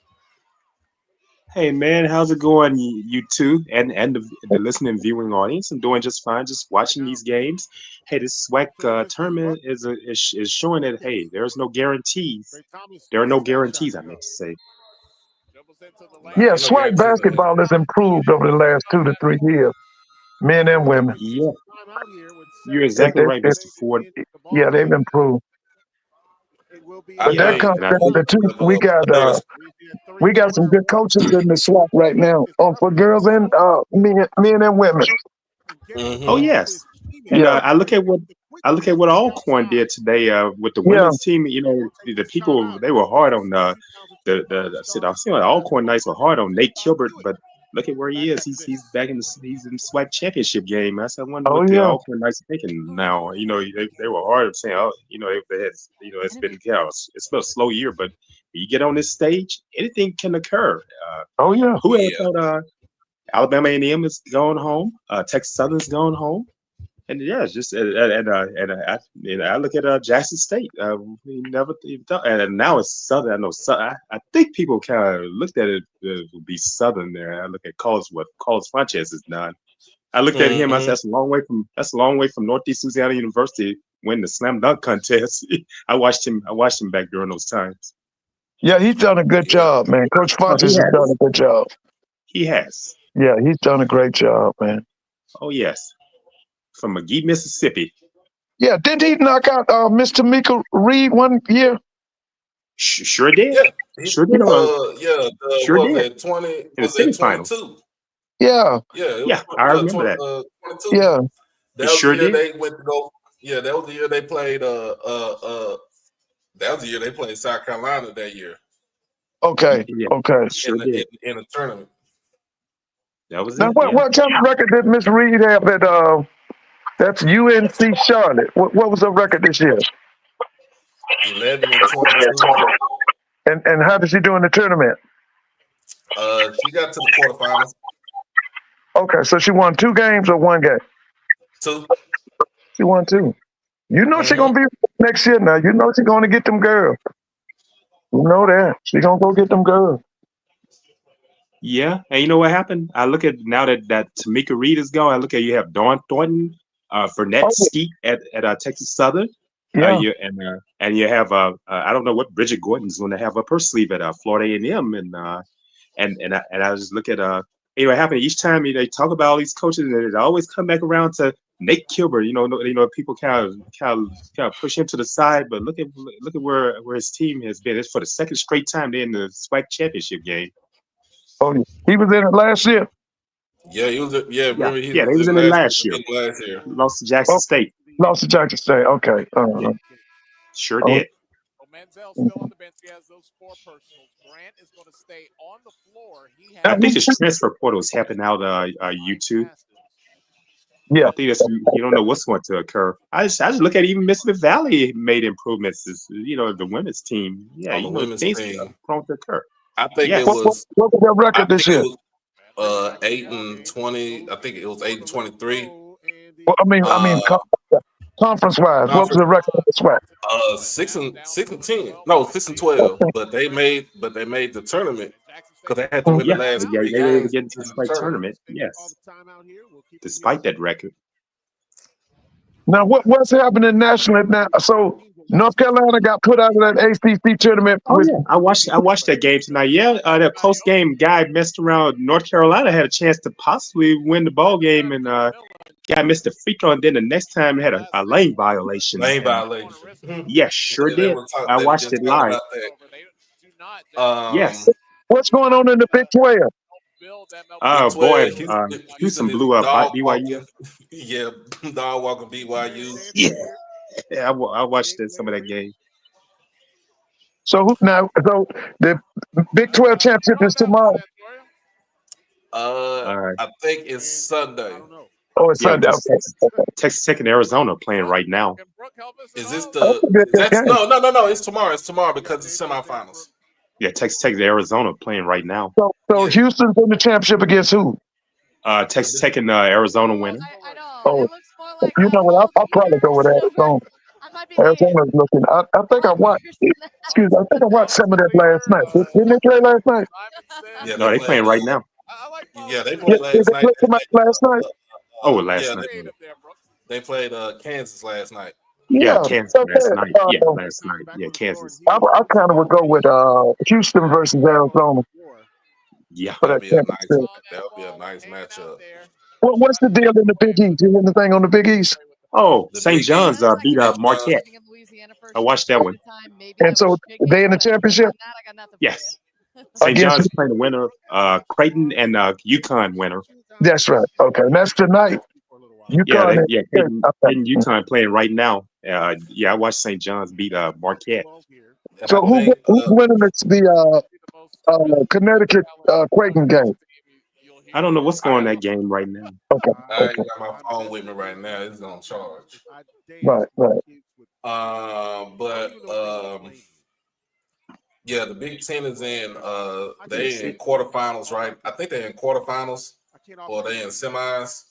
Hey man, how's it going, you two, and the listening viewing audience? I'm doing just fine, just watching these games. Hey, this SWAC tournament is showing that hey, there's no guarantees. There are no guarantees. I meant to say. Yeah, SWAC basketball has improved over the last 2 to 3 years, men and women. Yeah, you're exactly right, Mr. Ford. Yeah, they've improved. But that comes down to 2. We got some good coaches in the SWAC right now, for girls and men and women. Oh yes, and I look at what I look at what Alcorn did today with the Yeah. women's team. You know, the people they were hard on I see like Alcorn Knights were hard on Nate Kilbert, but look at where he is. He's back in he's in the SWAC championship game. I wonder Oh what the yeah. Alcorn Knights are thinking now. You know, they were hard of saying, oh, you know, they had, you know, it's been it's been a slow year, but you get on this stage, anything can occur. Oh yeah. Who ever Yeah. thought Alabama A&M is going home? Texas Southern's going home. And yeah, it's just I look at Jackson State. We never even thought, and now it's Southern. I know. I think people kind of looked at it would be Southern there. I look at what Carlos Sanchez has done. I looked at him. I said that's a long way from Northeast Louisiana University winning the slam dunk contest. I watched him back during those times. Yeah, he's done a good job, man. Coach Oh, Funches has done a good job. He has. Yeah, he's done a great job, man. Oh yes, from McGee, Mississippi. Yeah, didn't he knock out Miss Tamika Reed one year? Sure did. Yeah. Sure did. Sure was did. it 20? In the Was it semifinals. 22? Yeah. Yeah, it was, Yeah, I remember that. 22. Yeah. That was sure the year did. they went to go. Yeah, that was the year they played. That was the year they played South Carolina that year. Okay. Yeah, Okay. sure did. In a tournament. That was Now, it. what kind of record did Miss Reed have at? That's UNC Charlotte. What was her record this year? 11-22. And how did she do in the tournament? She got to the quarterfinals. Okay, so she won 2 games or 1 game? 2. She won 2. You know she's gonna be next year now. You know she's gonna get them girls. You know that. She's gonna go get them girls. Yeah, and you know what happened? I look at now that Tamika Reed is gone. I look at you have Dawn Thornton, Burnett Skeet at Texas Southern. Yeah. And you have I don't know what Bridget Gordon's going to have up her sleeve at Florida A&M, and I just look at you know what happened each time they talk about all these coaches, and it always come back around to Nate Kilbert. You know people kind of push him to the side, but look at where his team has been. It's for the second straight time they're in the SWAC championship game. Oh, he was in it last year. Yeah, he was. Remember he they was in it last year. Lost to Jackson State. Lost to Jackson State. Okay. Yeah. Sure did. Manziel's still on the bench. He has those 4 personals. Grant is going to stay on the floor. I think the transfer portal is helping out U2. Yeah. I think that's, you don't know what's going to occur. I just look at even Mississippi Valley made improvements. You know, the women's team. Yeah, you know, things are prone to occur. I think Yes. it was. What was their record this year? 8-20. I think it was 8-23. Well, I mean, conference wise, what was the record of the SWAC? 6-10. No, 6-12. But they made the tournament because they had to win the last. They were able to get into the SWAC tournament. Yes, despite that record. Now, what's happening nationally now? So North Carolina got put out of that ACC tournament. I watched that game tonight. Yeah, that close game. Guy messed around. North Carolina had a chance to possibly win the ball game, and guy missed a free throw. And then the next time had a lane violation. Yes, sure did. I watched it live. Yes. What's going on in the Big 12? Oh boy, Houston blew up BYU. Yeah, dog walking BYU. Yeah, I watched some of that game. So the Big 12 championship is tomorrow. Right. I think it's Sunday. Oh, it's Sunday. Texas Tech and Arizona playing right now. Is this no? It's tomorrow. It's tomorrow because it's semifinals. Yeah, Texas Tech and Arizona playing right now. So Houston's in the championship against who? Texas Tech and Arizona winning. Oh, you know what? I'll probably go with Arizona. Arizona's looking. I think I watched. Excuse me. I think I watched some of that last night. Didn't they play last night? Yeah, no, they playing right now. Yeah, they played last night. They played last night. Oh, last night. They played Kansas last night. Yeah, Kansas last night. Yeah, last night. Yeah, Kansas. I kind of would go with Houston versus Arizona. Yeah, that would be a nice matchup. What's the deal in the Big East? You hear anything on the Big East? Oh, St. John's beat Marquette. I watched that one. And so they in the championship? Yes. St. John's playing the winner, Creighton and UConn winner. That's right. Okay, and that's tonight. UConn. In UConn playing right now. I watched St. John's beat Marquette. So who's winning the Connecticut Creighton game? I don't know what's going on in that game right now. Okay. I ain't got my phone with me right now. It's on charge. Right. Yeah, the Big Ten is in. They in quarterfinals, right? I think they're in quarterfinals, or they in semis.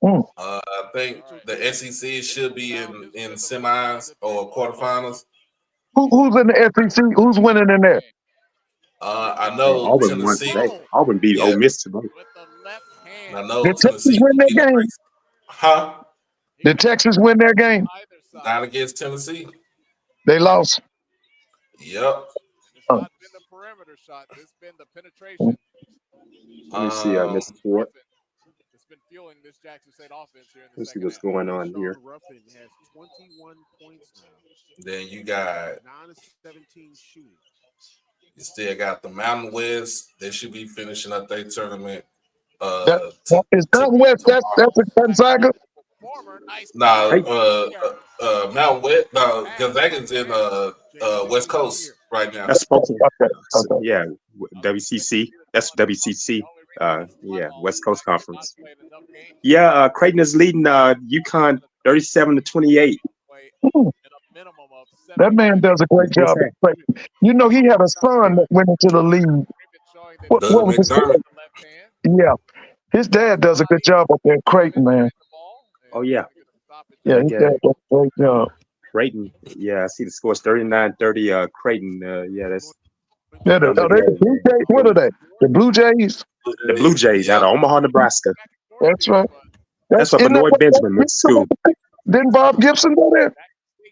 I think the SEC should be in semis or quarterfinals. Who's in the SEC? Who's winning in there? I know Auburn won Tennessee. today. Auburn beat Ole Miss today. I know Did Texas Tennessee. win their game? Huh? Did Texas win their game? Not against Tennessee. They lost. Yep. It's not been the perimeter shot. It's been the penetration. Let me see Miss Ford. It's been fueling this Jackson State offense here in the Let's see second what's half. going on here. Ruffin has 21 points now. Then you got 9 of 17 shooting. You still got the Mountain West. They should be finishing up their tournament. Is Mountain West? That's a Gonzaga. Mountain West. No, Gonzaga's in West Coast right now. That's Spokane. Yeah, WCC. That's WCC. West Coast Conference. Yeah, Creighton is leading UConn 37-28. That man does a great job. You know, he had a son that went into the league. What was his name? Yeah, his dad does a good job up there in Creighton, man. Oh yeah. Yeah, his dad does a great job. Creighton. Yeah, I see the scores 39-30. Creighton. That's. Yeah, the Blue Jays. What are they? The Blue Jays. The Blue Jays out of Omaha, Nebraska. That's right. That's what Benoit Benjamin went to school. Didn't Bob Gibson go there?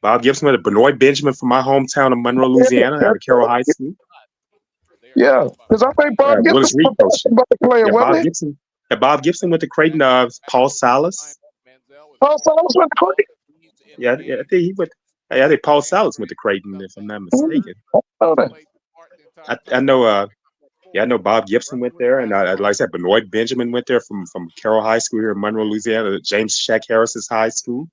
Bob Gibson went to Benoit Benjamin from my hometown of Monroe, Louisiana, out of Carroll High School. Yeah, because I think Bob Gibson Willis Reed coached. Player, wasn't he? Bob Gibson went to Creighton. Paul Silas. Paul Silas went to Creighton. Yeah, I think he went. I think Paul Silas went to Creighton, if I'm not mistaken. I know. I know Bob Gibson went there, and like I said, Benoit Benjamin went there from Carroll High School here in Monroe, Louisiana. James Shack Harris's high school.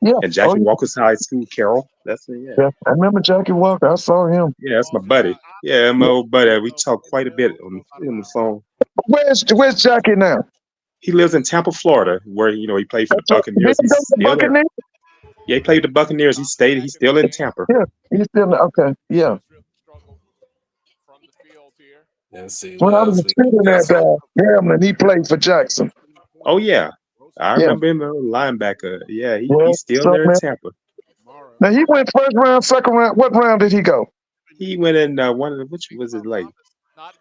Yeah. And Jackie Walker's high school, Carroll. That's it. Yeah, I remember Jackie Walker. I saw him. Yeah, that's my buddy. Yeah, my old buddy. We talk quite a bit on the phone. Where's Jackie now? He lives in Tampa, Florida, where he played for the Buccaneers. He's still there. Yeah, he played with the Buccaneers. He's still in Tampa. Yeah, he's still okay. Yeah. When I was a student at Grambling, he played for Jackson. Oh yeah, I remember him, linebacker. Yeah, he's still there in Tampa. Now he went first round, second round. What round did he go? He went in one of the, which was it like?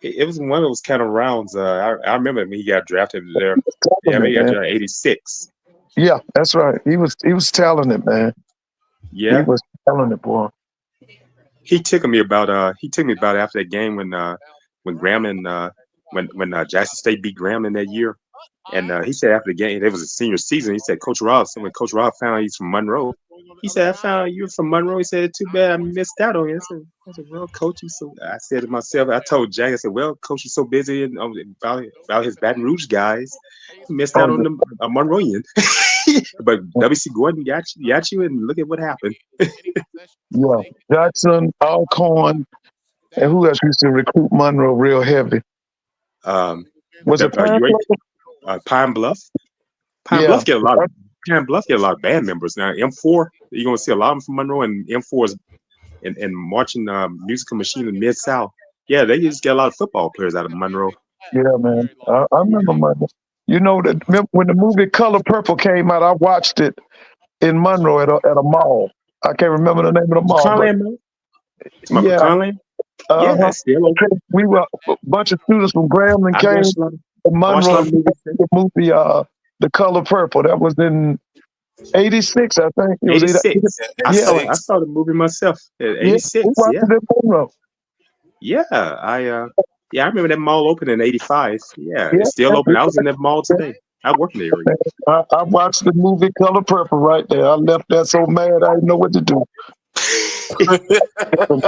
It was one of those kind of rounds. I remember when he got drafted there. Yeah, he got drafted 86. Yeah, that's right. He was talented, man. Yeah, he was talented, boy. He took me about after that game when Grambling when Jackson State beat Grambling that year, and he said after the game, it was a senior season. He said when Coach Rob found out he's from Monroe, he said, "I found out you're from Monroe." He said, "Too bad I missed out on you." I said, "Well, Coach, I said to myself, I told Jack, I said, well, Coach is so busy about his Baton Rouge guys, he missed out on a Monroean." But W.C. Gordon got you, and look at what happened. Yeah, Jackson, Alcorn, and who else used to recruit Monroe real heavy? Was it Pine Bluff? Pine Bluff get a lot of band members now. M4, you're gonna see a lot of them from Monroe, and M4 is and marching musical machine in Mid-South. Yeah, they just get a lot of football players out of Monroe. Yeah, man. I remember Monroe. You know that when the movie Color Purple came out, I watched it in Monroe at a mall. I can't remember the name of the mall. Yeah, we were a bunch of students from Grambling came to Monroe to the movie The Color Purple. That was in 86, I think. It was 86. I saw the movie myself at 86. Yeah, I remember that mall opened in 85. Yeah, it's still open. I was in that mall today. I work in the area. I watched the movie Color Purple right there. I left there so mad I didn't know what to do. I'm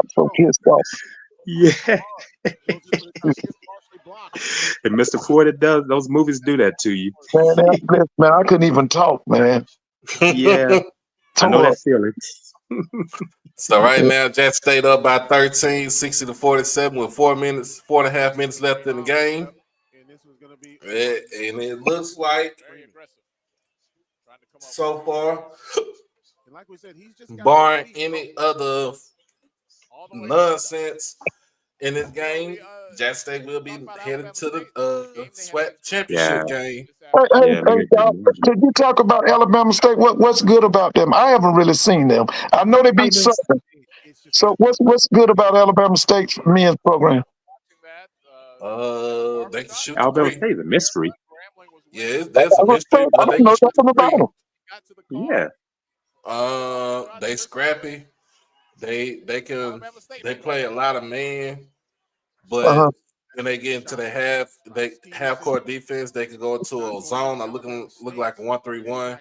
so pissed off. Yeah. And Mr. Ford, it does. Those movies do that to you. Man, I couldn't even talk, man. Yeah, I know that feeling. So right now, Jack State up by 13, 60-47 with 4.5 minutes left in the game. And it looks like so far, barring any other nonsense in this game, Jack State will be headed to the SWAC championship game. Hey, could you talk about Alabama State? What's good about them? I haven't really seen them. I know they beat Southern. So what's good about Alabama State's men's program? They can shoot the Alabama three. State is a mystery. Yeah, that's a mystery, but they can shoot the three. Yeah. They scrappy. They play a lot of man, but when they get into the half court defense, they can go into a zone. Look like a 1-3-1.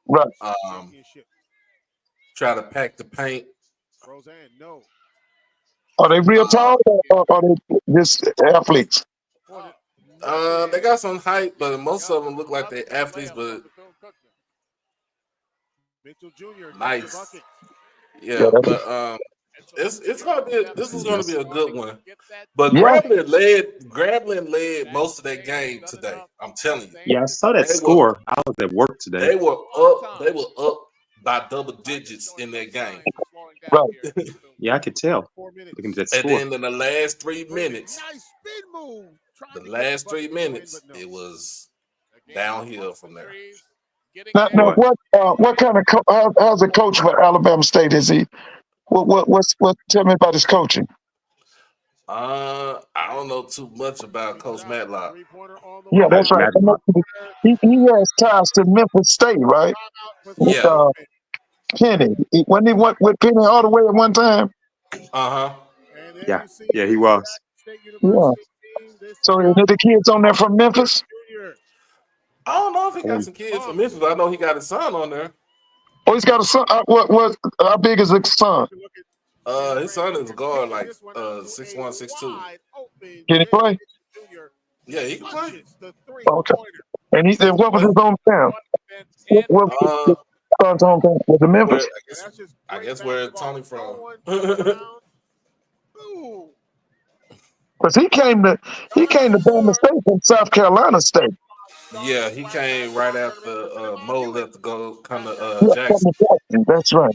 Right. Try to pack the paint. Are they real tall or are they just athletes? They got some height, but most of them look like they're athletes, but nice. Yeah, but it's gonna be this is gonna be a good one. But Grambling led most of that game today. I'm telling you. Yeah, I saw that score. I was at work today. They were up by double digits in that game. Right. Yeah, I could tell. Looking at that And score. then in the last 3 minutes, it was downhill from there. Now what kind of how's the coach for Alabama State? Is he what tell me about his coaching? I don't know too much about Coach Matlock. Yeah, that's right. He has ties to Memphis State, right? Yeah. Penny. When he went with Penny all the way at one time. Yeah, he was. Yeah. So are the kids on there from Memphis? I don't know if he got some kids from Memphis. I know he got a son on there. Oh, he's got a son. What? How big is his son? His son is a guard, like 6'1", 6'2". Can he play? Yeah, he can play. Okay. And what was his hometown? What was his son's hometown? Was it Memphis? I guess where Tony from. Because he came to Bama State from South Carolina State. Yeah, he came right after Mo left to go come to Jackson. That's right.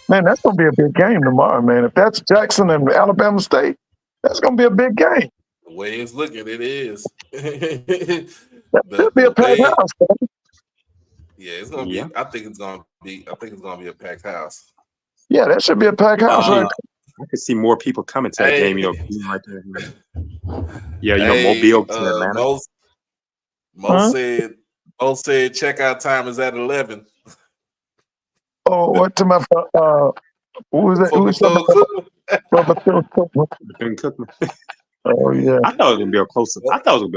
Man, that's gonna be a big game tomorrow, man. If that's Jackson and Alabama State, that's gonna be a big game. The way it's looking, it is. That'll be a packed house, man. Yeah, it's gonna be. I think it's gonna be a packed house. Yeah, that should be a packed house, right? I could see more people coming to that game. Being right there. Yeah, Mobile to Atlanta. Mo said checkout time is at 11. Oh, what to my who was that? Who was Bethune-Cookman. Oh yeah. I thought it was gonna be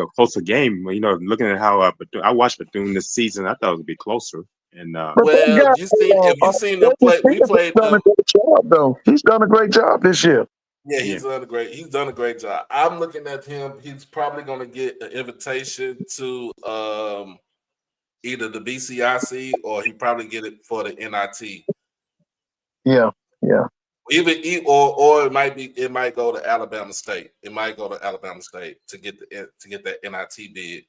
a closer game. Looking at how I watched Bethune this season, I thought it would be closer. And if you seen them play, we played them. He's done a great job this year. Yeah, he's done a great job. I'm looking at him. He's probably going to get an invitation to either the BCIC or he probably get it for the NIT. Yeah. Or it might go to Alabama State. It might go to Alabama State to get that NIT bid.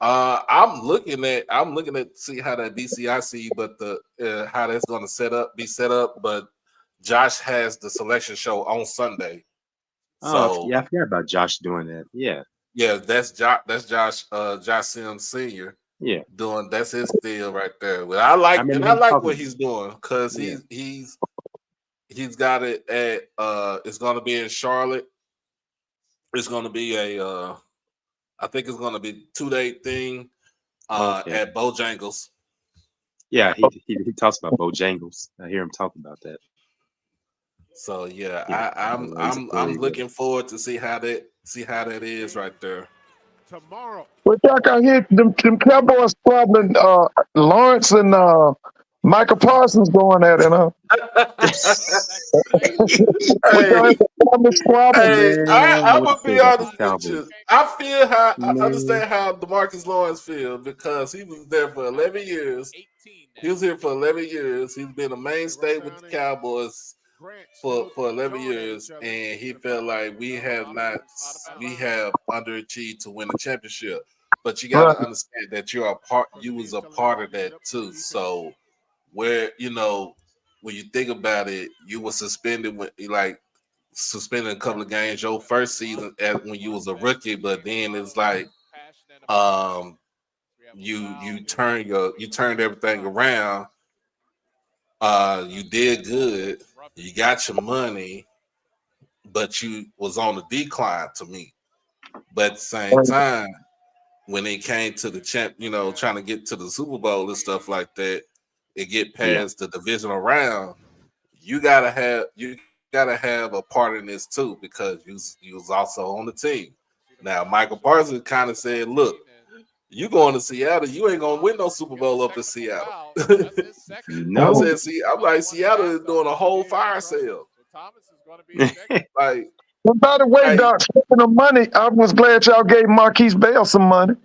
I'm looking at see how that BCIC, but how that's going to be set up. But Josh has the selection show on Sunday. So I forgot about Josh doing that. Yeah, that's Josh Sims Sr. Yeah, that's his deal right there. But I like what he's doing because he's got it at it's going to be in Charlotte. It's going to be I think it's going to be a 2-day thing at Bojangles. Yeah, he talks about Bojangles. I hear him talk about that. So I'm looking forward to see how that is right there. Tomorrow. Well, Doc, I hear them Cowboys problem. Lawrence and Michael Parsons going at it, huh? We Hey, gonna have to form the squabble. hey, Man, I what would you say be about the honest with Cowboys? you. I Man, understand how DeMarcus Lawrence feels because he was there for 11 years. He was here for 11 years. He's been a mainstay with the Cowboys for 11 years, and he felt like we have underachieved to win the championship. But you got Right. to understand that you was a part of that too. So where when you think about it, you were suspended suspended a couple of games your first season when you was a rookie, but then it's like you turned everything around. You did good, you got your money, but you was on the decline to me. But at the same time, when it came to the trying to get to the Super Bowl and stuff like that, and get yeah. past the divisional round, you gotta have a part in this too because you was also on the team. Now Michael Parsons kind of said, "Look, you going to Seattle, you ain't gonna win no Super Bowl up in Seattle." I'm No. saying, I'm like Seattle is doing a whole fire sale. Like, And by the way, Doc, speaking of money, I was glad y'all gave Marquise Bell some money.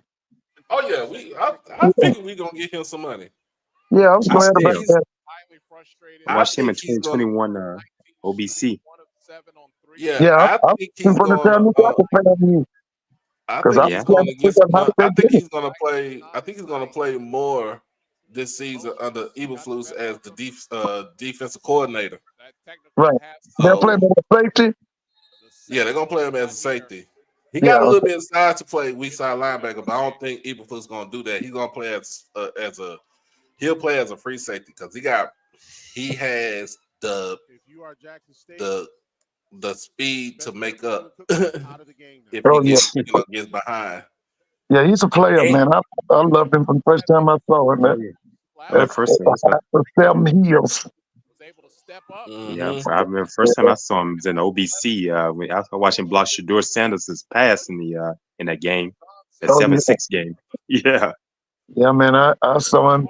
oh yeah, I figured we gonna get him some money. Yeah, I was I glad about still that. I watched him in think he's gonna. 2021 OBC. Yeah, Yeah, I I'm think he's from the going time you to. got to play on you. I Because think I he's Yeah. going to get some. I think money. he's going to play. I think he's going to play more this season under Eberflus as the defensive coordinator. Right. They'll play So with safety. yeah, they're going to play him as a safety. He Yeah. got a little bit of size to play weak side linebacker, but I don't think Eberflus is going to do that. He's going to play he'll play as a free safety because he has the speed to make up if he Oh yeah. gets behind. Yeah, he's a player, And, man. I loved him from the first time I saw him. Oh yeah. The first time I saw. Seven Heels. Yeah, I remember first time I saw him was in OBC. When I was watching Block Shador Sanders' pass in that game, that Oh yeah. 7-6 game. Yeah. Yeah, man. I saw him,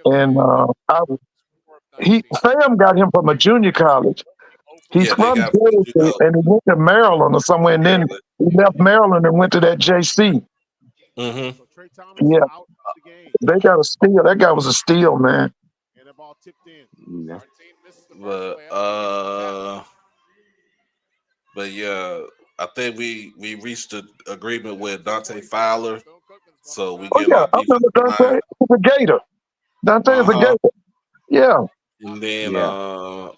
and Sam got him from a junior college. He's yeah, they from got Jersey, and he went to Maryland or somewhere, and then he left Maryland and went to that JC. Mm-hmm. Yeah, they got a steal. That guy was a steal, man. Yeah. But yeah, I think we reached an agreement with Dante Fowler, so we Oh get yeah, our I remember defensive line. Dante. He's a Gator. Dante is a Uh-huh. Gator. Yeah. And then Yeah.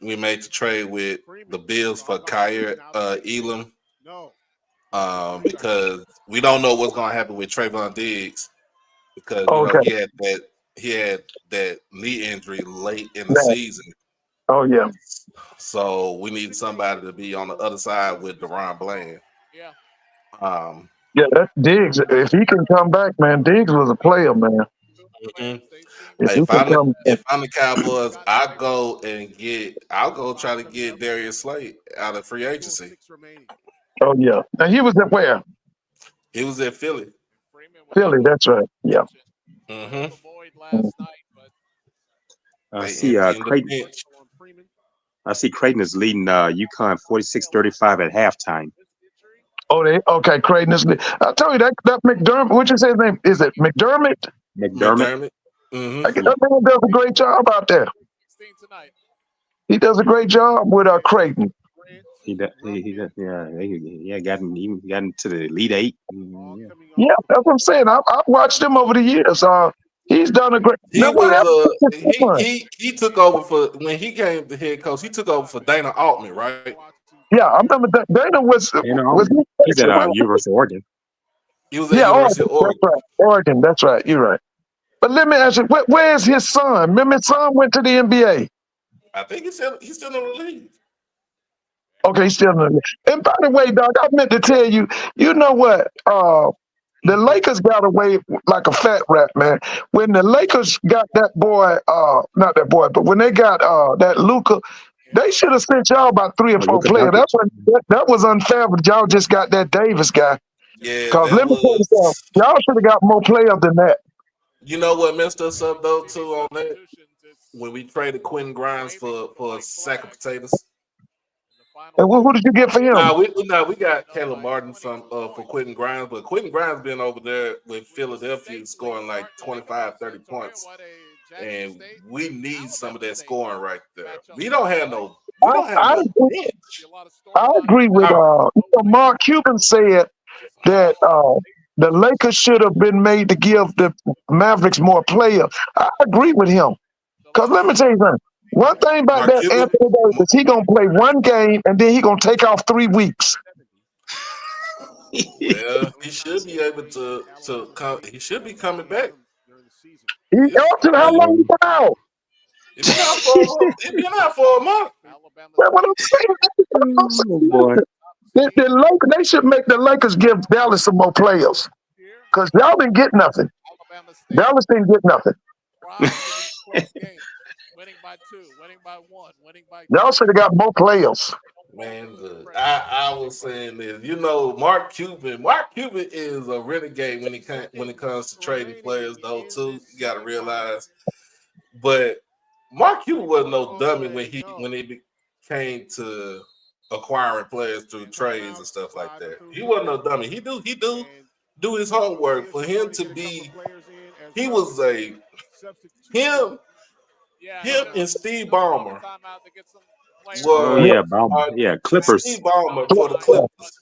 we made the trade with the Bills for Kyer Elam. Because we don't know what's gonna happen with Trayvon Diggs because Okay. he had that knee injury late in the season. Oh yeah. So we need somebody to be on the other side with Deron Bland. Yeah, that's Diggs. If he can come back, man, Diggs was a player, man. Mm-hmm. If he can come If I'm the Cowboys, I'll go try to get Darius Slade out of free agency. Oh yeah. Now he was at where? He was at Philly. Philly, that's right. Yeah. Mm-hmm. I see Creighton. I see Creighton is leading UConn 46-35 at halftime. Oh, okay. Creighton is. I told you that McDermott. What you say his name? Is it McDermott? McDermott. Mm-hmm. That man does a great job out there. He does a great job with Creighton. He got into the Elite Eight. Yeah, that's what I'm saying. I've watched him over the years. He's done a great. He he took over for when he came the head coach. He took over for Dana Altman, right? Yeah, I remember that. Dana was he's at University of Oregon. He was at University of Oregon. That's right. Oregon, that's right. You're right. But let me ask you, where's his son? Remember his son went to the NBA. I think he's still in the league. Okay, he's still in the league. And by the way, dog, I meant to tell you, you know what? The Lakers got away like a fat rat, man. When the Lakers got that boy, not that boy, but when they got that Luka, they should have sent y'all about 3 or 4 players. That was unfair, but y'all just got that Davis guy. Yeah, Because let me tell you something, y'all should have got more players than that. You know what messed us up though too on that when we traded Quentin Grimes for a sack of potatoes. And who did you get for him? We got Caleb Martin for Quentin Grimes, but Quentin Grimes been over there with Philadelphia scoring like 25, 30 points. And we need some of that scoring right there. We don't have no bench. I agree with Mark Cuban said that the Lakers should have been made to give the Mavericks more players. I agree with him. Because let me tell you something. One thing about Mark that Cuban, Anthony Davis, he gonna play one game and then he gonna take off 3 weeks. Well, he should be able to come. He should be coming back. How long he been out? He been out for a month. That's what I'm saying. Oh boy. They should make the Lakers give Dallas some more players. Because y'all didn't get nothing. Dallas didn't get nothing. Winning by 2, winning by 1, winning by Y'all should have got more players. Man, good. I was saying this. You know, Mark Cuban is a renegade when it comes to trading players, though. Too, you got to realize. But Mark Cuban wasn't no dummy when it came to acquiring players through trades and stuff like that. He wasn't no dummy. He do his homework. For him to be, he was him and Steve Ballmer. Clippers. Steve Ballmer for the Clippers.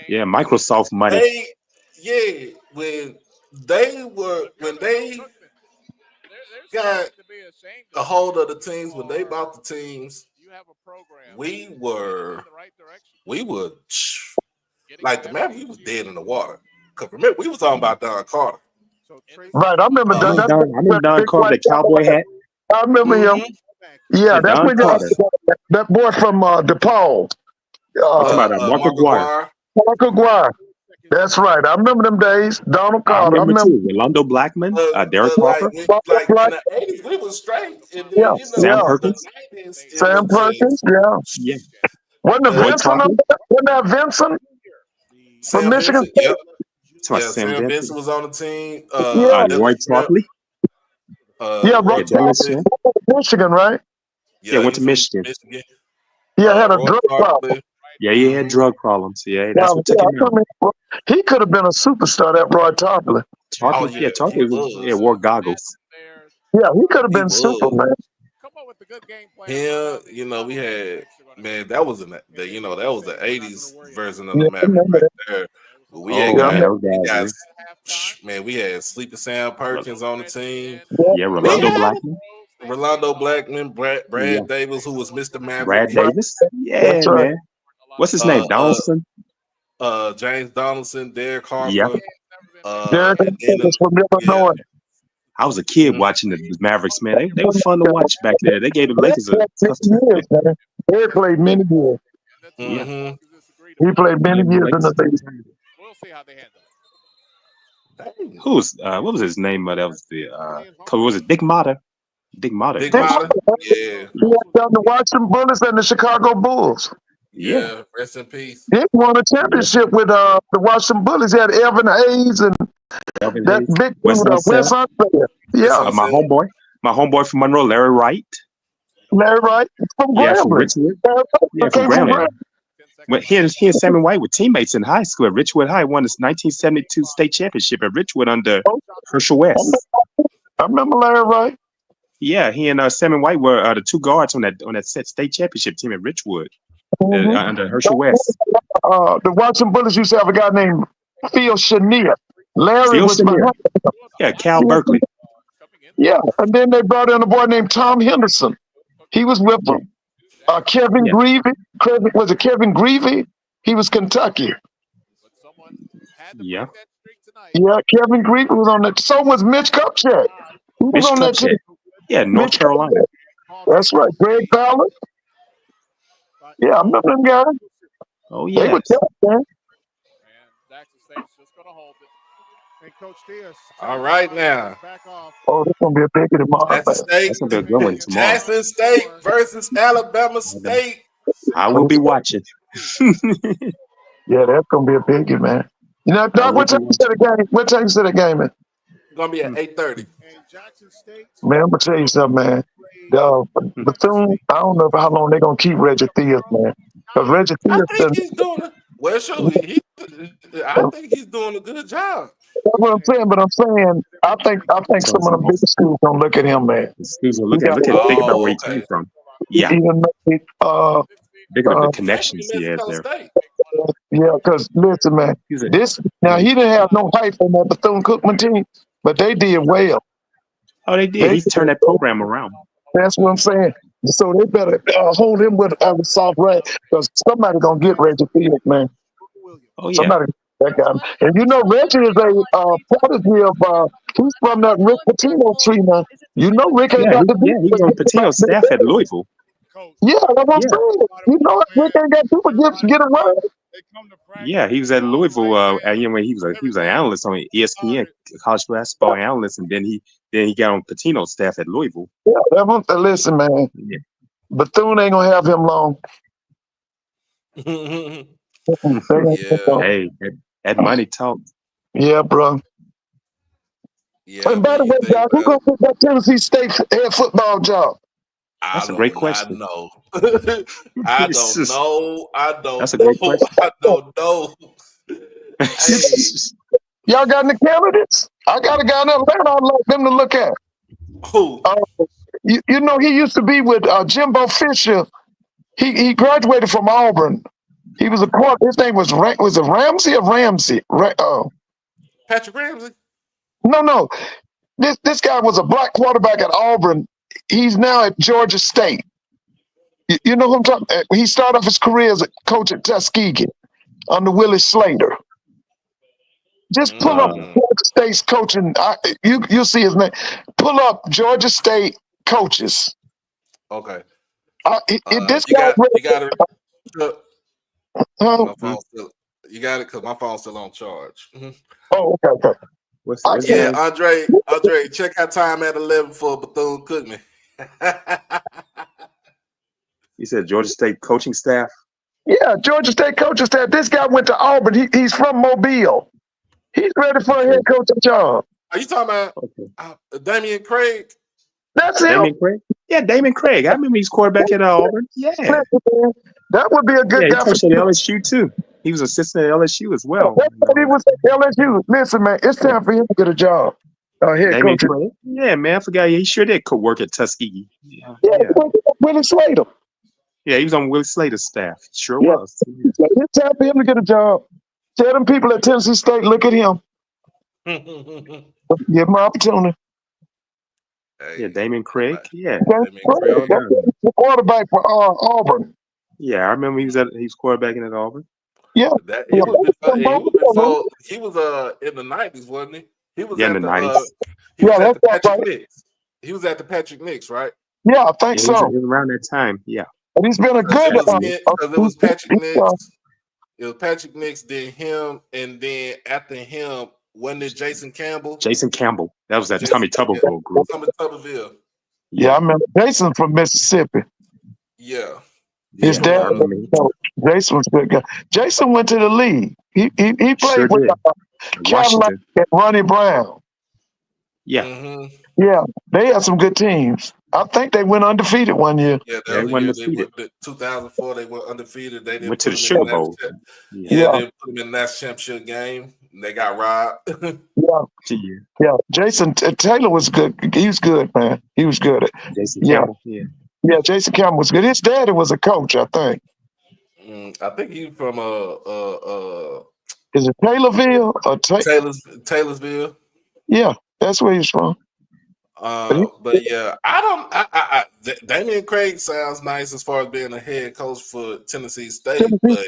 Yeah, Microsoft money. When they got a hold of the teams, when they bought the teams, we were like the man. We was dead in the water. Cause remember, we was talking about Don Carter. Right, I remember Don Carter, the cowboy hat. I remember him. Yeah, that's Don when Carter. that boy from DePaul. Mark Aguirre. Mark Aguirre. That's right. I remember them days. Donald Carter. I remember too. Rolando Blackman, Derek Harper. In the 80s, we was straight. And then, Sam Perkins. Sam Perkins, yeah. Wasn't it Vincent? Wasn't that Vincent? From Michigan State? Sam Vincent was on the team. Roy Tarpley. Roy Tarpley. Michigan, right? Yeah, went to Michigan. Yeah, had a drug problem. Yeah, he had drug problems. Yeah, that's what took him out. He could have been a superstar, that Roy Tarpley. Tarpley wore goggles. Yeah, he could have been Superman. Yeah, we had that was that was the 80s version of the Maverick right there. We had Sleepy Sam Perkins on the team. Yeah, Rolando Blackman, Brad Davis, who was Mr. Maverick. Brad Davis. Yeah, man. What's his name? Donaldson. James Donaldson, Derek Harper. Yeah. I was a kid watching the Mavericks, man. They were fun to watch back there. They gave the Lakers a tough time. They played many years. Mm-hmm. He played many years in the league. We'll see how they handle it. What was his name? That was the was it Dick Motta? Dick Motta. Yeah. He went down to Washington Bullets and the Chicago Bulls. Yeah, rest in peace. He won a championship with the Washington Bullets. He had Evan Hayes and that big dude, Wes Unseld. Yeah. My homeboy from Monroe, Larry Wright. Larry Wright from Grambling. From Richwood. Yeah, from Grambling. Well, he and Sammy White were teammates in high school at Richwood High. Won his 1972 state championship at Richwood under Herschel West. I remember Larry Wright. Yeah, he and Sammy White were the two guards on that state championship team at Richwood under Herschel West. The Washington Bullets used to have a guy named Phil Chenier. Larry was behind him. Yeah, Cal Berkeley. Yeah, and then they brought in a boy named Tom Henderson. He was with them. Kevin Greavy. Was it Kevin Greavy? He was Kentucky. Yeah. Yeah, Kevin Greavy was on that. So was Mitch Kupchak. He was on that team. Yeah, North Carolina. That's right. Greg Ballard. Yeah, I remember them guys. Oh, yeah. They were tough, man. Jackson State's just going to hold it. Hey, Coach Diaz. All right, now. Oh, this going to be a big tomorrow. That's going to be a good one tomorrow. Jackson State versus Alabama State. I will be watching. Yeah, that's going to be a biggie, man. You know, Doc, what time you said the game? What time you said the game? Gonna be at 8:30. Man, I'm gonna tell you something, man. Bethune, I don't know how long they're gonna keep Reggie Theus, man. Because Reggie I Theus think doesn't. he's doing it. Well, sure, I think he's doing a good job. That's what I'm saying, but I'm saying I think some of the big schools gonna look at him, man. Schools will He got think about where Oh, he came okay. from. Yeah, even think about the Actually, connections he Miss has Carolina there. State. yeah, because listen, man, He's a, this now he didn't have no hype on that Bethune Cookman team, but they did well. oh, they did. They He turned that program around. That's what I'm saying. So they better hold him with a soft rag because somebody gonna get Reggie Theus, man. Oh yeah. Somebody that guy. And you know Reggie is a prodigy of he's from that Rick Pitino tree now. You know Rick ain't got to do He was on Patino's staff at Louisville. yeah, that's what I'm Yeah, saying. You know Rick ain't got people get around. yeah. He was at Louisville. Anyway, he was an analyst on ESPN, college basketball analyst, and then he got on Patino's staff at Louisville. Yeah, that's what listen, man. Yeah. Bethune ain't gonna have him long. Hey, that money talk. Yeah, bro. Yeah, And by the way, Doc, who gonna get that Tennessee State head football job? That's a great question. Know. I don't know. That's a great question. I don't know. Hey. Y'all got any candidates? I got a guy in Atlanta I'd like them to look at. Who? You know, he used to be with Jimbo Fisher. He graduated from Auburn. He was a quarter. His name was it Ramsey or Ramsey? Patrick Ramsey? No. This guy was a black quarterback at Auburn. He's now at Georgia State. You know who I'm talking about? He started off his career as a coach at Tuskegee under Willie Slater. Just pull up Georgia State's coaching. You'll see his name. Pull up Georgia State coaches. Okay. This you guy. got it. My phone still, you got it because my phone's still on charge. Oh, okay. What's yeah, Andre, check out time at 11 for Bethune-Cookman. You said Georgia State coaching staff? Yeah, Georgia State coaching staff. This guy went to Auburn. He's from Mobile. He's ready for a head coaching job. Are you talking about Damian Craig? That's him. Damian Craig? Yeah, Damian Craig. I remember he's quarterback at Auburn. Yeah. That would be a good guy. He coached at LSU too. He was assistant at LSU as well. He was at LSU. Listen, man, it's time for him to get a job. Head Damian coach. Craig? Yeah, man. I forgot. He sure did work at Tuskegee. Yeah. Willie Slater. Yeah, he was on Willie Slater's staff. Sure was. It's time for him to get a job. Tell them people at Tennessee State, look at him. Give him an opportunity. Yeah, Damian Craig. Yeah. The quarterback for Auburn. Yeah, I remember he was quarterbacking at Auburn. Yeah. He was in the 90s, wasn't he? He was in the 90s. He was at the Patrick Nix. He was at the Patrick Nix, right? Yeah, I think so. He was around that time. Yeah. And he's been a good. It was Patrick Nix. It was Patrick Nix, then him, and then after him, wasn't it Jason Campbell? Jason Campbell. That was that Tommy Tuberville group. Tommy Tuberville. Yeah, I remember Jason from Mississippi. Yeah. His dad. Jason was a good guy. Jason went to the league. He played with Cadillac and Ronnie Brown. Yeah. Mm-hmm. Yeah, they had some good teams. I think they went undefeated one year. Yeah, they went undefeated. 2004, they went undefeated. They didn't went to the Sugar Bowl. Yeah, they put them in the national championship game. And they got robbed. Yeah. Jason Taylor was good. He was good, man. He was good. Jason Campbell. Yeah. Yeah, Jason Campbell was good. His daddy was a coach, I think. I think he's from Is it Taylorville or Taylorsville? Yeah, that's where he's from. But yeah, I Damian Craig sounds nice as far as being a head coach for Tennessee State. But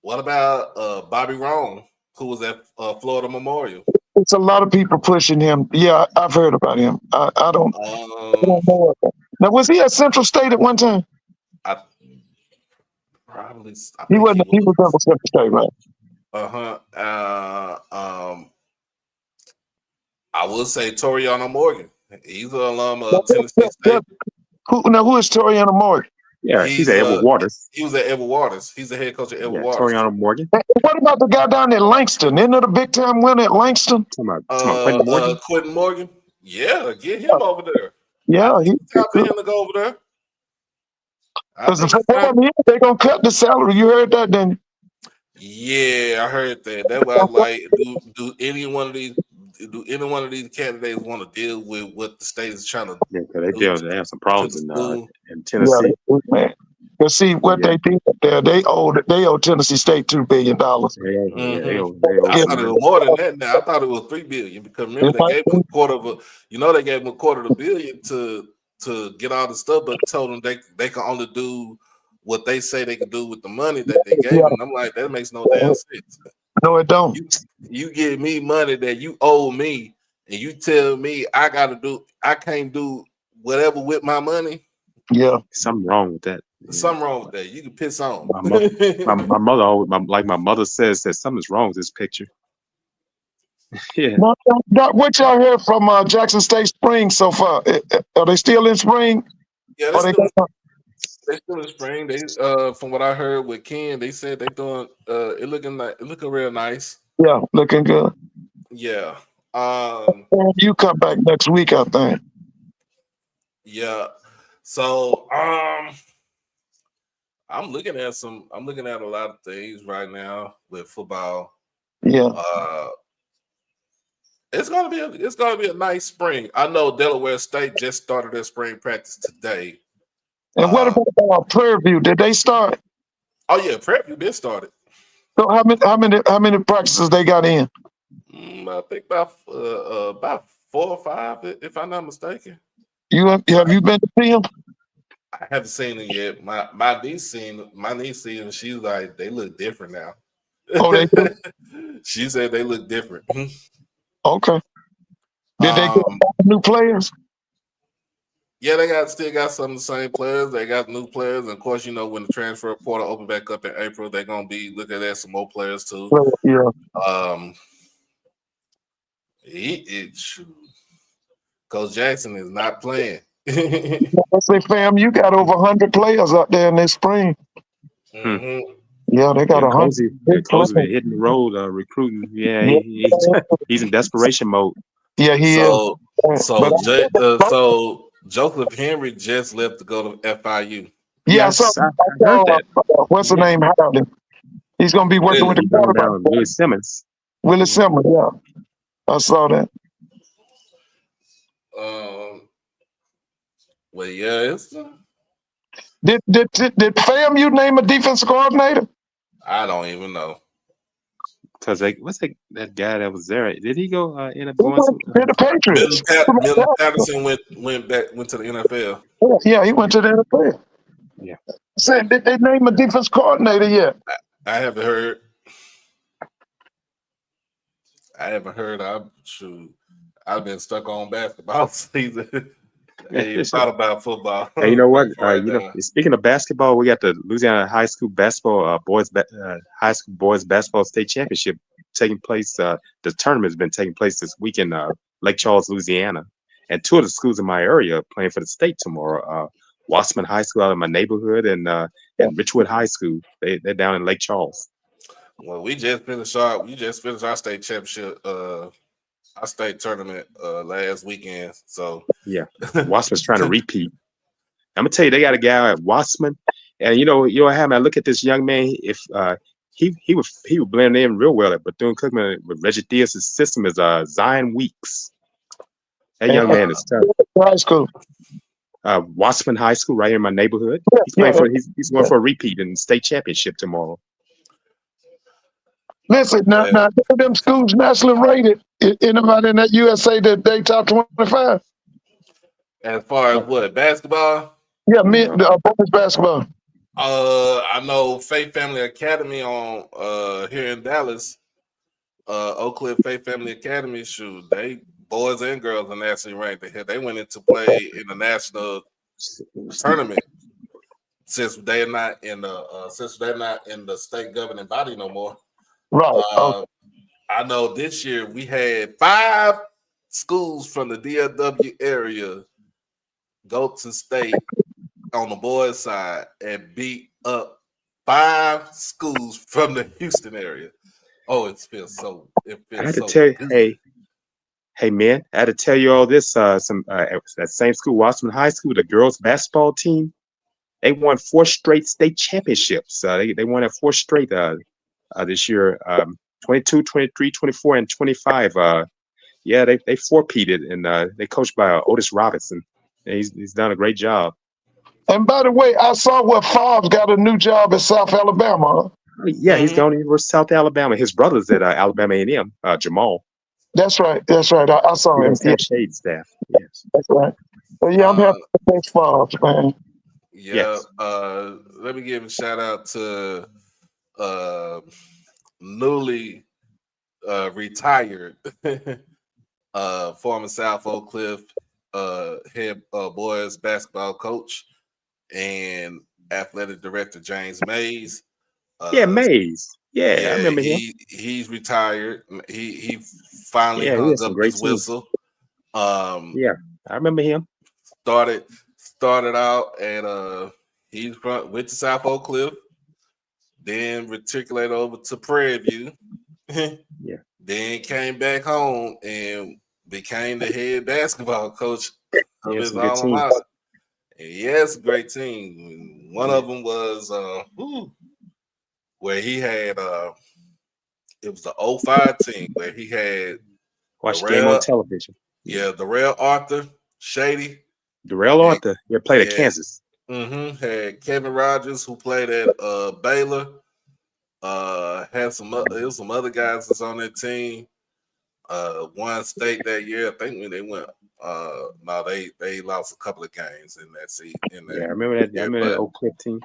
what about Bobby Roan, who was at Florida Memorial? It's a lot of people pushing him. Yeah, I've heard about him. I don't know. Now, was he at Central State at one time? He wasn't. He was at Central State, right? I will say Toriano Morgan. He's an alum of Tennessee State. Who is Toriano Morgan? Yeah, he's at Edward Waters. He was at Edward Waters. He's the head coach at Edward Waters. Toriano Morgan. What about the guy down at Langston? Isn't it a big time winner at Langston? Talking about Quentin Morgan. Quentin Morgan. Yeah, get him over there. Yeah, he's time for him to go over there. Because they're gonna cut the salary. You heard that, didn't you? Yeah, I heard that. That's why I was like, do any one of these candidates want to deal with what the state is trying to? Yeah, because they have some problems in Tennessee. Yeah, man. But see what they did there. They owe Tennessee State $2 billion. I thought it was more than that. Now I thought it was $3 billion because remember they gave him a quarter of $250 million to get all the stuff, but told them they can only do what they say they can do with the money that they gave them. I'm like, that makes no damn sense. No, it don't. You give me money that you owe me, and you tell me I can't do whatever with my money. Yeah, something wrong with that. Something wrong with that. You can piss on. My mother always, like my mother says that something's wrong with this picture. Yeah. Doc, what y'all heard from Jackson State Spring so far? Are they still in spring? Yeah, they still in spring. They from what I heard with Ken, they said they doing it looking real nice. Yeah, looking good. Yeah. You come back next week, I think. Yeah. So I'm looking at a lot of things right now with football. Yeah. It's gonna be a nice spring. I know Delaware State just started their spring practice today. And what about Prairie View? Did they start? Oh yeah, Prairie View did started. So how many practices they got in? I think about 4 or 5, if I'm not mistaken. Have you been to see them? I haven't seen it yet. My niece seen them. She's like, they look different now. Oh, they do? She said they look different. Okay. Did they get new players? Yeah, they still got some of the same players. They got new players, and of course, when the transfer portal open back up in April, they're gonna be looking at some more players too. Yeah. Coach Jackson is not playing. I say, fam, you got over 100 players out there in this spring. Mm-hmm. Yeah, they got 100. Cozy been hitting the road recruiting. Yeah, he's in desperation mode. Yeah, he is. So Joseph Henry just left to go to FIU. Yeah, I heard that. What's the name? Howden. He's going to be working with the quarterback. Willie Simmons. Willie Simmons, yeah. I saw that. Well, yeah, it's. Did FAMU name a defensive coordinator? I don't even know. Because what's that guy that was there? Did he go end up going to the Patriots? Milton Patterson went to the NFL. Yeah, he went to the NFL. Yeah. Said did they name a defense coordinator yet? I haven't heard. I've been stuck on basketball season. Hey, thought about football. Hey, you know what? Speaking of basketball, we got the Louisiana High School basketball high school boys basketball state championship taking place. The tournament has been taking place this week in Lake Charles, Louisiana, and 2 of the schools in my area are playing for the state tomorrow. Wasserman High School out of my neighborhood and Richwood High School. They're down in Lake Charles. Well, we just finished our state championship. Our state tournament last weekend. So yeah, Wasserman's trying to repeat. I'm gonna tell you, they got a guy at Wasserman, and you know, I look at this young man. If he would blend in real well at Bethune-Cookman with Reggie Diaz's system is Zion Weeks. That young man is tough. High school. Wasserman High School, right here in my neighborhood. He's going for a repeat in the state championship tomorrow. Listen, now them schools nationally rated. Anybody in that USA that they top 25? As far as what, basketball? Yeah, boys basketball. I know Faith Family Academy on here in Dallas. Oak Cliff Faith Family Academy, they boys and girls are nationally ranked. They went into play in the national tournament since they're not in the state governing body no more. Right. I know this year we had 5 schools from the DFW area go to state on the boys' side and beat up 5 schools from the Houston area. Oh, it feels so I had to so tell you, good. hey man, I had to tell you all this. That same school, Washington High School, the girls basketball team, they won 4 straight state championships. They won at 4 straight this year, 22, 23, 24, and 25. Yeah, they four-peated, and they coached by Otis Robinson. And he's done a great job. And by the way, I saw where Favre's got a new job at South Alabama. Huh? Yeah, he's going to University of South Alabama. His brother's at Alabama A&M, Jamal. That's right. That's right. I saw him. Sam Shade staff. Yes. That's right. Well, yeah, I'm happy for Favre, man. Yeah. Let me give a shout out to newly retired former South Oak Cliff head boys basketball coach and athletic director James Mays. Mays. Yeah, I remember him. He's retired. He finally he hung had some up great his teams. whistle. Yeah, I remember him. Started out at went to South Oak Cliff, then matriculated over to Prairie View. Yeah. Then came back home and became the head basketball coach of his some good alma teams. mater. And he has a great team. One of them was where he had it was the 05 team where he had Watch the game on television. Yeah, Darrell Arthur, Shady. Darrell Arthur, played at Kansas. Had Kevin Rogers, who played at Baylor. Had some other guys that's on that team. Won state that year. I think when they went they lost a couple of games in that season. I remember that. I remember that Oak Cliff team.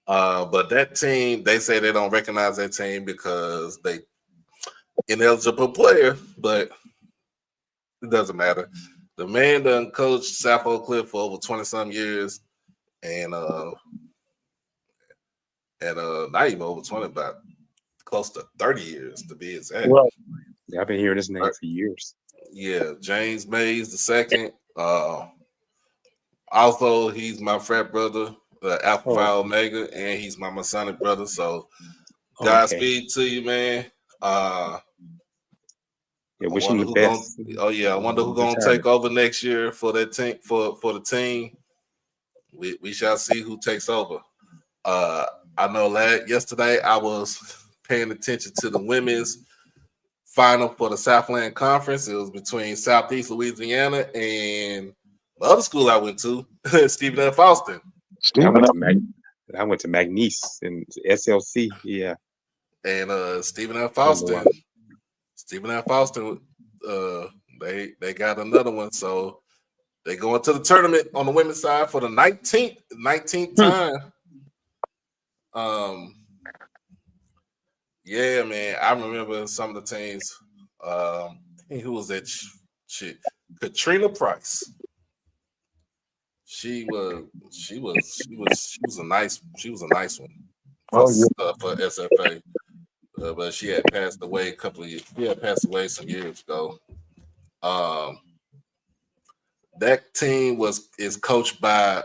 But that team, they say they don't recognize that team because they ineligible player, but it doesn't matter. The man done coached South Oak Cliff for over 20-some years, and not even over 20, about close to 30 years to be exact. Right. Yeah, I've been hearing his name for years. Yeah, James Mays the second. Also, he's my frat brother, Alpha Phi Omega, and he's my Masonic brother. So, Godspeed to you, man. Wish him the best. I wonder who's gonna take over next year for that team for the team. We shall see who takes over. I know yesterday I was paying attention to the women's final for the Southland Conference. It was between Southeast Louisiana and the other school I went to, Stephen F. Austin. I went to McNeese in SLC. Yeah. And Stephen F. Austin. They got another one, so they go into the tournament on the women's side for the 19th time. Yeah, man, I remember some of the teams. Who was that chick? Katrina Price. She was a nice one for SFA. But she had passed away some years ago. That team is coached by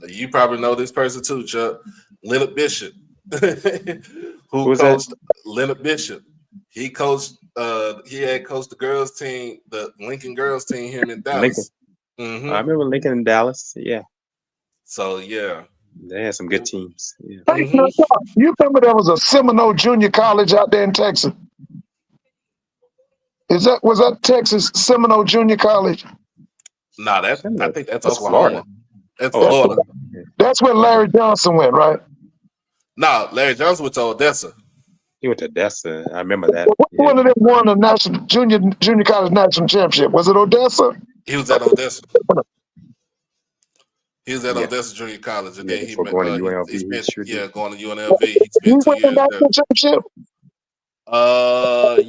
you probably know this person too, Chuck, Leonard Bishop. Who coached Leonard Bishop? He coached he had coached the girls team, the Lincoln girls team here in Dallas. I remember Lincoln in Dallas. Yeah. So yeah. They had some good teams. Yeah. You remember there was a Seminole Junior College out there in Texas? Was that Texas Seminole Junior College? No, I think that's Oklahoma. That's Florida. That's where Larry Johnson went, right? No, Larry Johnson went to Odessa. He went to Odessa. I remember that. One of them won the national junior college national championship. Was it Odessa? He was at Odessa. He was at Odessa Junior College, and then he went going to UNLV. Going to UNLV. He spent 2 years there. Championship?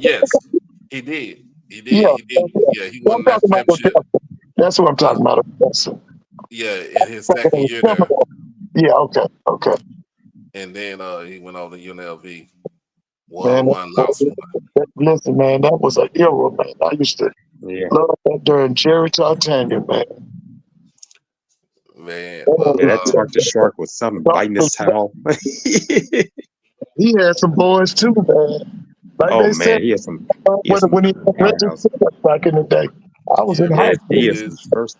Yes, he did. He did. He won that championship. That's what I'm talking about. Odessa. Yeah, in his second year there. Yeah. Okay. And then he went over to UNLV. One lost one. Listen, man, that was an era, man. I used to love that during Jerry Tartanian, man. man. Yeah, that Tark the Shark was something biting his towel. He had some boys too, man. Like Oh they said, man, he had some when he was powerhouse. back in the day. I was in high Yeah, school. he had some first.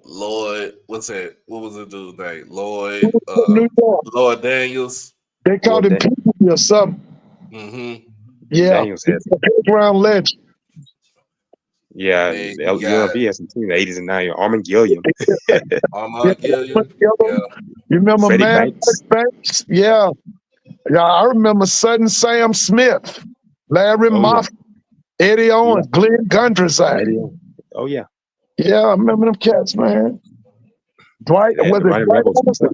Lloyd, what's that? What was the dude's name? Lloyd, New York. Lloyd Daniels. They called him Pee or something. Mm-hmm. Yeah, Daniels had he's a first round legend. Yeah, Man, you got UNLV had some team in the 80s and 90s. Armin Gilliam. Armand Gilliam. Yeah. You remember Freddie Man Banks. Banks? Yeah. Yeah, I remember Sudden Sam Smith, Larry Oh, yeah. Moffett, Eddie Owens, Glenn Gundreside. Oh, yeah. Yeah, I remember them cats, man. Dwight, And was the it Mighty Dwight Rebels Anderson?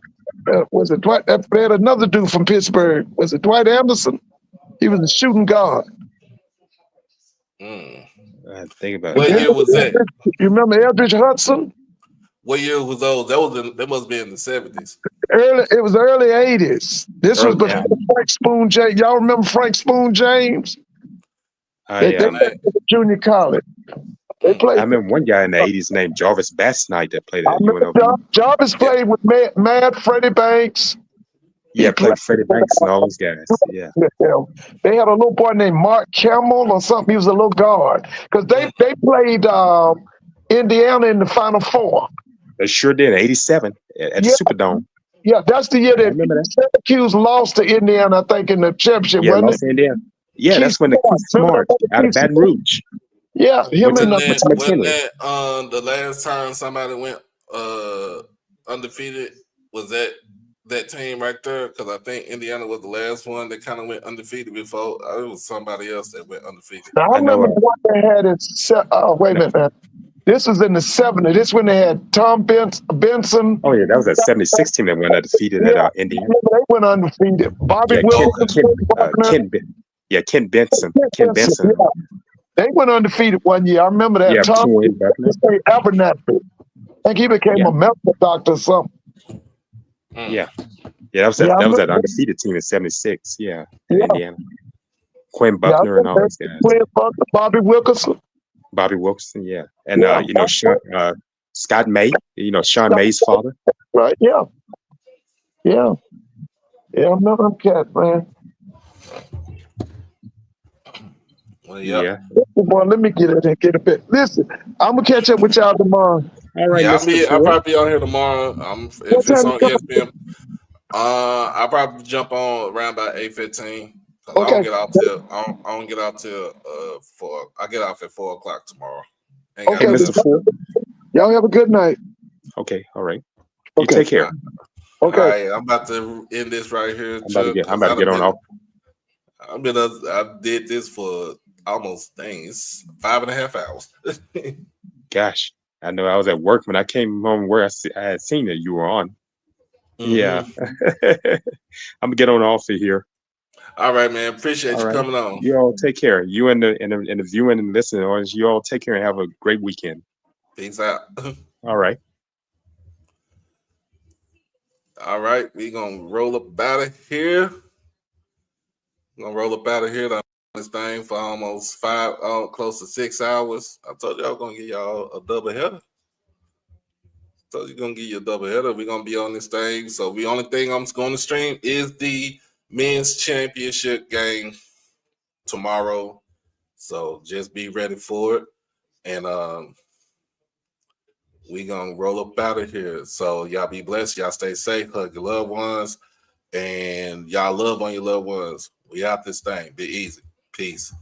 himself. Was it Dwight? They had another dude from Pittsburgh. Was it Dwight Anderson? He was a shooting guard. Mm. I had to think about What that. year was that? You remember Eldridge Hudson? What year was those? That must be in the 70s. It was early 80s. This was Early, before Frank Spoon James. Y'all remember Frank Spoon James? They played at the junior college. They played. I remember one guy in the 80s named Jarvis Bassnight that played I at remember UNLV. Jarvis played with Mad Freddie Banks. Yeah, played with Freddie Banks and all those guys. Yeah. They had a little boy named Mark Campbell or something. He was a little guard because they played Indiana in the Final Four. They sure did. 87 at the Superdome. Yeah, that's the year I remember that Syracuse lost to Indiana, I think, in the championship. Yeah, wasn't lost it? to Indiana. Yeah, that's when the Keith Smart out of Baton Rouge. Yeah, him and Wasn't that the last time somebody went undefeated? Was that team right there? Because I think Indiana was the last one that kind of went undefeated before. It was somebody else that went undefeated. Now, I remember what they had in. Wait a minute, man. This was in the 70s. This when they had Tom Benson. Oh yeah, that was that 76 team that went undefeated at Indiana. They went undefeated. Bobby Wilson. Ken Benson. Yeah. They went undefeated one year. I remember that. Yeah, Tom Abernathy. I think he became a medical doctor or something. Yeah. Yeah, that was that undefeated team in 76. Yeah, in Indiana. Quinn Buckner and all those guys. Quinn Buckner, Bobby Wilkerson. Bobby Wilkerson, yeah. And Scott May, Sean May's father. Right, yeah. Yeah. Yeah, I remember them cats, man. Well, yeah. Boy, let me get it and get a bit. Listen, I'm gonna catch up with y'all tomorrow. All right, I'll probably be on here tomorrow. If it's on ESPN, I'll probably jump on around about 8:15. I don't get out till I don't get out till 4. I get off at 4:00 tomorrow. Okay, Mr. Ford. Y'all have a good night. Okay, all right. You take care. Okay. All right, I'm about to end this right here. I'm about to get on off. I did this for almost 5.5 hours. Gosh, I know I was at work when I came home where I had seen that you were on. Yeah. I'm gonna get on off of here. All right, man. Appreciate you coming on. You all take care. You and the viewing and listening audience, you all take care and have a great weekend. Peace out. All right. All right, we gonna roll up out of here. This thing for almost 5, close to 6 hours. I told you I was gonna give y'all a double header. We're gonna be on this thing. So the only thing I'm going to stream is the men's championship game tomorrow. So just be ready for it. And we gonna roll up out of here. So y'all be blessed. Y'all stay safe. Hug your loved ones. And y'all love on your loved ones. We out this thing. Be easy. Peace.